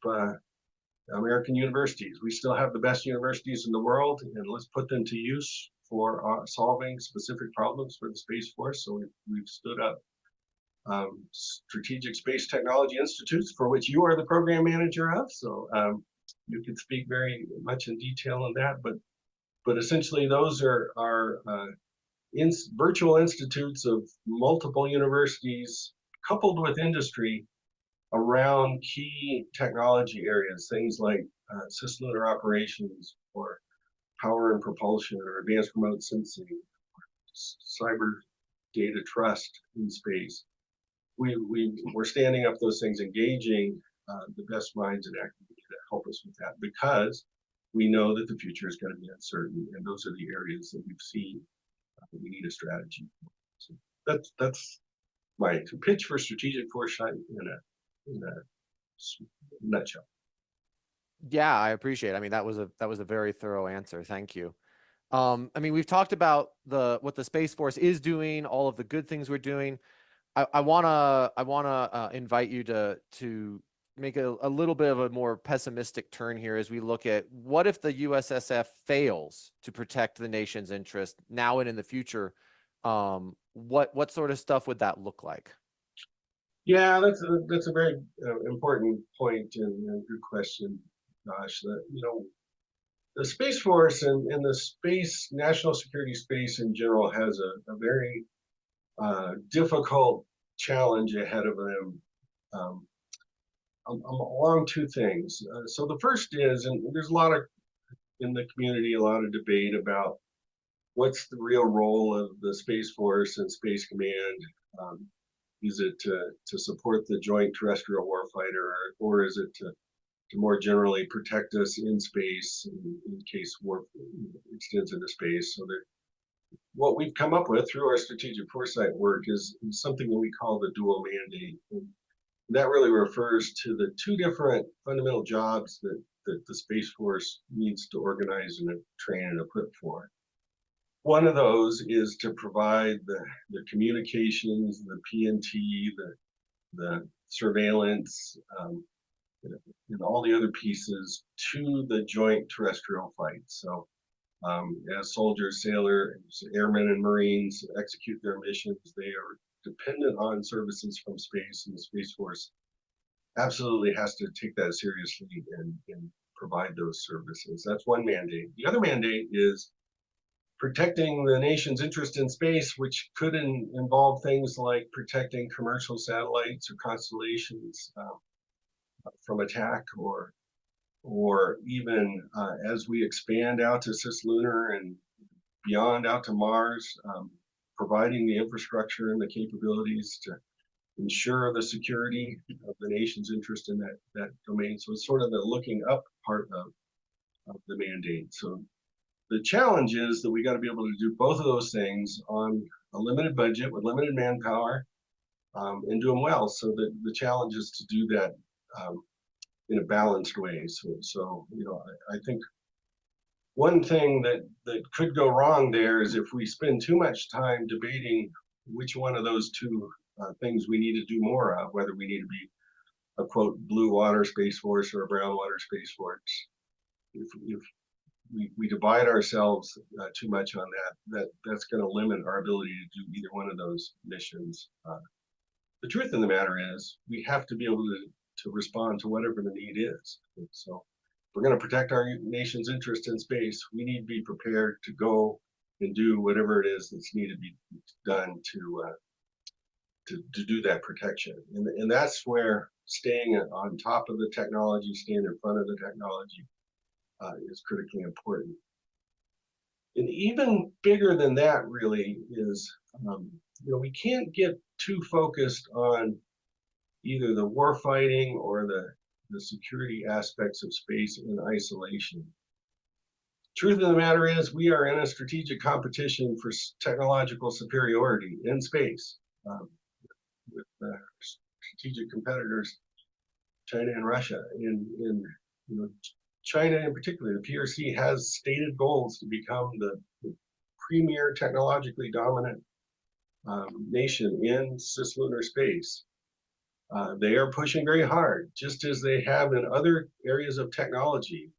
American universities. We still have the best universities in the world, and let's put them to use for solving specific problems for the Space Force. So we've stood up strategic space technology institutes, for which you are the program manager of. So you can speak very much in detail on that. But essentially, those are virtual institutes of multiple universities coupled with industry around key technology areas, things like cislunar operations, or power and propulsion, or advanced remote sensing, cyber data trust in space. We're standing up those things, engaging the best minds in academia to help us with that, because we know that the future is going to be uncertain, and those are the areas that we've seen that we need a strategy for. So that's my pitch for strategic foresight in a nutshell. Yeah, I appreciate it. I mean, that was a very thorough answer. Thank you. I mean, we've talked about what the Space Force is doing, all of the good things we're doing. I wanna invite you to make a little bit of a more pessimistic turn here as we look at what if the USSF fails to protect the nation's interest now and in the future. What sort of stuff would that look like? Yeah, that's a very important point and good question, Josh. That the Space Force and the space national security space in general has a very difficult challenge ahead of them along two things. So the first is, and there's a lot of in the community, a lot of debate about what's the real role of the Space Force and Space Command. Is it to support the joint terrestrial warfighter, or is it to more generally protect us in space in case war extends into space? So that what we've come up with through our strategic foresight work is something that we call the dual mandate. And that really refers to the two different fundamental jobs that the Space Force needs to organize and train and equip for. One of those is to provide the communications, the PNT, the surveillance, and all the other pieces to the joint terrestrial fight. So as soldiers, sailors, airmen, and Marines execute their missions, they are dependent on services from space, and the Space Force absolutely has to take that seriously and provide those services. That's one mandate. The other mandate is protecting the nation's interest in space, which could involve things like protecting commercial satellites or constellations from attack, or even as we expand out to cislunar and beyond out to Mars, providing the infrastructure and the capabilities to ensure the security of the nation's interest in that domain. So it's sort of the looking up part of the mandate. So the challenge is that we got to be able to do both of those things on a limited budget with limited manpower, and do them well. So the challenge is to do that in a balanced way. So I think one thing that could go wrong there is if we spend too much time debating which one of those two things we need to do more of, whether we need to be a quote blue water Space Force or a brown water Space Force. If we divide ourselves too much on that's going to limit our ability to do either one of those missions. The truth of the matter is we have to be able to respond to whatever the need is. So if we're going to protect our nation's interest in space, we need to be prepared to go and do whatever it is that's needed to be done to do that protection. And that's where staying on top of the technology, staying in front of the technology is critically important. And even bigger than that really is, we can't get too focused on either the war fighting or the security aspects of space in isolation. Truth of the matter is we are in a strategic competition for technological superiority in space with strategic competitors, China and Russia. In China in particular, the PRC has stated goals to become the premier technologically dominant nation in cislunar space. They are pushing very hard, just as they have in other areas of technology,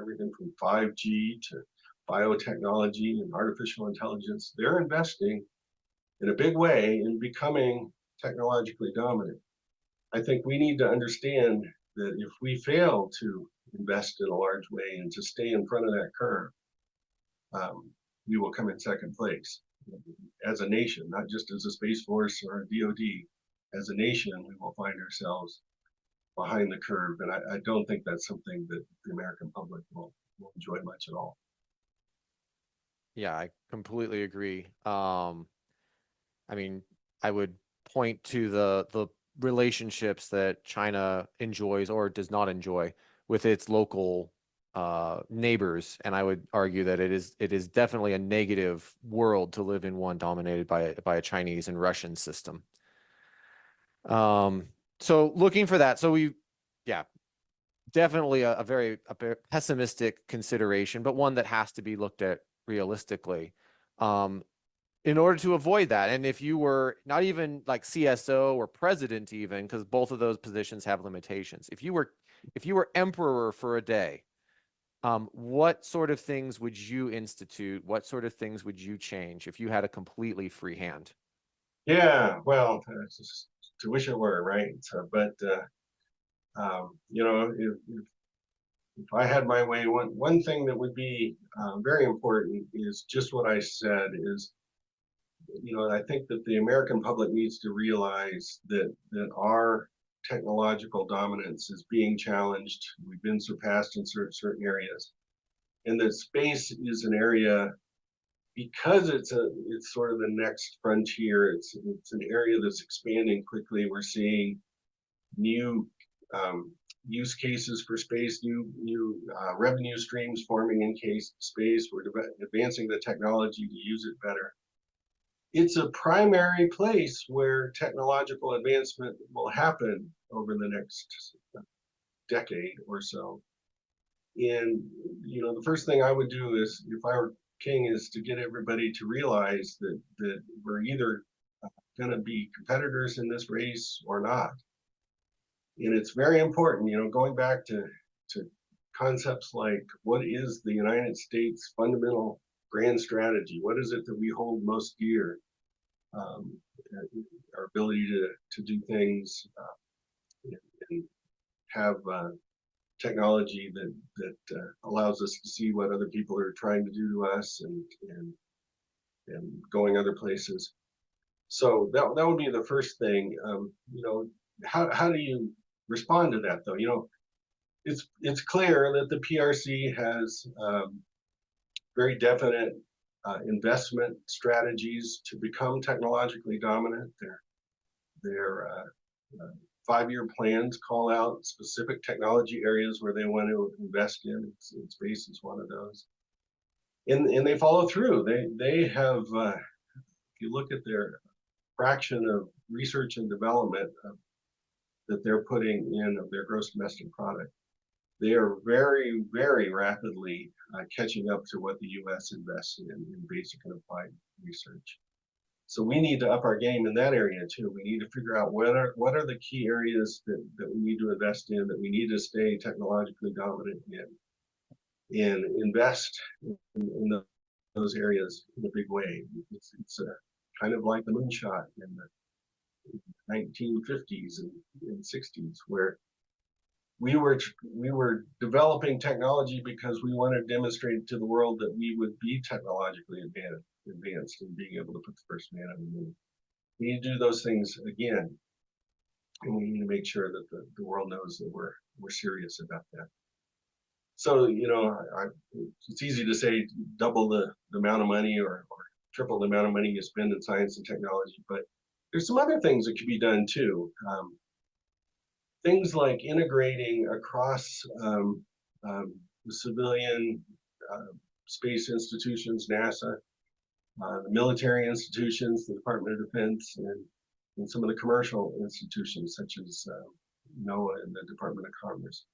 everything from 5G to biotechnology and artificial intelligence. They're investing in a big way in becoming technologically dominant. I think we need to understand that if we fail to invest in a large way and to stay in front of that curve, we will come in second place as a nation, not just as a Space Force or a DoD. As a nation, we will find ourselves behind the curve, and I don't think that's something that the American public will enjoy much at all. Yeah, I completely agree. I mean, I would point to the relationships that China enjoys or does not enjoy with its local neighbors, and I would argue that it is definitely a negative world to live in, one dominated by a Chinese and Russian system. So looking for that, definitely a very pessimistic consideration, but one that has to be looked at realistically. In order to avoid that, and if you were not even like CSO or president even, because both of those positions have limitations, if you were emperor for a day, what sort of things would you institute? What sort of things would you change if you had a completely free hand? Yeah, well, to wish it were, right? So, but you know, if I had my way, one thing that would be very important is just what I said is, you know, I think that the American public needs to realize that our technological dominance is being challenged. We've been surpassed in certain areas, and that space is an area, because it's sort of the next frontier. It's an area that's expanding quickly. We're seeing new use cases for space, new revenue streams forming in space. We're advancing the technology to use it better. It's a primary place where technological advancement will happen over the next decade or so. And, you know, the first thing I would do is, if I were king, is to get everybody to realize that we're either going to be competitors in this race or not. And it's very important, you know, going back to concepts like, what is the United States fundamental grand strategy? What is it that we hold most dear? Our ability to do things and have technology that allows us to see what other people are trying to do to us and going other places. So that would be the first thing. You know, how do you respond to that, though? You know, it's clear that the PRC has very definite investment strategies to become technologically dominant. Their 5-year plans call out specific technology areas where they want to invest in. Space is one of those, and they follow through. They have, if you look at their fraction of research and development that they're putting in of their gross domestic product, they are very, very rapidly catching up to what the U.S. invests in basic and applied research. So we need to up our game in that area too. We need to figure out what are the key areas that we need to invest in, that we need to stay technologically dominant in, and invest in those areas in a big way. It's kind of like the moonshot in the 1950s and 60s, where we were developing technology because we wanted to demonstrate to the world that we would be technologically advanced in being able to put the first man on the moon. We need to do those things again, and we need to make sure that the world knows that we're serious about that. So, you know, it's easy to say double the amount of money or triple the amount of money you spend in science and technology, but there's some other things that could be done too. Things like integrating across the civilian space institutions, NASA, the military institutions, the Department of Defense, and some of the commercial institutions such as NOAA and the Department of Commerce.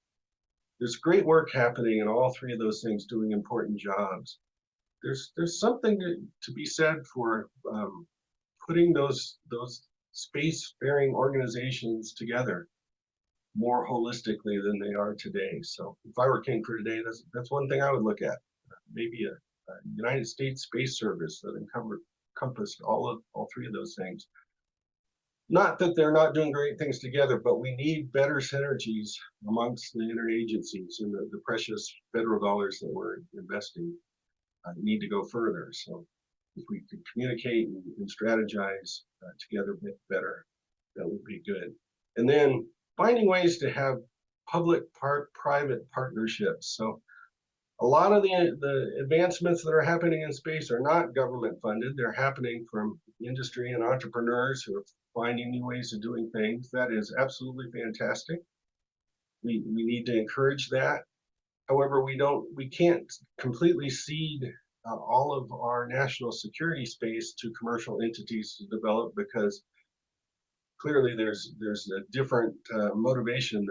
There's great work happening in all three of those things, doing important jobs. There's something to be said for putting those spacefaring organizations together more holistically than they are today. So if I were king for today, that's one thing I would look at. Maybe a United States Space Service that encompassed all three of those things. Not that they're not doing great things together, but we need better synergies amongst the interagencies, and the precious federal dollars that we're investing need to go further. So if we could communicate and strategize together a bit better, that would be good. And then finding ways to have public-private partnerships. So a lot of the advancements that are happening in space are not government funded. They're happening from industry and entrepreneurs who are finding new ways of doing things. That is absolutely fantastic. We need to encourage that. However, we can't completely cede all of our national security space to commercial entities to develop, because clearly there's a different motivation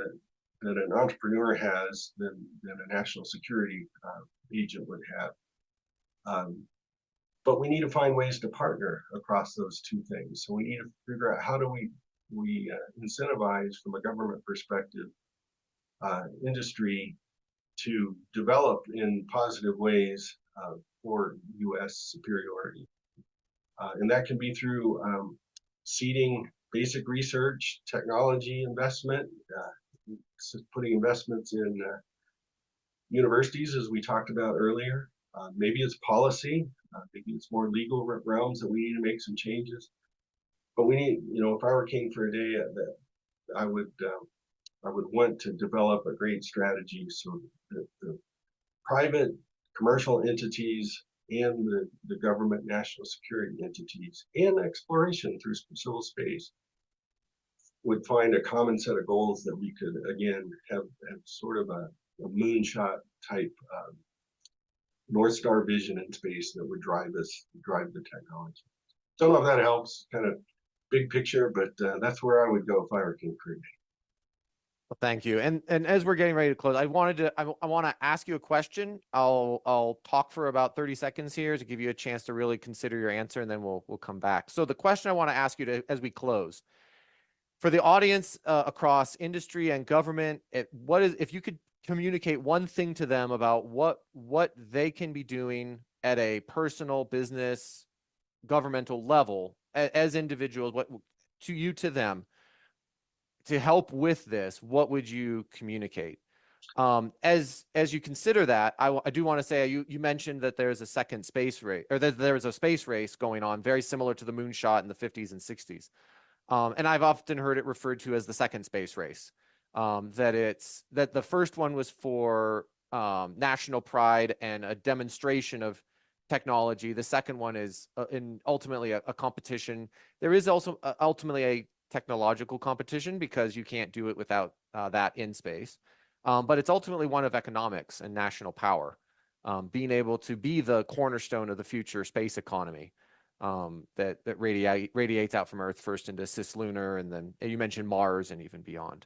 that an entrepreneur has than a national security agent would have. But we need to find ways to partner across those two things. So we need to figure out how do we incentivize, from a government perspective, industry to develop in positive ways for U.S. superiority. And that can be through seeding basic research, technology investment, putting investments in universities, as we talked about earlier. Maybe it's policy, maybe it's more legal realms that we need to make some changes. But we need, if I were king for a day, I would want to develop a great strategy so that the private commercial entities and the government national security entities and exploration through civil space would find a common set of goals that we could, again, have sort of a moonshot type North Star vision in space that would drive the technology. Don't know if that helps, kind of big picture, but that's where I would go if I were king for a day. Well, thank you. And as we're getting ready to close, I want to ask you a question. I'll talk for about 30 seconds here to give you a chance to really consider your answer, and then we'll come back. So the question I want to ask you as we close, for the audience across industry and government, if you could communicate one thing to them about what they can be doing at a personal, business, governmental level as individuals, to them to help with this, what would you communicate? As you consider that, I do want to say you mentioned that there's a second space race, or that there's a space race going on, very similar to the moonshot in the 50s and 60s. And I've often heard it referred to as the second space race. That the first one was for national pride and a demonstration of technology. The second one is ultimately a competition. There is also ultimately a technological competition because you can't do it without that in space. But it's ultimately one of economics and national power, being able to be the cornerstone of the future space economy that radiates out from Earth first into cislunar, and then you mentioned Mars and even beyond.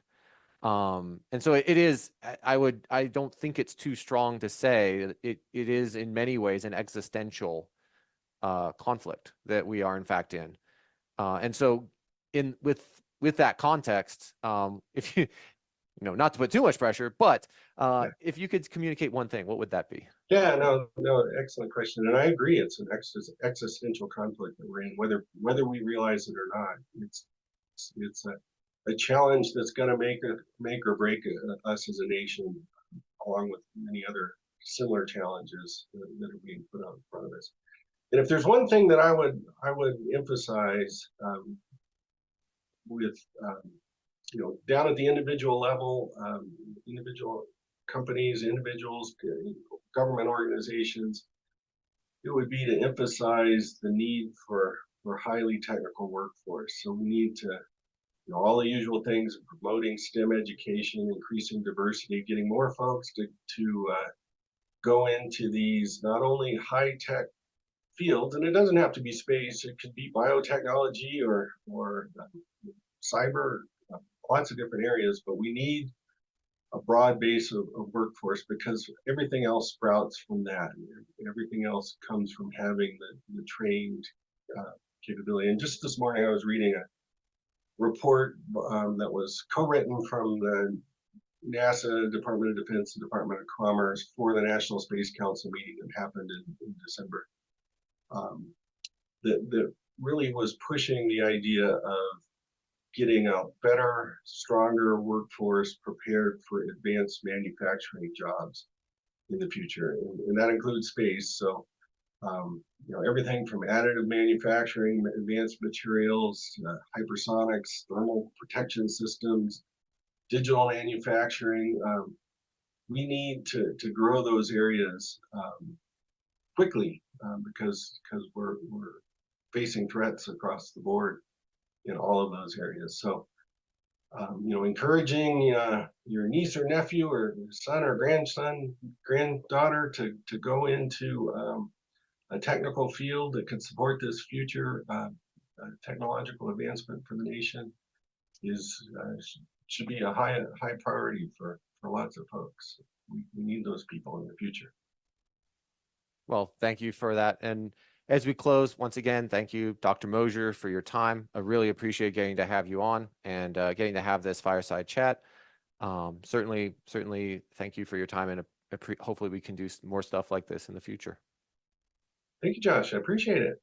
And so it is, I don't think it's too strong to say it is in many ways an existential conflict that we are in fact in. And so with that context, if you not to put too much pressure, but if you could communicate one thing, what would that be? Yeah, no, excellent question. And I agree, it's an existential conflict that we're in, whether we realize it or not. It's a challenge that's going to make or break us as a nation, along with many other similar challenges that are being put out in front of us. And if there's one thing that I would emphasize with down at the individual level, individual companies, individuals, government organizations, it would be to emphasize the need for highly technical workforce. So we need to, all the usual things, promoting STEM education, increasing diversity, getting more folks to go into these not only high-tech fields, and it doesn't have to be space, it could be biotechnology or cyber, lots of different areas, but we need a broad base of workforce because everything else sprouts from that. Everything else comes from having the trained capability. And just this morning I was reading a report that was co-written from the NASA, Department of Defense, and Department of Commerce for the National Space Council meeting that happened in December. That really was pushing the idea of getting a better, stronger workforce prepared for advanced manufacturing jobs in the future, and that includes space. So, everything from additive manufacturing, advanced materials, hypersonics, thermal protection systems, digital manufacturing. We need to grow those areas quickly because we're facing threats across the board in all of those areas. So, encouraging your niece or nephew or son or granddaughter to go into a technical field that could support this future technological advancement for the nation should be a high priority for lots of folks. We need those people in the future. Well, thank you for that. And as we close, once again, thank you, Dr. Mosier, for your time. I really appreciate getting to have you on and getting to have this fireside chat. Certainly, thank you for your time, and hopefully we can do more stuff like this in the future. Thank you, Josh. I appreciate it.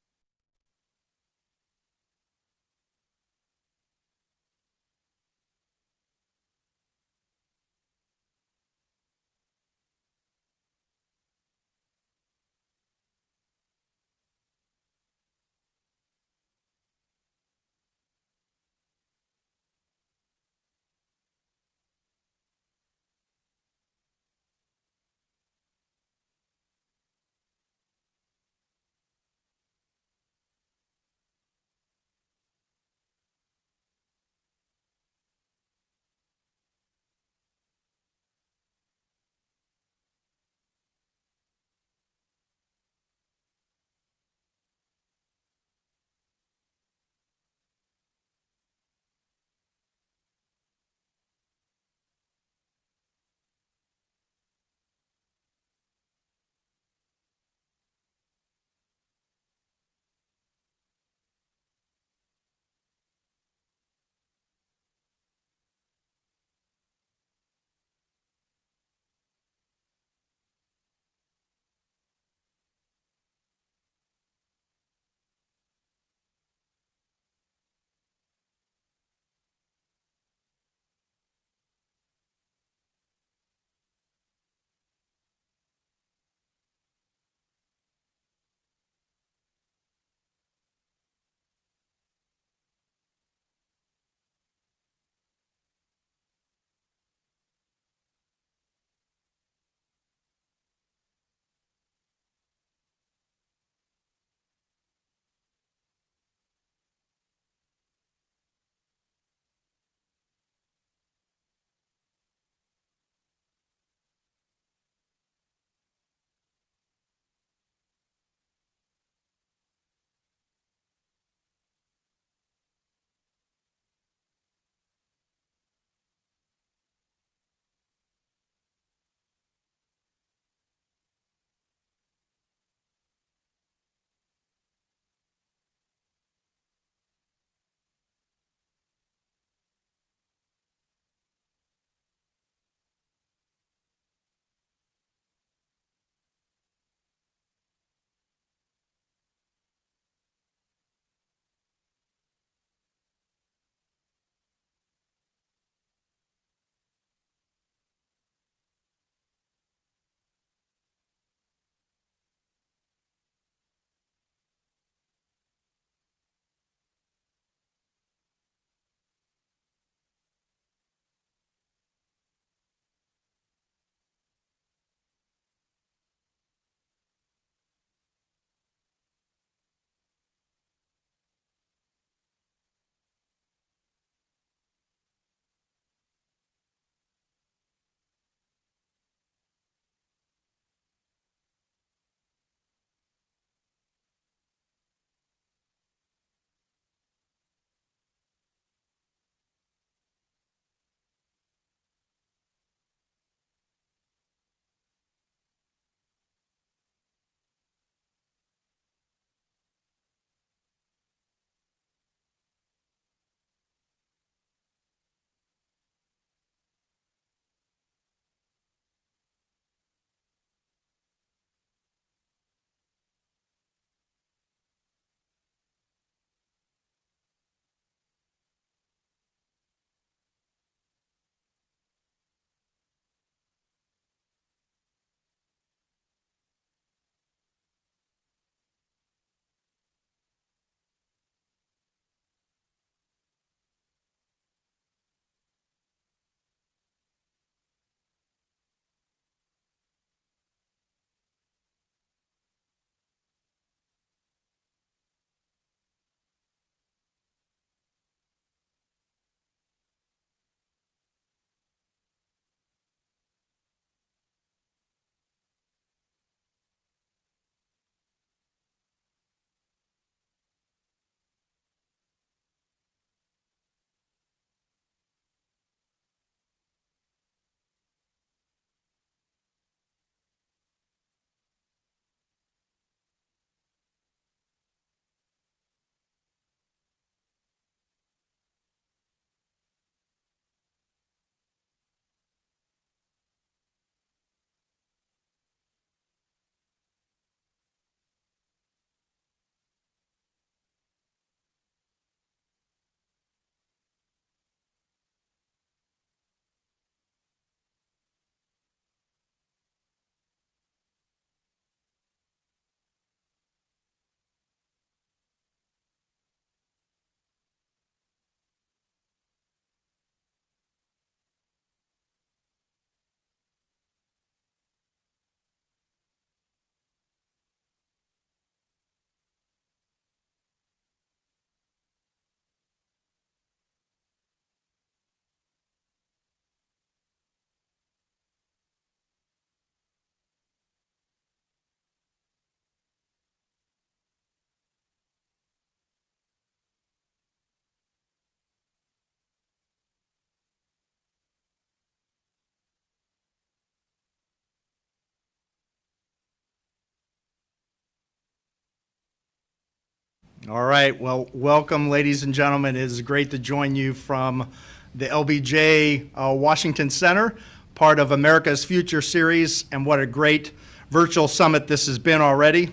All right. Well, welcome, ladies and gentlemen. It is great to join you from the LBJ Washington Center, part of America's Future Series, and what a great virtual summit this has been already.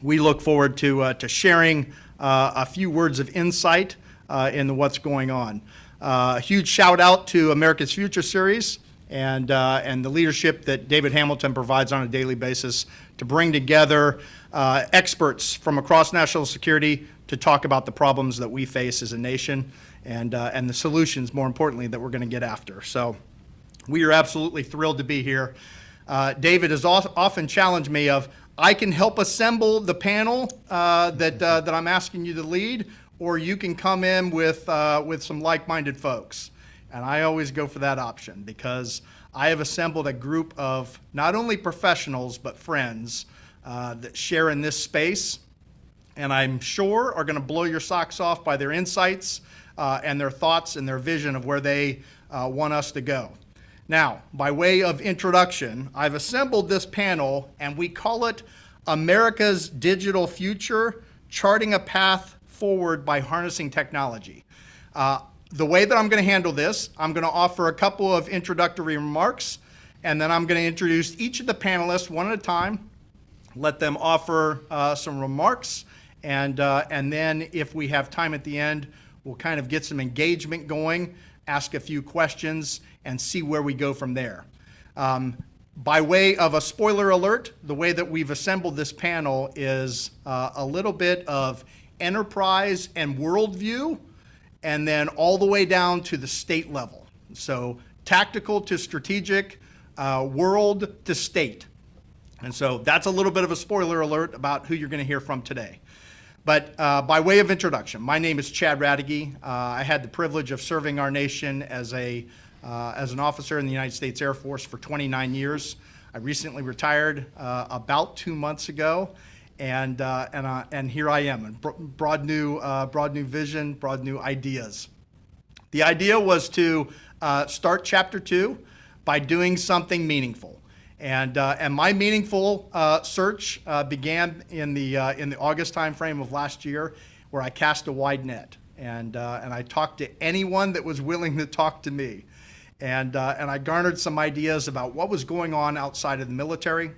We look forward to sharing a few words of insight into what's going on. A huge shout out to America's Future Series and the leadership that David Hamilton provides on a daily basis to bring together experts from across national security to talk about the problems that we face as a nation and the solutions, more importantly, that we're going to get after. So we are absolutely thrilled to be here. David has often challenged me of, I can help assemble the panel that I'm asking you to lead, or you can come in with some like-minded folks. And I always go for that option because I have assembled a group of not only professionals but friends that share in this space, and I'm sure are going to blow your socks off by their insights and their thoughts and their vision of where they want us to go. Now, by way of introduction, I've assembled this panel and we call it America's Digital Future, Charting a Path Forward by Harnessing Technology. The way that I'm going to handle this, I'm going to offer a couple of introductory remarks, and then I'm going to introduce each of the panelists one at a time, let them offer some remarks, and then if we have time at the end, we'll kind of get some engagement going, ask a few questions, and see where we go from there. By way of a spoiler alert, the way that we've assembled this panel is a little bit of enterprise and worldview, and then all the way down to the state level. So tactical to strategic, world to state. And so that's a little bit of a spoiler alert about who you're going to hear from today. But by way of introduction, my name is Chad Radege. I had the privilege of serving our nation as an officer in the United States Air Force for 29 years. I recently retired about 2 months ago, and here I am, broad new vision, broad new ideas. The idea was to start chapter 2 by doing something meaningful. And my meaningful search began in the August timeframe of last year, where I cast a wide net, and I talked to anyone that was willing to talk to me, and I garnered some ideas about what was going on outside of the military,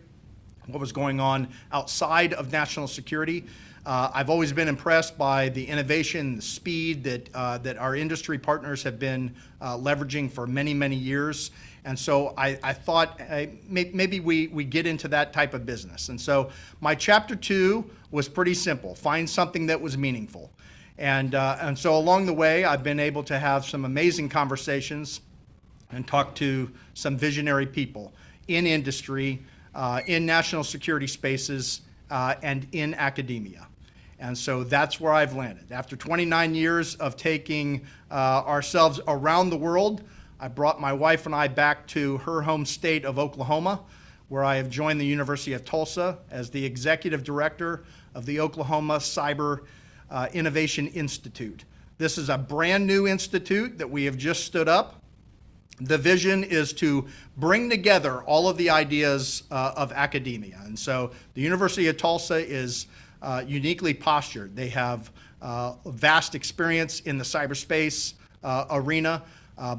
what was going on outside of national security. I've always been impressed by the innovation, the speed that our industry partners have been leveraging for many, many years. And so I thought maybe we get into that type of business. And so my chapter 2 was pretty simple: find something that was meaningful. And so along the way, I've been able to have some amazing conversations and talk to some visionary people in industry, in national security spaces, and in academia. And so that's where I've landed. After 29 years of taking ourselves around the world, I brought my wife and I back to her home state of Oklahoma, where I have joined the University of Tulsa as the executive director of the Oklahoma Cyber Innovation Institute. This is a brand new institute that we have just stood up. The vision is to bring together all of the ideas of academia. And so the University of Tulsa is uniquely postured. They have vast experience in the cyberspace arena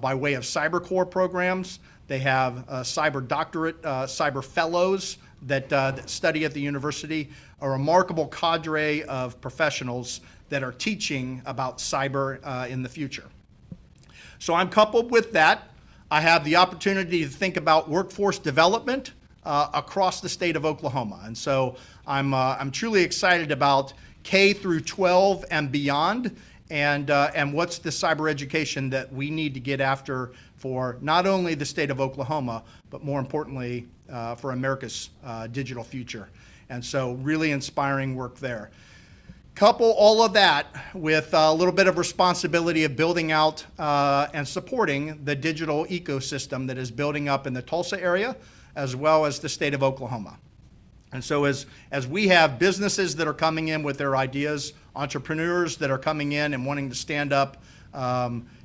by way of cyber core programs. They have cyber doctorate, cyber fellows that study at the university, a remarkable cadre of professionals that are teaching about cyber in the future. So I'm coupled with that. I have the opportunity to think about workforce development across the state of Oklahoma. And so I'm truly excited about K through 12 and beyond, and what's the cyber education that we need to get after for not only the state of Oklahoma, but more importantly, for America's digital future. And so really inspiring work there. Couple all of that with a little bit of responsibility of building out and supporting the digital ecosystem that is building up in the Tulsa area, as well as the state of Oklahoma. And so as we have businesses that are coming in with their ideas, entrepreneurs that are coming in and wanting to stand up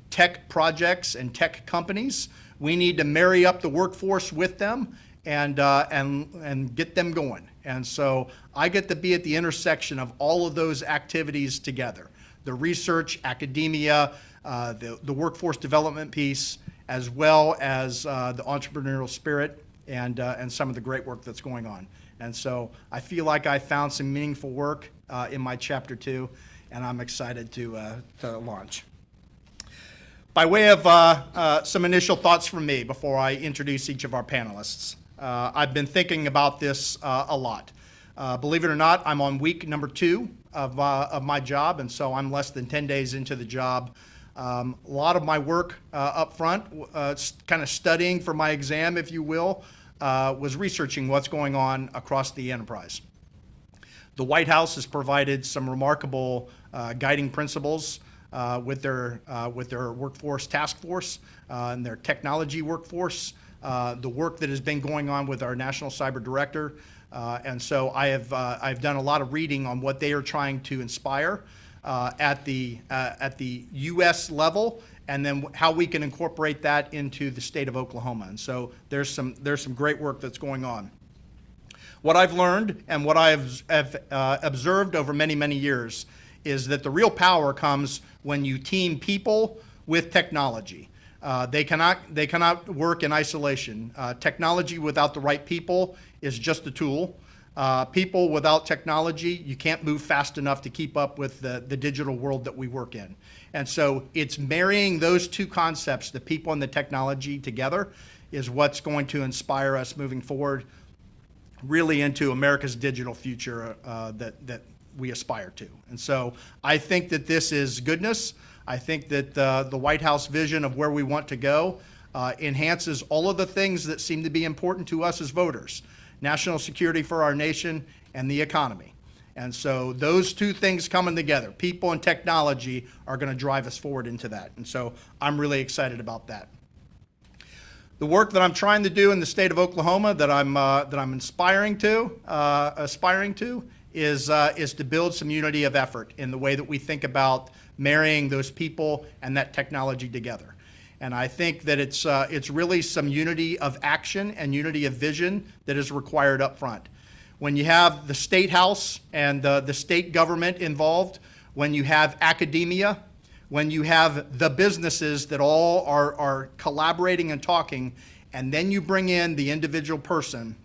tech projects and tech companies, we need to marry up the workforce with them and get them going. And so I get to be at the intersection of all of those activities together: the research, academia, the workforce development piece, as well as the entrepreneurial spirit and some of the great work that's going on. And so I feel like I found some meaningful work in my Chapter 2, and I'm excited to launch. By way of some initial thoughts from me before I introduce each of our panelists, I've been thinking about this a lot. Believe it or not, I'm on week number 2 of my job, and so I'm less than 10 days into the job. A lot of my work up front, kind of studying for my exam, if you will, was researching what's going on across the enterprise. The White House has provided some remarkable guiding principles with their workforce task force and their technology workforce, the work that has been going on with our National Cyber Director. And so I've done a lot of reading on what they are trying to inspire at the U.S. level, and then how we can incorporate that into the state of Oklahoma. And so there's some great work that's going on. What I've learned and what I have observed over many, many years is that the real power comes when you team people with technology. They cannot work in isolation. Technology without the right people is just a tool. People without technology, you can't move fast enough to keep up with the digital world that we work in. And so it's marrying those two concepts, the people and the technology together, is what's going to inspire us moving forward really into America's digital future that we aspire to. And so I think that this is goodness. I think that the White House vision of where we want to go enhances all of the things that seem to be important to us as voters: national security for our nation and the economy. And so those two things coming together, people and technology, are going to drive us forward into that. And so I'm really excited about that. The work that I'm trying to do in the state of Oklahoma that I'm aspiring to is to build some unity of effort in the way that we think about marrying those people and that technology together. And I think that it's really some unity of action and unity of vision that is required up front. When you have the State House and the state government involved, when you have academia, when you have the businesses that all are collaborating and talking, and then you bring in the individual person,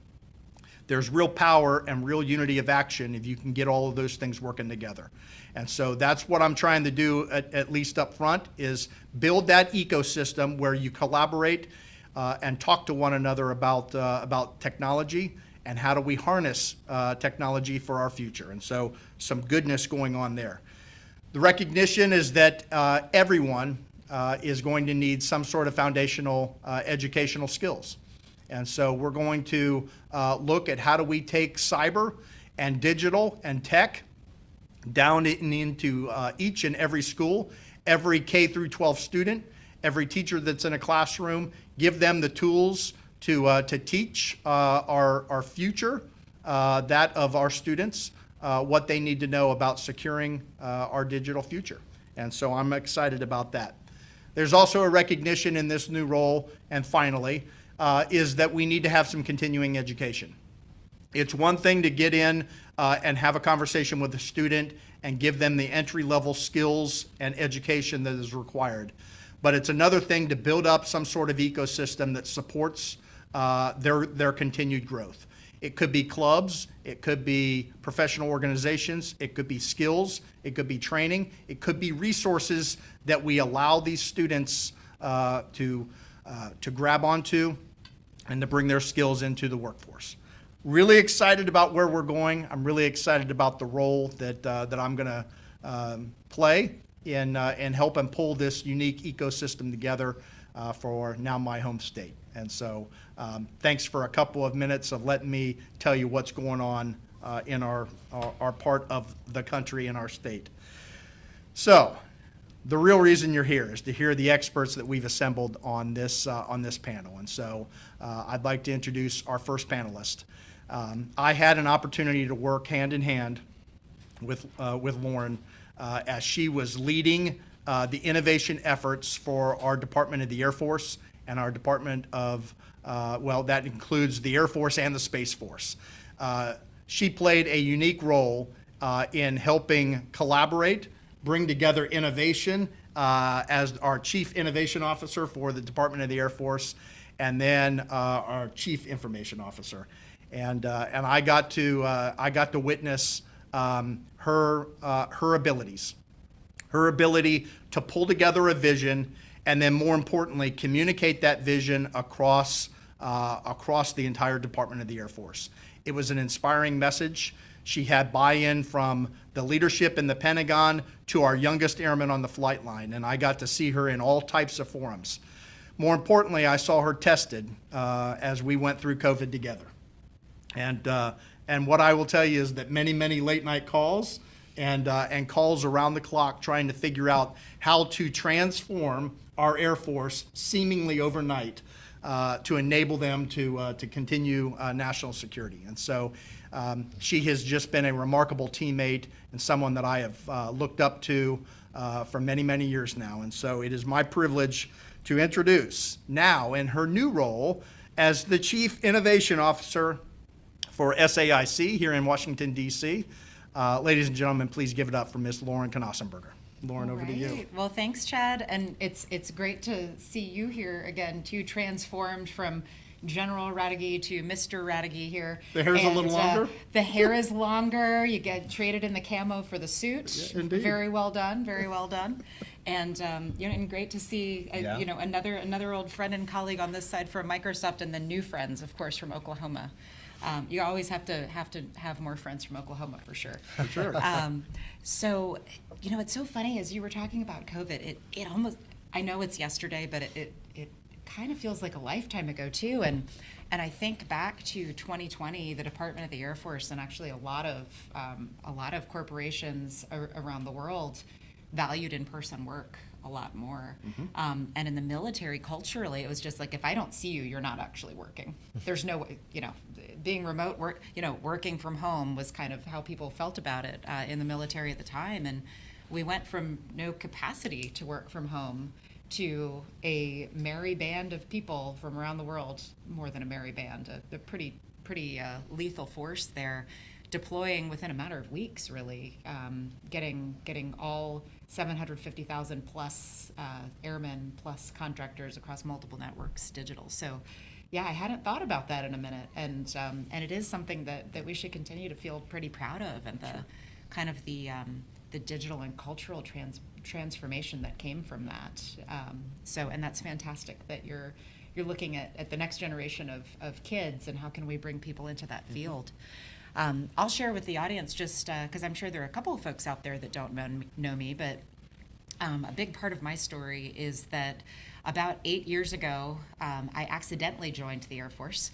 there's real power and real unity of action if you can get all of those things working together. And so that's what I'm trying to do, at least up front, is build that ecosystem where you collaborate and talk to one another about technology and how do we harness technology for our future. And so some goodness going on there. The recognition is that everyone is going to need some sort of foundational educational skills. And so we're going to look at how do we take cyber and digital and tech down into each and every school, every K through 12 student, every teacher that's in a classroom, give them the tools to teach our future, that of our students, what they need to know about securing our digital future. And so I'm excited about that. There's also a recognition in this new role, and finally, is that we need to have some continuing education. It's one thing to get in and have a conversation with a student and give them the entry-level skills and education that is required. But it's another thing to build up some sort of ecosystem that supports their continued growth. It could be clubs, it could be professional organizations, it could be skills, it could be training, it could be resources that we allow these students to grab onto and to bring their skills into the workforce. Really excited about where we're going. I'm really excited about the role that I'm going to play in helping pull this unique ecosystem together for now my home state. And so thanks for a couple of minutes of letting me tell you what's going on in our part of the country and our state. So the real reason you're here is to hear the experts that we've assembled on this panel. And so I'd like to introduce our first panelist. I had an opportunity to work hand in hand with Lauren as she was leading the innovation efforts for our Department of the Air Force and our Department of well, that includes the Air Force and the Space Force. She played a unique role in helping collaborate, bring together innovation as our Chief Innovation Officer for the Department of the Air Force, and then our Chief Information Officer. And I got to witness her abilities, her ability to pull together a vision, and then more importantly, communicate that vision across the entire Department of the Air Force. It was an inspiring message. She had buy-in from the leadership in the Pentagon to our youngest airmen on the flight line, and I got to see her in all types of forums. More importantly, I saw her tested as we went through COVID together. And what I will tell you is that many late night calls and calls around the clock trying to figure out how to transform our Air Force seemingly overnight to enable them to continue national security. And so she has just been a remarkable teammate and someone that I have looked up to for many years now. And so it is my privilege to introduce now in her new role as the Chief Innovation Officer for SAIC here in Washington, D.C. Ladies and gentlemen, please give it up for Ms. Lauren Knausenberger. Lauren, over to you. Well, thanks, Chad, and it's great to see you here again, too, transformed from General Radigi to Mr. Radigi here. The hair's a little longer? The hair is longer. You get traded in the camo for the suit. Yeah, indeed. Very well done, very well done. And and great to see another old friend and colleague on this side from Microsoft, and then new friends, of course, from Oklahoma. You always have to have more friends from Oklahoma for sure. For sure. So, it's so funny as you were talking about COVID. It almost, I know it's yesterday, but it kind of feels like a lifetime ago too. And I think back to 2020, the Department of the Air Force, and actually a lot of corporations around the world valued in-person work a lot more. And in the military, culturally, it was just like, if I don't see you, you're not actually working. There's no way, being remote work, working from home was kind of how people felt about it in the military at the time. And we went from no capacity to work from home to a merry band of people from around the world, more than a merry band, a pretty lethal force there, deploying within a matter of weeks, really, getting all 750,000 plus airmen plus contractors across multiple networks digital. So, yeah, I hadn't thought about that in a minute, and it is something that we should continue to feel pretty proud of, and the kind of the digital and cultural transformation that came from that. And that's fantastic that you're looking at the next generation of kids and how can we bring people into that field. I'll share with the audience just because I'm sure there are a couple of folks out there that don't know me, but a big part of my story is that about 8 years ago, I accidentally joined the Air Force,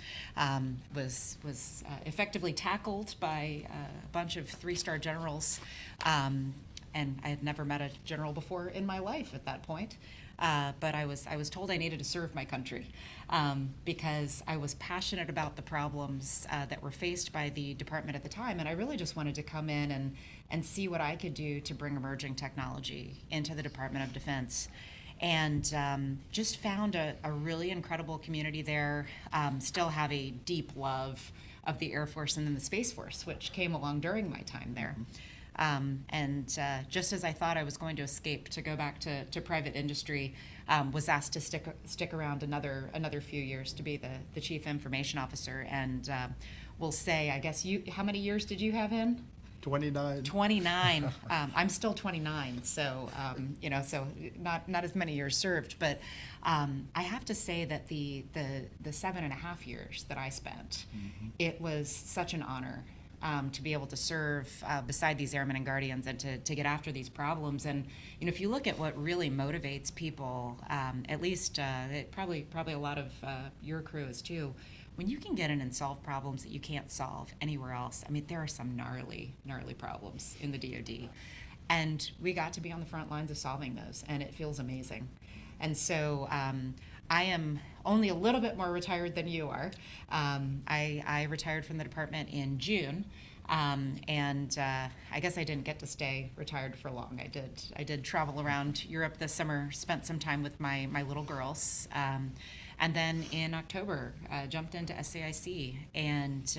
was effectively tackled by a bunch of 3-star generals, and I had never met a general before in my life at that point. But I was told I needed to serve my country because I was passionate about the problems that were faced by the department at the time, and I really just wanted to come in and see what I could do to bring emerging technology into the Department of Defense. And just found a really incredible community there, still have a deep love of the Air Force and then the Space Force, which came along during my time there. Just as I thought I was going to escape to go back to private industry, was asked to stick around another few years to be the Chief Information Officer. And we'll say, I guess how many years did you have in? 29. 29. I'm still 29, so so not as many years served. But I have to say that the 7.5 years that I spent, it was such an honor to be able to serve beside these airmen and guardians and to get after these problems. And if you look at what really motivates people, at least probably a lot of your crew is too. When you can get in and solve problems that you can't solve anywhere else, I mean, there are some gnarly problems in the DoD. And we got to be on the front lines of solving those, and it feels amazing. And so I am only a little bit more retired than you are. I retired from the department in June, and I guess I didn't get to stay retired for long. I did travel around Europe this summer, spent some time with my little girls, And then in October, jumped into SAIC. And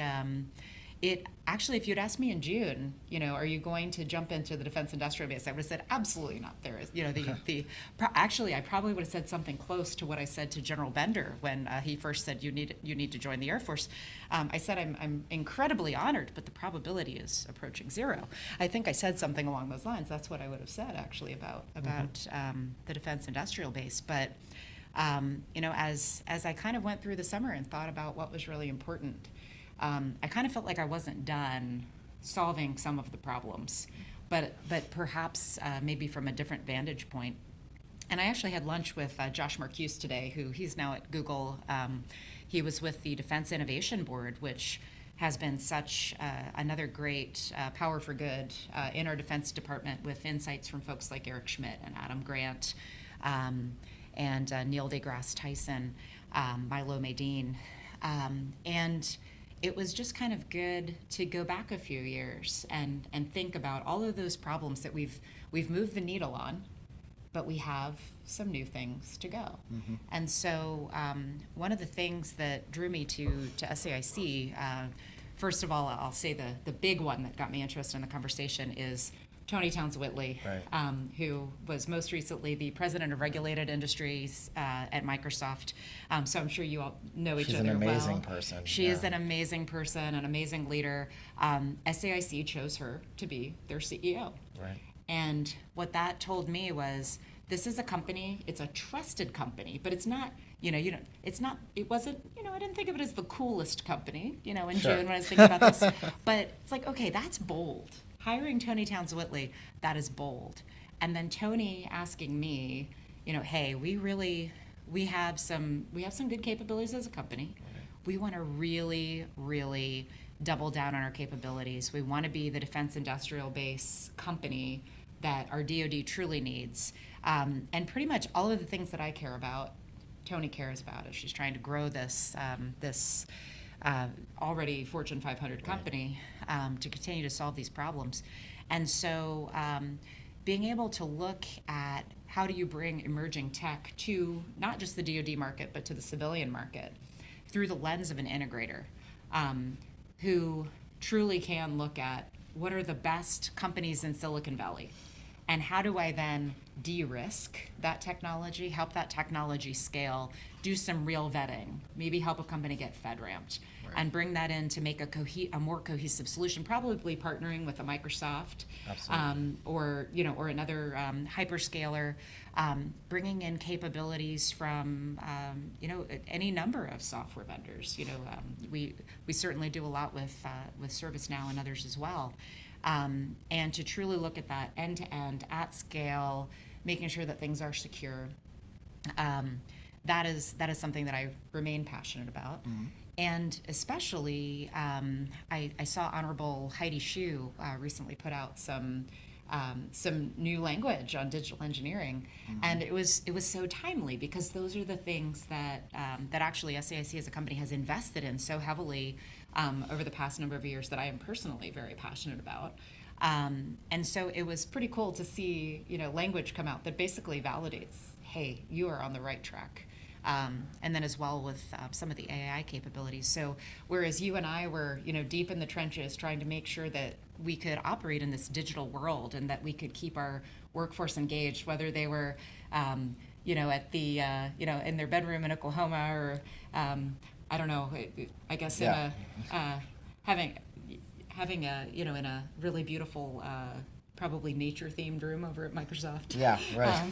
it actually, if you'd asked me in June, are you going to jump into the Defense Industrial Base? I would have said, absolutely not. There is, actually, I probably would have said something close to what I said to General Bender when he first said, you need to join the Air Force. I said, I'm incredibly honored, but the probability is approaching zero. I think I said something along those lines. That's what I would have said, actually, about the Defense Industrial Base. But, as I kind of went through the summer and thought about what was really important, I kind of felt like I wasn't done solving some of the problems, but perhaps maybe from a different vantage point. And I actually had lunch with Josh Marcuse today, he's now at Google. He was with the Defense Innovation Board, which has been such another great power for good in our Defense Department, with insights from folks like Eric Schmidt and Adam Grant and Neil deGrasse Tyson, Milo Medin. And it was just kind of good to go back a few years and think about all of those problems that we've moved the needle on, but we have some new things to go. And so one of the things that drew me to SAIC, first of all, I'll say the big one that got me interested in the conversation is Toni Townes-Whitley, who was most recently the president of regulated industries at Microsoft. So I'm sure you all know each other well. She's an amazing person. She is an amazing person, an amazing leader. SAIC chose her to be their CEO. Right. And what that told me was, this is a company, it's a trusted company, but it's not, it wasn't, I didn't think of it as the coolest company, in June when I was thinking about this. But it's like, okay, that's bold. Hiring Toni Townes-Whitley, that is bold. And then Toni asking me, hey, we have some good capabilities as a company. We want to really, really double down on our capabilities. We want to be the defense industrial base company that our DoD truly needs. And pretty much all of the things that I care about, Toni cares about as she's trying to grow this already Fortune 500 company to continue to solve these problems. And so being able to look at how do you bring emerging tech to not just the DoD market, but to the civilian market through the lens of an integrator who truly can look at what are the best companies in Silicon Valley, and how do I then de-risk that technology, help that technology scale, do some real vetting, maybe help a company get FedRamped, and bring that in to make a more cohesive solution, probably partnering with a Microsoft or another hyperscaler, bringing in capabilities from any number of software vendors. We certainly do a lot with ServiceNow and others as well. And to truly look at that end-to-end at scale, making sure that things are secure, that is something that I remain passionate about. And especially, I saw Honorable Heidi Shyu recently put out some new language on digital engineering, and it was so timely, because those are the things that actually SAIC as a company has invested in so heavily over the past number of years that I am personally very passionate about. And so it was pretty cool to see language come out that basically validates, hey, you are on the right track. And then as well with some of the AI capabilities. So whereas you and I were, deep in the trenches trying to make sure that we could operate in this digital world and that we could keep our workforce engaged, whether they were, at the, in their bedroom in Oklahoma or, I don't know, I guess in having a, in a really beautiful, probably nature-themed room over at Microsoft. Yeah, right.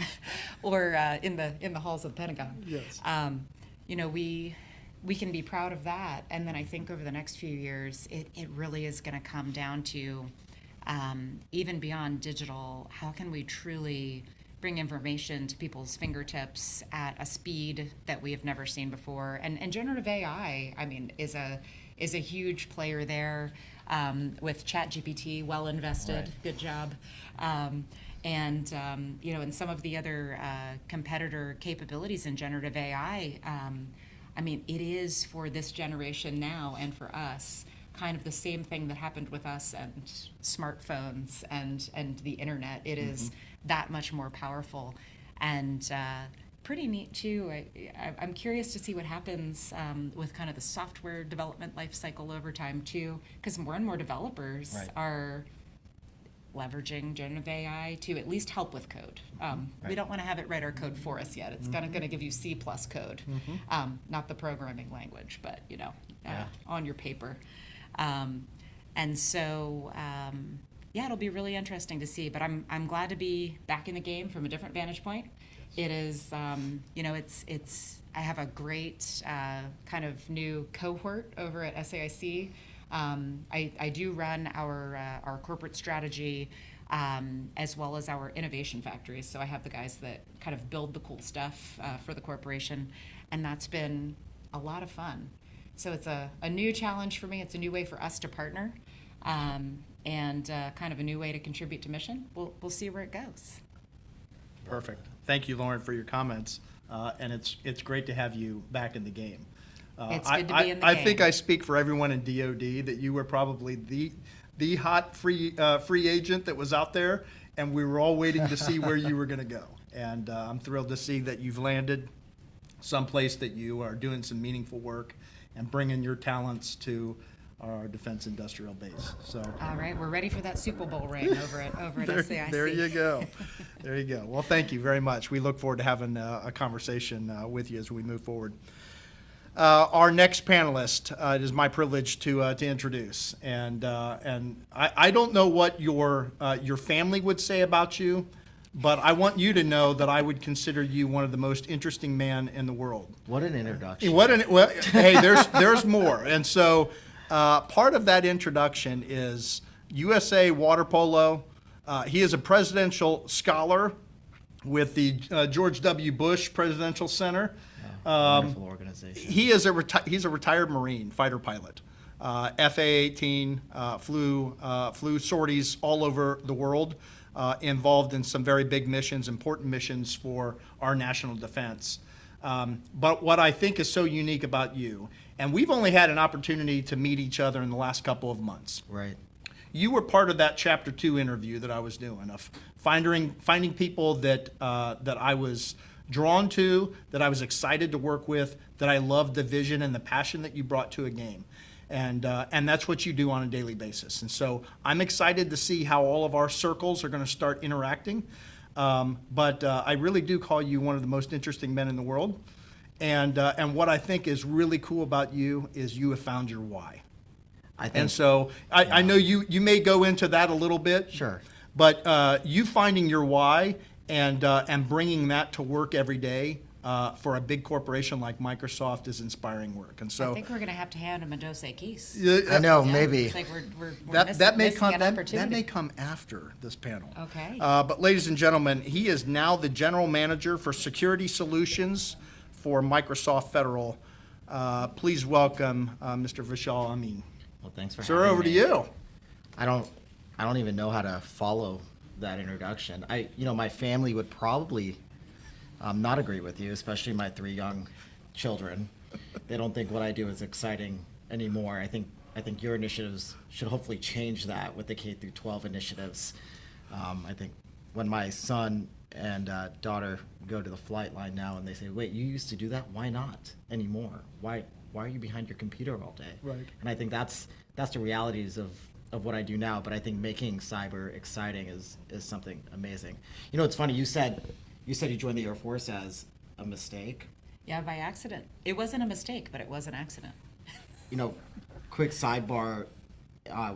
Or in the halls of the Pentagon. Yes. We can be proud of that. And then I think over the next few years, it really is going to come down to, even beyond digital, how can we truly bring information to people's fingertips at a speed that we have never seen before? And generative AI, I mean, is a huge player there. With ChatGPT, well invested, Right. Good job. And some of the other competitor capabilities in generative AI, I mean, it is for this generation now and for us kind of the same thing that happened with us and smartphones and the internet. It is that much more powerful. And pretty neat too. I'm curious to see what happens with kind of the software development life cycle over time too, because more and more developers are leveraging generative AI to at least help with code. We don't want to have it write our code for us yet. It's kind of going to give you C+ code, not the programming language, but on your paper. And so, it'll be really interesting to see. But I'm glad to be back in the game from a different vantage point. It is, I have a great kind of new cohort over at SAIC. I do run our corporate strategy as well as our innovation factories. So I have the guys that kind of build the cool stuff for the corporation, and that's been a lot of fun. So it's a new challenge for me. It's a new way for us to partner, and kind of a new way to contribute to mission. We'll see where it goes. Perfect. Thank you, Lauren, for your comments. And it's great to have you back in the game. It's good to be in the I game. think I speak for everyone in DoD that you were probably the hot free agent that was out there, and we were all waiting to see where you were going to go. And I'm thrilled to see that you've landed someplace that you are doing some meaningful work and bringing your talents to our defense industrial base. So. All right, we're ready for that Super Bowl ring over at SAIC. There you go. There you go. Well, thank you very much. We look forward to having a conversation with you as we move forward. Our next panelist, it is my privilege to introduce, and I don't know what your family would say about you, but I want you to know that I would consider you one of the most interesting men in the world. What an introduction! Well, hey, there's more, and so part of that introduction is USA Water Polo. He is a presidential scholar with the George W. Bush Presidential Center. Wonderful organization. He's a retired Marine fighter pilot. FA-18 flew sorties all over the world, involved in some very big missions, important missions for our national defense. But what I think is so unique about you, and we've only had an opportunity to meet each other in the last couple of months. Right. You were part of that Chapter 2 interview that I was doing, of finding people that I was drawn to, that I was excited to work with, that I loved the vision and the passion that you brought to a game. And that's what you do on a daily basis. And so I'm excited to see how all of our circles are going to start interacting. But I really do call you one of the most interesting men in the world. And what I think is really cool about you is you have found your why. And so I know you may go into that a little bit. Sure. But you finding your why and bringing that to work every day for a big corporation like Microsoft is inspiring work. And so I think we're going to have to hand him a Dos Equis. I know, maybe. It's like we're that may missing an come opportunity. that may come after this panel. Okay. But ladies and gentlemen, he is now the general manager for security solutions for Microsoft Federal. Please welcome Mr. Vishal Amin. Well, thanks for Sir, having over me. to you. I don't even know how to follow that introduction. My family would probably not agree with you, especially my 3 young children. They don't think what I do is exciting anymore. I think your initiatives should hopefully change that with the K through 12 initiatives. I think when my son and daughter go to the flight line now and they say, "Wait, you used to do that? Why not anymore? Why are you behind your computer all day?" Right. And I think that's the realities of what I do now. But I think making cyber exciting is something amazing. It's funny. You said you joined the Air Force as a mistake. Yeah, by accident. It wasn't a mistake, but it was an accident. Quick sidebar.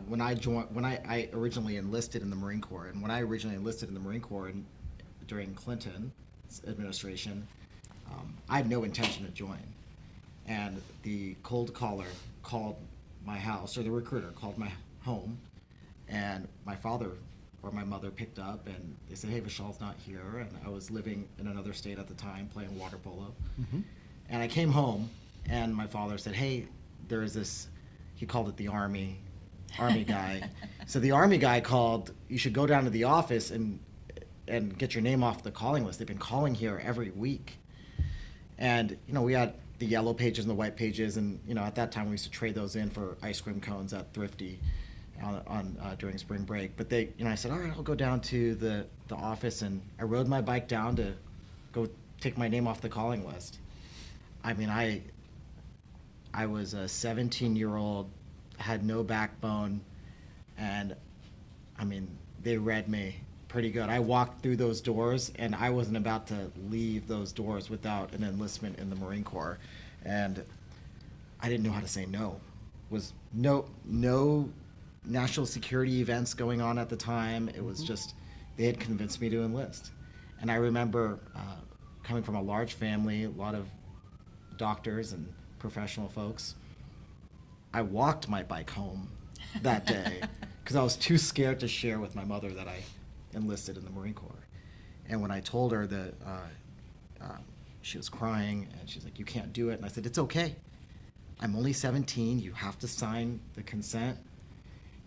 When I originally enlisted in the Marine Corps, and when I originally enlisted in the Marine Corps during Clinton's administration, I had no intention to join. And the cold caller called my house, or the recruiter called my home, and my father or my mother picked up and they said, "Hey, Vishal's not here." And I was living in another state at the time playing water polo. Mm-hmm. And I came home and my father said, "Hey, there is this," he called it the Army guy. So the Army guy called, "You should go down to the office and get your name off the calling list. They've been calling here every week." And, we had the yellow pages and the white pages. And, at that time we used to trade those in for ice cream cones at Thrifty during spring break. But I said, "All right, I'll go down to the office." And I rode my bike down to go take my name off the calling list. I mean, I was a 17-year-old, had no backbone, and I mean, they read me pretty good. I walked through those doors, and I wasn't about to leave those doors without an enlistment in the Marine Corps, and I didn't know how to say no. Was no national security events going on at the time. It was just, they had convinced me to enlist. And I remember coming from a large family, a lot of doctors and professional folks. I walked my bike home that day because I was too scared to share with my mother that I enlisted in the Marine Corps. And when I told her that, she was crying and she's like, "You can't do it." And I said, "It's okay. I'm only 17. You have to sign the consent."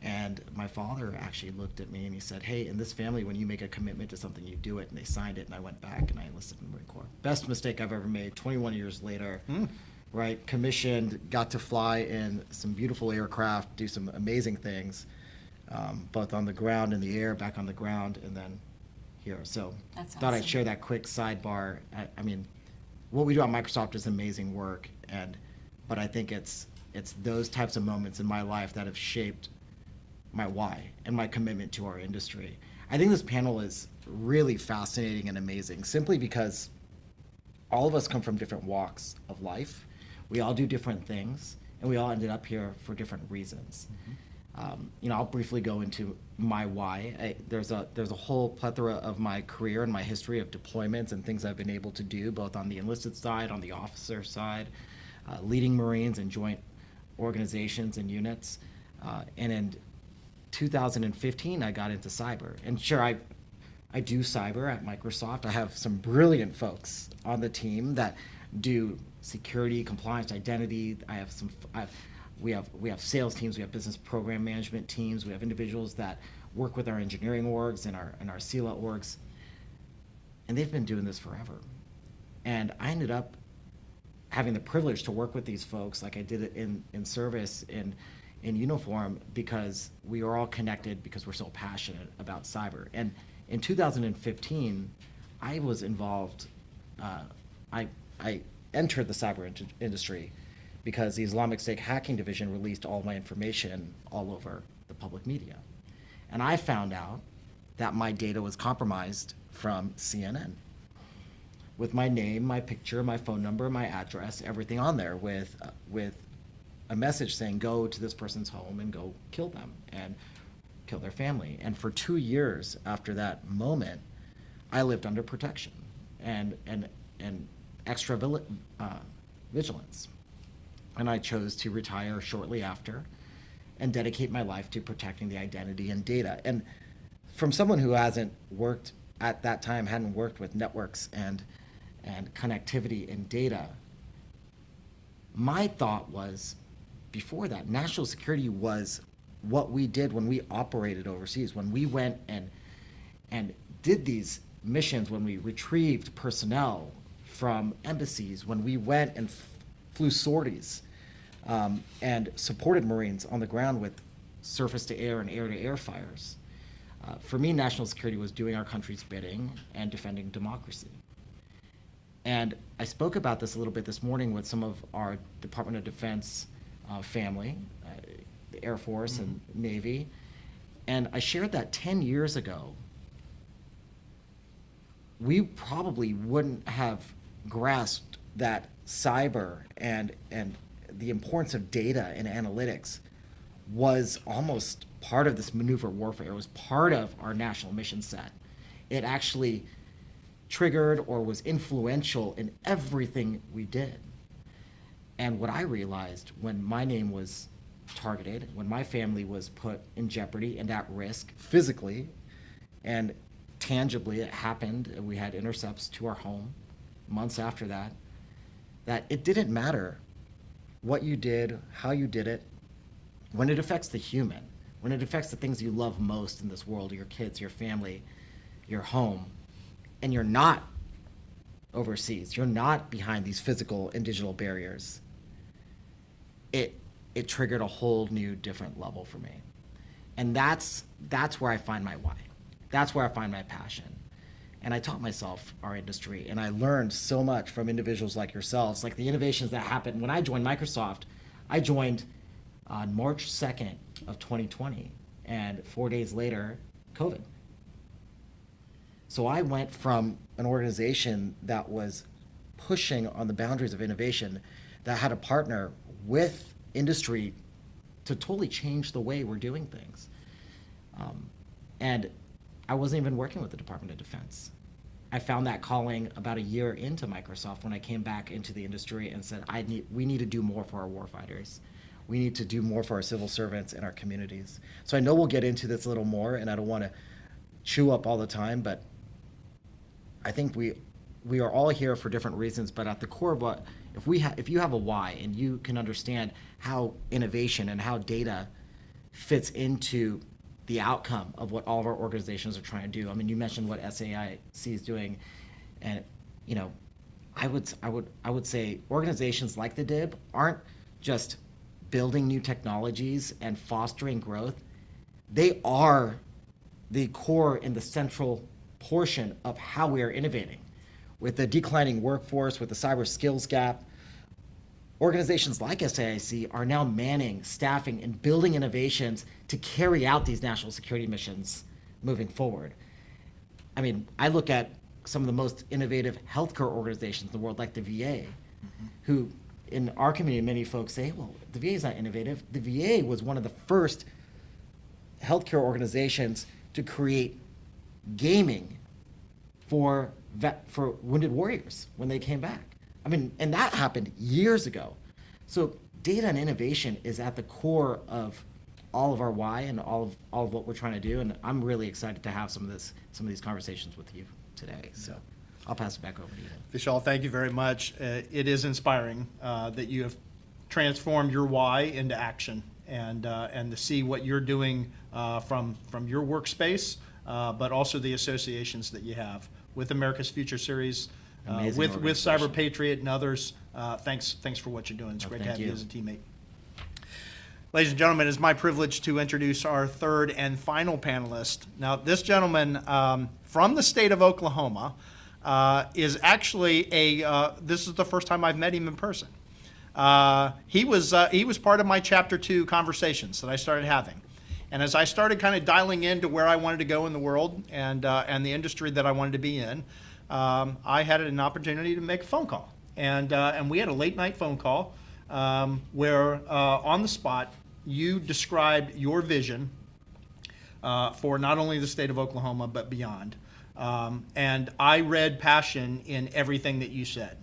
And my father actually looked at me and he said, "Hey, in this family, when you make a commitment to something, you do it." And they signed it, and I went back and I enlisted in the Marine Corps. Best mistake I've ever made. 21 years later, right? Commissioned, got to fly in some beautiful aircraft, do some amazing things, both on the ground, in the air, back on the ground, and then here. So That's thought I'd awesome. share that quick sidebar. I mean, what we do at Microsoft is amazing work, but I think it's those types of moments in my life that have shaped my why and my commitment to our industry. I think this panel is really fascinating and amazing simply because all of us come from different walks of life. We all do different things, and we all ended up here for different reasons. I'll briefly go into my why. There's a whole plethora of my career and my history of deployments and things I've been able to do, both on the enlisted side, on the officer side, leading Marines and joint organizations and units. And in 2015, I got into cyber. And sure, I do cyber at Microsoft. I have some brilliant folks on the team that do security, compliance, identity. We have sales teams, we have business program management teams, we have individuals that work with our engineering orgs and our SELA orgs, and they've been doing this forever. And I ended up having the privilege to work with these folks like I did it in service in uniform because we are all connected because we're so passionate about cyber. And in 2015, I was involved, I entered the cyber industry because the Islamic State hacking division released all my information all over the public media. And I found out that my data was compromised from CNN with my name, my picture, my phone number, my address, everything on there with a message saying, go to this person's home and go kill them and kill their family. And for 2 years after that moment, I lived under protection and extra vigilance. And I chose to retire shortly after and dedicate my life to protecting the identity and data. And from someone who hasn't worked at that time, hadn't worked with networks and connectivity and data, my thought was, before that, national security was what we did when we operated overseas, when we went and did these missions, when we retrieved personnel from embassies, when we went and flew sorties and supported Marines on the ground with surface-to-air and air-to-air fires. For me, national security was doing our country's bidding and defending democracy. And I spoke about this a little bit this morning with some of our Department of Defense family, the Air Force and Navy, and I shared that 10 years ago, we probably wouldn't have grasped that cyber and the importance of data and analytics was almost part of this maneuver warfare. It was part of our national mission set. It actually triggered or was influential in everything we did. And what I realized when my name was targeted, when my family was put in jeopardy and at risk physically and tangibly, it happened, we had intercepts to our home months after that, that it didn't matter what you did, how you did it, when it affects the human, when it affects the things you love most in this world, your kids, your family, your home, and you're not overseas, you're not behind these physical and digital barriers, it triggered a whole new different level for me. And that's where I find my why. That's where I find my passion. And I taught myself our industry, and I learned so much from individuals like yourselves, like the innovations that happened. When I joined Microsoft, I joined on March 2nd of 2020, and 4 days later, COVID. So I went from an organization that was pushing on the boundaries of innovation, that had a partner with industry to totally change the way we're doing things. And I wasn't even working with the Department of Defense. I found that calling about a year into Microsoft when I came back into the industry and said, we need to do more for our warfighters. We need to do more for our civil servants and our communities. So I know we'll get into this a little more, and I don't want to chew up all the time, but I think we are all here for different reasons, but at the core of what, if you have a why and you can understand how innovation and how data fits into the outcome of what all of our organizations are trying to do. I mean, you mentioned what SAIC is doing, and you know, I would say organizations like the DIB aren't just building new technologies and fostering growth. They are the core and the central portion of how we are innovating. With the declining workforce, with the cyber skills gap, organizations like SAIC are now manning, staffing, and building innovations to carry out these national security missions moving forward. I mean, I look at some of the most innovative healthcare organizations in the world, like the VA, who in our community, many folks say, well, the VA is not innovative. The VA was one of the first healthcare organizations to create gaming for wounded warriors when they came back. I mean, and that happened years ago. So data and innovation is at the core of all of our why and all of what we're trying to do. And I'm really excited to have some of these conversations with you today. So I'll pass it back over to you. Vishal, thank you very much. It is inspiring that you have transformed your why into action, and to see what you're doing from your workspace, but also the associations that you have with America's Future Series, with Cyber Patriot and others. Thanks for what you're doing. It's great to have you as a teammate. Ladies and gentlemen, it's my privilege to introduce our third and final panelist. Now, this gentleman from the state of Oklahoma is actually this is the first time I've met him in person. He was part of my Chapter 2 conversations that I started having. And as I started kind of dialing into where I wanted to go in the world and the industry that I wanted to be in, I had an opportunity to make a phone call. And we had a late night phone call where on the spot, you described your vision for not only the state of Oklahoma, but beyond. And I read passion in everything that you said.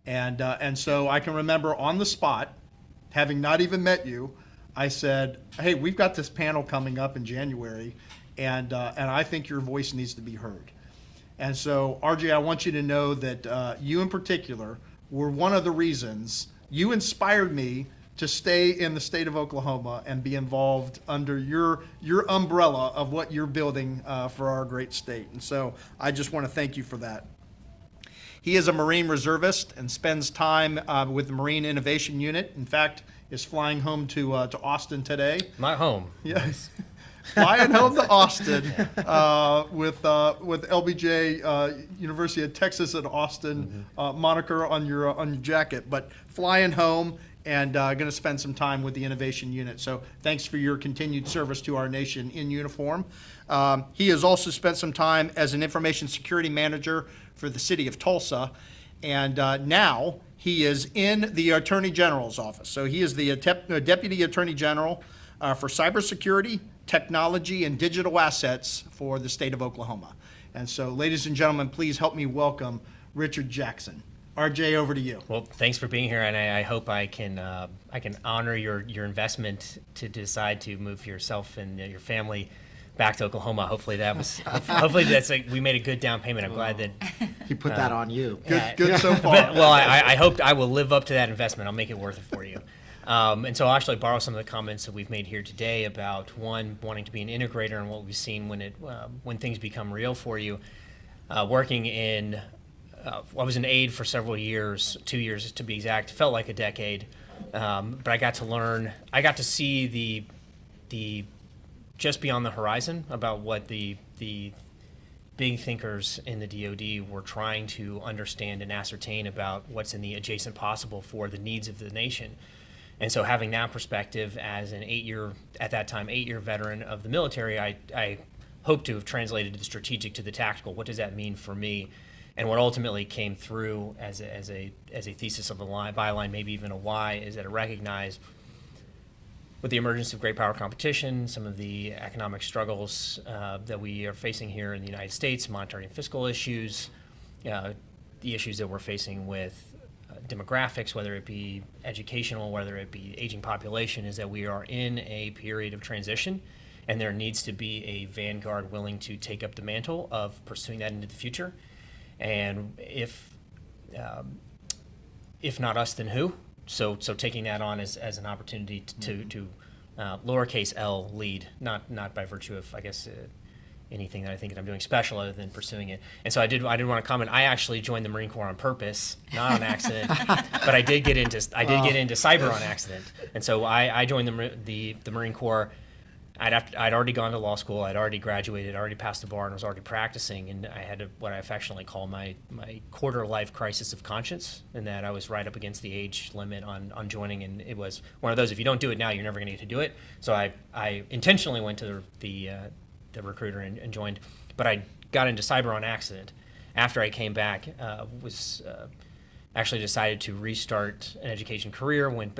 And so I can remember on the spot, having not even met you, I said, hey, we've got this panel coming up in January, and I think your voice needs to be heard. And so, RJ, I want you to know that you in particular were one of the reasons you inspired me to stay in the state of Oklahoma and be involved under your umbrella of what you're building for our great state. And so I just want to thank you for that. He is a Marine reservist and spends time with the Marine Innovation Unit. In fact, is flying home to Austin today. My home. Yes. Flying home to Austin with LBJ University of Texas at Austin moniker on your jacket, but flying home and going to spend some time with the Innovation Unit. So thanks for your continued service to our nation in uniform. He has also spent some time as an information security manager for the city of Tulsa, and now he is in the Attorney General's office. So he is the Deputy Attorney General for cybersecurity, technology, and digital assets for the state of Oklahoma. And so, ladies and gentlemen, please help me welcome Richard Jackson. RJ, over to you. Well, thanks for being here, and I hope I can honor your investment to decide to move yourself and your family back to Oklahoma. Hopefully that's we made a good down payment. I'm glad that he put that on you. Good so far. Well, I hope I will live up to that investment. I'll make it worth it for you. And so I'll actually borrow some of the comments that we've made here today about one, wanting to be an integrator and what we've seen when things become real for you. Working in, I was an aide for several years, 2 years to be exact, felt like a decade. But I got to see the just beyond the horizon about what the big thinkers in the DoD were trying to understand and ascertain about what's in the adjacent possible for the needs of the nation. And so having that perspective as an 8-year veteran of the military, I hope to have translated the strategic to the tactical. What does that mean for me? And what ultimately came through as a thesis of a byline, maybe even a why, is that it recognized with the emergence of great power competition, some of the economic struggles that we are facing here in the United States, monetary and fiscal issues, the issues that we're facing with demographics, whether it be educational, whether it be aging population, is that we are in a period of transition, and there needs to be a vanguard willing to take up the mantle of pursuing that into the future. And if not us, then who? So taking that on as an opportunity to lowercase L lead, not by virtue of, I guess, anything that I think that I'm doing special other than pursuing it. And so I did want to comment. I actually joined the Marine Corps on purpose, not on accident, but I did get into cyber on accident. And so I joined the Marine Corps. I'd already gone to law school. I'd already graduated. I'd already passed the bar and was already practicing. And I had what I affectionately call my quarter life crisis of conscience, in that I was right up against the age limit on joining. And it was one of those, if you don't do it now, you're never going to get to do it. So I intentionally went to the recruiter and joined. But I got into cyber on accident. After I came back, actually decided to restart an education career, went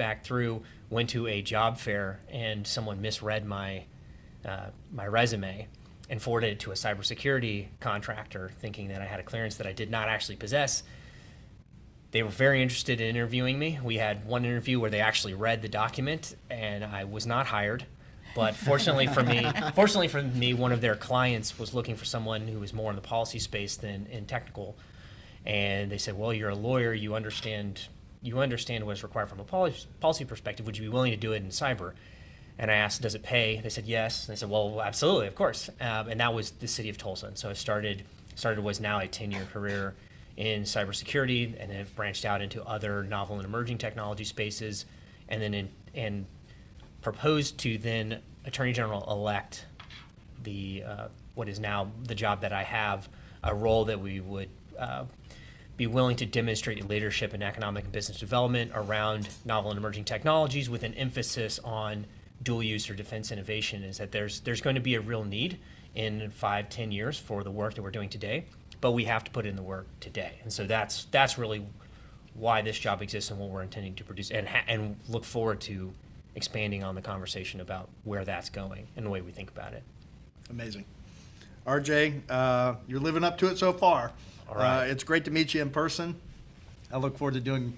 to a job fair, and someone misread my resume and forwarded it to a cybersecurity contractor, thinking that I had a clearance that I did not actually possess. They were very interested in interviewing me. We had one interview where they actually read the document, and I was not hired. But fortunately for me, one of their clients was looking for someone who was more in the policy space than in technical. And they said, well, you're a lawyer, you understand what's required from a policy perspective. Would you be willing to do it in cyber? And I asked, does it pay? They said, yes. And they said, well, absolutely, of course. And that was the city of Tulsa. And so I started was now a 10-year career in cybersecurity, and then have branched out into other novel and emerging technology spaces, and then proposed to then Attorney General elect what is now the job that I have, a role that we would be willing to demonstrate leadership in economic and business development around novel and emerging technologies, with an emphasis on dual use or defense innovation. Is that there's going to be a real need in 5-10 years for the work that we're doing today, but we have to put in the work today. And so that's really why this job exists and what we're intending to produce, and look forward to expanding on the conversation about where that's going and the way we think about it. Amazing. RJ, you're living up to it so far. All right. It's great to meet you in person. I look forward to doing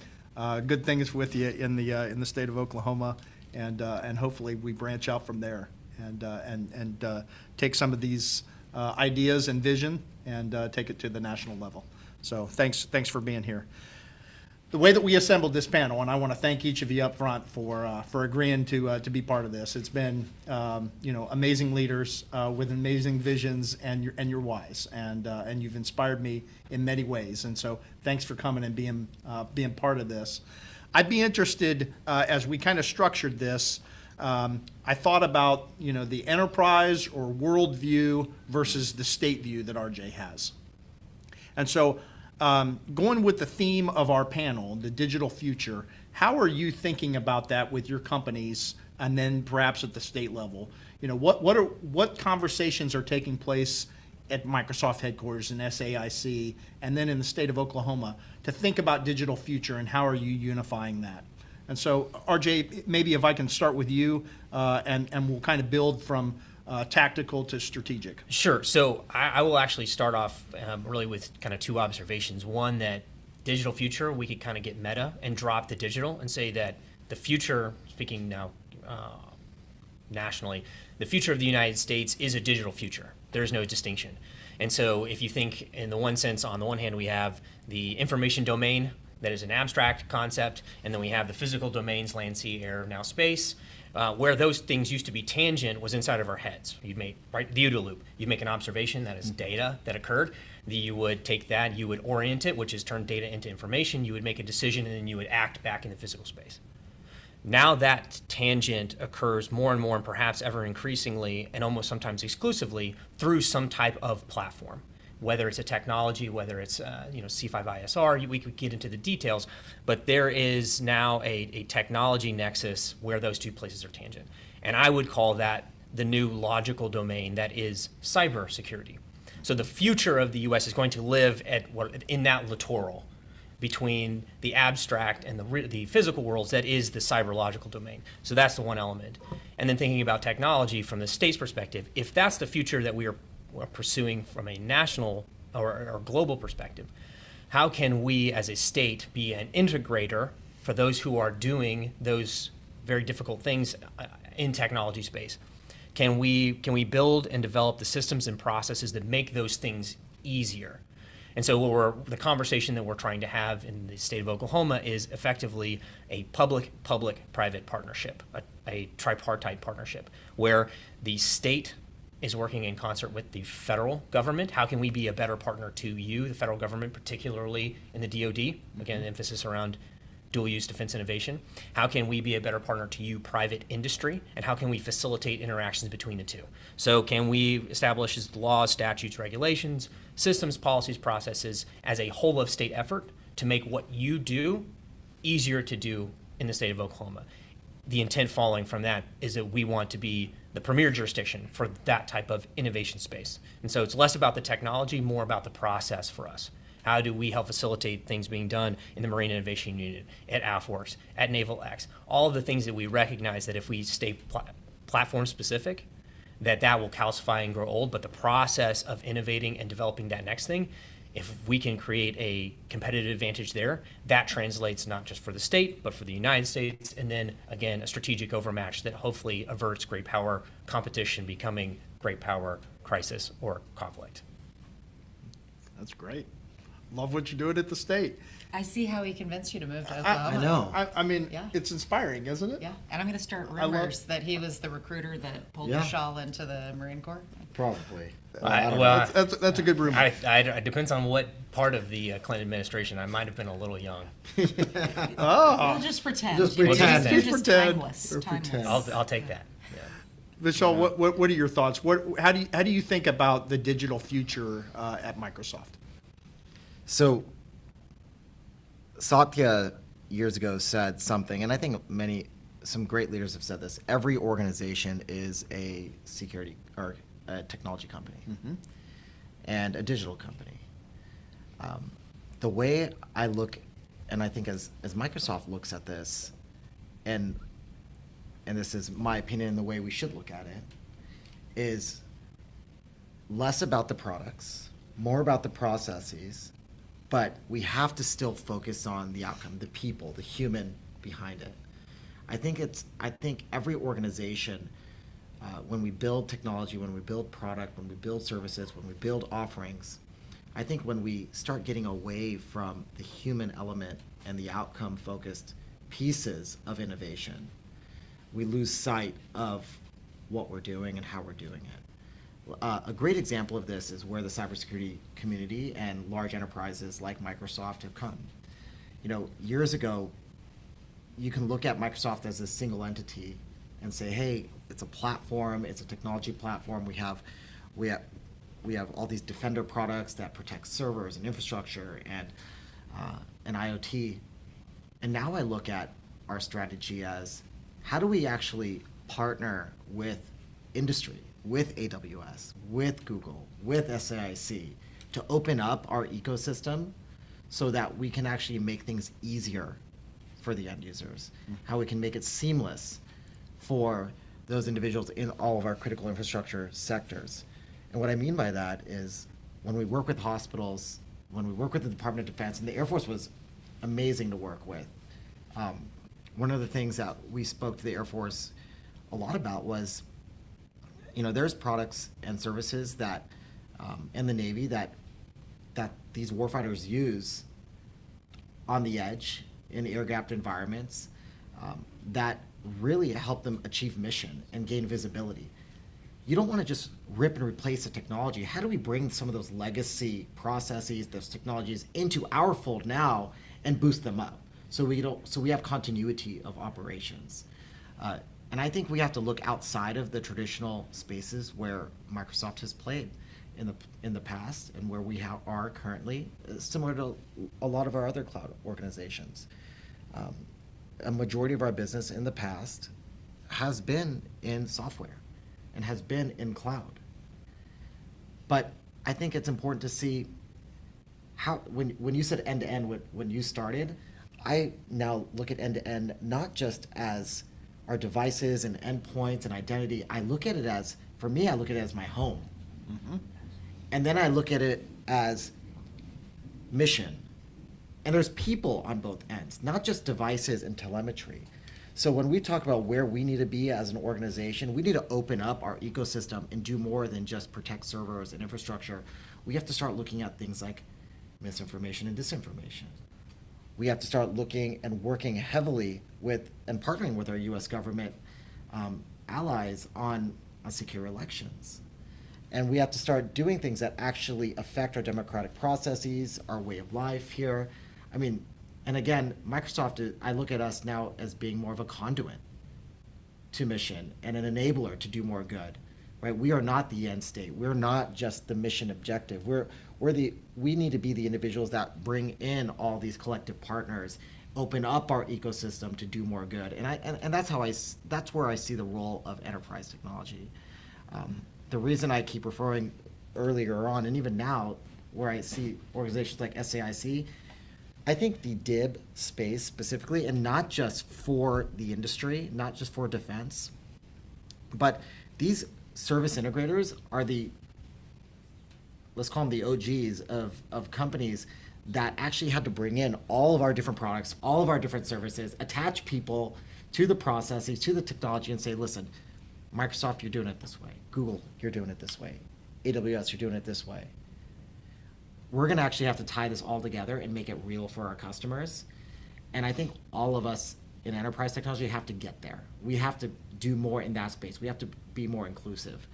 good things with you in the state of Oklahoma, and hopefully we branch out from there and take some of these ideas and vision and take it to the national level. So thanks for being here. The way that we assembled this panel, and I want to thank each of you up front for agreeing to be part of this. It's been amazing leaders with amazing visions, and you're wise, and you've inspired me in many ways. And so thanks for coming and being part of this. I'd be interested, as we kind of structured this, I thought about the enterprise or world view versus the state view that RJ has. And so going with the theme of our panel, the digital future, how are you thinking about that with your companies, and then perhaps at the state level? What conversations are taking place at Microsoft headquarters and SAIC, and then in the state of Oklahoma, to think about digital future, and how are you unifying that? And so, RJ, maybe if I can start with you, and we'll kind of build from tactical to strategic. Sure. So I will actually start off really with kind of two observations. One, that digital future, we could kind of get meta and drop the digital and say that the future, speaking now nationally, the future of the United States is a digital future. There's no distinction. And so if you think in the one sense, on the one hand, we have the information domain that is an abstract concept, and then we have the physical domains, land, sea, air, now space. Where those things used to be tangent was inside of our heads. You'd make, the OODA loop. You'd make an observation, that is data that occurred. You would take that, you would orient it, which is turn data into information. You would make a decision, and then you would act back in the physical space. Now that tangent occurs more and more, and perhaps ever increasingly, and almost sometimes exclusively, through some type of platform. whether it's a technology, whether it's C5ISR, we could get into the details, but there is now a technology nexus where those two places are tangent. And I would call that the new logical domain that is cybersecurity. So the future of the U.S. is going to live in that littoral between the abstract and the physical worlds that is the cyberlogical domain. So that's the one element. And then thinking about technology from the state's perspective, if that's the future that we are pursuing from a national or global perspective, how can we as a state be an integrator for those who are doing those very difficult things in technology space? Can we build and develop the systems and processes that make those things easier? And so the conversation that we're trying to have in the state of Oklahoma is effectively a public-private partnership, a tripartite partnership, where the state is working in concert with the federal government. How can we be a better partner to you, the federal government, particularly in the DoD? Again, emphasis around dual-use defense innovation. How can we be a better partner to you, private industry? And how can we facilitate interactions between the two? So can we establish laws, statutes, regulations, systems, policies, processes as a whole of state effort to make what you do easier to do in the state of Oklahoma? The intent following from that is that we want to be the premier jurisdiction for that type of innovation space. And so it's less about the technology, more about the process for us. How do we help facilitate things being done in the Marine Innovation Unit, at AFWERX, at Naval X? All of the things that we recognize that if we stay platform specific, that will calcify and grow old. But the process of innovating and developing that next thing, if we can create a competitive advantage there, that translates not just for the state, but for the United States. And then, again, a strategic overmatch that hopefully averts great power competition becoming great power crisis or conflict. That's great. Love what you're doing at the state. I see how he convinced you to move to Oklahoma. I know. I mean, Yeah. it's inspiring, isn't it? Yeah, and I'm going to start I love- rumors that he was the recruiter that pulled Yeah. Michelle into the Marine Corps. Probably. That's a good rumor. It depends on what part of the Clinton administration. I might have been a little young. Oh. We'll just pretend. Just You're pretend. You're Just just pretend. timeless. Or timeless. pretend. I'll take that. Yeah. Michelle, what are your thoughts? How do you think about the digital future at Microsoft? So Satya years ago said something, and I think some great leaders have said this. Every organization is a security or a technology company and a digital company. The way I look, and I think as Microsoft looks at this, and this is my opinion and the way we should look at it, is less about the products, more about the processes, but we have to still focus on the outcome, the people, the human behind it. I think every organization, when we build technology, when we build product, when we build services, when we build offerings, I think when we start getting away from the human element and the outcome-focused pieces of innovation, we lose sight of what we're doing and how we're doing it. A great example of this is where the cybersecurity community and large enterprises like Microsoft have come. Years ago, you can look at Microsoft as a single entity and say, hey, it's a platform, it's a technology platform. We have all these Defender products that protect servers and infrastructure and IoT. And now I look at our strategy as, how do we actually partner with industry, with AWS, with Google, with SAIC, to open up our ecosystem so that we can actually make things easier for the end users, how we can make it seamless for those individuals in all of our critical infrastructure sectors. And what I mean by that is when we work with hospitals, when we work with the Department of Defense, and the Air Force was amazing to work with. One of the things that we spoke to the Air Force a lot about was, there's products and services that, in the Navy that these warfighters use on the edge in air-gapped environments that really help them achieve mission and gain visibility. You don't want to just rip and replace the technology. How do we bring some of those legacy processes, those technologies into our fold now and boost them up so we have continuity of operations? And I think we have to look outside of the traditional spaces where Microsoft has played. in the past and where we are currently, similar to a lot of our other cloud organizations. A majority of our business in the past has been in software and has been in cloud. But I think it's important to see how, when you said end-to-end, when you started, I now look at end-to-end not just as our devices and endpoints and identity. I look at it as, for me, I look at it as my home. And then I look at it as mission. And there's people on both ends, not just devices and telemetry. So when we talk about where we need to be as an organization, we need to open up our ecosystem and do more than just protect servers and infrastructure. We have to start looking at things like misinformation and disinformation. We have to start looking and working heavily with and partnering with our US government allies on secure elections. And we have to start doing things that actually affect our democratic processes, our way of life here. I mean, and again, Microsoft, I look at us now as being more of a conduit to mission and an enabler to do more good, right? We are not the end state. We're not just the mission objective. We need to be the individuals that bring in all these collective partners, open up our ecosystem to do more good. And that's where I see the role of enterprise technology. The reason I keep referring earlier on, and even now, where I see organizations like SAIC, I think the DIB space specifically, and not just for the industry, not just for defense, but these service integrators are let's call them the OGs of companies that actually had to bring in all of our different products, all of our different services, attach people to the processes, to the technology, and say, listen, Microsoft, you're doing it this way. Google, you're doing it this way. AWS, you're doing it this way. We're going to actually have to tie this all together and make it real for our customers. And I think all of us in enterprise technology have to get there. We have to do more in that space. We have to be more inclusive.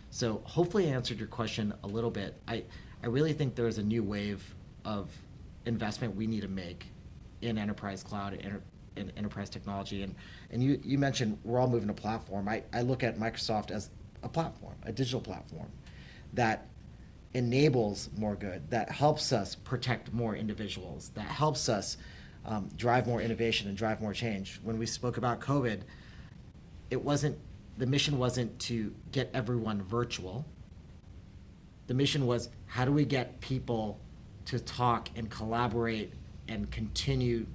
So hopefully I answered your question a little bit. I really think there's a new wave of investment we need to make in enterprise cloud and enterprise technology. And you mentioned we're all moving to platform. I look at Microsoft as a platform, a digital platform that enables more good, that helps us protect more individuals, that helps us drive more innovation and drive more change. When we spoke about COVID, the mission wasn't to get everyone virtual. The mission was, how do we get people to talk and collaborate and continue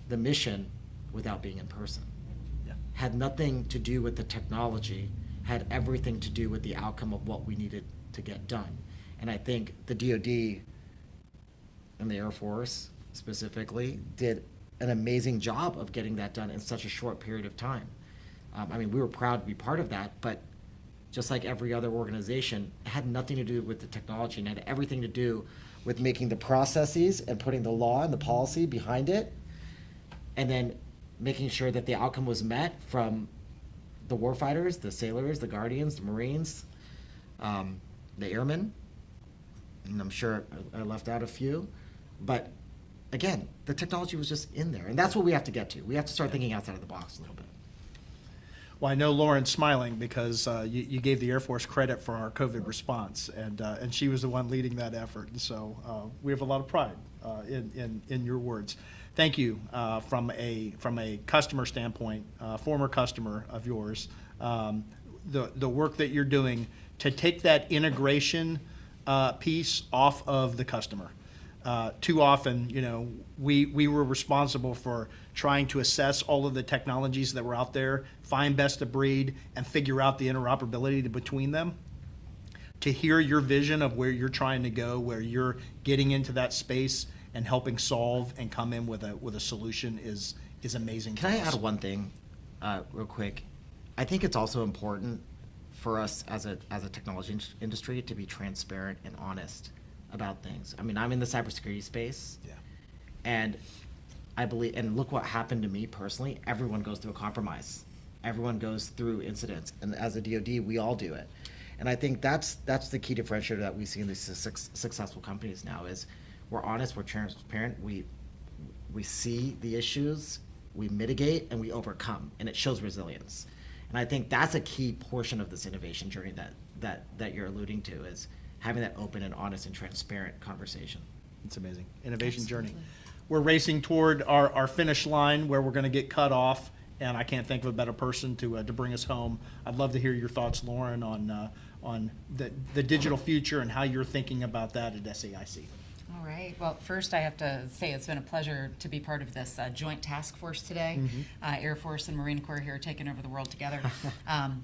the mission without being in person? Yeah. Had nothing to do with the technology, had everything to do with the outcome of what we needed to get done. And I think the DoD and the Air Force specifically did an amazing job of getting that done in such a short period of time. I mean, we were proud to be part of that, but just like every other organization, it had nothing to do with the technology and had everything to do with making the processes and putting the law and the policy behind it, and then making sure that the outcome was met from the warfighters, the sailors, the guardians, the Marines, the airmen, and I'm sure I left out a few, but again, the technology was just in there, and that's what we have to get to. We have to start thinking outside of the box a little bit. Well, I know Lauren's smiling because you gave the Air Force credit for our COVID response, and she was the one leading that effort. And so we have a lot of pride in your words. Thank you from a customer standpoint, former customer of yours, the work that you're doing to take that integration piece off of the customer. Too often, we were responsible for trying to assess all of the technologies that were out there, find best of breed, and figure out the interoperability between them. To hear your vision of where you're trying to go, where you're getting into that space and helping solve and come in with a solution is amazing. Can I add one thing real quick? I think it's also important for us as a technology industry to be transparent and honest about things. I mean, I'm in the cybersecurity space, and I believe, and look what happened to me personally. Everyone goes through a compromise. Everyone goes through incidents, and as a DoD, we all do it. And I think that's the key differentiator that we see in these successful companies now is we're honest, we're transparent, we see the issues, we mitigate, and we overcome, and it shows resilience. And I think that's a key portion of this innovation journey that you're alluding to is having that open and honest and transparent conversation. It's amazing. Innovation journey. We're racing toward our finish line where we're going to get cut off, and I can't think of a better person to bring us home. I'd love to hear your thoughts, Lauren, on the digital future and how you're thinking about that at SAIC. All right. Well, first I have to say it's been a pleasure to be part of this joint task force today. Air Force and Marine Corps here taking over the world together.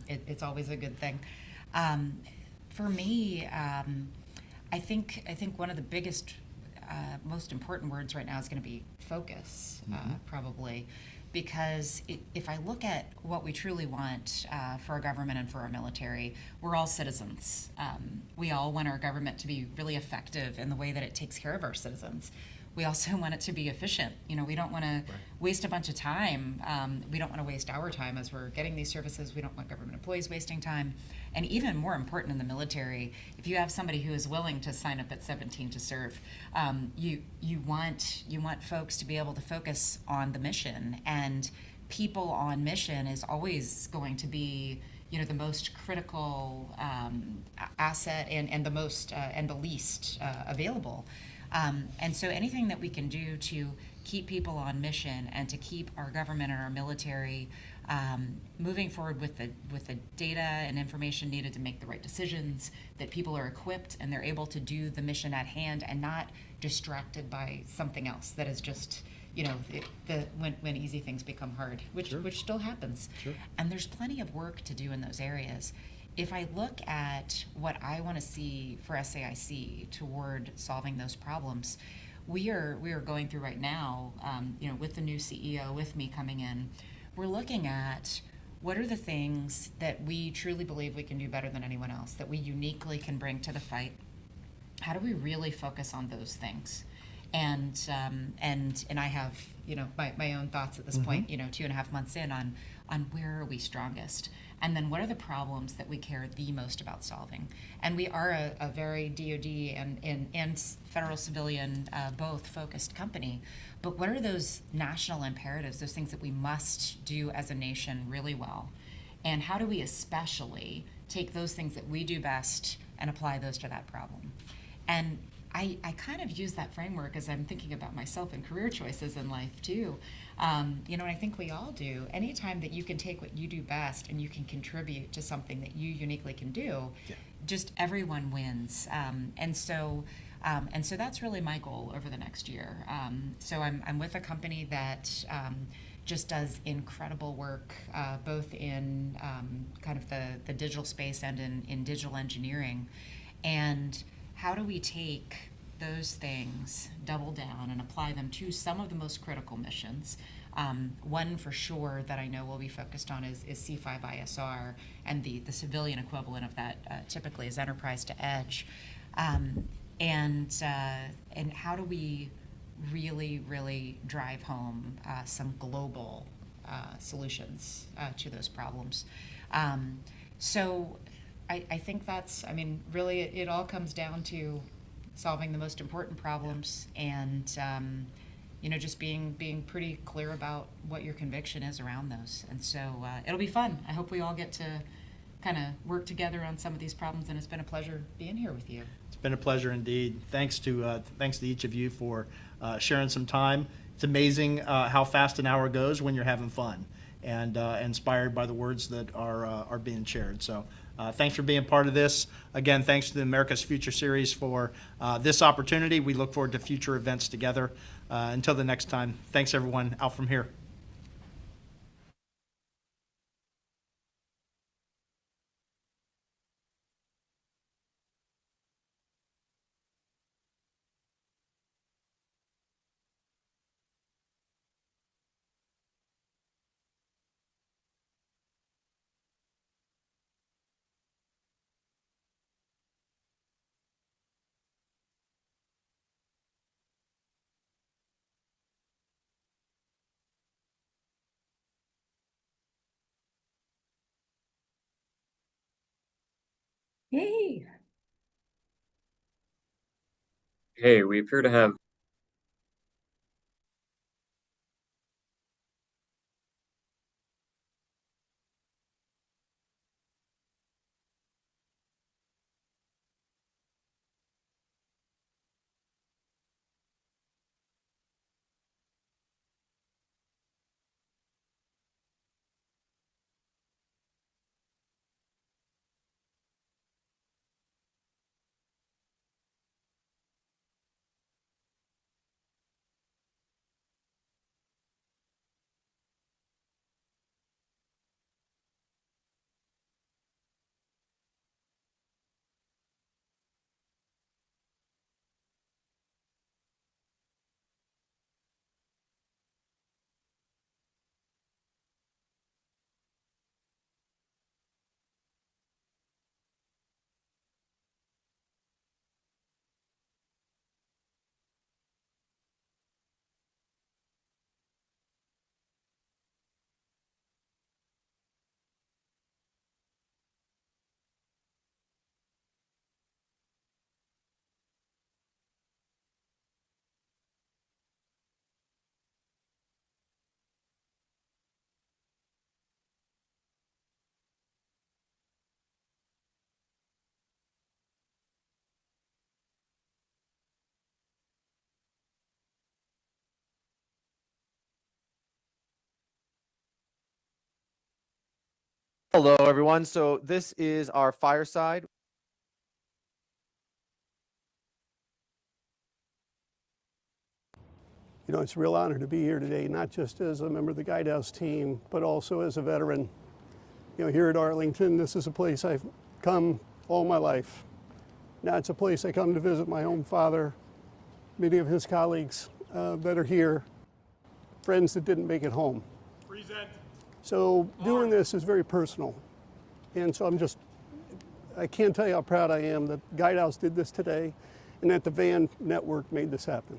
It's always a good thing. For me, I think one of the biggest, most important words right now is going to be focus, probably. Because if I look at what we truly want for our government and for our military, we're all citizens. We all want our government to be really effective in the way that it takes care of our citizens. We also want it to be efficient. You know, we don't want to waste a bunch of time. We don't want to waste our time as we're getting these services. We don't want government employees wasting time. And even more important in the military, if you have somebody who is willing to sign up at 17 to serve, you want folks to be able to focus on the mission. And people on mission is always going to be, you know, the most critical asset and the most and the least available. And so anything that we can do to keep people on mission and to keep our government and our military moving forward with the data and information needed to make the right decisions, that people are equipped and they're able to do the mission at hand and not distracted by something else that is just, you know, when easy things become hard, which still happens. And there's plenty of work to do in those areas. If I look at what I want to see for SAIC toward solving those problems, we are going through right now, you know, with the new CEO, with me coming in, we're looking at what are the things that we truly believe we can do better than anyone else, that we uniquely can bring to the fight. How do we really focus on those things? And I have, you know, my own thoughts at this point, you know, 2.5 months in on where are we strongest? And then what are the problems that we care the most about solving? And we are a very DoD and federal civilian both focused company. But what are those national imperatives, those things that we must do as a nation really well? And how do we especially take those things that we do best and apply those to that problem? And I kind of use that framework as I'm thinking about myself and career choices in life too. You know, and I think we all do. Anytime that you can take what you do best and you can contribute to something that you uniquely can do, just everyone wins. And so that's really my goal over the next year. So I'm with a company that just does incredible work, both in kind of the digital space and in digital engineering. And how do we take those things, double down, and apply them to some of the most critical missions? One for sure that I know we'll be focused on is C5ISR, and the civilian equivalent of that typically is enterprise to edge. And how do we really drive home some global solutions to those problems? So I think that's, I mean, really it all comes down to solving the most important problems and, you know, just being pretty clear about what your conviction is around those. And so it'll be fun. I hope we all get to kind of work together on some of these problems, and it's been a pleasure being here with you. It's been a pleasure indeed. Thanks to each of you for sharing some time. It's amazing how fast an hour goes when you're having fun and inspired by the words that are being shared. So thanks for being part of this. Again, thanks to the America's Future Series for this opportunity. We look forward to future events together. Until the next time, thanks everyone. Out from here. Hey. Hey, we appear to have Hello, everyone. So this is our fireside. You know, it's a real honor to be here today, not just as a member of the Guidehouse team, but also as a veteran. You know, here at Arlington, this is a place I've come all my life. Now it's a place I come to visit my own father, many of his colleagues that are here, friends that didn't make it home. Present. So doing this is very personal. And so I can't tell you how proud I am that Guidehouse did this today and that the VAN network made this happen.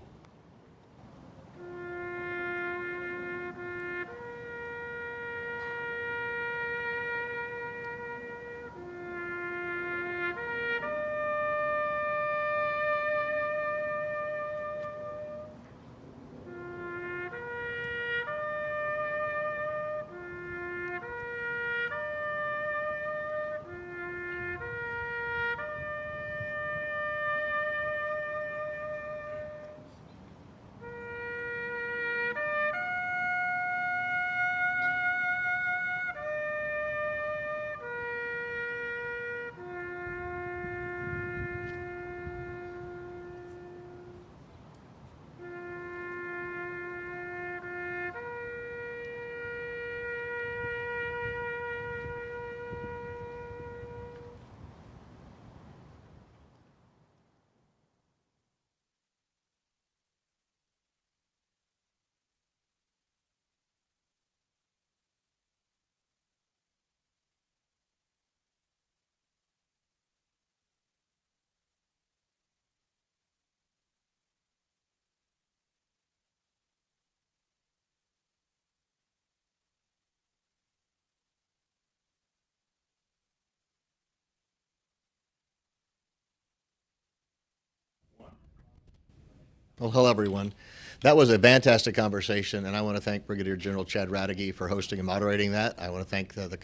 Well, hello, everyone. That was a fantastic conversation, and I want to thank Brigadier General Chad Radegui for hosting and moderating that. I want to thank the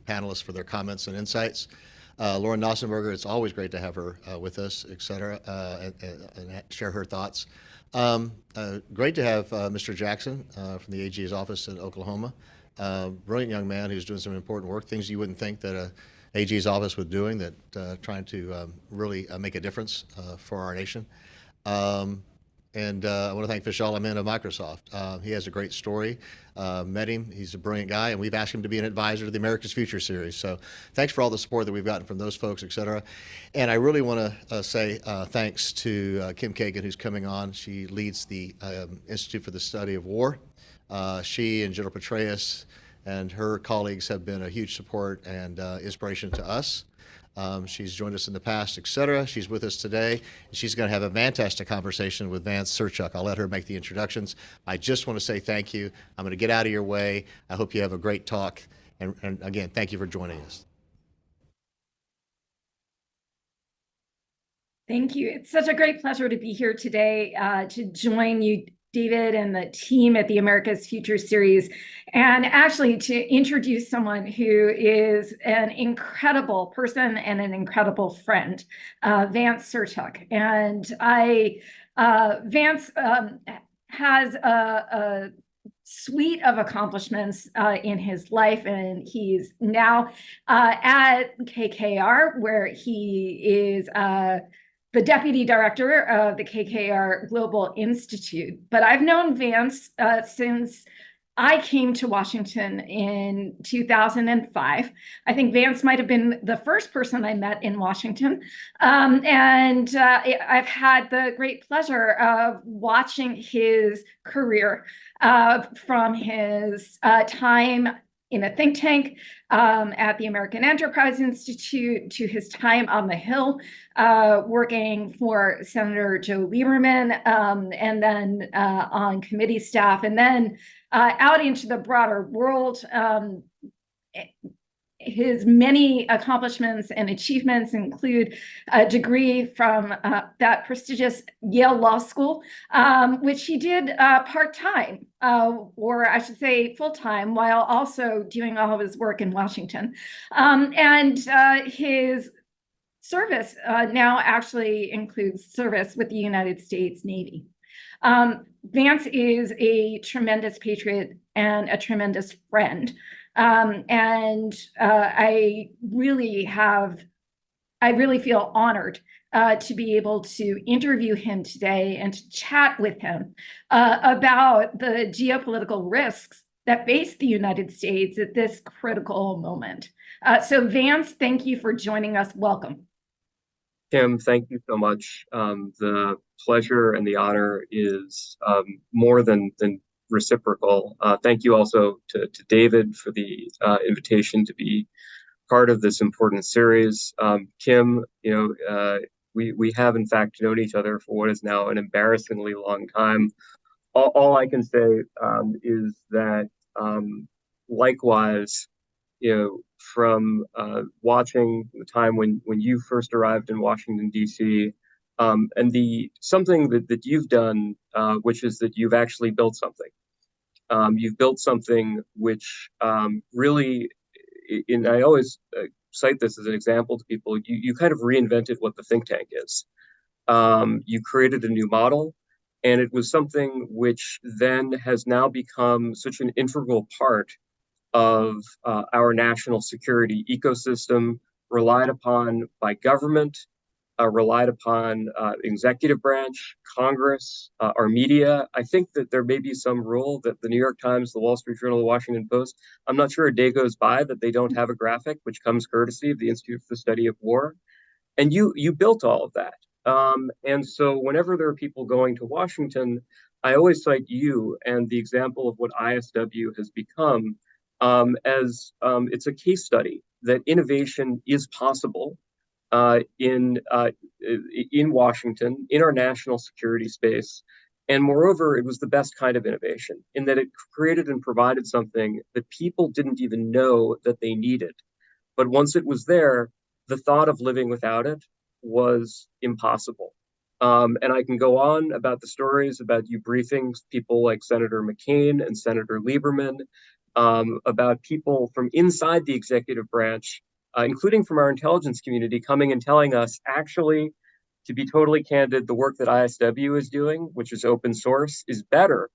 panelists for their comments and insights. Lauren Nossenberger, it's always great to have her with us, et cetera, and share her thoughts. Great to have Mr. Jackson from the AG's office in Oklahoma. Brilliant young man who's doing some important work, things you wouldn't think that a AG's office was doing, that trying to really make a difference for our nation. And I want to thank Vishal Amin of Microsoft. He has a great story. Met him. He's a brilliant guy, and we've asked him to be an advisor to the America's Future series. So thanks for all the support that we've gotten from those folks, et cetera. And I really want to say thanks to Kim Kagan, who's coming on. She leads the Institute for the Study of War. She and General Petraeus and her colleagues have been a huge support and inspiration to us. She's joined us in the past, et cetera. She's with us today. And she's going to have a fantastic conversation with Vance Sirchuk. I'll let her make the introductions. I just want to say thank you. I'm going to get out of your way. I hope you have a great talk. And again, thank you for joining us. Thank you. It's such a great pleasure to be here today to join you, David, and the team at the America's Future series, and actually to introduce someone who is an incredible person and an incredible friend, Vance Sirchuk. And Vance has a suite of accomplishments in his life, and he's now at KKR, where he is the deputy director of the KKR Global Institute. But I've known Vance since I came to Washington in 2005. I think Vance might have been the first person I met in Washington. And I've had the great pleasure of watching his career from his time in a think tank at the American Enterprise Institute to his time on the Hill, working for Senator Joe Lieberman, and then on committee staff, and then out into the broader world. His many accomplishments and achievements include a degree from that prestigious Yale Law School, which he did part-time, or I should say full-time, while also doing all of his work in Washington. And his service now actually includes service with the United States Navy. Vance is a tremendous patriot and a tremendous friend. I really feel honored to be able to interview him today and to chat with him about the geopolitical risks that face the United States at this critical moment. So Vance, thank you for joining us. Welcome. Kim, thank you so much. The pleasure and the honor is more than reciprocal. Thank you also to David for the invitation to be part of this important series. Kim, we have in fact known each other for what is now an embarrassingly long time. All I can say is that likewise, from watching the time when you first arrived in Washington, D.C., and something that you've done, which is that you've actually built something. You've built something which really, and I always cite this as an example to people, you kind of reinvented what the think tank is. You created a new model, and it was something which then has now become such an integral part of our national security ecosystem, relied upon by government, relied upon executive branch, Congress, our media. I think that there may be some rule that the New York Times, the Wall Street Journal, the Washington Post, I'm not sure a day goes by that they don't have a graphic, which comes courtesy of the Institute for the Study of War. And you built all of that. And so whenever there are people going to Washington, I always cite you and the example of what ISW has become as it's a case study that innovation is possible in Washington, in our national security space. And moreover, it was the best kind of innovation in that it created and provided something that people didn't even know that they needed. But once it was there, the thought of living without it was impossible. And I can go on about the stories about you briefing people like Senator McCain and Senator Lieberman, about people from inside the executive branch, including from our intelligence community, coming and telling us, actually, to be totally candid, the work that ISW is doing, which is open source, is better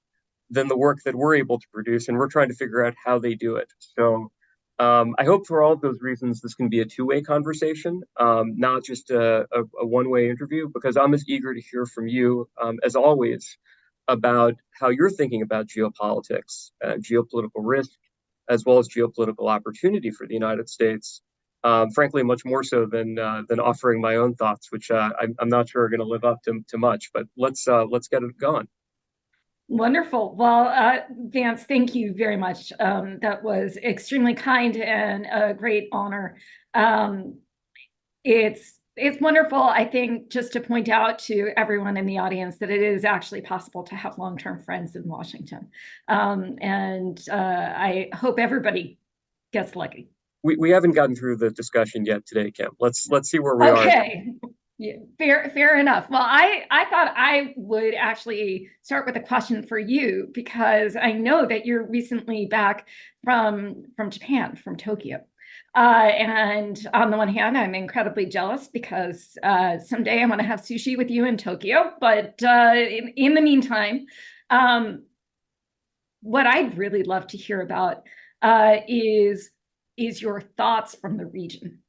than the work that we're able to produce, and we're trying to figure out how they do it. So I hope for all of those reasons, this can be a two-way conversation, not just a one-way interview, because I'm as eager to hear from you, as always, about how you're thinking about geopolitics, geopolitical risk, as well as geopolitical opportunity for the United States. Frankly, much more so than offering my own thoughts, which I'm not sure are going to live up to much. But let's get it going. Wonderful. Well, Vance, thank you very much. That was extremely kind and a great honor. It's wonderful, I think, just to point out to everyone in the audience that it is actually possible to have long-term friends in Washington. I hope everybody gets lucky. We haven't gotten through the discussion yet today, Kim. Let's see where we are. Okay. Yeah, fair enough. Well, I thought I would actually start with a question for you, because I know that you're recently back from Japan, from Tokyo. And on the one hand, I'm incredibly jealous because someday I want to have sushi with you in Tokyo. But in the meantime, what I'd really love to hear about is your thoughts from the region.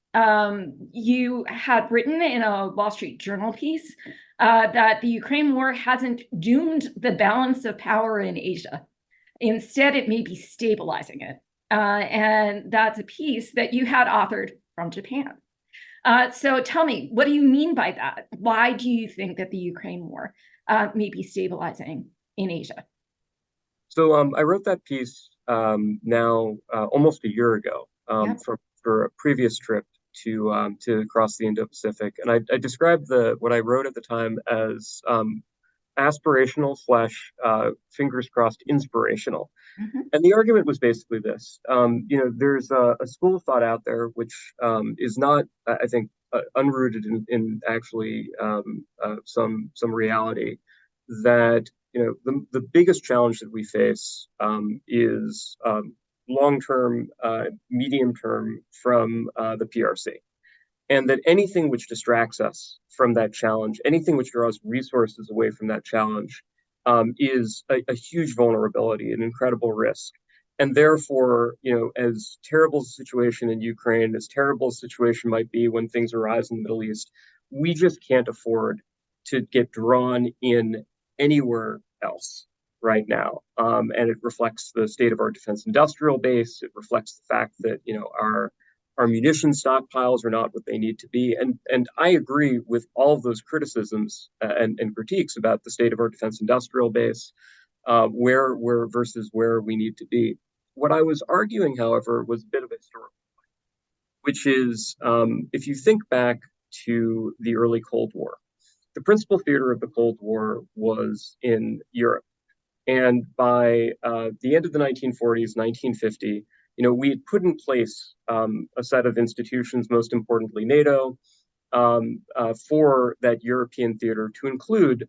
You had written in a Wall Street Journal piece that the Ukraine war hasn't doomed the balance of power in Asia. Instead, it may be stabilizing it. And that's a piece that you had authored from Japan. So tell me, what do you mean by that? Why do you think that the Ukraine war may be stabilizing in Asia? So I wrote that piece now almost a year ago for a previous trip to cross the Indo-Pacific, and I described what I wrote at the time as aspirational / fingers crossed inspirational. Mm-hmm. And the argument was basically this: there's a school of thought out there which is not, I think, unrooted in actually some reality, that the biggest challenge that we face is long-term, medium-term from the PRC. And that anything which distracts us from that challenge, anything which draws resources away from that challenge, is a huge vulnerability, an incredible risk. And therefore, as terrible as the situation in Ukraine, as terrible as the situation might be when things arise in the Middle East, we just can't afford to get drawn in anywhere else right now. And it reflects the state of our defense industrial base. It reflects the fact that, our munition stockpiles are not what they need to be. And I agree with all of those criticisms and critiques about the state of our defense industrial base, where versus where we need to be. What I was arguing, however, was a bit of a historical point, which is if you think back to the early Cold War, the principal theater of the Cold War was in Europe. And by the end of the 1940s, 1950, we had put in place a set of institutions, most importantly NATO, for that European theater to include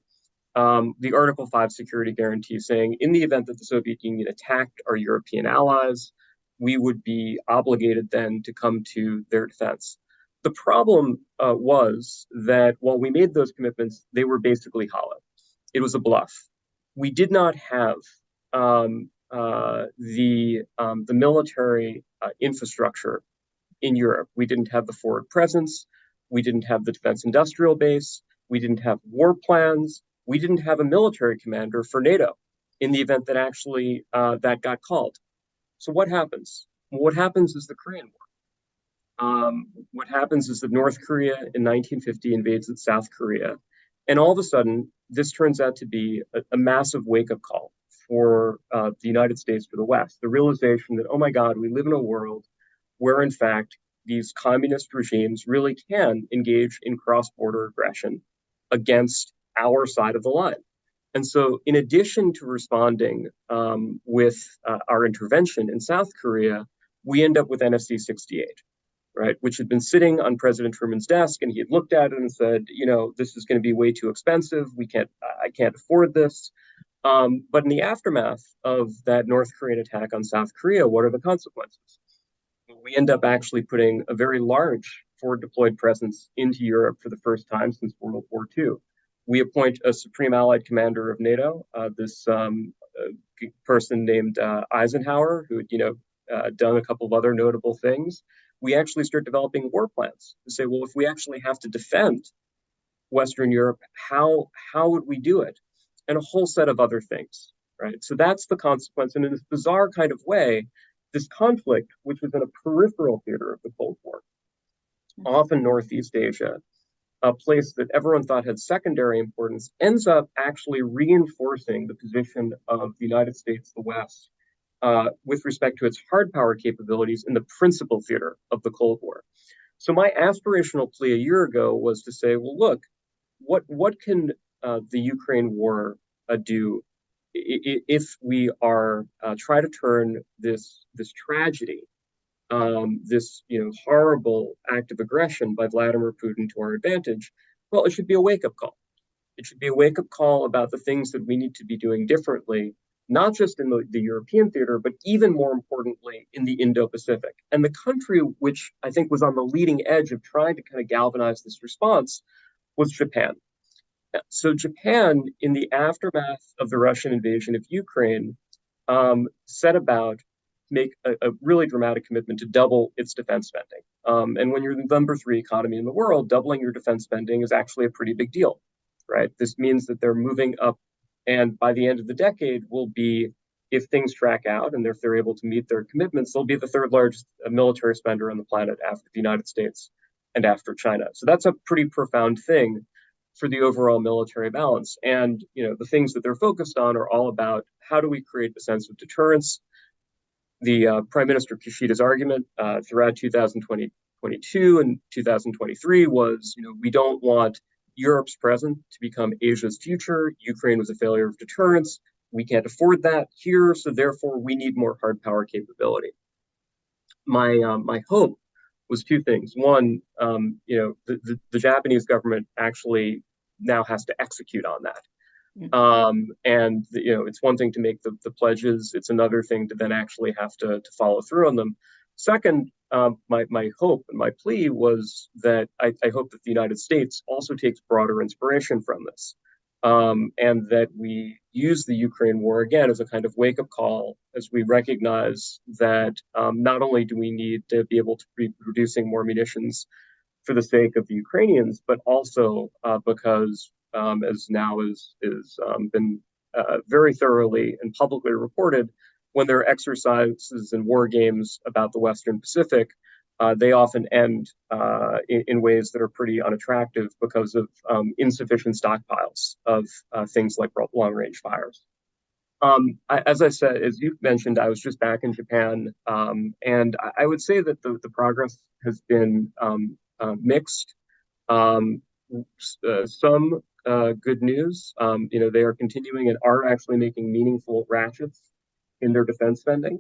the Article 5 security guarantee, saying in the event that the Soviet Union attacked our European allies, we would be obligated then to come to their defense. The problem was that while we made those commitments, they were basically hollow. It was a bluff. We did not have the military infrastructure in Europe. We didn't have the forward presence. We didn't have the defense industrial base. We didn't have war plans. We didn't have a military commander for NATO in the event that actually that got called. So what happens? Well, what happens is the Korean War. What happens is that North Korea in 1950 invades South Korea. And all of a sudden, this turns out to be a massive wake-up call for the United States, for the West. The realization that, oh my God, we live in a world where, in fact, these communist regimes really can engage in cross-border aggression against our side of the line. And so in addition to responding with our intervention in South Korea, we end up with NSC 68, right, which had been sitting on President Truman's desk, and he had looked at it and said, this is going to be way too expensive. I can't afford this. But in the aftermath of that North Korean attack on South Korea, what are the consequences? We end up actually putting a very large forward deployed presence into Europe for the first time since World War II. We appoint a Supreme Allied Commander of NATO, this person named Eisenhower, who had done a couple of other notable things. We actually start developing war plans to say, well, if we actually have to defend Western Europe, how would we do it? And a whole set of other things, right? So that's the consequence. And in this bizarre kind of way, this conflict, which was in a peripheral theater of the Cold War, often Northeast Asia, a place that everyone thought had secondary importance, ends up actually reinforcing the position of the United States, the West, with respect to its hard power capabilities in the principal theater of the Cold War. So my aspirational plea a year ago was to say, well, look, what can the Ukraine war do if we are try to turn this tragedy, this horrible act of aggression by Vladimir Putin to our advantage? Well, it should be a wake-up call. It should be a wake-up call about the things that we need to be doing differently, not just in the European theater, but even more importantly in the Indo-Pacific. And the country which I think was on the leading edge of trying to kind of galvanize this response was Japan. So Japan, in the aftermath of the Russian invasion of Ukraine, set about make a really dramatic commitment to double its defense spending. And when you're the number 3 economy in the world, doubling your defense spending is actually a pretty big deal, right? This means that they're moving up, and by the end of the decade will be, if things track out and if they're able to meet their commitments, they'll be the 3rd largest military spender on the planet after the United States and after China. So that's a pretty profound thing for the overall military balance. And the things that they're focused on are all about how do we create a sense of deterrence. The Prime Minister Kishida's argument throughout 2022 and 2023 was, we don't want Europe's present to become Asia's future. Ukraine was a failure of deterrence. We can't afford that here, so therefore we need more hard power capability. My hope was 2 things. One, the Japanese government actually now has to execute on that. And it's one thing to make the pledges. It's another thing to then actually have to follow through on them. Second, my hope and my plea was that I hope that the United States also takes broader inspiration from this. and that we use the Ukraine war again as a kind of wake-up call as we recognize that not only do we need to be able to be producing more munitions for the sake of the Ukrainians, but also because, as now is been very thoroughly and publicly reported, when there are exercises and war games about the Western Pacific, they often end in ways that are pretty unattractive because of insufficient stockpiles of things like long-range fires. As I said, as you mentioned, I was just back in Japan, and I would say that the progress has been mixed. Some good news. They are continuing and are actually making meaningful ratchets in their defense spending.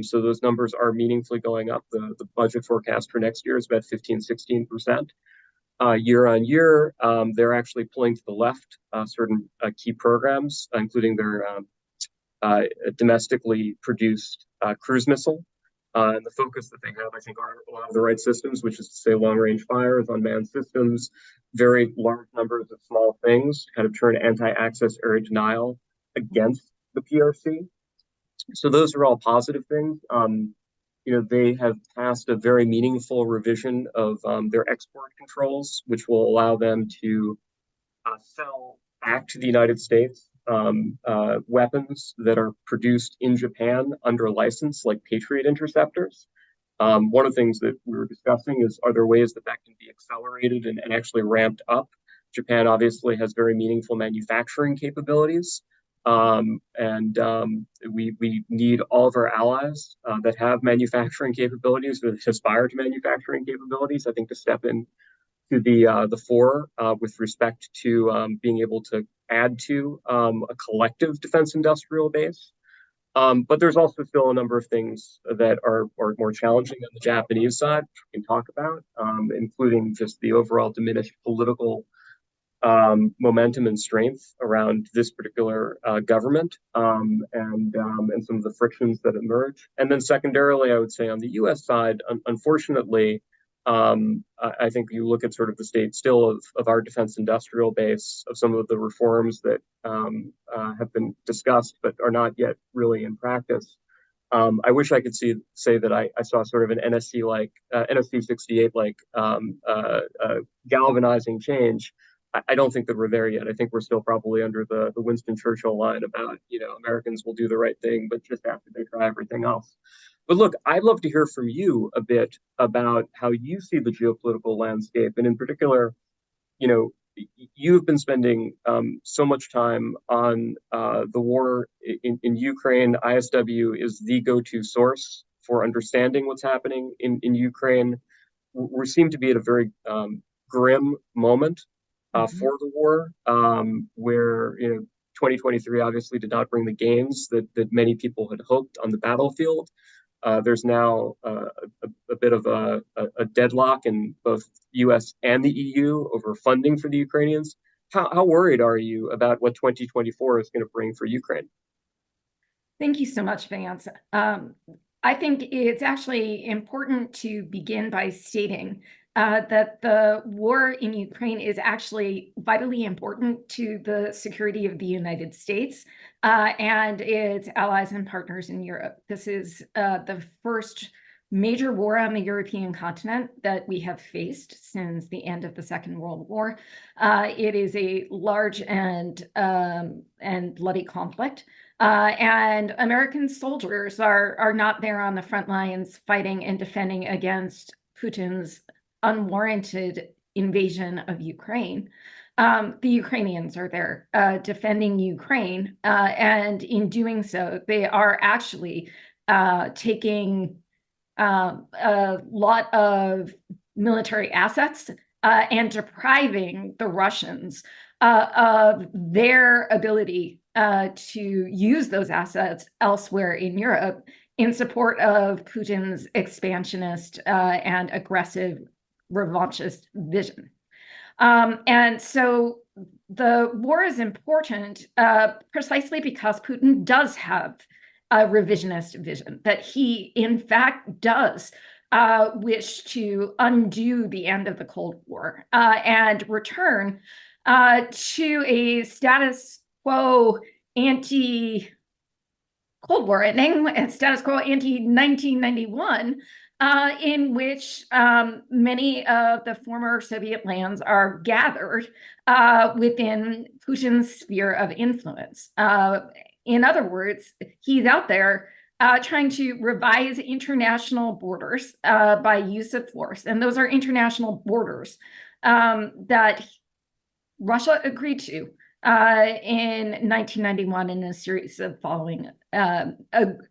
So those numbers are meaningfully going up. The budget forecast for next year is about 15-16% year on year. They're actually pulling to the left certain key programs, including their domestically produced cruise missile. And the focus that they have, I think, are a lot of the right systems, which is to say long-range fires, unmanned systems, very large numbers of small things, kind of turn anti-access area denial against the PRC. So those are all positive things. They have passed a very meaningful revision of their export controls, which will allow them to sell back to the United States weapons that are produced in Japan under license, like Patriot interceptors. One of the things that we were discussing is, are there ways that can be accelerated and actually ramped up? Japan obviously has very meaningful manufacturing capabilities. We need all of our allies that have manufacturing capabilities, that aspire to manufacturing capabilities, I think, to step in to the fore with respect to being able to add to a collective defense industrial base. But there's also still a number of things that are more challenging on the Japanese side, which we can talk about, including just the overall diminished political momentum and strength around this particular government, and some of the frictions that emerge. And then secondarily, I would say on the U.S. side, unfortunately, I think you look at sort of the state still of our defense industrial base, of some of the reforms that have been discussed but are not yet really in practice. I wish I could say that I saw sort of an NSC 68 like galvanizing change. I don't think that we're there yet. I think we're still probably under the Winston Churchill line about, Americans will do the right thing, but just after they try everything else. But look, I'd love to hear from you a bit about how you see the geopolitical landscape. And in particular, you've been spending so much time on the war in Ukraine. ISW is the go-to source for understanding what's happening in Ukraine. We seem to be at a very grim moment for the war, where 2023 obviously did not bring the gains that many people had hoped on the battlefield. There's now a bit of a deadlock in both U.S. and the EU over funding for the Ukrainians. How worried are you about what 2024 is going to bring for Ukraine? Thank you so much, Vance. I think it's actually important to begin by stating that the war in Ukraine is actually vitally important to the security of the United States and its allies and partners in Europe. This is the first major war on the European continent that we have faced since the end of the Second World War. It is a large and bloody conflict. And American soldiers are not there on the front lines fighting and defending against Putin's unwarranted invasion of Ukraine. The Ukrainians are there defending Ukraine, and in doing so, they are actually taking a lot of military assets and depriving the Russians of their ability to use those assets elsewhere in Europe in support of Putin's expansionist and aggressive revanchist vision. And so the war is important precisely because Putin does have a revisionist vision, that he in fact does wish to undo the end of the Cold War and return to a status quo anti-Cold War ending, and status quo anti-1991, in which many of the former Soviet lands are gathered within Putin's sphere of influence. In other words, he's out there trying to revise international borders by use of force. And those are international borders that Russia agreed to in 1991 in a series of following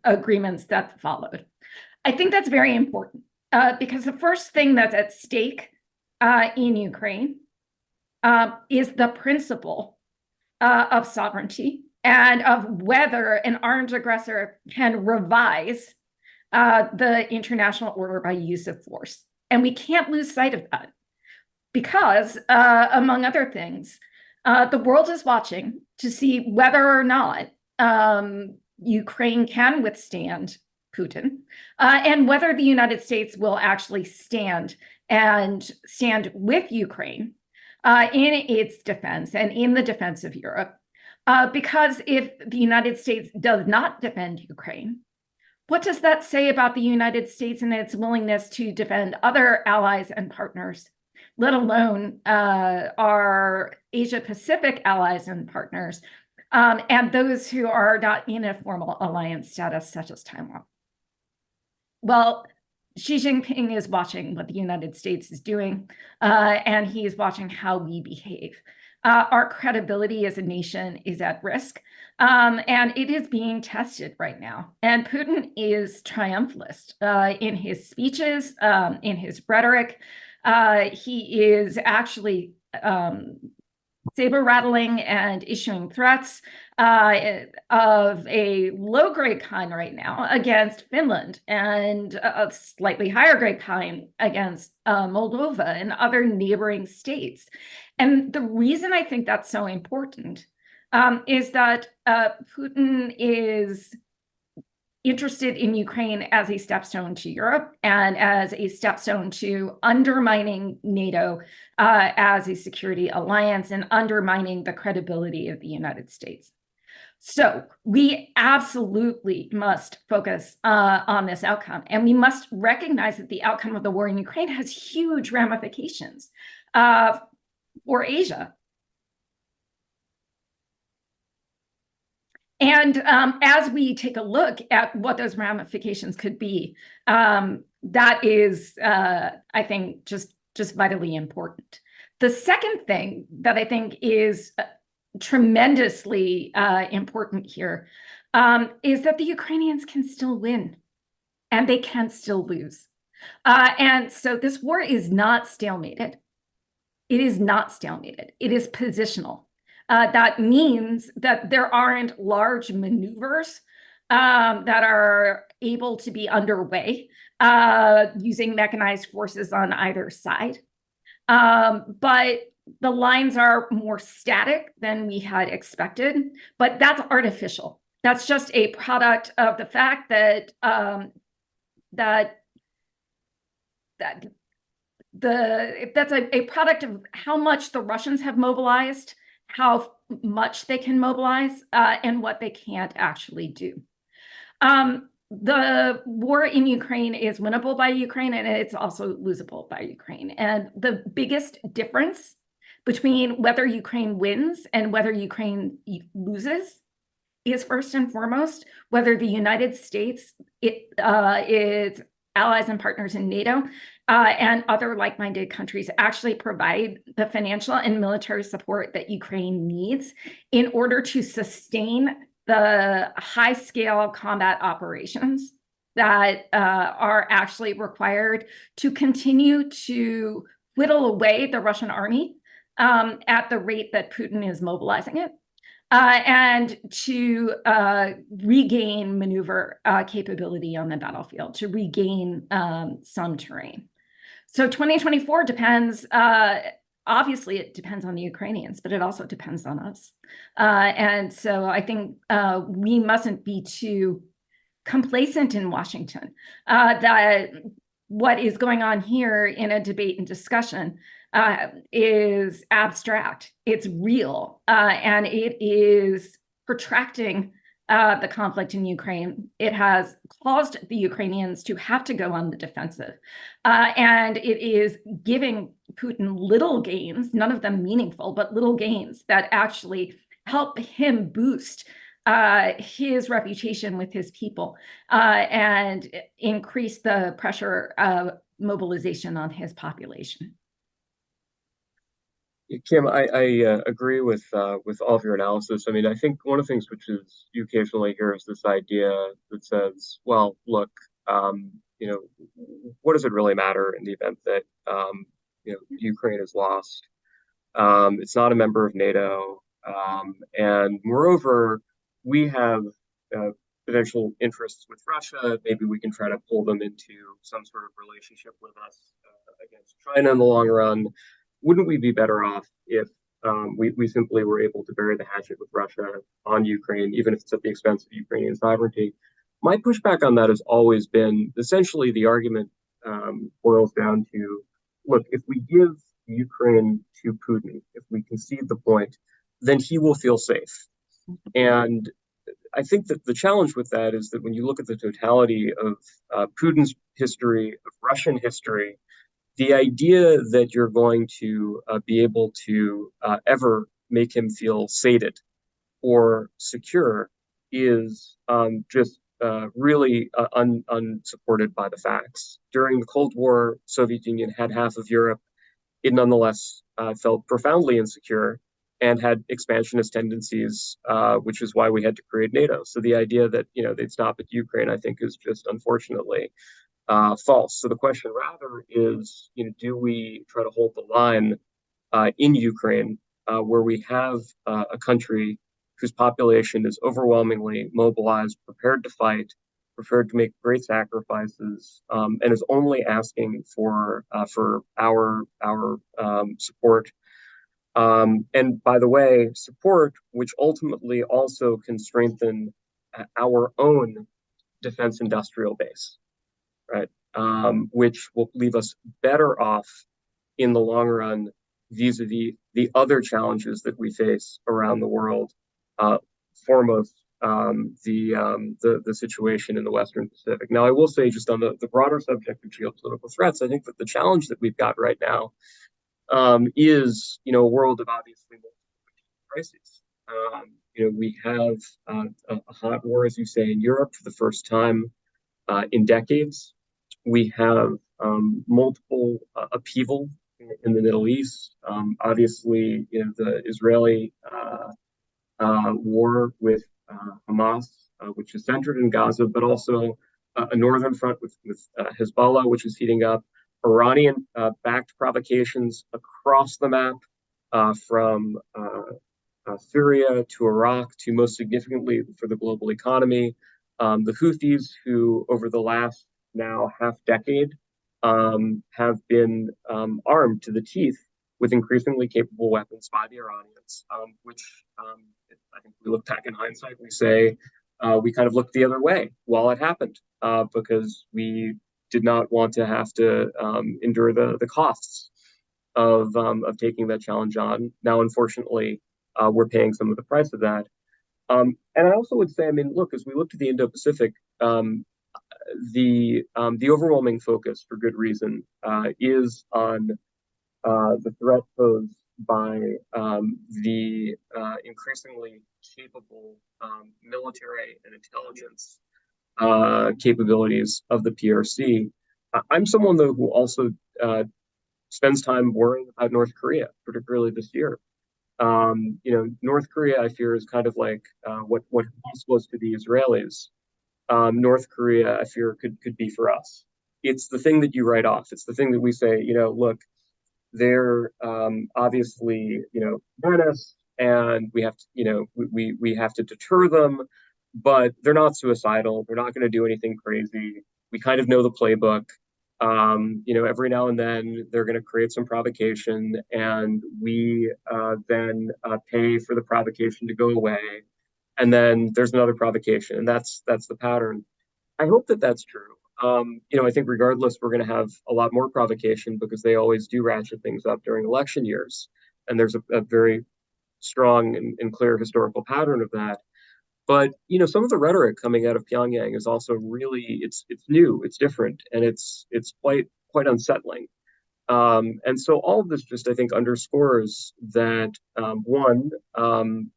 agreements that followed. I think that's very important because the first thing that's at stake in Ukraine is the principle of sovereignty and of whether an armed aggressor can revise the international order by use of force. And we can't lose sight of that because, among other things, the world is watching to see whether or not Ukraine can withstand Putin and whether the United States will actually stand with Ukraine in its defense and in the defense of Europe. Because if the United States does not defend Ukraine, what does that say about the United States and its willingness to defend other allies and partners, let alone our Asia-Pacific allies and partners, and those who are not in a formal alliance status, such as Taiwan? Well, Xi Jinping is watching what the United States is doing, and he is watching how we behave. Our credibility as a nation is at risk, and it is being tested right now. And Putin is triumphalist in his speeches, in his rhetoric. He is actually saber rattling and issuing threats of a low-grade kind right now against Finland, and a slightly higher grade kind against Moldova and other neighboring states. And the reason I think that's so important is that Putin is interested in Ukraine as a stepstone to Europe and as a stepstone to undermining NATO as a security alliance and undermining the credibility of the United States. So we absolutely must focus on this outcome, and we must recognize that the outcome of the war in Ukraine has huge ramifications for Asia. And as we take a look at what those ramifications could be, that is, I think, just vitally important. The second thing that I think is tremendously important here is that the Ukrainians can still win and they can still lose. And so this war is not stalemated. It is not stalemated. It is positional. That means that there aren't large maneuvers that are able to be underway using mechanized forces on either side. But the lines are more static than we had expected, but that's artificial. That's just a product of the fact that that's a product of how much the Russians have mobilized, how much they can mobilize, and what they can't actually do. The war in Ukraine is winnable by Ukraine, and it's also losable by Ukraine. And the biggest difference between whether Ukraine wins and whether Ukraine loses is, first and foremost, whether the United States, its allies and partners in NATO, and other like-minded countries actually provide the financial and military support that Ukraine needs in order to sustain the high-scale combat operations that are actually required to continue to whittle away the Russian army at the rate that Putin is mobilizing it, and to regain maneuver capability on the battlefield, to regain some terrain. So 2024 depends, obviously it depends on the Ukrainians, but it also depends on us. And so I think we mustn't be too complacent in Washington that what is going on here in a debate and discussion is abstract. It's real, and it is protracting the conflict in Ukraine. It has caused the Ukrainians to have to go on the defensive, and it is giving Putin little gains, none of them meaningful, but little gains that actually help him boost his reputation with his people and increase the pressure of mobilization on his population. Kim, I agree with all of your analysis. I mean, I think one of the things which is you occasionally hear is this idea that says, well, look, you know, what does it really matter in the event that you know, Ukraine is lost? It's not a member of NATO, and moreover, we have potential interests with Russia. Maybe we can try to pull them into some sort of relationship with us against China in the long run. Wouldn't we be better off if we simply were able to bury the hatchet with Russia on Ukraine, even if it's at the expense of Ukrainian sovereignty? My pushback on that has always been essentially the argument boils down to, look, if we give Ukraine to Putin, if we concede the point, then he will feel safe. And I think that the challenge with that is that when you look at the totality of Putin's history, of Russian history, the idea that you're going to be able to ever make him feel sated or secure is just really unsupported by the facts. During the Cold War, Soviet Union had half of Europe. It nonetheless felt profoundly insecure and had expansionist tendencies, which is why we had to create NATO. So the idea that, you know, they'd stop at Ukraine, I think, is just unfortunately false. So the question rather is, you know, do we try to hold the line in Ukraine, where we have a country whose population is overwhelmingly mobilized, prepared to fight, prepared to make great sacrifices, and is only asking for our support. And by the way, support which ultimately also can strengthen our own defense industrial base, right? Which will leave us better off in the long run vis-a-vis the other challenges that we face around the world. Foremost, the situation in the Western Pacific. Now, I will say, just on the broader subject of geopolitical threats, I think that the challenge that we've got right now is, you know, a world of obviously multiple crises. You know, we have a hot war, as you say, in Europe for the first time in decades. We have multiple upheaval in the Middle East. Obviously, you know, the Israeli war with Hamas, which is centered in Gaza, but also a northern front with Hezbollah, which is heating up. Iranian-backed provocations across the map, from Syria to Iraq to, most significantly for the global economy, the Houthis, who over the last now half decade have been armed to the teeth with increasingly capable weapons by the Iranians, which I think we look back in hindsight, we say we kind of looked the other way while it happened, because we did not want to have to endure the costs of taking that challenge on. Now, unfortunately, we're paying some of the price of that. And I also would say, I mean, look, as we look to the Indo-Pacific, the overwhelming focus, for good reason, is on the threat posed by the increasingly capable military and intelligence capabilities of the PRC. I'm someone, though, who also spends time worrying about North Korea, particularly this year. You know, North Korea, I fear, is kind of like what Hamas was to the Israelis. North Korea, I fear, could be for us. It's the thing that you write off. It's the thing that we say, you know, look, they're obviously, you know, menace, and we have to, you know, we have to deter them, but they're not suicidal. They're not going to do anything crazy. We kind of know the playbook. You know, every now and then they're going to create some provocation, and we then pay for the provocation to go away. And then there's another provocation, and that's the pattern. I hope that that's true. I think regardless, we're going to have a lot more provocation because they always do ratchet things up during election years. And there's a very strong and clear historical pattern of that. But, some of the rhetoric coming out of Pyongyang is also really, it's new, it's different, and it's quite unsettling. And so all of this just, I think, underscores that, one,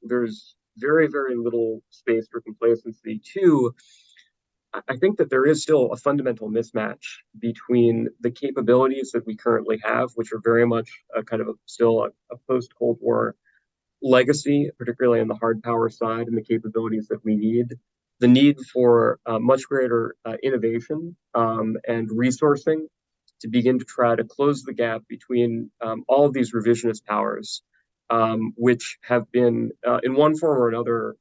there's very, very little space for complacency. Two, I think that there is still a fundamental mismatch between the capabilities that we currently have, which are very much still a post-Cold War legacy, particularly on the hard power side, and the capabilities that we need. The need for much greater innovation and resourcing to begin to try to close the gap between all of these revisionist powers, which have been, in one form or another,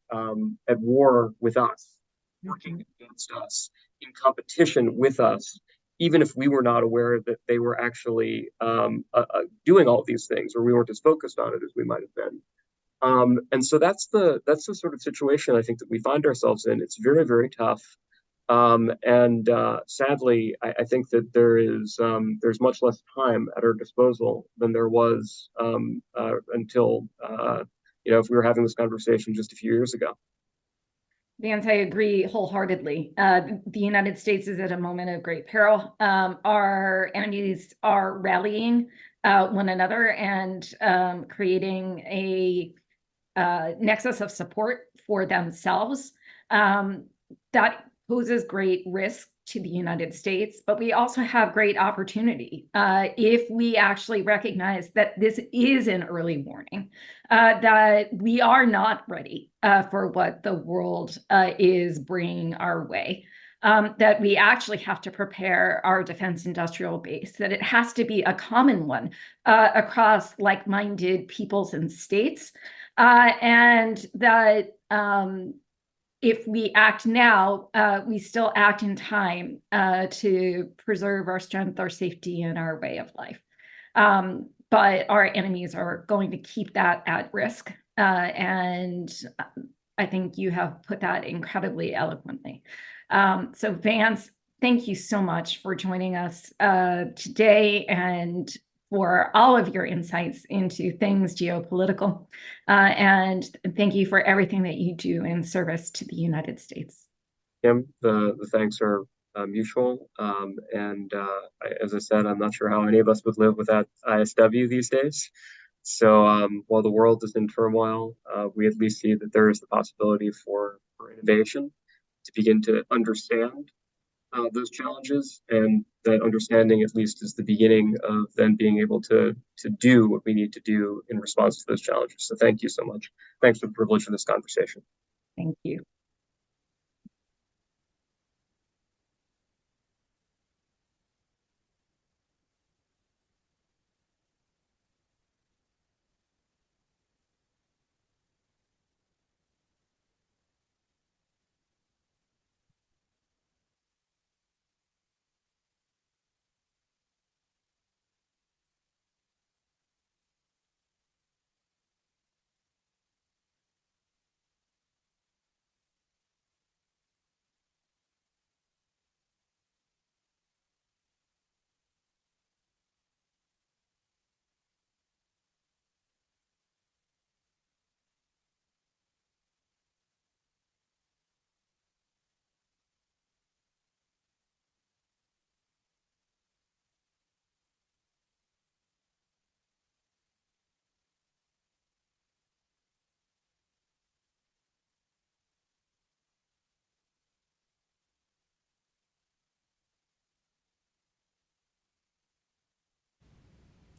at war with us, working against us, in competition with us, even if we were not aware that they were actually doing all of these things, or we weren't as focused on it as we might have been. And so that's the sort of situation I think that we find ourselves in. It's very, very tough. And sadly, I think that there's much less time at our disposal than there was until, if we were having this conversation just a few years ago. Vance, I agree wholeheartedly. The United States is at a moment of great peril. Our enemies are rallying one another and creating a nexus of support for themselves. That poses great risk to the United States, but we also have great opportunity if we actually recognize that this is an early warning, that we are not ready for what the world is bringing our way. That we actually have to prepare our defense industrial base, that it has to be a common one across like-minded peoples and states, and that if we act now, we still act in time to preserve our strength, our safety, and our way of life. But our enemies are going to keep that at risk. And I think you have put that incredibly eloquently. So Vance, thank you so much for joining us today and for all of your insights into things geopolitical. And thank you for everything that you do in service to the United States. Kim, the thanks are mutual. As I said, I'm not sure how any of us would live without ISW these days. So while the world is in turmoil, we at least see that there is the possibility for innovation to begin to understand those challenges, and that understanding at least is the beginning of then being able to do what we need to do in response to those challenges. So thank you so much. Thanks for the privilege of this conversation. Thank you.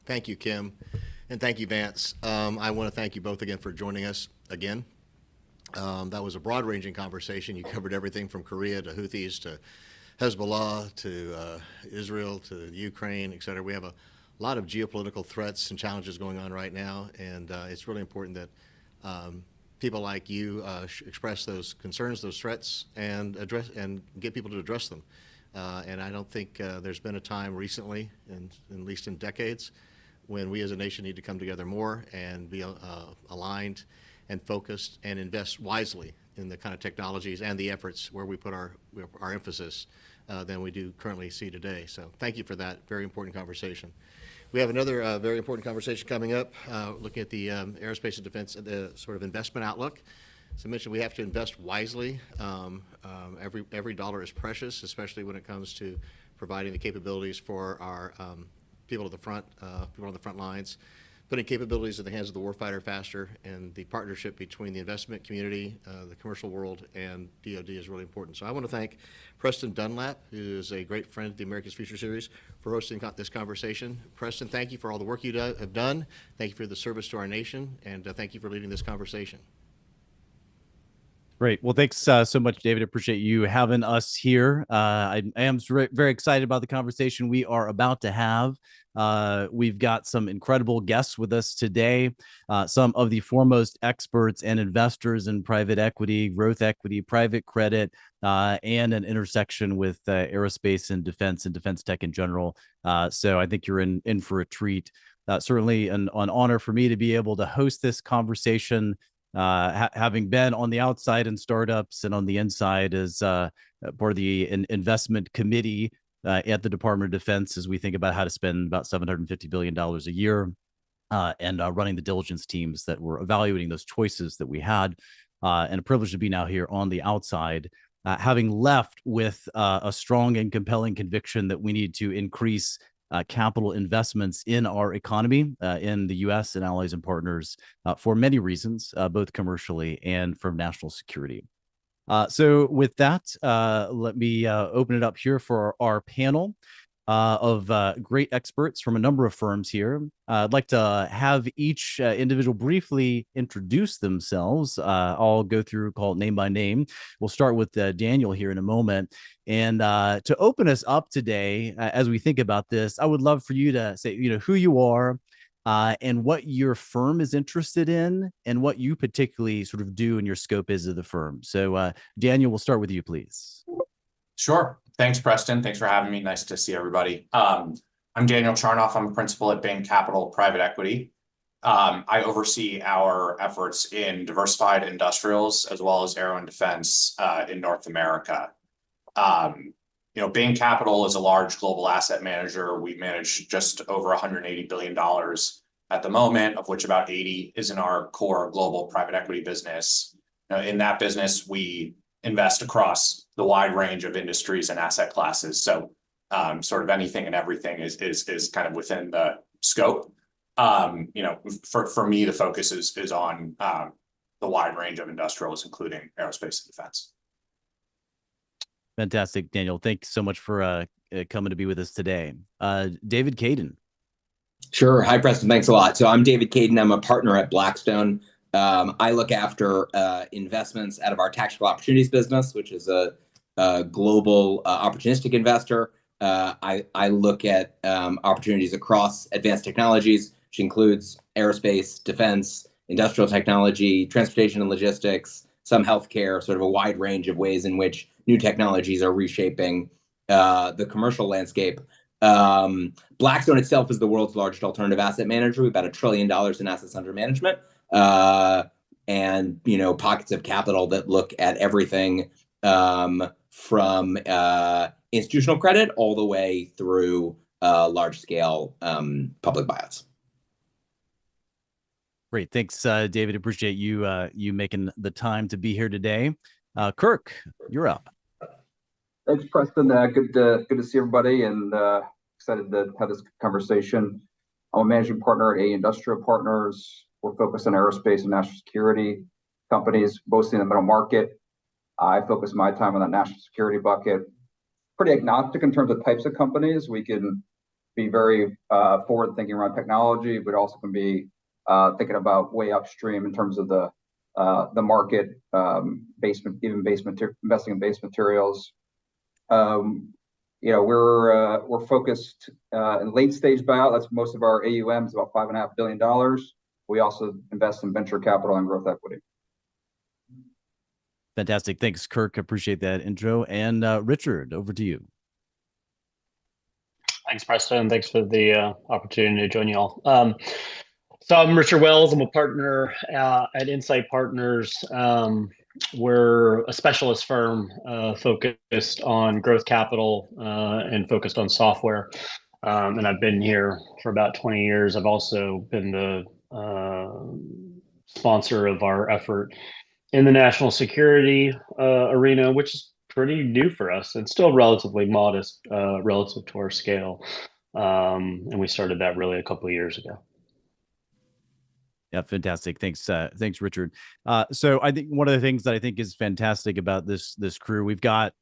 Thank you, Kim, and thank you, Vance. I want to thank you both again for joining us again. That was a broad-ranging conversation. You covered everything from Korea to Houthis to Hezbollah to Israel to Ukraine, et cetera. We have a lot of geopolitical threats and challenges going on right now, and it's really important that people like you express those concerns, those threats, and address and get people to address them. And I don't think there's been a time recently, at least in decades, when we as a nation need to come together more and be aligned and focused and invest wisely in the kind of technologies and the efforts where we put our emphasis than we do currently see today. So thank you for that very important conversation. We have another very important conversation coming up, looking at the aerospace and defense, the sort of investment outlook. As I mentioned, we have to invest wisely. Every dollar is precious, especially when it comes to providing the capabilities for our people at the front, people on the front lines, putting capabilities in the hands of the warfighter faster, and the partnership between the investment community, the commercial world, and DoD is really important. So I want to thank Preston Dunlap, who is a great friend of the America's Future Series, for hosting this conversation. Preston, thank you for all the work you have done. Thank you for the service to our nation, and thank you for leading this conversation. Great. Well, thanks so much, David. Appreciate you having us here. I am very excited about the conversation we are about to have. We've got some incredible guests with us today, some of the foremost experts and investors in private equity, growth equity, private credit, and an intersection with aerospace and defense tech in general. So I think you're in for a treat. Certainly an honor for me to be able to host this conversation, having been on the outside in startups and on the inside as part of the investment committee at the Department of Defense, as we think about how to spend about $750 billion a year, and running the diligence teams that were evaluating those choices that we had, and a privilege to be now here on the outside, having left with a strong and compelling conviction that we need to increase capital investments in our economy, in the U.S. and allies and partners, for many reasons, both commercially and for national security. So with that, let me open it up here for our panel of great experts from a number of firms here. I'd like to have each individual briefly introduce themselves. I'll go through, call it name by name. We'll start with Daniel here in a moment. And to open us up today, as we think about this, I would love for you to say, who you are, and what your firm is interested in, and what you particularly sort of do and your scope is of the firm. So Daniel, we'll start with you, please. Sure. Thanks, Preston. Thanks for having me. Nice to see everybody. I'm Daniel Charnoff. I'm a principal at Bain Capital Private Equity. I oversee our efforts in diversified industrials as well as aero and defense in North America. Bain Capital is a large global asset manager. We manage just over $180 billion at the moment, of which about 80 is in our core global private equity business. In that business, we invest across the wide range of industries and asset classes. So sort of anything and everything is kind of within the scope. For me, the focus is on the wide range of industrials, including aerospace and defense. Fantastic, Daniel. Thanks so much for coming to be with us today. David Caden. Sure. Hi, Preston. Thanks a lot. So I'm David Caden. I'm a partner at Blackstone. I look after investments out of our tactical opportunities business, which is a global opportunistic investor. I look at opportunities across advanced technologies, which includes aerospace, defense, industrial technology, transportation and logistics, some healthcare, sort of a wide range of ways in which new technologies are reshaping the commercial landscape. Blackstone itself is the world's largest alternative asset manager. We've about $1 trillion in assets under management. And pockets of capital that look at everything from institutional credit all the way through large scale public buyouts. Great, thanks, David. Appreciate you making the time to be here today. Kirk, you're up. Thanks, Preston. Good to see everybody, and excited to have this conversation. I'm a managing partner at A Industrial Partners. We're focused on aerospace and national security companies, mostly in the middle market. I focus my time on that national security bucket. Pretty agnostic in terms of types of companies. We can be very forward-thinking around technology, but also can be thinking about way upstream in terms of the market, investing in base materials. We're focused in late stage buyout. That's most of our AUM is about $5.5 billion. We also invest in venture capital and growth equity. Fantastic. Thanks, Kirk. Appreciate that intro. And Richard, over to you. Thanks, Preston. Thanks for the opportunity to join you all. So I'm Richard Wells. I'm a partner at Insight Partners. we're a specialist firm focused on growth capital and focused on software. And I've been here for about 20 years. I've also been the sponsor of our effort in the national security arena, which is pretty new for us and still relatively modest relative to our scale. And we started that really a couple of years ago. Yeah, fantastic. Thanks, thanks, Richard. So I think one of the things that I think is fantastic about this crew, we've got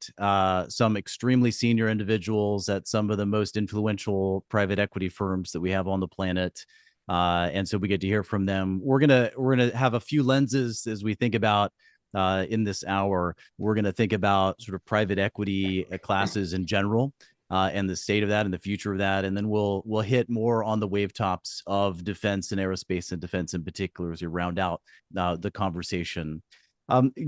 some extremely senior individuals at some of the most influential private equity firms that we have on the planet, and so we get to hear from them. We're gonna have a few lenses as we think about in this hour. We're gonna think about sort of private equity classes in general. And the state of that and the future of that. And then we'll hit more on the wave tops of defense and aerospace and defense in particular as we round out the conversation.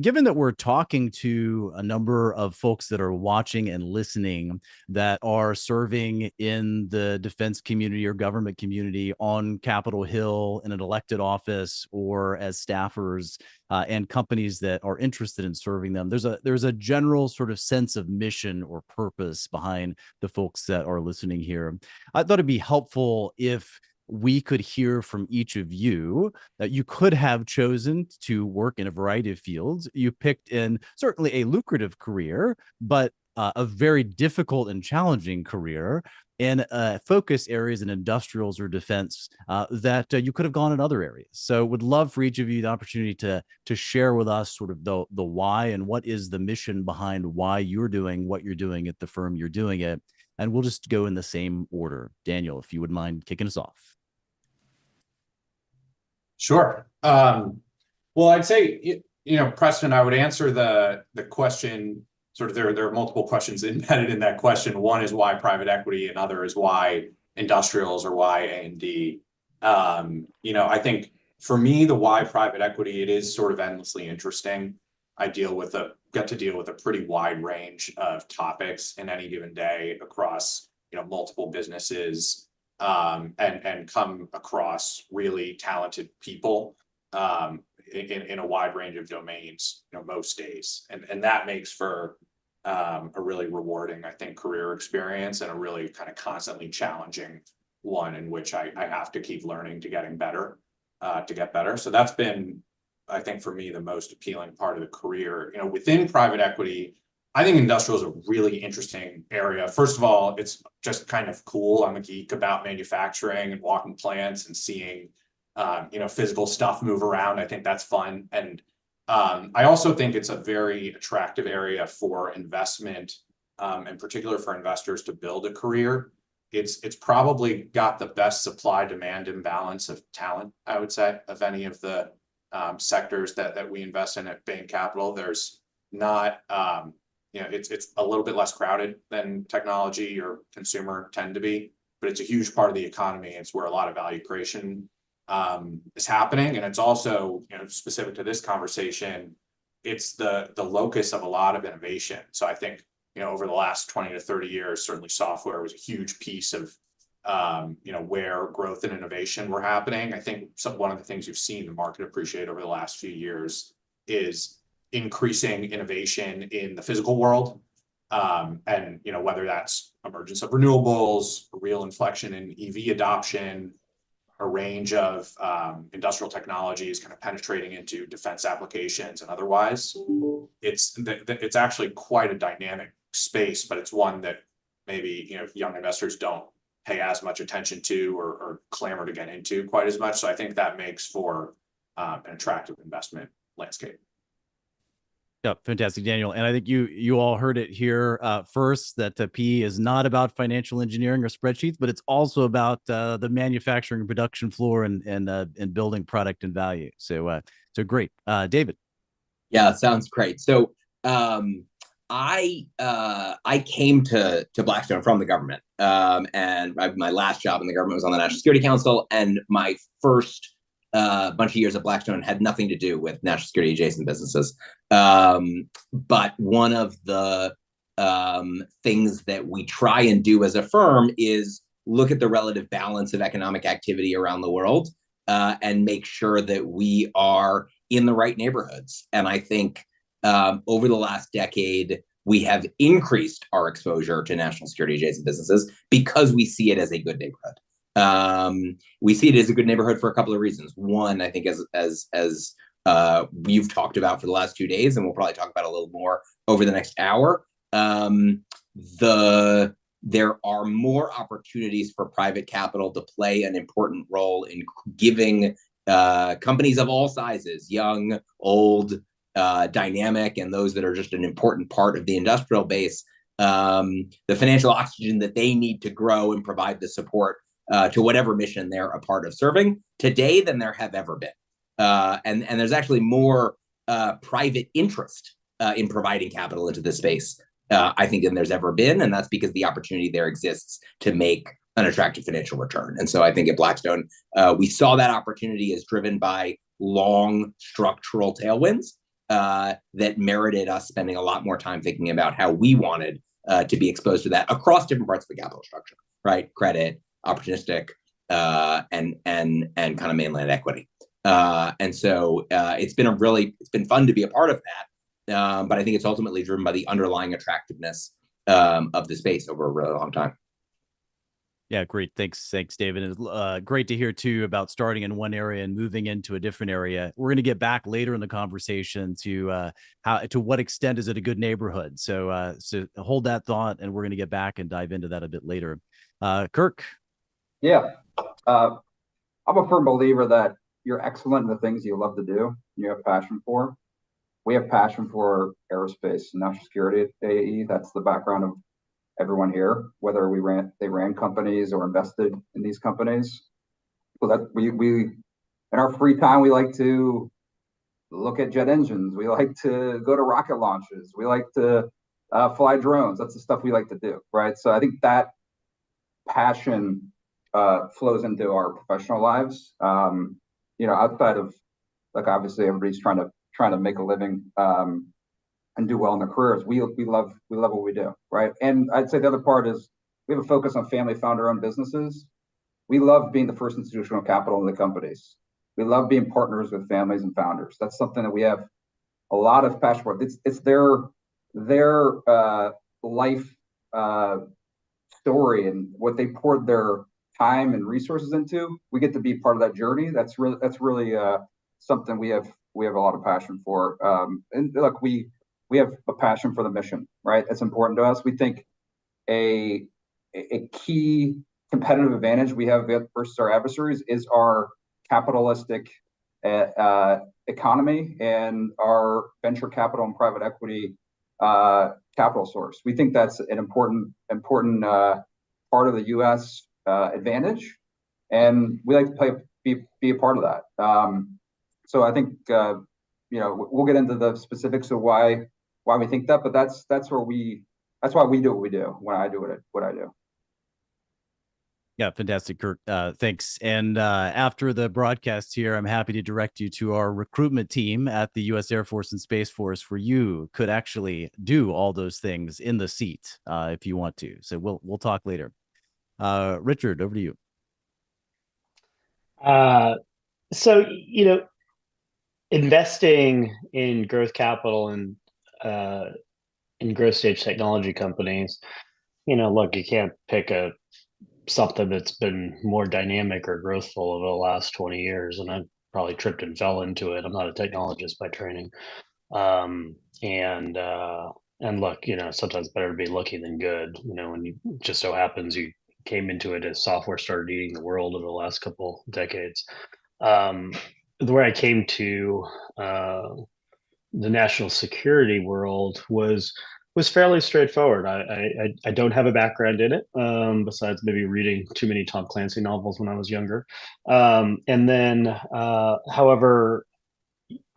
Given that we're talking to a number of folks that are watching and listening that are serving in the defense community or government community on Capitol Hill in an elected office or as staffers and companies that are interested in serving them, there's a general sort of sense of mission or purpose behind the folks that are listening here. I thought it'd be helpful if we could hear from each of you that you could have chosen to work in a variety of fields. You picked in certainly a lucrative career, but a very difficult and challenging career in focus areas in industrials or defense that you could have gone in other areas. So would love for each of you the opportunity to share with us sort of the why and what is the mission behind why you're doing what you're doing at the firm you're doing it. And we'll just go in the same order. Daniel, if you would mind kicking us off. Sure. Well, I'd say, Preston, I would answer the question, sort of there are multiple questions embedded in that question. One is why private equity, and other is why industrials or why A&D. I think for me, the why private equity, it is sort of endlessly interesting. I get to deal with a pretty wide range of topics in any given day across, multiple businesses. And come across really talented people in a wide range of domains, most days, and that makes for a really rewarding, I think, career experience, and a really kind of constantly challenging one in which I have to keep learning to get better. So that's been, I think, for me, the most appealing part of the career. Within private equity, I think industrial is a really interesting area. First of all, it's just kind of cool. I'm a geek about manufacturing and walking plants and seeing, physical stuff move around. I think that's fun. And I also think it's a very attractive area for investment, in particular for investors to build a career. It's probably got the best supply-demand imbalance of talent, I would say, of any of the sectors that we invest in at Bain Capital. There's not... it's a little bit less crowded than technology or consumer tend to be, but it's a huge part of the economy. It's where a lot of value creation is happening. And it's also, specific to this conversation, it's the locus of a lot of innovation. So I think, over the last 20 to 30 years, certainly software was a huge piece of, where growth and innovation were happening. I think one of the things you've seen the market appreciate over the last few years is increasing innovation in the physical world, and whether that's emergence of renewables, a real inflection in EV adoption, a range of industrial technologies kind of penetrating into defense applications and otherwise. It's actually quite a dynamic space, but it's one that maybe young investors don't pay as much attention to or clamor to get into quite as much. So I think that makes for an attractive investment landscape. Yeah, fantastic, Daniel. And I think you all heard it here first, that PE is not about financial engineering or spreadsheets, but it's also about the manufacturing and production floor and building product and value. So great. David. Yeah, sounds great. So I came to Blackstone from the government, and my last job in the government was on the National Security Council, and my first bunch of years at Blackstone had nothing to do with national security adjacent businesses. But one of the things that we try and do as a firm is look at the relative balance of economic activity around the world and make sure that we are in the right neighborhoods. And I think Over the last decade, we have increased our exposure to national security adjacent businesses because we see it as a good neighborhood. We see it as a good neighborhood for a couple of reasons. One, I think as we've talked about for the last 2 days, and we'll probably talk about a little more over the next hour, there are more opportunities for private capital to play an important role in giving companies of all sizes, young, old, dynamic, and those that are just an important part of the industrial base, the financial oxygen that they need to grow and provide the support to whatever mission they're a part of serving today than there have ever been. And there's actually more private interest in providing capital into this space, I think, than there's ever been. And that's because the opportunity there exists to make an attractive financial return. And so I think at Blackstone, we saw that opportunity as driven by long structural tailwinds that merited us spending a lot more time thinking about how we wanted to be exposed to that across different parts of the capital structure, right? Credit, opportunistic, and kind of mainland equity. And so it's been fun to be a part of that. But I think it's ultimately driven by the underlying attractiveness of the space over a really long time. Yeah, great. Thanks, David. It's great to hear too about starting in one area and moving into a different area. We're going to get back later in the conversation to what extent is it a good neighborhood. So hold that thought, and we're going to get back and dive into that a bit later. Kirk. Yeah, I'm a firm believer that you're excellent in the things you love to do, you have passion for. We have passion for aerospace and national security at AAE. That's the background of everyone here, whether they ran companies or invested in these companies. So that we in our free time, we like to look at jet engines. We like to go to rocket launches. We like to fly drones. That's the stuff we like to do, right? So I think that passion flows into our professional lives. Outside of, like, obviously everybody's trying to make a living and do well in their careers. We love what we do, right? And I'd say the other part is we have a focus on family founder-owned businesses. We love being the first institutional capital in the companies. We love being partners with families and founders. That's something that we have a lot of passion for. It's their life story and what they poured their time and resources into. We get to be part of that journey. That's really something we have a lot of passion for. And look, we have a passion for the mission, right? It's important to us. We think a key competitive advantage we have versus our adversaries is our capitalistic economy and our venture capital and private equity capital source. We think that's an important part of the U.S. Advantage, and we like to be a part of that. So I think we'll get into the specifics of why we think that, but that's why we do what we do when I do what I do. Yeah, fantastic, Kirk. Thanks. And after the broadcast here, I'm happy to direct you to our recruitment team at the U.S. Air Force and Space Force, where you could actually do all those things in the seat if you want to. So we'll talk later. Richard, over to you. So, investing in growth capital and in growth stage technology companies, look, you can't pick something that's been more dynamic or growthful over the last 20 years. And I probably tripped and fell into it. I'm not a technologist by training. And look, sometimes better to be lucky than good. When you just so happens you came into it as software started eating the world over the last couple decades. The way I came to the national security world was fairly straightforward. I don't have a background in it, besides maybe reading too many Tom Clancy novels when I was younger. And then, however,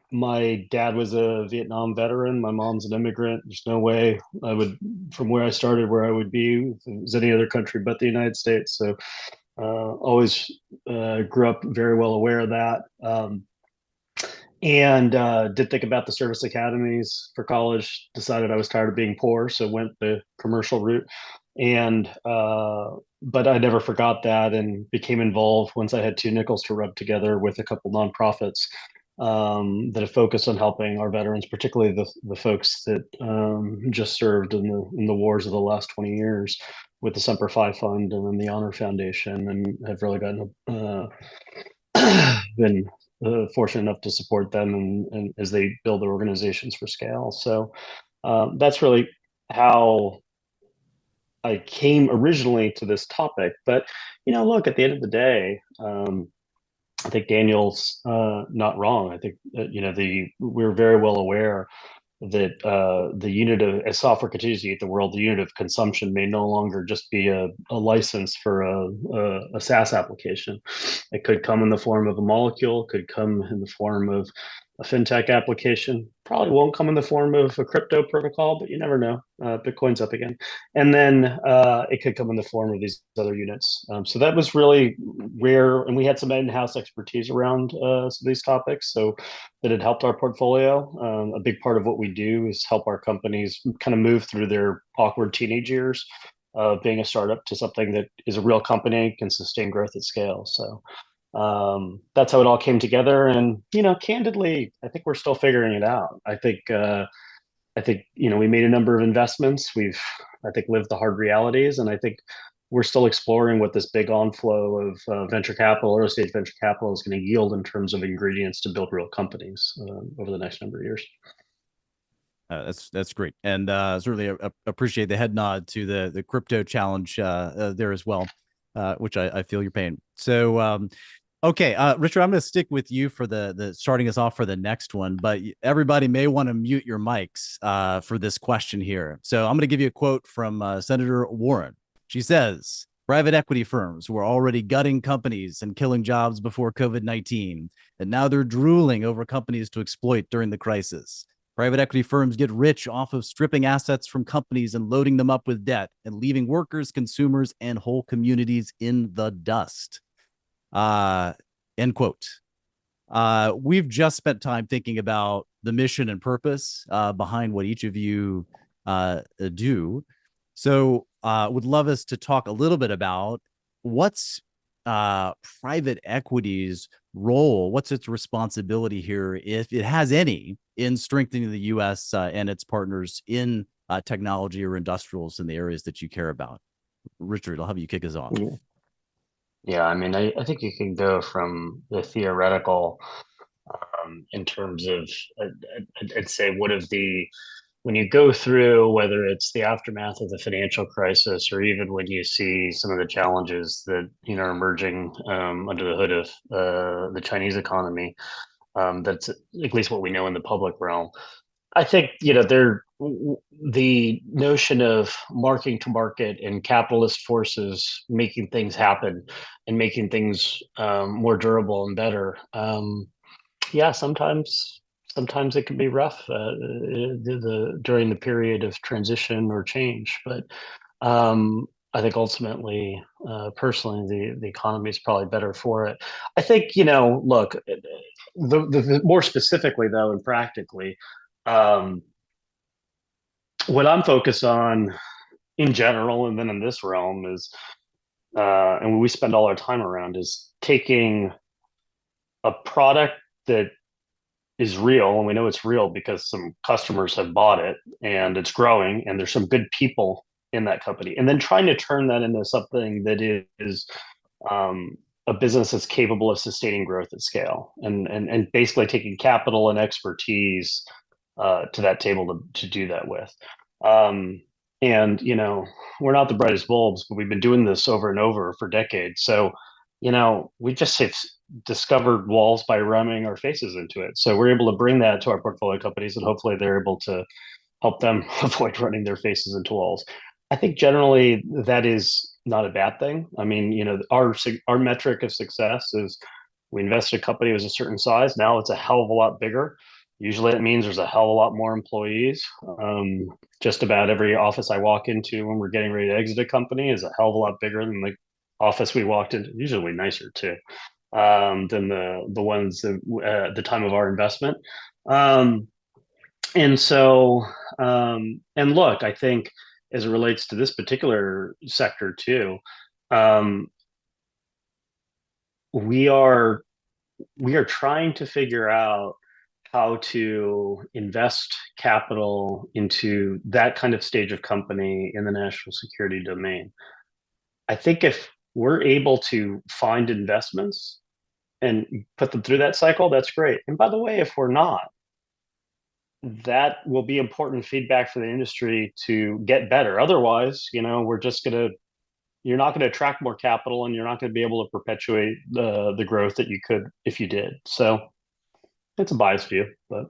my dad was a Vietnam veteran. My mom's an immigrant. There's no way I would, from where I started, where I would be if it was any other country but the United States. So always grew up very well aware of that. And did think about the service academies for college, decided I was tired of being poor, so went the commercial route. And but I never forgot that and became involved once I had two nickels to rub together with a couple nonprofits that have focused on helping our veterans, particularly the folks that just served in the wars of the last 20 years with the Semper Fi Fund and then the Honor Foundation, and have really gotten been fortunate enough to support them and as they build their organizations for scale. So that's really how I came originally to this topic. But look, at the end of the day, I think Daniel's not wrong. I think we're very well aware that the unit of, as software continues to eat the world, the unit of consumption may no longer just be a license for a SaaS application. It could come in the form of a molecule, could come in the form of a fintech application, probably won't come in the form of a crypto protocol, but you never know. Bitcoin's up again. And then it could come in the form of these other units. So that was really where, and we had some in-house expertise around some of these topics, so that it helped our portfolio. A big part of what we do is help our companies kind of move through their awkward teenage years of being a startup to something that is a real company, can sustain growth at scale. So that's how it all came together. And candidly, I think we're still figuring it out. I think we made a number of investments. We've lived the hard realities, and I think we're still exploring what this big onflow of venture capital, early stage venture capital, is going to yield in terms of ingredients to build real companies over the next number of years. That's great, and certainly appreciate the head nod to the crypto challenge there as well, which I feel your pain. So okay, Richard, I'm going to stick with you for the starting us off for the next one, but everybody may want to mute your mics for this question here. So I'm going to give you a quote from Senator Warren. She says, "Private equity firms were already gutting companies and killing jobs before COVID-19, and now they're drooling over companies to exploit during the crisis. Private equity firms get rich off of stripping assets from companies and loading them up with debt and leaving workers, consumers, and whole communities in the dust." End quote. We've just spent time thinking about the mission and purpose behind what each of you do. So would love us to talk a little bit about what's private equity's role, what's its responsibility here, if it has any, in strengthening the U.S. And its partners in technology or industrials in the areas that you care about. Richard, I'll have you kick us off. Yeah, I mean, I think you can go from the theoretical in terms of, I'd say, when you go through, whether it's the aftermath of the financial crisis, or even when you see some of the challenges that are emerging under the hood of the Chinese economy, that's at least what we know in the public realm. I think the notion of marking to market and capitalist forces making things happen and making things more durable and better. Yeah, sometimes it can be rough during the period of transition or change, but I think ultimately, personally, the economy is probably better for it. I think look, the more specifically though, and practically. What I'm focused on in general, and then in this realm, is, and what we spend all our time around, is taking a product that is real, and we know it's real because some customers have bought it, and it's growing, and there's some good people in that company, and then trying to turn that into something that is a business that's capable of sustaining growth at scale, and basically taking capital and expertise to that table to do that with. And we're not the brightest bulbs, but we've been doing this over and over for decades. So we just have discovered walls by ramming our faces into it. So we're able to bring that to our portfolio companies, and hopefully they're able to help them avoid running their faces into walls. I think generally that is not a bad thing. I mean, our metric of success is we invest in a company that was a certain size. Now it's a hell of a lot bigger. Usually it means there's a hell of a lot more employees. Just about every office I walk into when we're getting ready to exit a company is a hell of a lot bigger than the office we walked into, usually nicer too, than the ones at the time of our investment. And so, and look, I think as it relates to this particular sector too, we are we are trying to figure out how to invest capital into that kind of stage of company in the national security domain. I think if we're able to find investments and put them through that cycle, that's great. And by the way, if we're not, that will be important feedback for the industry to get better. Otherwise, we're just you're not going to attract more capital, and you're not going to be able to perpetuate the growth that you could if you did. So it's a biased view, but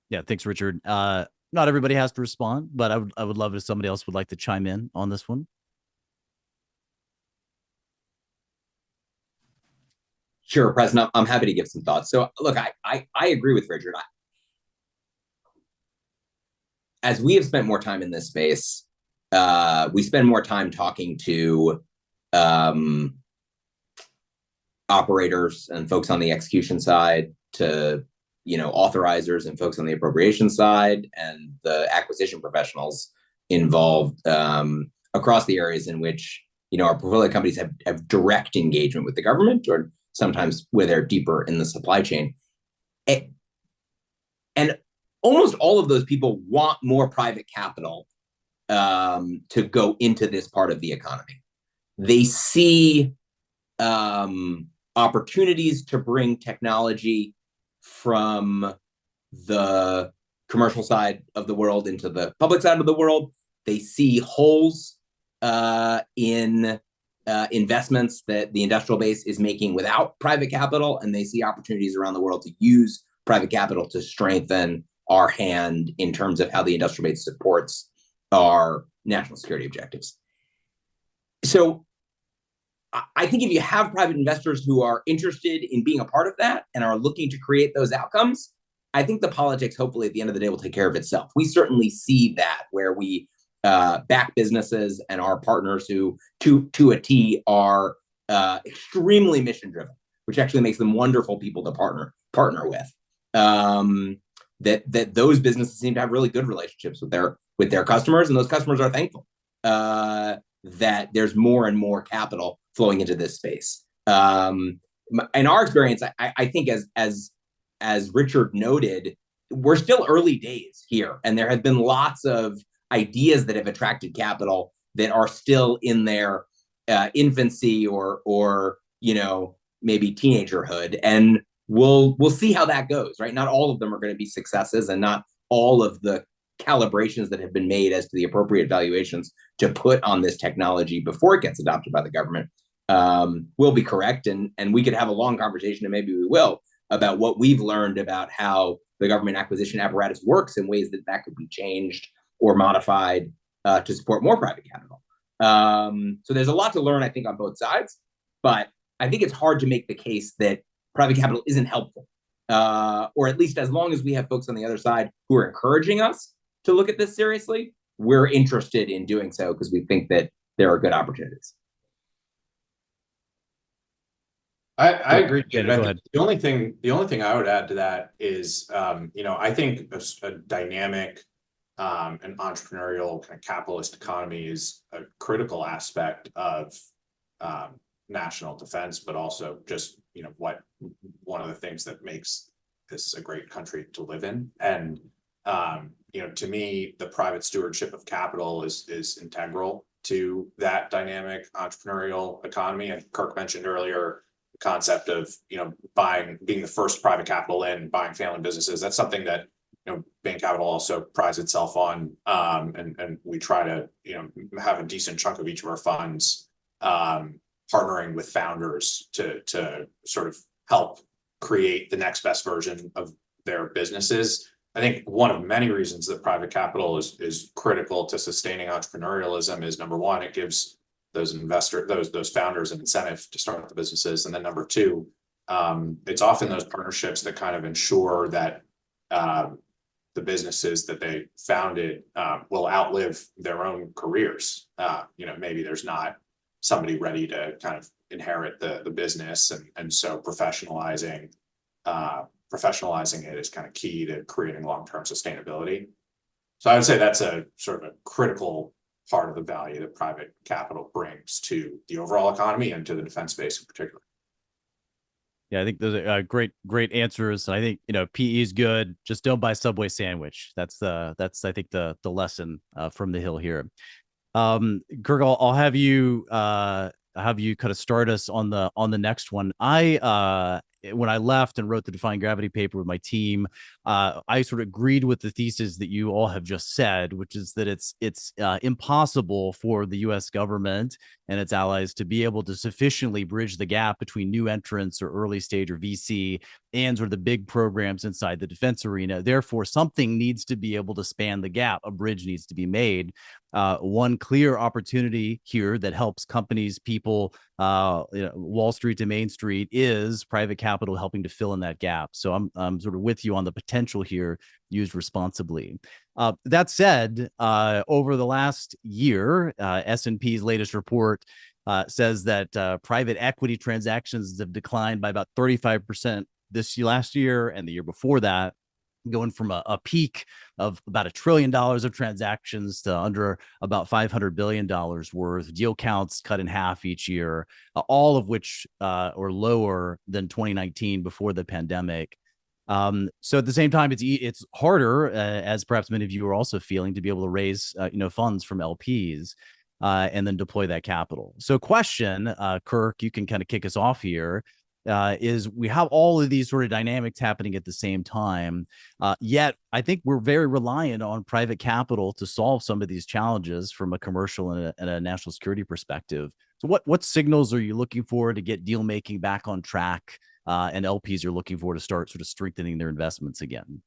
yeah, thanks, Richard. Not everybody has to respond, but I would love if somebody else would like to chime in on this one. Sure, President, I'm happy to give some thoughts. So look, I agree with Richard. As we have spent more time in this space, we spend more time talking to operators and folks on the execution side, to authorizers and folks on the appropriation side, and the acquisition professionals involved across the areas in which our portfolio companies have direct engagement with the government, or sometimes where they're deeper in the supply chain. And almost all of those people want more private capital to go into this part of the economy. They see opportunities to bring technology from the commercial side of the world into the public side of the world. They see holes in investments that the industrial base is making without private capital, and they see opportunities around the world to use private capital to strengthen our hand in terms of how the industrial base supports our national security objectives. So I think if you have private investors who are interested in being a part of that and are looking to create those outcomes, I think the politics, hopefully at the end of the day, will take care of itself. We certainly see that where we back businesses and our partners who, to a T, are extremely mission driven, which actually makes them wonderful people to partner with. That those businesses seem to have really good relationships with their customers, and those customers are thankful that there's more and more capital flowing into this space. In our experience, I think as Richard noted, we're still early days here, and there have been lots of ideas that have attracted capital that are still in their infancy or maybe teenagerhood, and we'll see how that goes. Right? Not all of them are going to be successes, and not all of the calibrations that have been made as to the appropriate valuations to put on this technology before it gets adopted by the government will be correct. And we could have a long conversation, and maybe we will, about what we've learned about how the government acquisition apparatus works in ways that could be changed or modified to support more private capital. So there's a lot to learn, I think, on both sides, but I think it's hard to make the case that private capital isn't helpful, or at least as long as we have folks on the other side who are encouraging us to look at this seriously, we're interested in doing so because we think that there are good opportunities. I agree. Yeah, go ahead. The only thing I would add to that is, I think a dynamic and entrepreneurial kind of capitalist economy is a critical aspect of national defense, but also just one of the things that makes this a great country to live in. And to me, the private stewardship of capital is integral to that dynamic entrepreneurial economy. And Kirk mentioned earlier the concept of being the first private capital in buying family businesses. That's something that Bain Capital also prides itself on, and we try to have a decent chunk of each of our funds partnering with founders to sort of help create the next best version of their businesses. I think one of many reasons that private capital is critical to sustaining entrepreneurialism is, number one, it gives those founders an incentive to start the businesses, and then number two, it's often those partnerships that kind of ensure that the businesses that they founded will outlive their own careers. Maybe there's not somebody ready to kind of inherit the business, and so professionalizing it is kind of key to creating long-term sustainability. So I would say that's a sort of a critical part of the value that private capital brings to the overall economy and to the defense space in particular. Yeah, I think those are great answers. And I think, PE is good. Just don't buy Subway sandwich. That's I think the lesson from the Hill here. Kirk, I'll have you kind of start us on the next one. When I left and wrote the Defying Gravity paper with my team, I sort of agreed with the thesis that you all have just said, which is that it's impossible for the U.S. government and its allies to be able to sufficiently bridge the gap between new entrants or early stage or VC and sort of the big programs inside the defense arena. Therefore, something needs to be able to span the gap. A bridge needs to be made. One clear opportunity here that helps companies, people, Wall Street to Main Street is private capital helping to fill in that gap. So I'm sort of with you on the potential here, used responsibly. That said, over the last year, S&P's latest report says that private equity transactions have declined by about 35% last year and the year before that, going from a peak of about $1 trillion of transactions to under about $500 billion worth. Deal counts cut in half each year, all of which are lower than 2019 before the pandemic. So at the same time, it's harder, as perhaps many of you are also feeling, to be able to raise funds from LPs and then deploy that capital. So question, Kirk, you can kind of kick us off here. Is we have all of these sort of dynamics happening at the same time, yet I think we're very reliant on private capital to solve some of these challenges from a commercial and a national security perspective. So what signals are you looking for to get deal making back on track, and LPs are looking for to start sort of strengthening their investments again?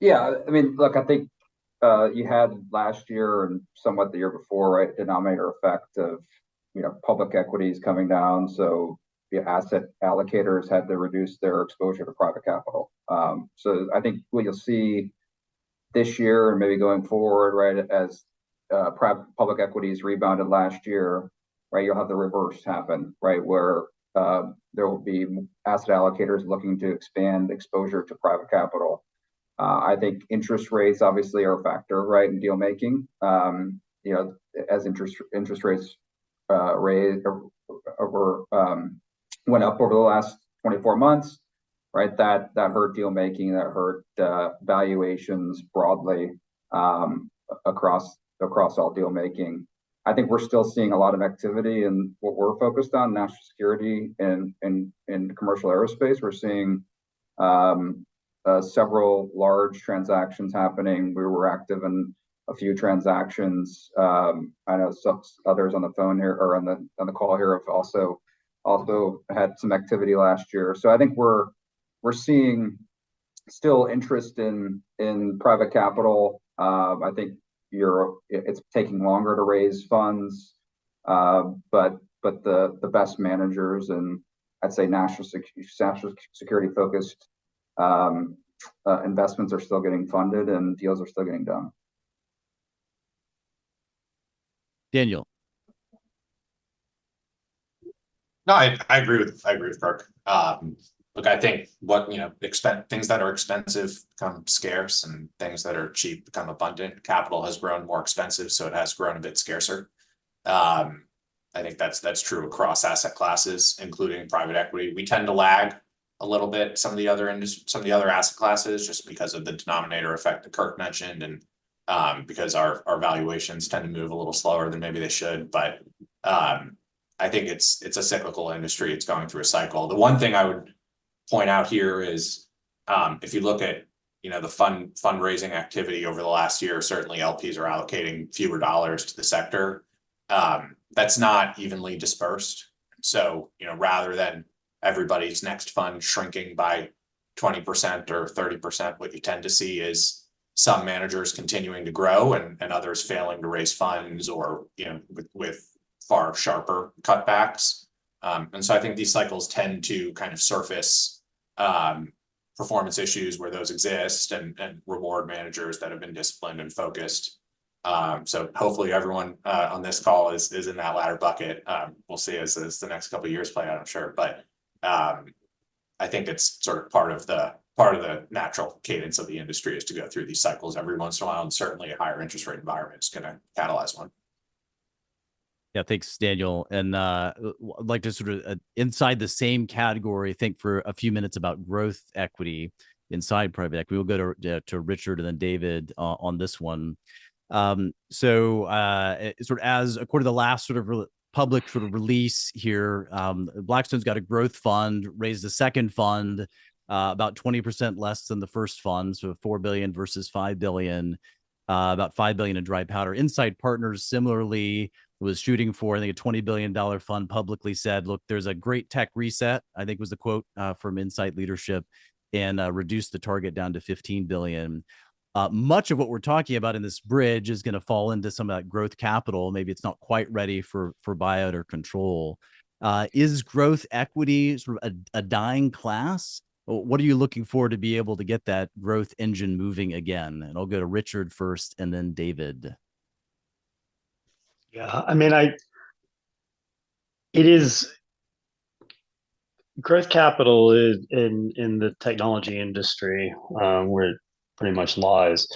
Yeah, I mean, look, I think you had last year and somewhat the year before, right, denominator effect of public equities coming down, so the asset allocators had to reduce their exposure to private capital. So I think what you'll see this year and maybe going forward, right, as public equities rebounded last year, right, you'll have the reverse happen, right, where there will be asset allocators looking to expand exposure to private capital. I think interest rates obviously are a factor, right, in deal making. As interest rates went up over the last 24 months, right? That hurt deal making, that hurt valuations broadly across all deal making. I think we're still seeing a lot of activity in what we're focused on, national security and commercial aerospace. We're seeing several large transactions happening. We were active in a few transactions. I know some others on the phone here or on the call here have also had some activity last year. So I think we're seeing still interest in private capital. I think it's taking longer to raise funds, but the best managers and I'd say national security focused investments are still getting funded and deals are still getting done. Daniel. No, I agree with Kirk. Look, I think things that are expensive become scarce and things that are cheap become abundant. Capital has grown more expensive, so it has grown a bit scarcer. I think that's true across asset classes, including private equity. We tend to lag a little bit some of the other asset classes just because of the denominator effect that Kirk mentioned, and because our valuations tend to move a little slower than maybe they should. But I think it's a cyclical industry. It's going through a cycle. The one thing I would point out here is if you look at the fundraising activity over the last year, certainly LPs are allocating fewer dollars to the sector. That's not evenly dispersed. So rather than everybody's next fund shrinking by 20% or 30%, what you tend to see is some managers continuing to grow and others failing to raise funds or with far sharper cutbacks. And so I think these cycles tend to kind of surface performance issues where those exist and reward managers that have been disciplined and focused. So hopefully everyone on this call is in that latter bucket. We'll see as the next couple of years play out, I'm sure. But I think it's sort of part of the natural cadence of the industry is to go through these cycles every once in a while, and certainly a higher interest rate environment is going to catalyze one. Yeah, thanks, Daniel. And I'd like to sort of inside the same category, think for a few minutes about growth equity inside private equity. We'll go to Richard and then David on this one. Sort of as according to the last sort of public sort of release here, Blackstone's got a growth fund, raised a second fund, about 20% less than the first fund, so 4 billion versus 5 billion, about 5 billion in dry powder. Insight Partners similarly was shooting for, I think, a $20 billion fund, publicly said, look, there's a great tech reset, I think was the quote from Insight leadership, and reduced the target down to 15 billion. Much of what we're talking about in this bridge is going to fall into some of that growth capital. Maybe it's not quite ready for buyout or control. Is growth equity sort of a dying class? What are you looking for to be able to get that growth engine moving again? And I'll go to Richard first and then David. Yeah, I mean, it is growth capital is in the technology industry, where it pretty much lies,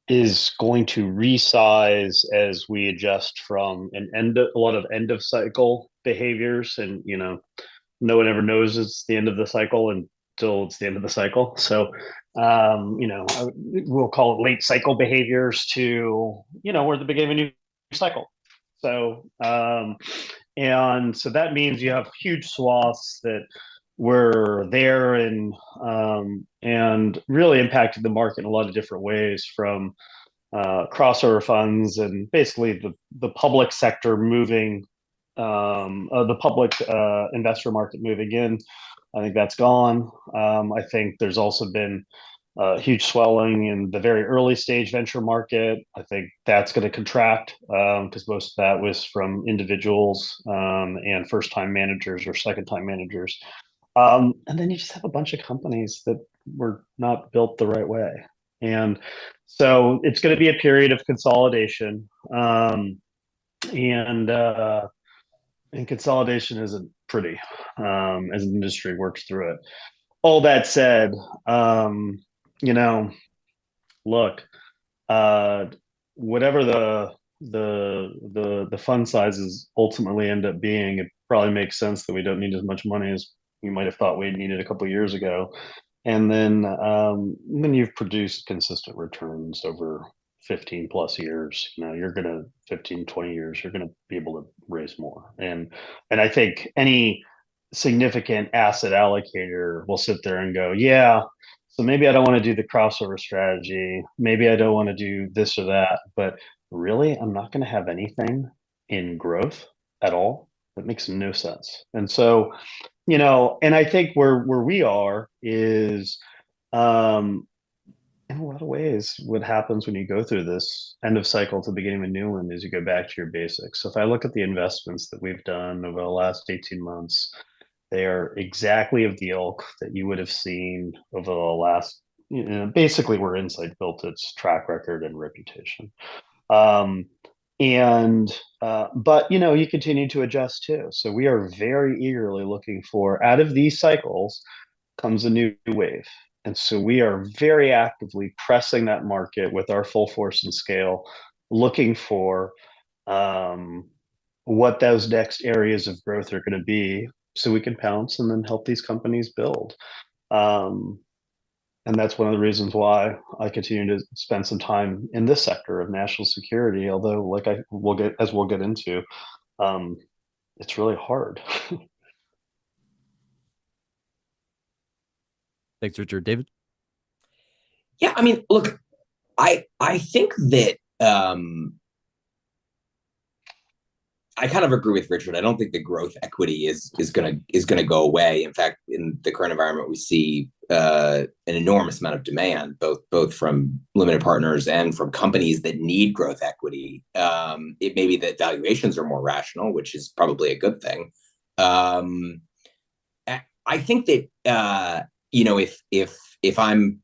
is going to resize as we adjust from a lot of end of cycle behaviors, and no one ever knows it's the end of the cycle until it's the end of the cycle. So we'll call it late cycle behaviors to we're at the beginning of a new cycle. So and so that means you have huge swaths that were there and really impacted the market in a lot of different ways, from crossover funds and basically the public sector moving, the public investor market moving in. I think that's gone. I think there's also been huge swelling in the very early stage venture market. I think that's going to contract because most of that was from individuals and first-time managers or second-time managers. And then you just have a bunch of companies that were not built the right way. And so it's going to be a period of consolidation. And consolidation isn't pretty as an industry works through it. All that said, look, whatever the fund sizes ultimately end up being, it probably makes sense that we don't need as much money as we might have thought we needed a couple of years ago. And then you've produced consistent returns over 15 plus years, you're going to 15, 20 years, you're going to be able to raise more. And I think any significant asset allocator will sit there and go, yeah, so maybe I don't want to do the crossover strategy. Maybe I don't want to do this or that, but really, I'm not going to have anything in growth at all. That makes no sense. And so, and I think where we are is, in a lot of ways, what happens when you go through this end of cycle to the beginning of a new one is you go back to your basics. So if I look at the investments that we've done over the last 18 months, they are exactly of the ilk that you would have seen over the last, basically where Insight built its track record and reputation. But you continue to adjust too. So we are very eagerly looking for, out of these cycles comes a new wave. And so we are very actively pressing that market with our full force and scale, looking for what those next areas of growth are going to be, so we can pounce and then help these companies build. And that's one of the reasons why I continue to spend some time in this sector of national security, although we'll get into, it's really hard. Thanks, Richard. David? Yeah, I mean, look, I think that I kind of agree with Richard. I don't think the growth equity is gonna go away. In fact, in the current environment, we see an enormous amount of demand, both from limited partners and from companies that need growth equity. It may be that valuations are more rational, which is probably a good thing. I think that if I'm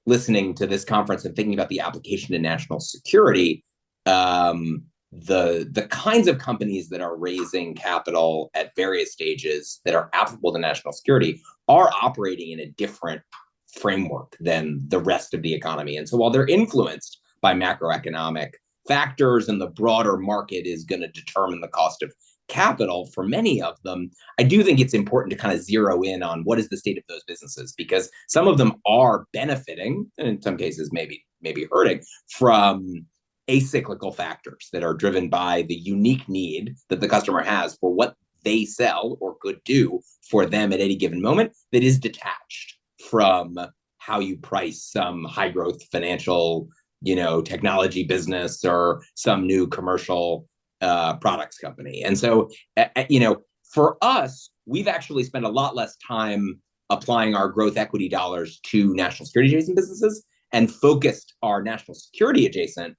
listening to this conference and thinking about the application to national security, the kinds of companies that are raising capital at various stages that are applicable to national security are operating in a different framework than the rest of the economy. And so while they're influenced by macroeconomic factors and the broader market is going to determine the cost of capital for many of them, I do think it's important to kind of zero in on what is the state of those businesses, because some of them are benefiting, and in some cases maybe hurting from acyclical factors that are driven by the unique need that the customer has for what they sell or could do for them at any given moment, that is detached from how you price some high growth financial, technology business or some new commercial products company. And so, for us, we've actually spent a lot less time applying our growth equity dollars to national security adjacent businesses and focused our national security adjacent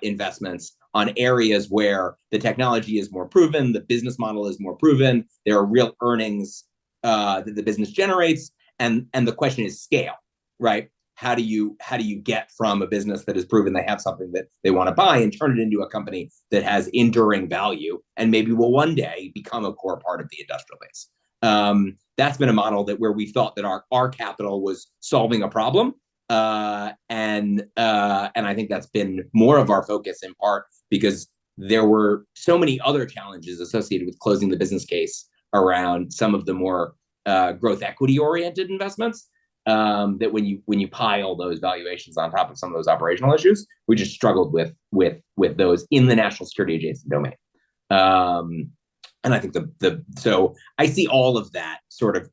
investments on areas where the technology is more proven, the business model is more proven, there are real earnings that the business generates, and the question is scale, right? How do you get from a business that has proven they have something that they want to buy and turn it into a company that has enduring value and maybe will one day become a core part of the industrial base? That's been a model where we thought that our capital was solving a problem, and I think that's been more of our focus, in part because there were so many other challenges associated with closing the business case around some of the more growth equity oriented investments. That when you pile those valuations on top of some of those operational issues, we just struggled with those in the national security adjacent domain. And I think so I see all of that sort of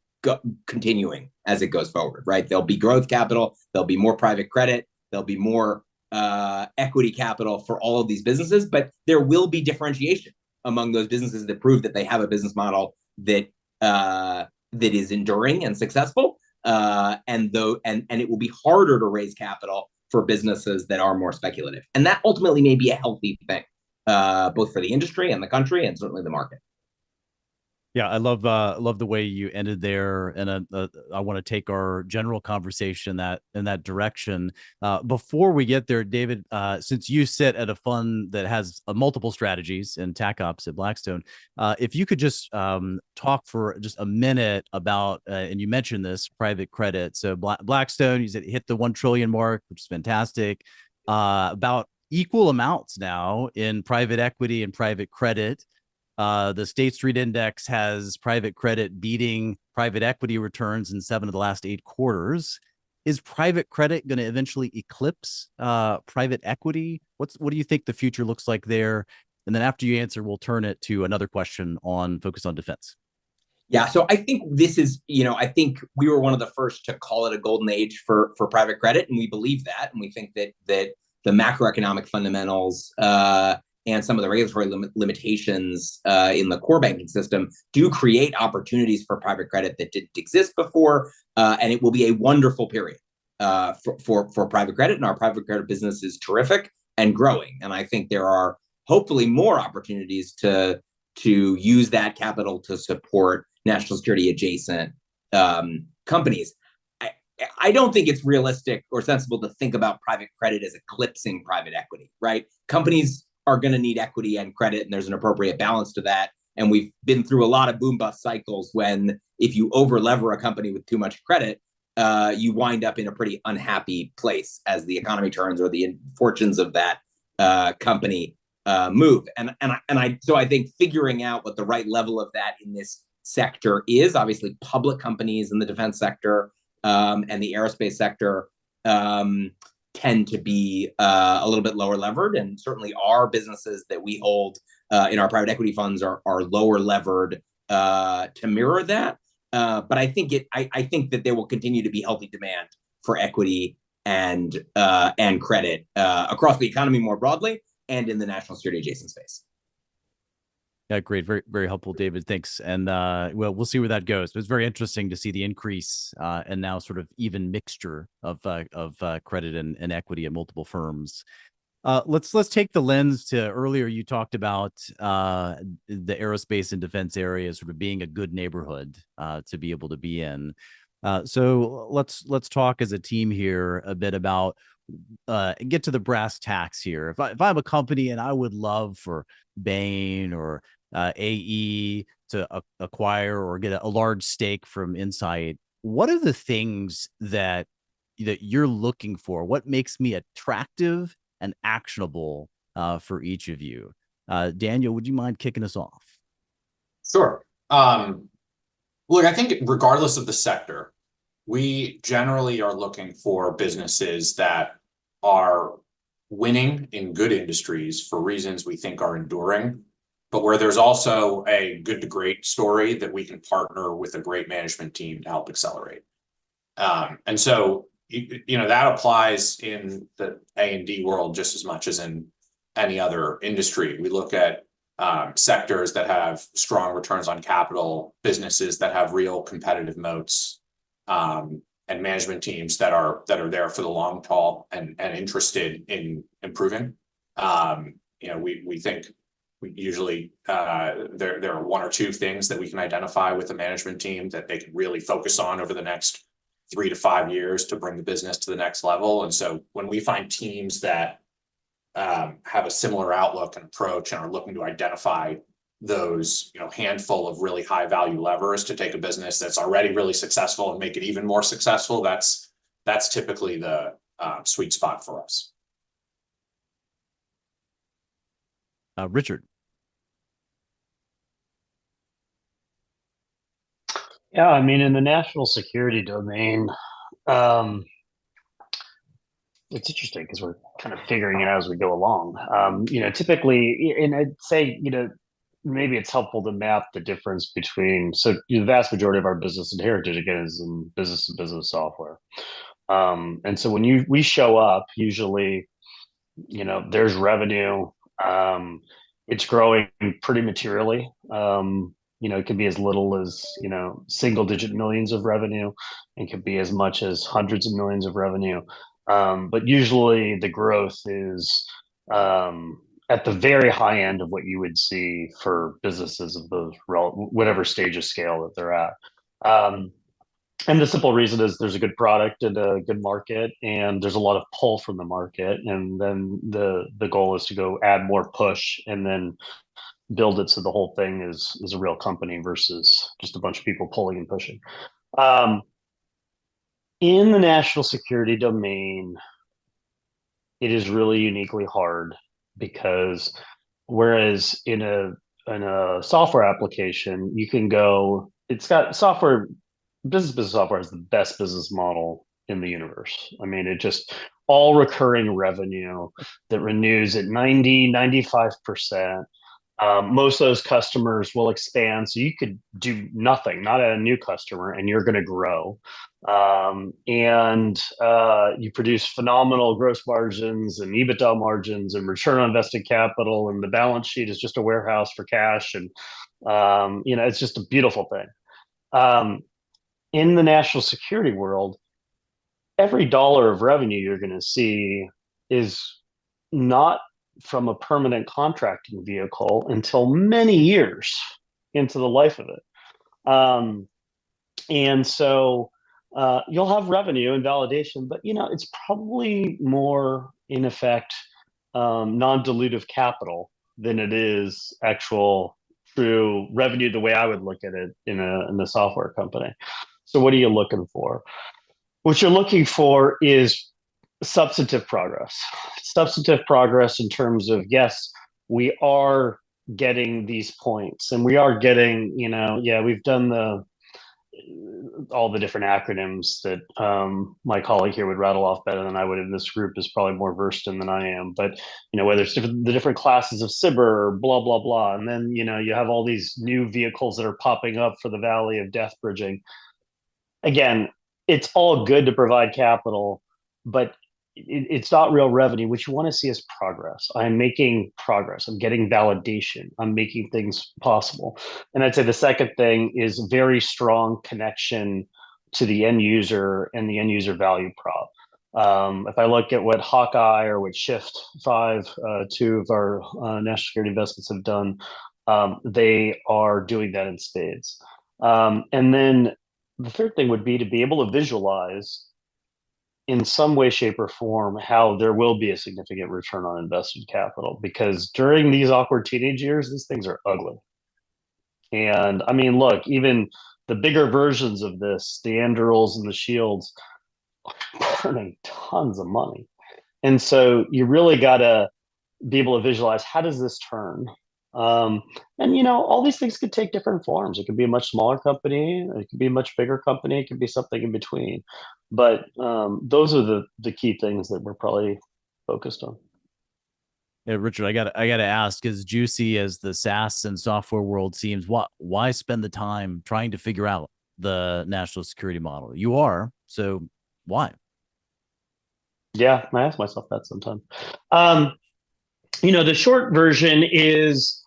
continuing as it goes forward, right? There'll be growth capital, there'll be more private credit, there'll be more equity capital for all of these businesses, but there will be differentiation among those businesses that prove that they have a business model that is enduring and successful. And it will be harder to raise capital for businesses that are more speculative. And that ultimately may be a healthy thing, both for the industry and the country and certainly the market. Yeah, I love the way you ended there, and I want to take our general conversation in that direction. Before we get there, David, since you sit at a fund that has multiple strategies in TAC Ops at Blackstone, if you could just talk for just a minute about, and you mentioned this, private credit. So Blackstone, you said hit the 1 trillion mark, which is fantastic. About equal amounts now in private equity and private credit. The State Street Index has private credit beating private equity returns in 7 of the last 8 quarters. Is private credit going to eventually eclipse private equity? What do you think the future looks like there? And then after you answer, we'll turn it to another question focused on defense. Yeah, so I think this is, I think we were one of the first to call it a golden age for private credit, and we believe that, and we think that the macroeconomic fundamentals and some of the regulatory limitations in the core banking system do create opportunities for private credit that didn't exist before, and it will be a wonderful period for private credit, and our private credit business is terrific and growing. And I think there are hopefully more opportunities to use that capital to support national security adjacent companies. I don't think it's realistic or sensible to think about private credit as eclipsing private equity, right? Companies are going to need equity and credit, and there's an appropriate balance to that. And we've been through a lot of boom bust cycles when if you over lever a company with too much credit, you wind up in a pretty unhappy place as the economy turns or the fortunes of that company move. So I think figuring out what the right level of that in this sector is, obviously public companies in the defense sector and the aerospace sector tend to be a little bit lower levered, and certainly our businesses that we hold in our private equity funds are lower levered to mirror that. But I think that there will continue to be healthy demand for equity and credit across the economy more broadly and in the national security adjacent space. Yeah, great. Very, very helpful, David. Thanks. And we'll see where that goes. But it's very interesting to see the increase and now sort of even mixture of credit and equity at multiple firms. Let's take the lens to earlier. You talked about the aerospace and defense area sort of being a good neighborhood to be able to be in. So let's talk as a team here a bit about get to the brass tacks here. If I'm a company and I would love for Bain or AE to acquire or get a large stake from Insight, what are the things that you're looking for? What makes me attractive and actionable for each of you. Daniel, would you mind kicking us off? Sure. Look, I think regardless of the sector, we generally are looking for businesses that are winning in good industries for reasons we think are enduring, but where there's also a good to great story that we can partner with a great management team to help accelerate. And so, that applies in the A&D world just as much as in any other industry. We look at sectors that have strong returns on capital, businesses that have real competitive moats, and management teams that are there for the long haul and interested in improving. We think we usually there are one or two things that we can identify with a management team that they can really focus on over the next 3 to 5 years to bring the business to the next level. And so when we find teams that have a similar outlook and approach and are looking to identify those, handful of really high value levers to take a business that's already really successful and make it even more successful, that's typically the sweet spot for us. Richard. Yeah, I mean, in the national security domain, it's interesting because we're kind of figuring it out as we go along. Typically, and I'd say, maybe it's helpful to map the difference between, the vast majority of our business and heritage, again, is in business to business software. And so when we show up, usually, there's revenue, it's growing pretty materially. It could be as little as, single digit millions of revenue. It could be as much as hundreds of millions of revenue. But usually the growth is at the very high end of what you would see for businesses of those whatever stage of scale that they're at. And the simple reason is there's a good product and a good market, and there's a lot of pull from the market. And then the goal is to go add more push and then build it so the whole thing is a real company versus just a bunch of people pulling and pushing. In the national security domain, it is really uniquely hard because whereas in a software application, you can go, it's got software, business software is the best business model in the universe. I mean, it just all recurring revenue that renews at 95%. Most of those customers will expand, so you could do nothing, not add a new customer, and you're going to grow. You produce phenomenal gross margins and EBITDA margins and return on invested capital, and the balance sheet is just a warehouse for cash, and it's just a beautiful thing. In the national security world, every dollar of revenue you're going to see is not from a permanent contracting vehicle until many years into the life of it. And so you'll have revenue and validation, but it's probably more in effect non-dilutive capital than it is actual true revenue, the way I would look at it in a software company. So what are you looking for? What you're looking for is substantive progress in terms of, yes, we are getting these points and we are getting, we've done all the different acronyms that my colleague here would rattle off better than I would in this group, is probably more versed in than I am. But, whether it's the different classes of cyber, blah, blah, blah. And then, you have all these new vehicles that are popping up for the Valley of Death bridging. Again, it's all good to provide capital, but it's not real revenue. What you want to see is progress. I'm making progress. I'm getting validation. I'm making things possible. And I'd say the second thing is very strong connection to the end user and the end user value prop. If I look at what Hawkeye or what Shift 5, two of our national security investments have done, they are doing that in spades. And then the third thing would be to be able to visualize in some way, shape, or form how there will be a significant return on invested capital, because during these awkward teenage years, these things are ugly. And I mean, look, even the bigger versions of this, the Andurils and the Shields, are burning tons of money. And so you really got to be able to visualize, how does this turn? And you know, all these things could take different forms. It could be a much smaller company, it could be a much bigger company, it could be something in between. But those are the key things that we're probably focused on. Yeah, Richard, I gotta ask, as juicy as the SaaS and software world seems, why spend the time trying to figure out the national security model? You are, so why? Yeah, I ask myself that sometimes. You know, the short version is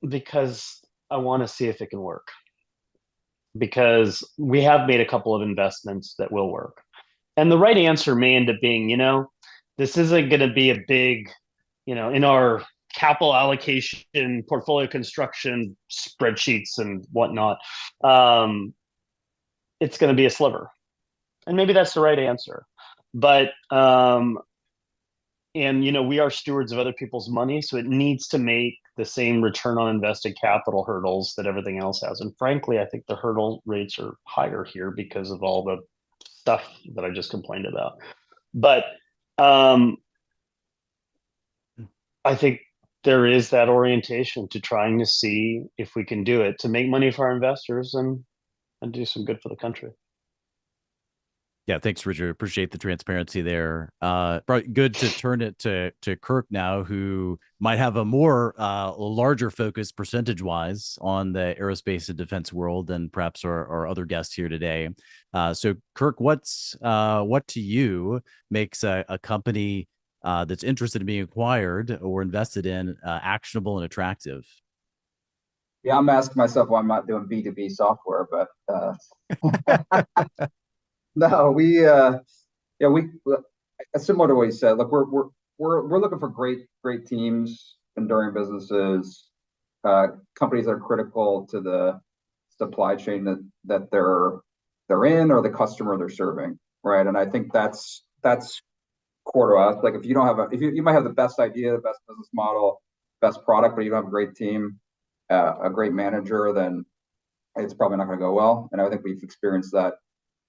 because I want to see if it can work. Because we have made a couple of investments that will work. And the right answer may end up being, you know, this isn't going to be a big, you know, in our capital allocation, portfolio construction spreadsheets and whatnot, it's going to be a sliver. And maybe that's the right answer. But, and, you know, we are stewards of other people's money, so it needs to make the same return on invested capital hurdles that everything else has. And frankly, I think the hurdle rates are higher here because of all the stuff that I just complained about. But I think there is that orientation to trying to see if we can do it to make money for our investors and do some good for the country. Yeah, thanks, Richard. Appreciate the transparency there. Probably good to turn it to Kirk now, who might have a more larger focus percentage-wise on the aerospace and defense world than perhaps our other guests here today. So, Kirk, what to you makes a company that's interested in being acquired or invested in actionable and attractive? Yeah, I'm asking myself why I'm not doing B2B software, but no, similar to what you said. Look, we're looking for great teams, enduring businesses, companies that are critical to the supply chain that they're in or the customer they're serving, right? And I think that's core to us. Like if you don't have you might have the best idea, the best business model, best product, but you don't have a great team, a great manager, then it's probably not going to go well. And I think we've experienced that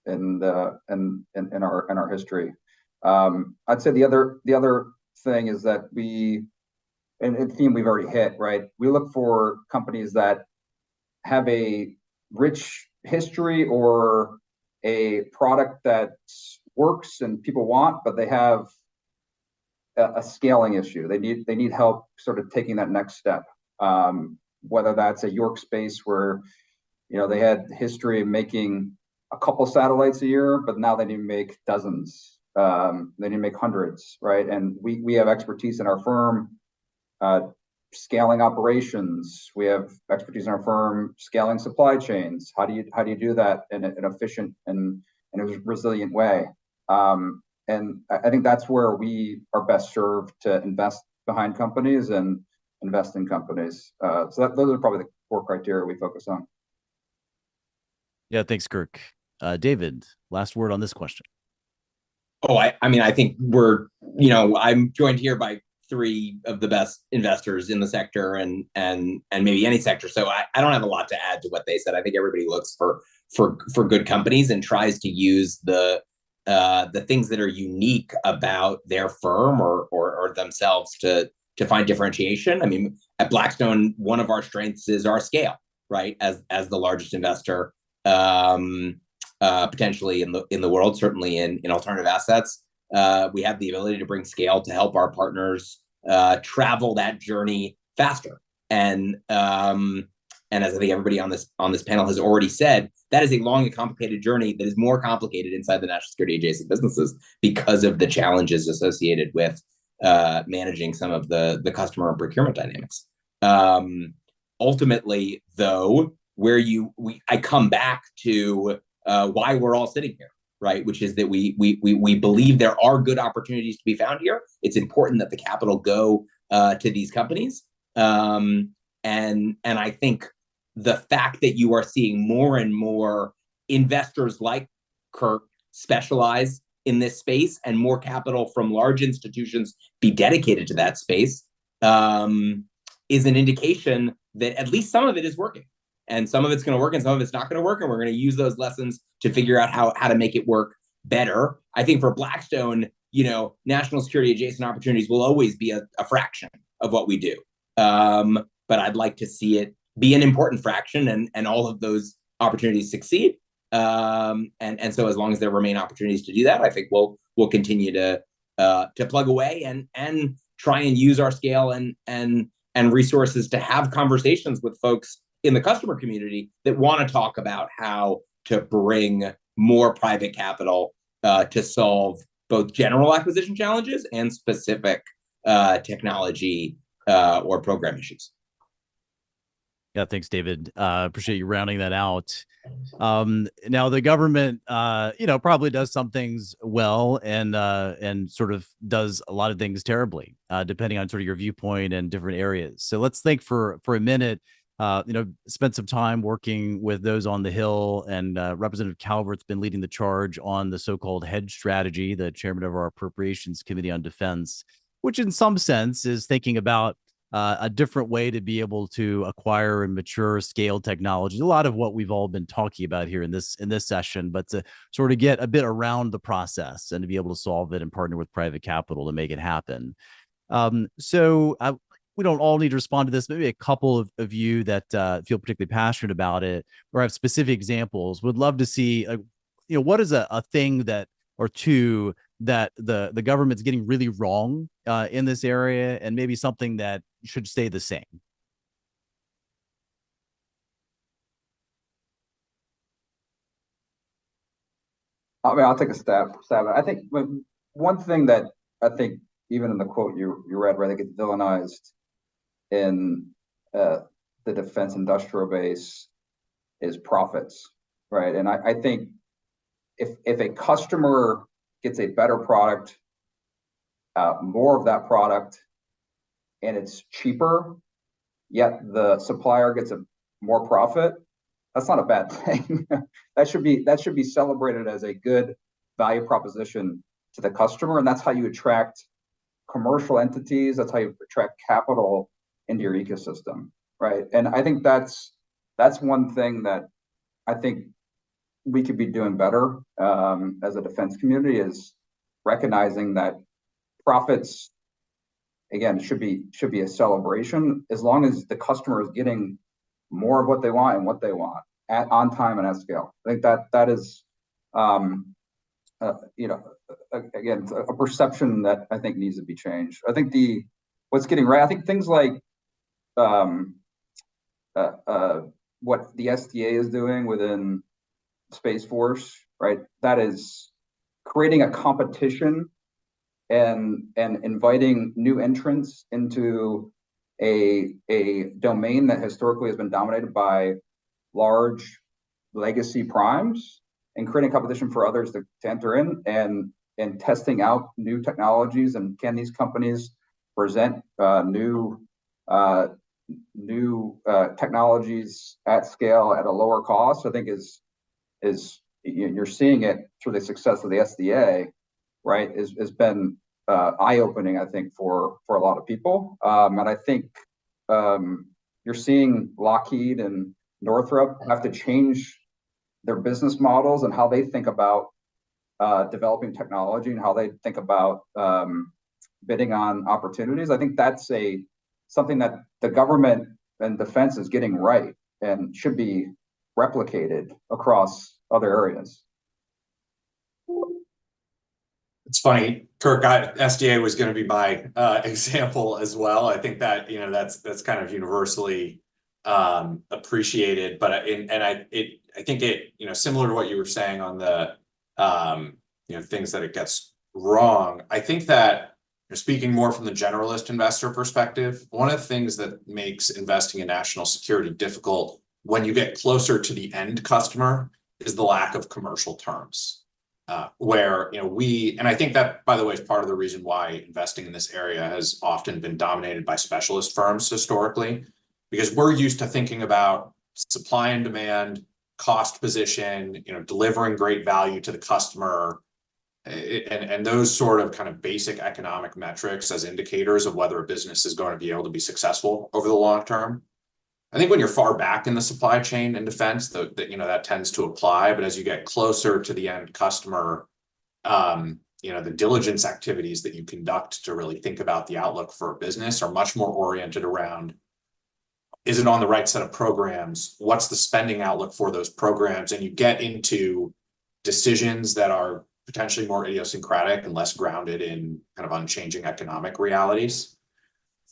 in our history. I'd say the other thing is that and theme we've already hit, right? We look for companies that have a rich history or a product that works and people want, but they have a scaling issue. They need help sort of taking that next step. Whether that's a York Space where, you know, they had history of making a couple satellites a year, but now they need to make dozens. They need to make hundreds, right? And we have expertise in our firm scaling operations. We have expertise in our firm scaling supply chains. How do you do that in an efficient and in a resilient way? And I think that's where we are best served to invest behind companies and invest in companies. So those are probably the core criteria we focus on. Yeah, thanks, Kirk. David, last word on this question. Oh, I mean, I think I'm joined here by three of the best investors in the sector and maybe any sector. So I don't have a lot to add to what they said. I think everybody looks for good companies and tries to use the things that are unique about their firm or themselves to find differentiation. I mean, at Blackstone, one of our strengths is our scale, right? As the largest investor, potentially in the world, certainly in alternative assets, we have the ability to bring scale to help our partners travel that journey faster. And as I think everybody on this panel has already said, that is a long and complicated journey that is more complicated inside the national security adjacent businesses because of the challenges associated with managing some of the customer and procurement dynamics. Ultimately, though, I come back to why we're all sitting here, right? Which is that we believe there are good opportunities to be found here. It's important that the capital go to these companies. And I think the fact that you are seeing more and more investors like Kirk specialize in this space and more capital from large institutions be dedicated to that space is an indication that at least some of it is working. And some of it's going to work and some of it's not going to work. And we're going to use those lessons to figure out how to make it work better. I think for Blackstone, national security adjacent opportunities will always be a fraction of what we do. But I'd like to see it be an important fraction and all of those opportunities succeed. And so as long as there remain opportunities to do that, I think we'll continue to plug away and try and use our scale and resources to have conversations with folks in the customer community that want to talk about how to bring more private capital to solve both general acquisition challenges and specific technology or program issues. Yeah, thanks, David. Appreciate you rounding that out. Now the government, probably does some things well and sort of does a lot of things terribly, depending on sort of your viewpoint and different areas. So let's think for a minute. Spent some time working with those on the Hill, and Representative Calvert's been leading the charge on the so-called hedge strategy, the chairman of our Appropriations Committee on Defense, which in some sense is thinking about a different way to be able to acquire and mature scale technologies. A lot of what we've all been talking about here in this session, but to sort of get a bit around the process and to be able to solve it and partner with private capital to make it happen. We don't all need to respond to this. Maybe a couple of you that feel particularly passionate about it or have specific examples would love to see, what is a thing that or two that the government's getting really wrong in this area, and maybe something that should stay the same. I mean, I'll take a stab at it. I think one thing that I think even in the quote you read, where I think it's villainized in the defense industrial base, is profits, right? And I think if a customer gets a better product, more of that product, and it's cheaper, yet the supplier gets a more profit, that's not a bad thing. that should be celebrated as a good value proposition to the customer, and that's how you attract commercial entities. That's how you attract capital into your ecosystem, right? And I think that's one thing that I think we could be doing better as a defense community, is recognizing that profits, again, should be a celebration as long as the customer is getting more of what they want and what they want on time and at scale. I think that is, again, a perception that I think needs to be changed. I think what's getting right, I think things like what the SDA is doing within Space Force, right? That is creating a competition and inviting new entrants into a domain that historically has been dominated by large legacy primes, and creating competition for others to enter in and testing out new technologies. And can these companies present new technologies at scale at a lower cost? I think is you're seeing it through the success of the SDA, right? Has been eye-opening, I think, for a lot of people. And I think you're seeing Lockheed and Northrop have to change their business models and how they think about developing technology and how they think about bidding on opportunities. I think that's something that the government and defense is getting right and should be replicated across other areas. It's funny, Kirk, SDA was going to be my example as well. I think that, that's kind of universally appreciated, but I think it, similar to what you were saying on the, things that it gets wrong. I think that, speaking more from the generalist investor perspective, one of the things that makes investing in national security difficult when you get closer to the end customer is the lack of commercial terms. Where, and I think that, by the way, is part of the reason why investing in this area has often been dominated by specialist firms historically, because we're used to thinking about supply and demand, cost position, delivering great value to the customer, and those sort of kind of basic economic metrics as indicators of whether a business is going to be able to be successful over the long term. I think when you're far back in the supply chain in defense, that tends to apply. But as you get closer to the end customer, the diligence activities that you conduct to really think about the outlook for a business are much more oriented around, is it on the right set of programs? What's the spending outlook for those programs? And you get into decisions that are potentially more idiosyncratic and less grounded in kind of unchanging economic realities.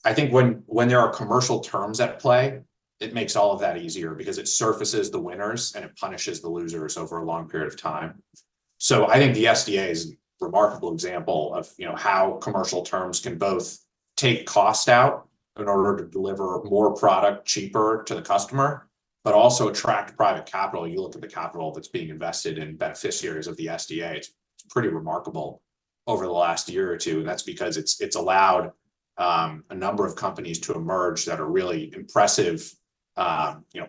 I think when there are commercial terms at play, it makes all of that easier because it surfaces the winners and it punishes the losers over a long period of time. So I think the SDA is a remarkable example of how commercial terms can both take cost out in order to deliver more product cheaper to the customer, but also attract private capital. You look at the capital that's being invested in beneficiaries of the SDA, it's pretty remarkable over the last year or two. And that's because it's allowed a number of companies to emerge that are really impressive,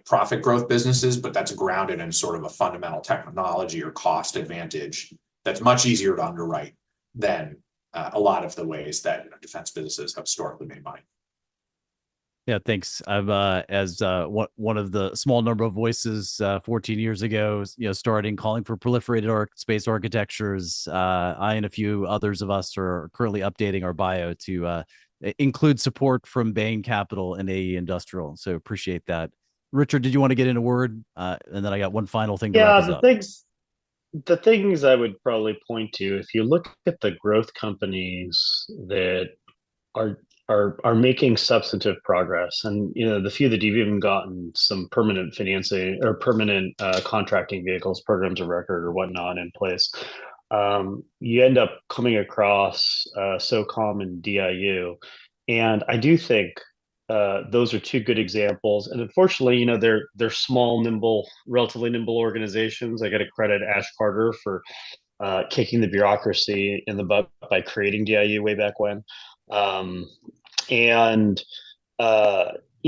profit growth businesses, but that's grounded in sort of a fundamental technology or cost advantage that's much easier to underwrite than a lot of the ways that defense businesses have historically made money. Yeah, thanks. I've as one of the small number of voices 14 years ago, starting calling for proliferated space architectures. I and a few others of us are currently updating our bio to include support from Bain Capital and AE Industrial. So appreciate that. Richard, did you want to get in a word? And then I got one final thing to wrap us up. The things I would probably point to, if you look at the growth companies that are making substantive progress, and the few that you've even gotten some permanent financing or permanent contracting vehicles, programs of record or whatnot in place, you end up coming across SOCOM and DIU, and I do think those are two good examples. And unfortunately, they're small, nimble, relatively nimble organizations. I got to credit Ash Carter for kicking the bureaucracy in the butt by creating DIU way back when.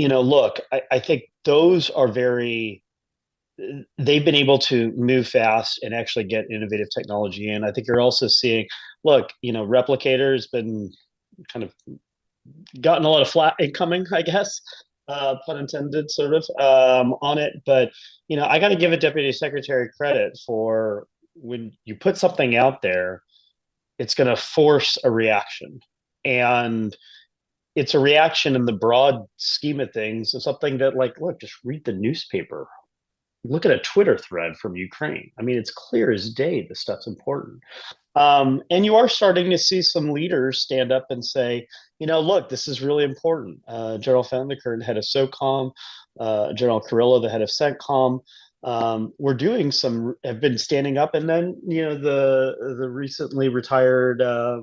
Look, I think those are they've been able to move fast and actually get innovative technology in. I think you're also seeing, Replicator has been kind of gotten a lot of flat incoming, I guess, pun intended, sort of, on it. But, I got to give a deputy secretary credit for when you put something out there, it's going to force a reaction. And it's a reaction in the broad scheme of things of something that, look, just read the newspaper. Look at a Twitter thread from Ukraine. I mean, it's clear as day this stuff's important. And you are starting to see some leaders stand up and say, look, this is really important. General Van der Kern, head of SOCOM, General Carrillo, the head of CENTCOM, have been standing up. And then, the recently retired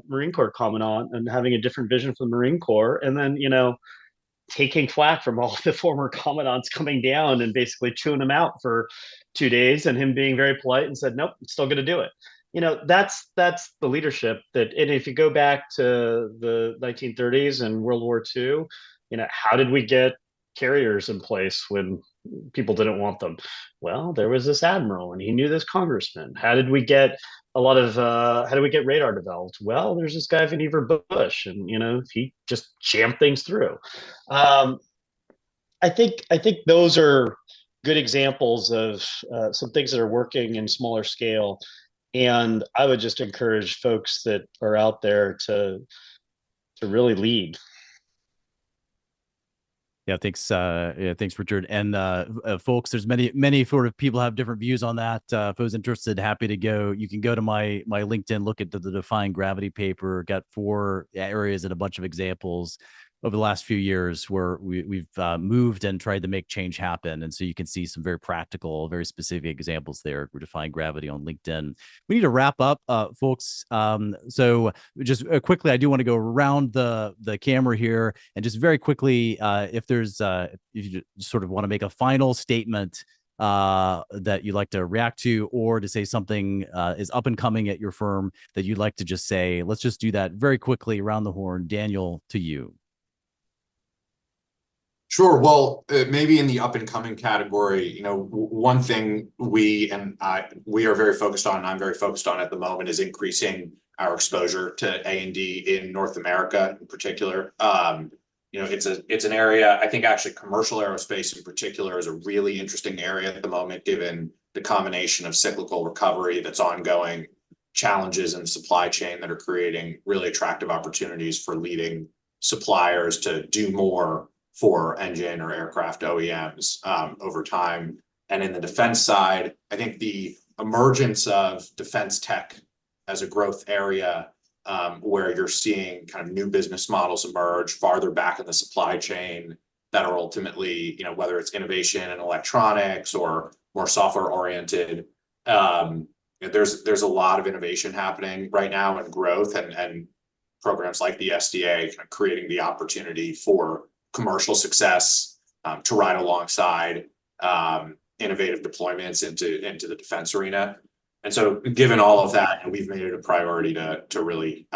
Marine Corps commandant and having a different vision for the Marine Corps. And then, taking flack from all the former commandants coming down and basically chewing him out for 2 days, and him being very polite and said, nope, I'm still going to do it. That's the leadership and if you go back to the 1930s and World War II, how did we get carriers in place when people didn't want them? Well, there was this admiral and he knew this congressman. How did we get radar developed? Well, there's this guy, Vannevar Bush, and he just jammed things through. I think those are good examples of some things that are working in smaller scale. And I would just encourage folks that are out there to really lead. Yeah, thanks, Richard. And folks, there's many sort of people have different views on that. If I was interested, happy to go. You can go to my LinkedIn, look at the Defying Gravity paper. Got 4 areas and a bunch of examples over the last few years where we've moved and tried to make change happen. And so you can see some very practical, very specific examples there. We're Defying Gravity on LinkedIn. We need to wrap up, folks. So just quickly, I do want to go around the camera here and just very quickly, if you sort of want to make a final statement that you'd like to react to, or to say something is up and coming at your firm that you'd like to just say, let's just do that very quickly around the horn. Daniel, to you. Sure. Well, maybe in the up and coming category, one thing we are very focused on, and I'm very focused on at the moment, is increasing our exposure to A&D in North America in particular. It's an area, I think actually commercial aerospace in particular is a really interesting area at the moment, given the combination of cyclical recovery that's ongoing, challenges in the supply chain that are creating really attractive opportunities for leading suppliers to do more for engine or aircraft OEMs over time. And in the defense side, I think the emergence of defense tech as a growth area, where you're seeing kind of new business models emerge farther back in the supply chain that are ultimately, you know, whether it's innovation in electronics or more software oriented. There's a lot of innovation happening right now and growth, and programs like the SDA kind of creating the opportunity for commercial success to ride alongside innovative deployments into the defense arena. And so given all of that, we've made it a priority to really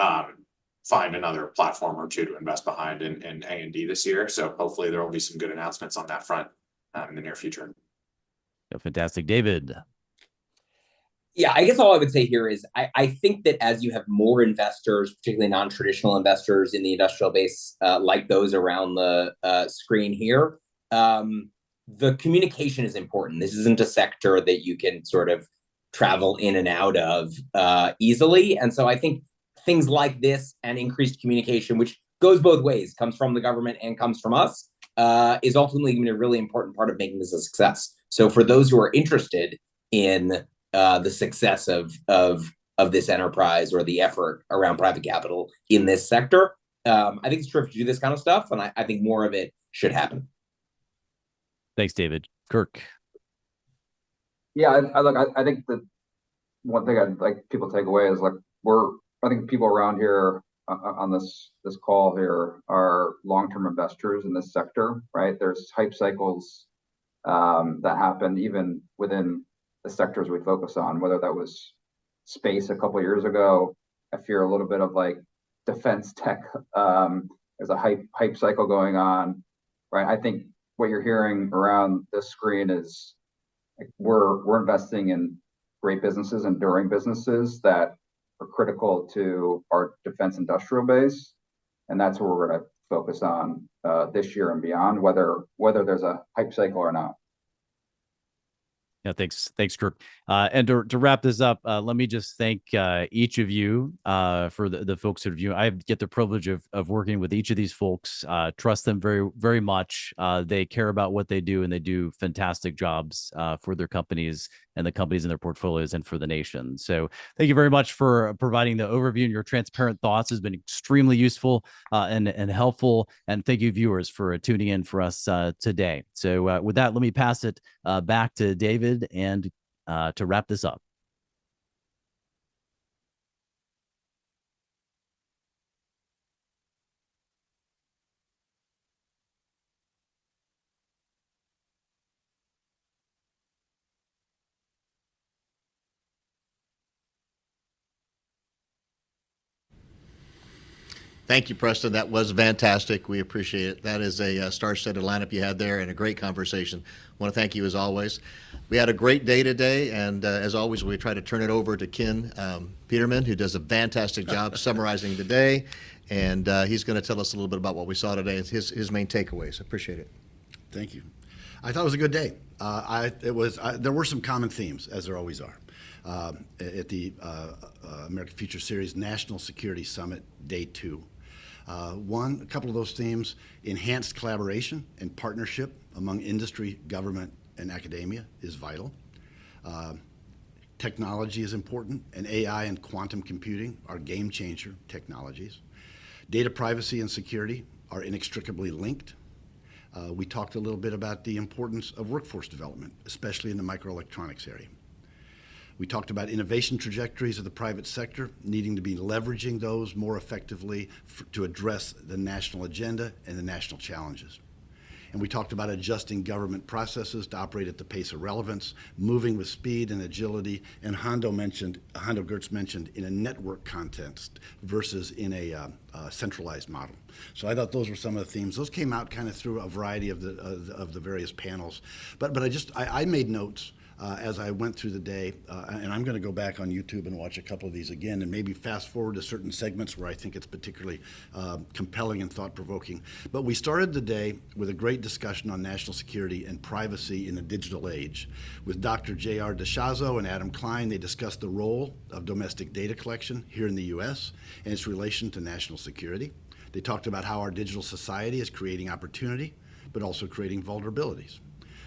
find another platform or two to invest behind in A&D this year. So hopefully there will be some good announcements on that front in the near future. Yeah, fantastic. David. Yeah, I guess all I would say here is I think that as you have more investors, particularly non-traditional investors in the industrial base, like those around the screen here, the communication is important. This isn't a sector that you can sort of travel in and out of easily. And so I think things like this and increased communication, which goes both ways, comes from the government and comes from us, is ultimately going to be a really important part of making this a success. So for those who are interested in the success of this enterprise or the effort around private capital in this sector, I think it's terrific to do this kind of stuff, and I think more of it should happen. Thanks, David. Kirk. Yeah, I think that one thing I'd like people to take away is like I think people around here on this call here are long-term investors in this sector, right? There's hype cycles that happen even within the sectors we focus on, whether that was space a couple of years ago. I fear a little bit of like defense tech. There's a hype cycle going on, right? I think what you're hearing around this screen is like we're investing in great businesses, enduring businesses that are critical to our defense industrial base, and that's what we're going to focus on this year and beyond, whether there's a hype cycle or not. Yeah, thanks, Kirk. And to wrap this up, let me just thank each of you for the folks that I get the privilege of working with each of these folks. Trust them very, very much. They care about what they do, and they do fantastic jobs for their companies and the companies in their portfolios and for the nation. So thank you very much for providing the overview, and your transparent thoughts has been extremely useful and helpful. And thank you, viewers, for tuning in for us today. So with that, let me pass it back to David and to wrap this up. Thank you, Preston. That was fantastic. We appreciate it. That is a star-studded lineup you had there and a great conversation. I want to thank you as always. We had a great day today, and as always, we try to turn it over to Ken Peterman, who does a fantastic job summarizing the day, and he's going to tell us a little bit about what we saw today and his main takeaways. Appreciate it. Thank you. I thought it was a good day. There were some common themes, as there always are, at the American Future Series National Security Summit, Day 2. A couple of those themes: enhanced collaboration and partnership among industry, government, and academia is vital. Technology is important, and AI and quantum computing are game changer technologies. Data privacy and security are inextricably linked. We talked a little bit about the importance of workforce development, especially in the microelectronics area. We talked about innovation trajectories of the private sector, needing to be leveraging those more effectively to address the national agenda and the national challenges. And we talked about adjusting government processes to operate at the pace of relevance, moving with speed and agility, and Hondo Geertz mentioned in a network context versus in a centralized model. So I thought those were some of the themes. Those came out kind of through a variety of the various panels. But I made notes as I went through the day, and I'm going to go back on YouTube and watch a couple of these again and maybe fast forward to certain segments where I think it's particularly compelling and thought-provoking. But we started the day with a great discussion on national security and privacy in the digital age. With Dr. J.R. DeShazo and Adam Klein, they discussed the role of domestic data collection here in the U.S. and its relation to national security. They talked about how our digital society is creating opportunity, but also creating vulnerabilities.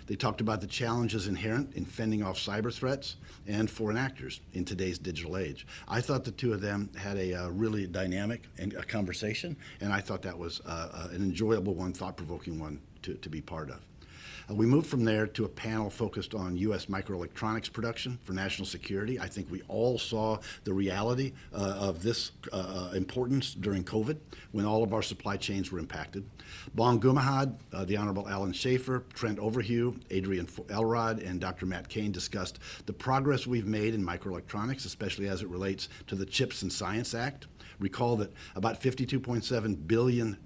They talked about the challenges inherent in fending off cyber threats and foreign actors in today's digital age. I thought the two of them had a really dynamic conversation, and I thought that was an enjoyable one, thought-provoking one to be part of. We moved from there to a panel focused on U.S. microelectronics production for national security. I think we all saw the reality of this importance during COVID when all of our supply chains were impacted. Bong Gumahad, the Honorable Alan Schaefer, Trent Overhue, Adrian Elrod, and Dr. Matt Kane discussed the progress we've made in microelectronics, especially as it relates to the CHIPS and Science Act. Recall that about $52.7 billion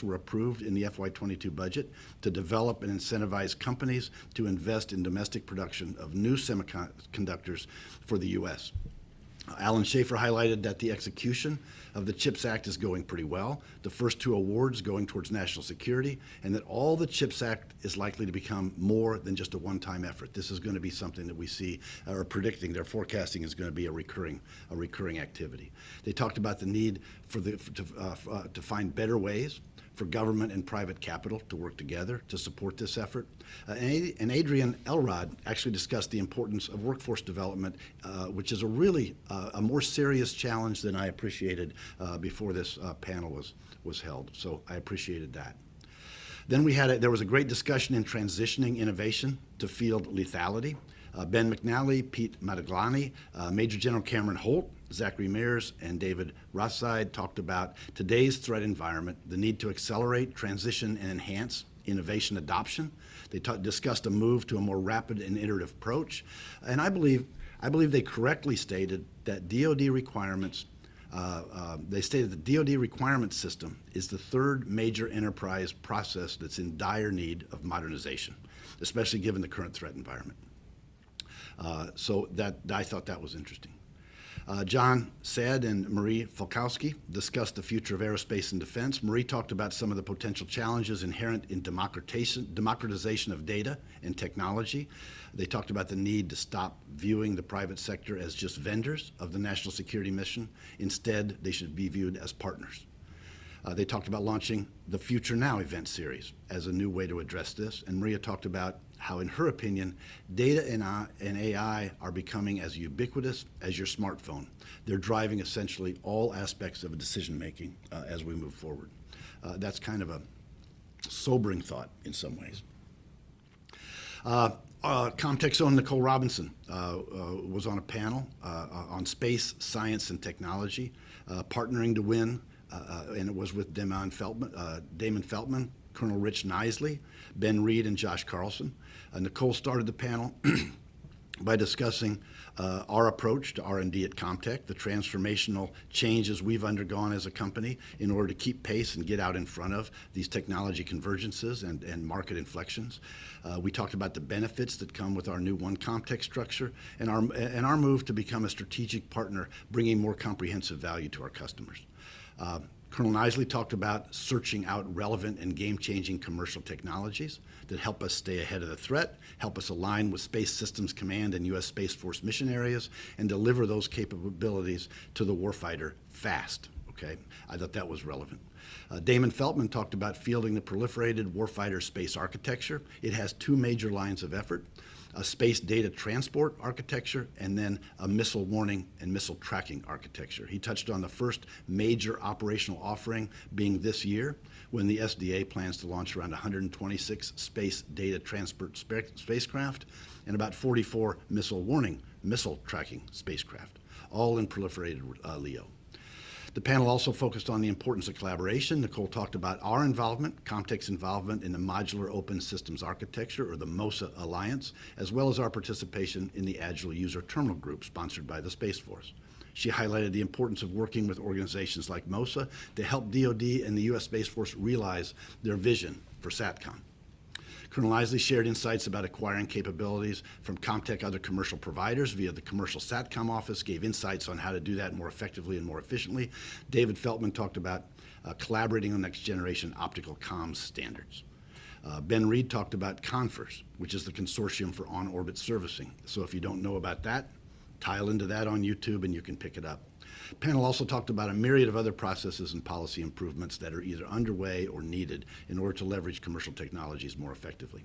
were approved in the FY22 budget to develop and incentivize companies to invest in domestic production of new semiconductors for the U.S. Alan Schaefer highlighted that the execution of the CHIPS Act is going pretty well, the first two awards going towards national security, and that all the CHIPS Act is likely to become more than just a one-time effort. This is going to be something that we see, or predicting, their forecasting is going to be a recurring activity. They talked about the need to find better ways for government and private capital to work together to support this effort. And Adrian Elrod actually discussed the importance of workforce development, which is a more serious challenge than I appreciated before this panel was held. So I appreciated that. Then there was a great discussion in transitioning innovation to field lethality. Ben McNally, Pete Mataglani, Major General Cameron Holt, Zachary Mears, and David Rothside talked about today's threat environment, the need to accelerate, transition, and enhance innovation adoption. They discussed a move to a more rapid and iterative approach. And I believe they correctly stated that DoD requirements, they stated the DoD requirement system is the third major enterprise process that's in dire need of modernization, especially given the current threat environment. So I thought that was interesting. John Said and Marie Falkowski discussed the future of aerospace and defense. Marie talked about some of the potential challenges inherent in democratization of data and technology. They talked about the need to stop viewing the private sector as just vendors of the national security mission. Instead, they should be viewed as partners. They talked about launching the Future Now event series as a new way to address this. And Maria talked about how, in her opinion, data and AI are becoming as ubiquitous as your smartphone. They're driving essentially all aspects of decision-making as we move forward. That's kind of a sobering thought in some ways. Comtech's own Nicole Robinson was on a panel on space, science, and technology, partnering to win, and it was with Damon Feltman, Colonel Rich Nisley, Ben Reed, and Josh Carlson. Nicole started the panel by discussing our approach to R&D at Comtech, the transformational changes we've undergone as a company in order to keep pace and get out in front of these technology convergences and market inflections. We talked about the benefits that come with our new One Comtech structure and our move to become a strategic partner, bringing more comprehensive value to our customers. Colonel Nisley talked about searching out relevant and game-changing commercial technologies that help us stay ahead of the threat, help us align with Space Systems Command and U.S. Space Force mission areas, and deliver those capabilities to the warfighter fast. Okay, I thought that was relevant. Damon Feltman talked about fielding the proliferated warfighter space architecture. It has two major lines of effort: a space data transport architecture, and then a missile warning and missile tracking architecture. He touched on the first major operational offering being this year, when the SDA plans to launch around 126 space data transport spacecraft and about 44 missile warning, missile tracking spacecraft, all in proliferated LEO. The panel also focused on the importance of collaboration. Nicole talked about our involvement, Comtech's involvement in the Modular Open Systems Architecture, or the MOSA Alliance, as well as our participation in the Agile User Terminal Group sponsored by the Space Force. She highlighted the importance of working with organizations like MOSA to help DoD and the U.S. Space Force realize their vision for SATCOM. Colonel Isley shared insights about acquiring capabilities from Comtech other commercial providers via the Commercial SATCOM office, gave insights on how to do that more effectively and more efficiently. David Feltman talked about collaborating on next generation optical comms standards. Ben Reed talked about CONFIRS, which is the Consortium for On-Orbit Servicing. So if you don't know about that, tile into that on YouTube and you can pick it up. Panel also talked about a myriad of other processes and policy improvements that are either underway or needed in order to leverage commercial technologies more effectively.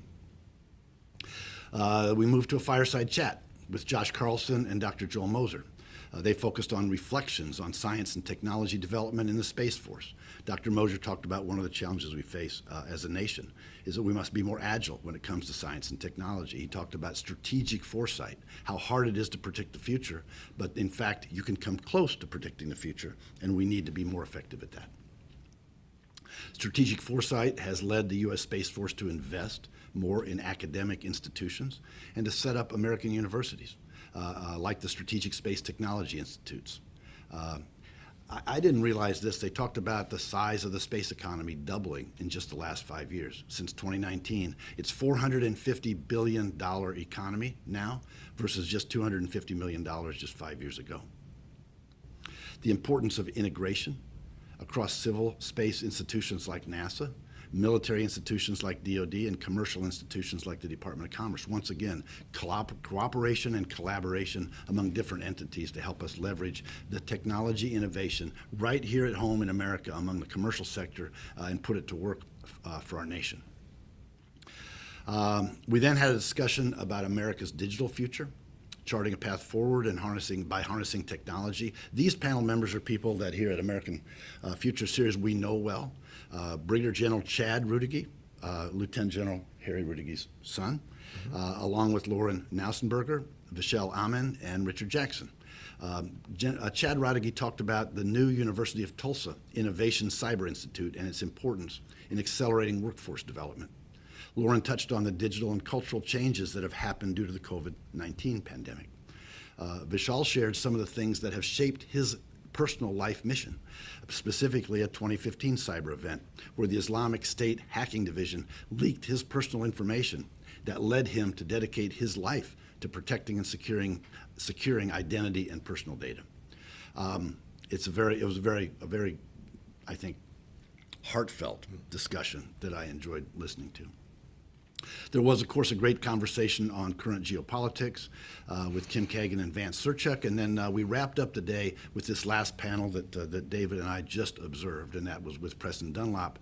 We moved to a fireside chat with Josh Carlson and Dr. Joel Moser. They focused on reflections on science and technology development in the Space Force. Dr. Moser talked about one of the challenges we face as a nation is that we must be more agile when it comes to science and technology. He talked about strategic foresight, how hard it is to predict the future, but in fact, you can come close to predicting the future, and we need to be more effective at that. Strategic foresight has led the U.S. Space Force to invest more in academic institutions and to set up American universities, like the Strategic Space Technology Institutes. I didn't realize this. They talked about the size of the space economy doubling in just the last 5 years. Since 2019, it's $450 billion economy now versus just $250 million just 5 years ago. The importance of integration across civil space institutions like NASA, military institutions like DoD, and commercial institutions like the Department of Commerce. Once again, cooperation and collaboration among different entities to help us leverage the technology innovation right here at home in America among the commercial sector and put it to work for our nation. We then had a discussion about America's digital future, charting a path forward and harnessing technology. These panel members are people that here at American Future Series we know well. Brigadier General Chad Rudigy, Lieutenant General Harry Rudigy's son, along with Lauren Nausenberger, Vishal Amen, and Richard Jackson. Chad Rudigy talked about the new University of Tulsa Innovation Cyber Institute and its importance in accelerating workforce development. Lauren touched on the digital and cultural changes that have happened due to the COVID-19 pandemic. Vishal shared some of the things that have shaped his personal life mission, specifically a 2015 cyber event where the Islamic State Hacking Division leaked his personal information that led him to dedicate his life to protecting and securing identity and personal data. It was a very, I think, heartfelt discussion that I enjoyed listening to. There was, of course, a great conversation on current geopolitics with Kim Kagan and Vance Surchuk, and then we wrapped up the day with this last panel that David and I just observed, and that was with Preston Dunlop,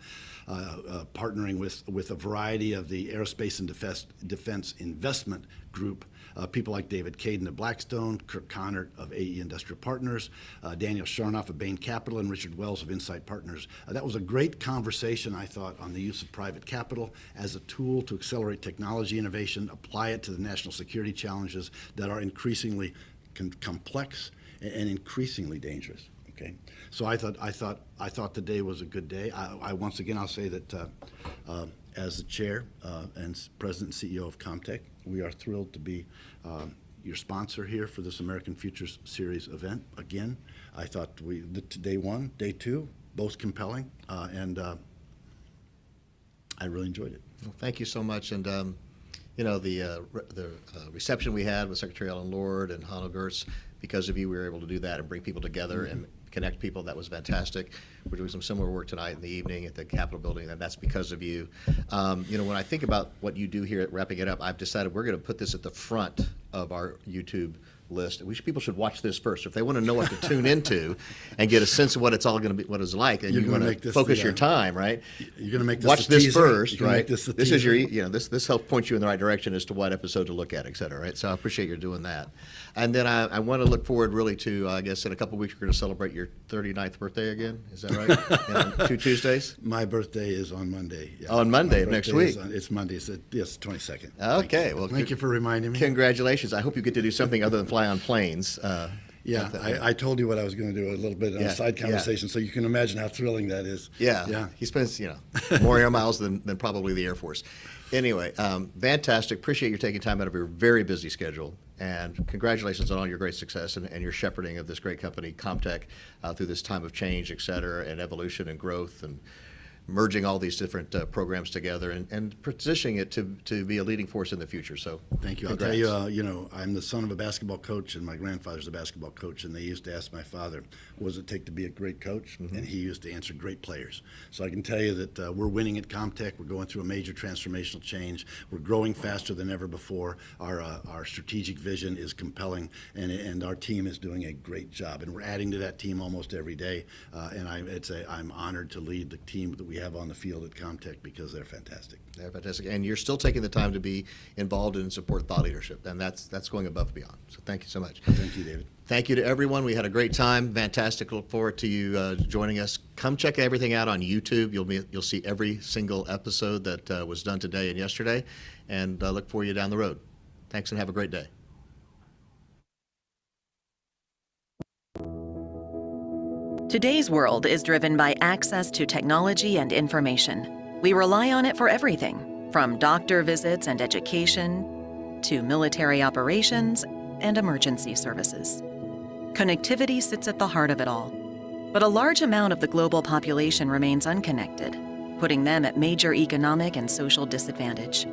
partnering with a variety of the aerospace and defense investment group, people like David Caden of Blackstone, Kirk Connert of AE Industrial Partners, Daniel Sharnoff of Bain Capital, and Richard Wells of Insight Partners. That was a great conversation, I thought, on the use of private capital as a tool to accelerate technology innovation, apply it to the national security challenges that are increasingly complex and increasingly dangerous. Okay, so I thought the day was a good day. I once again I'll say that as the chair and president and CEO of Comtech, we are thrilled to be your sponsor here for this American Futures Series event. Again, I thought day one, day two, both compelling, and I really enjoyed it. Well, thank you so much. And you know, the reception we had with Secretary Ellen Lord and Hanno Gertz, because of you, we were able to do that and bring people together and connect people. That was fantastic. We're doing some similar work tonight in the evening at the Capitol building, and that's because of you. You know, when I think about what you do here at Wrapping It Up, I've decided we're going to put this at the front of our YouTube list. People should watch this first. If they want to know what to tune into and get a sense of what it's all going to be, what it's like, and you want to focus your time, right? You're going to make this watch this first, right? This is your, you know, this helps point you in the right direction as to what episode to look at, et cetera, right? So I appreciate you doing that. And then I want to look forward really to, I guess in a couple of weeks, we're going to celebrate your 39th birthday again. Is that right? 2 Tuesdays? My birthday is on Monday. Yeah. On Monday of next week? It's Monday. It's 22nd. Okay. Well, thank you for reminding me. Congratulations. I hope you get to do something other than fly on planes. Yeah, I told you what I was going to do a little bit on a side conversation, so you can imagine how thrilling that is. Yeah. He spends, you know, more air miles than probably the Air Force. Anyway, fantastic. Appreciate you taking time out of your very busy schedule. And congratulations on all your great success and your shepherding of this great company, Comtech, through this time of change, et cetera, and evolution and growth. And merging all these different programs together and positioning it to be a leading force in the future. So thank you. congrats. I'll tell you, I'm the son of a basketball coach, and my grandfather's a basketball coach, and they used to ask my father, what does it take to be a great coach? And he used to answer, great players. So I can tell you that we're winning at Comtech. We're going through a major transformational change. We're growing faster than ever before. Our strategic vision is compelling, and our team is doing a great job. And we're adding to that team almost every day. And I'm honored to lead the team that we have on the field at Comtech because they're fantastic. They're fantastic. And you're still taking the time to be involved and support thought leadership. And that's going above and beyond. So thank you so much. Thank you, David. Thank you to everyone. We had a great time. Fantastic. Look forward to you joining us. Come check everything out on YouTube. You'll see every single episode that was done today and yesterday. And look for you down the road. Thanks and have a great day. Today's world is driven by access to technology and information. We rely on it for everything, from doctor visits and education to military operations and emergency services. Connectivity sits at the heart of it all. But a large amount of the global population remains unconnected, putting them at major economic and social disadvantage.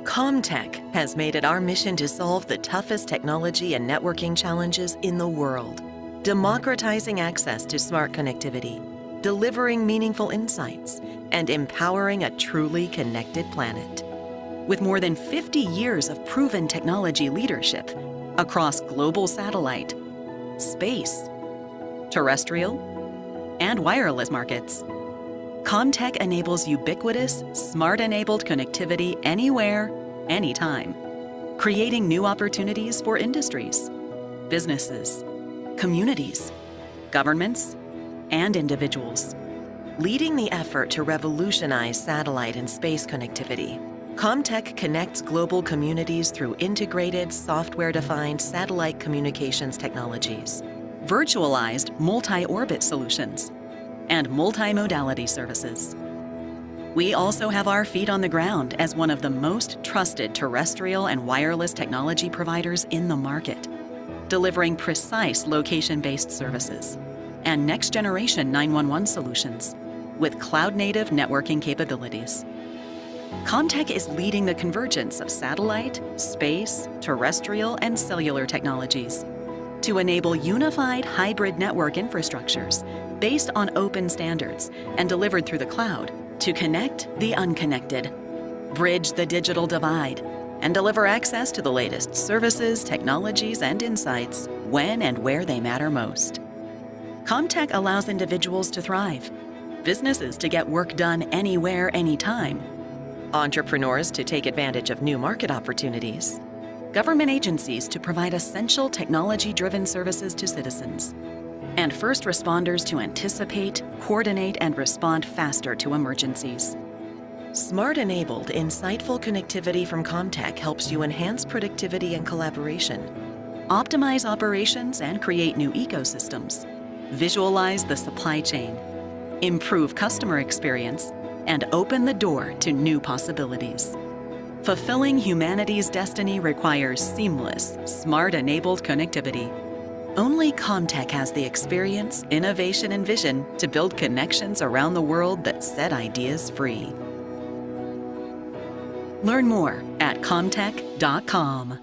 Comtech has made it our mission to solve the toughest technology and networking challenges in the world, democratizing access to smart connectivity, delivering meaningful insights, and empowering a truly connected planet. With more than 50 years of proven technology leadership across global satellite, space, terrestrial, and wireless markets, Comtech enables ubiquitous, smart-enabled connectivity anywhere, anytime, creating new opportunities for industries, businesses, communities, governments, and individuals. Leading the effort to revolutionize satellite and space connectivity, Comtech connects global communities through integrated, software-defined satellite communications technologies, virtualized multi-orbit solutions, and multimodality services. We also have our feet on the ground as one of the most trusted terrestrial and wireless technology providers in the market, delivering precise location-based services and next-generation 911 solutions with cloud-native networking capabilities. Comtech is leading the convergence of satellite, space, terrestrial, and cellular technologies to enable unified hybrid network infrastructures based on open standards and delivered through the cloud to connect the unconnected, bridge the digital divide, and deliver access to the latest services, technologies, and insights when and where they matter most. Comtech allows individuals to thrive, businesses to get work done anywhere, anytime, entrepreneurs to take advantage of new market opportunities, government agencies to provide essential technology-driven services to citizens, and first responders to anticipate, coordinate, and respond faster to emergencies. Smart-enabled, insightful connectivity from Comtech helps you enhance productivity and collaboration, optimize operations and create new ecosystems, visualize the supply chain, improve customer experience, and open the door to new possibilities. Fulfilling humanity's destiny requires seamless, smart-enabled connectivity. Only Comtech has the experience, innovation, and vision to build connections around the world that set ideas free. Learn more at comtech.com.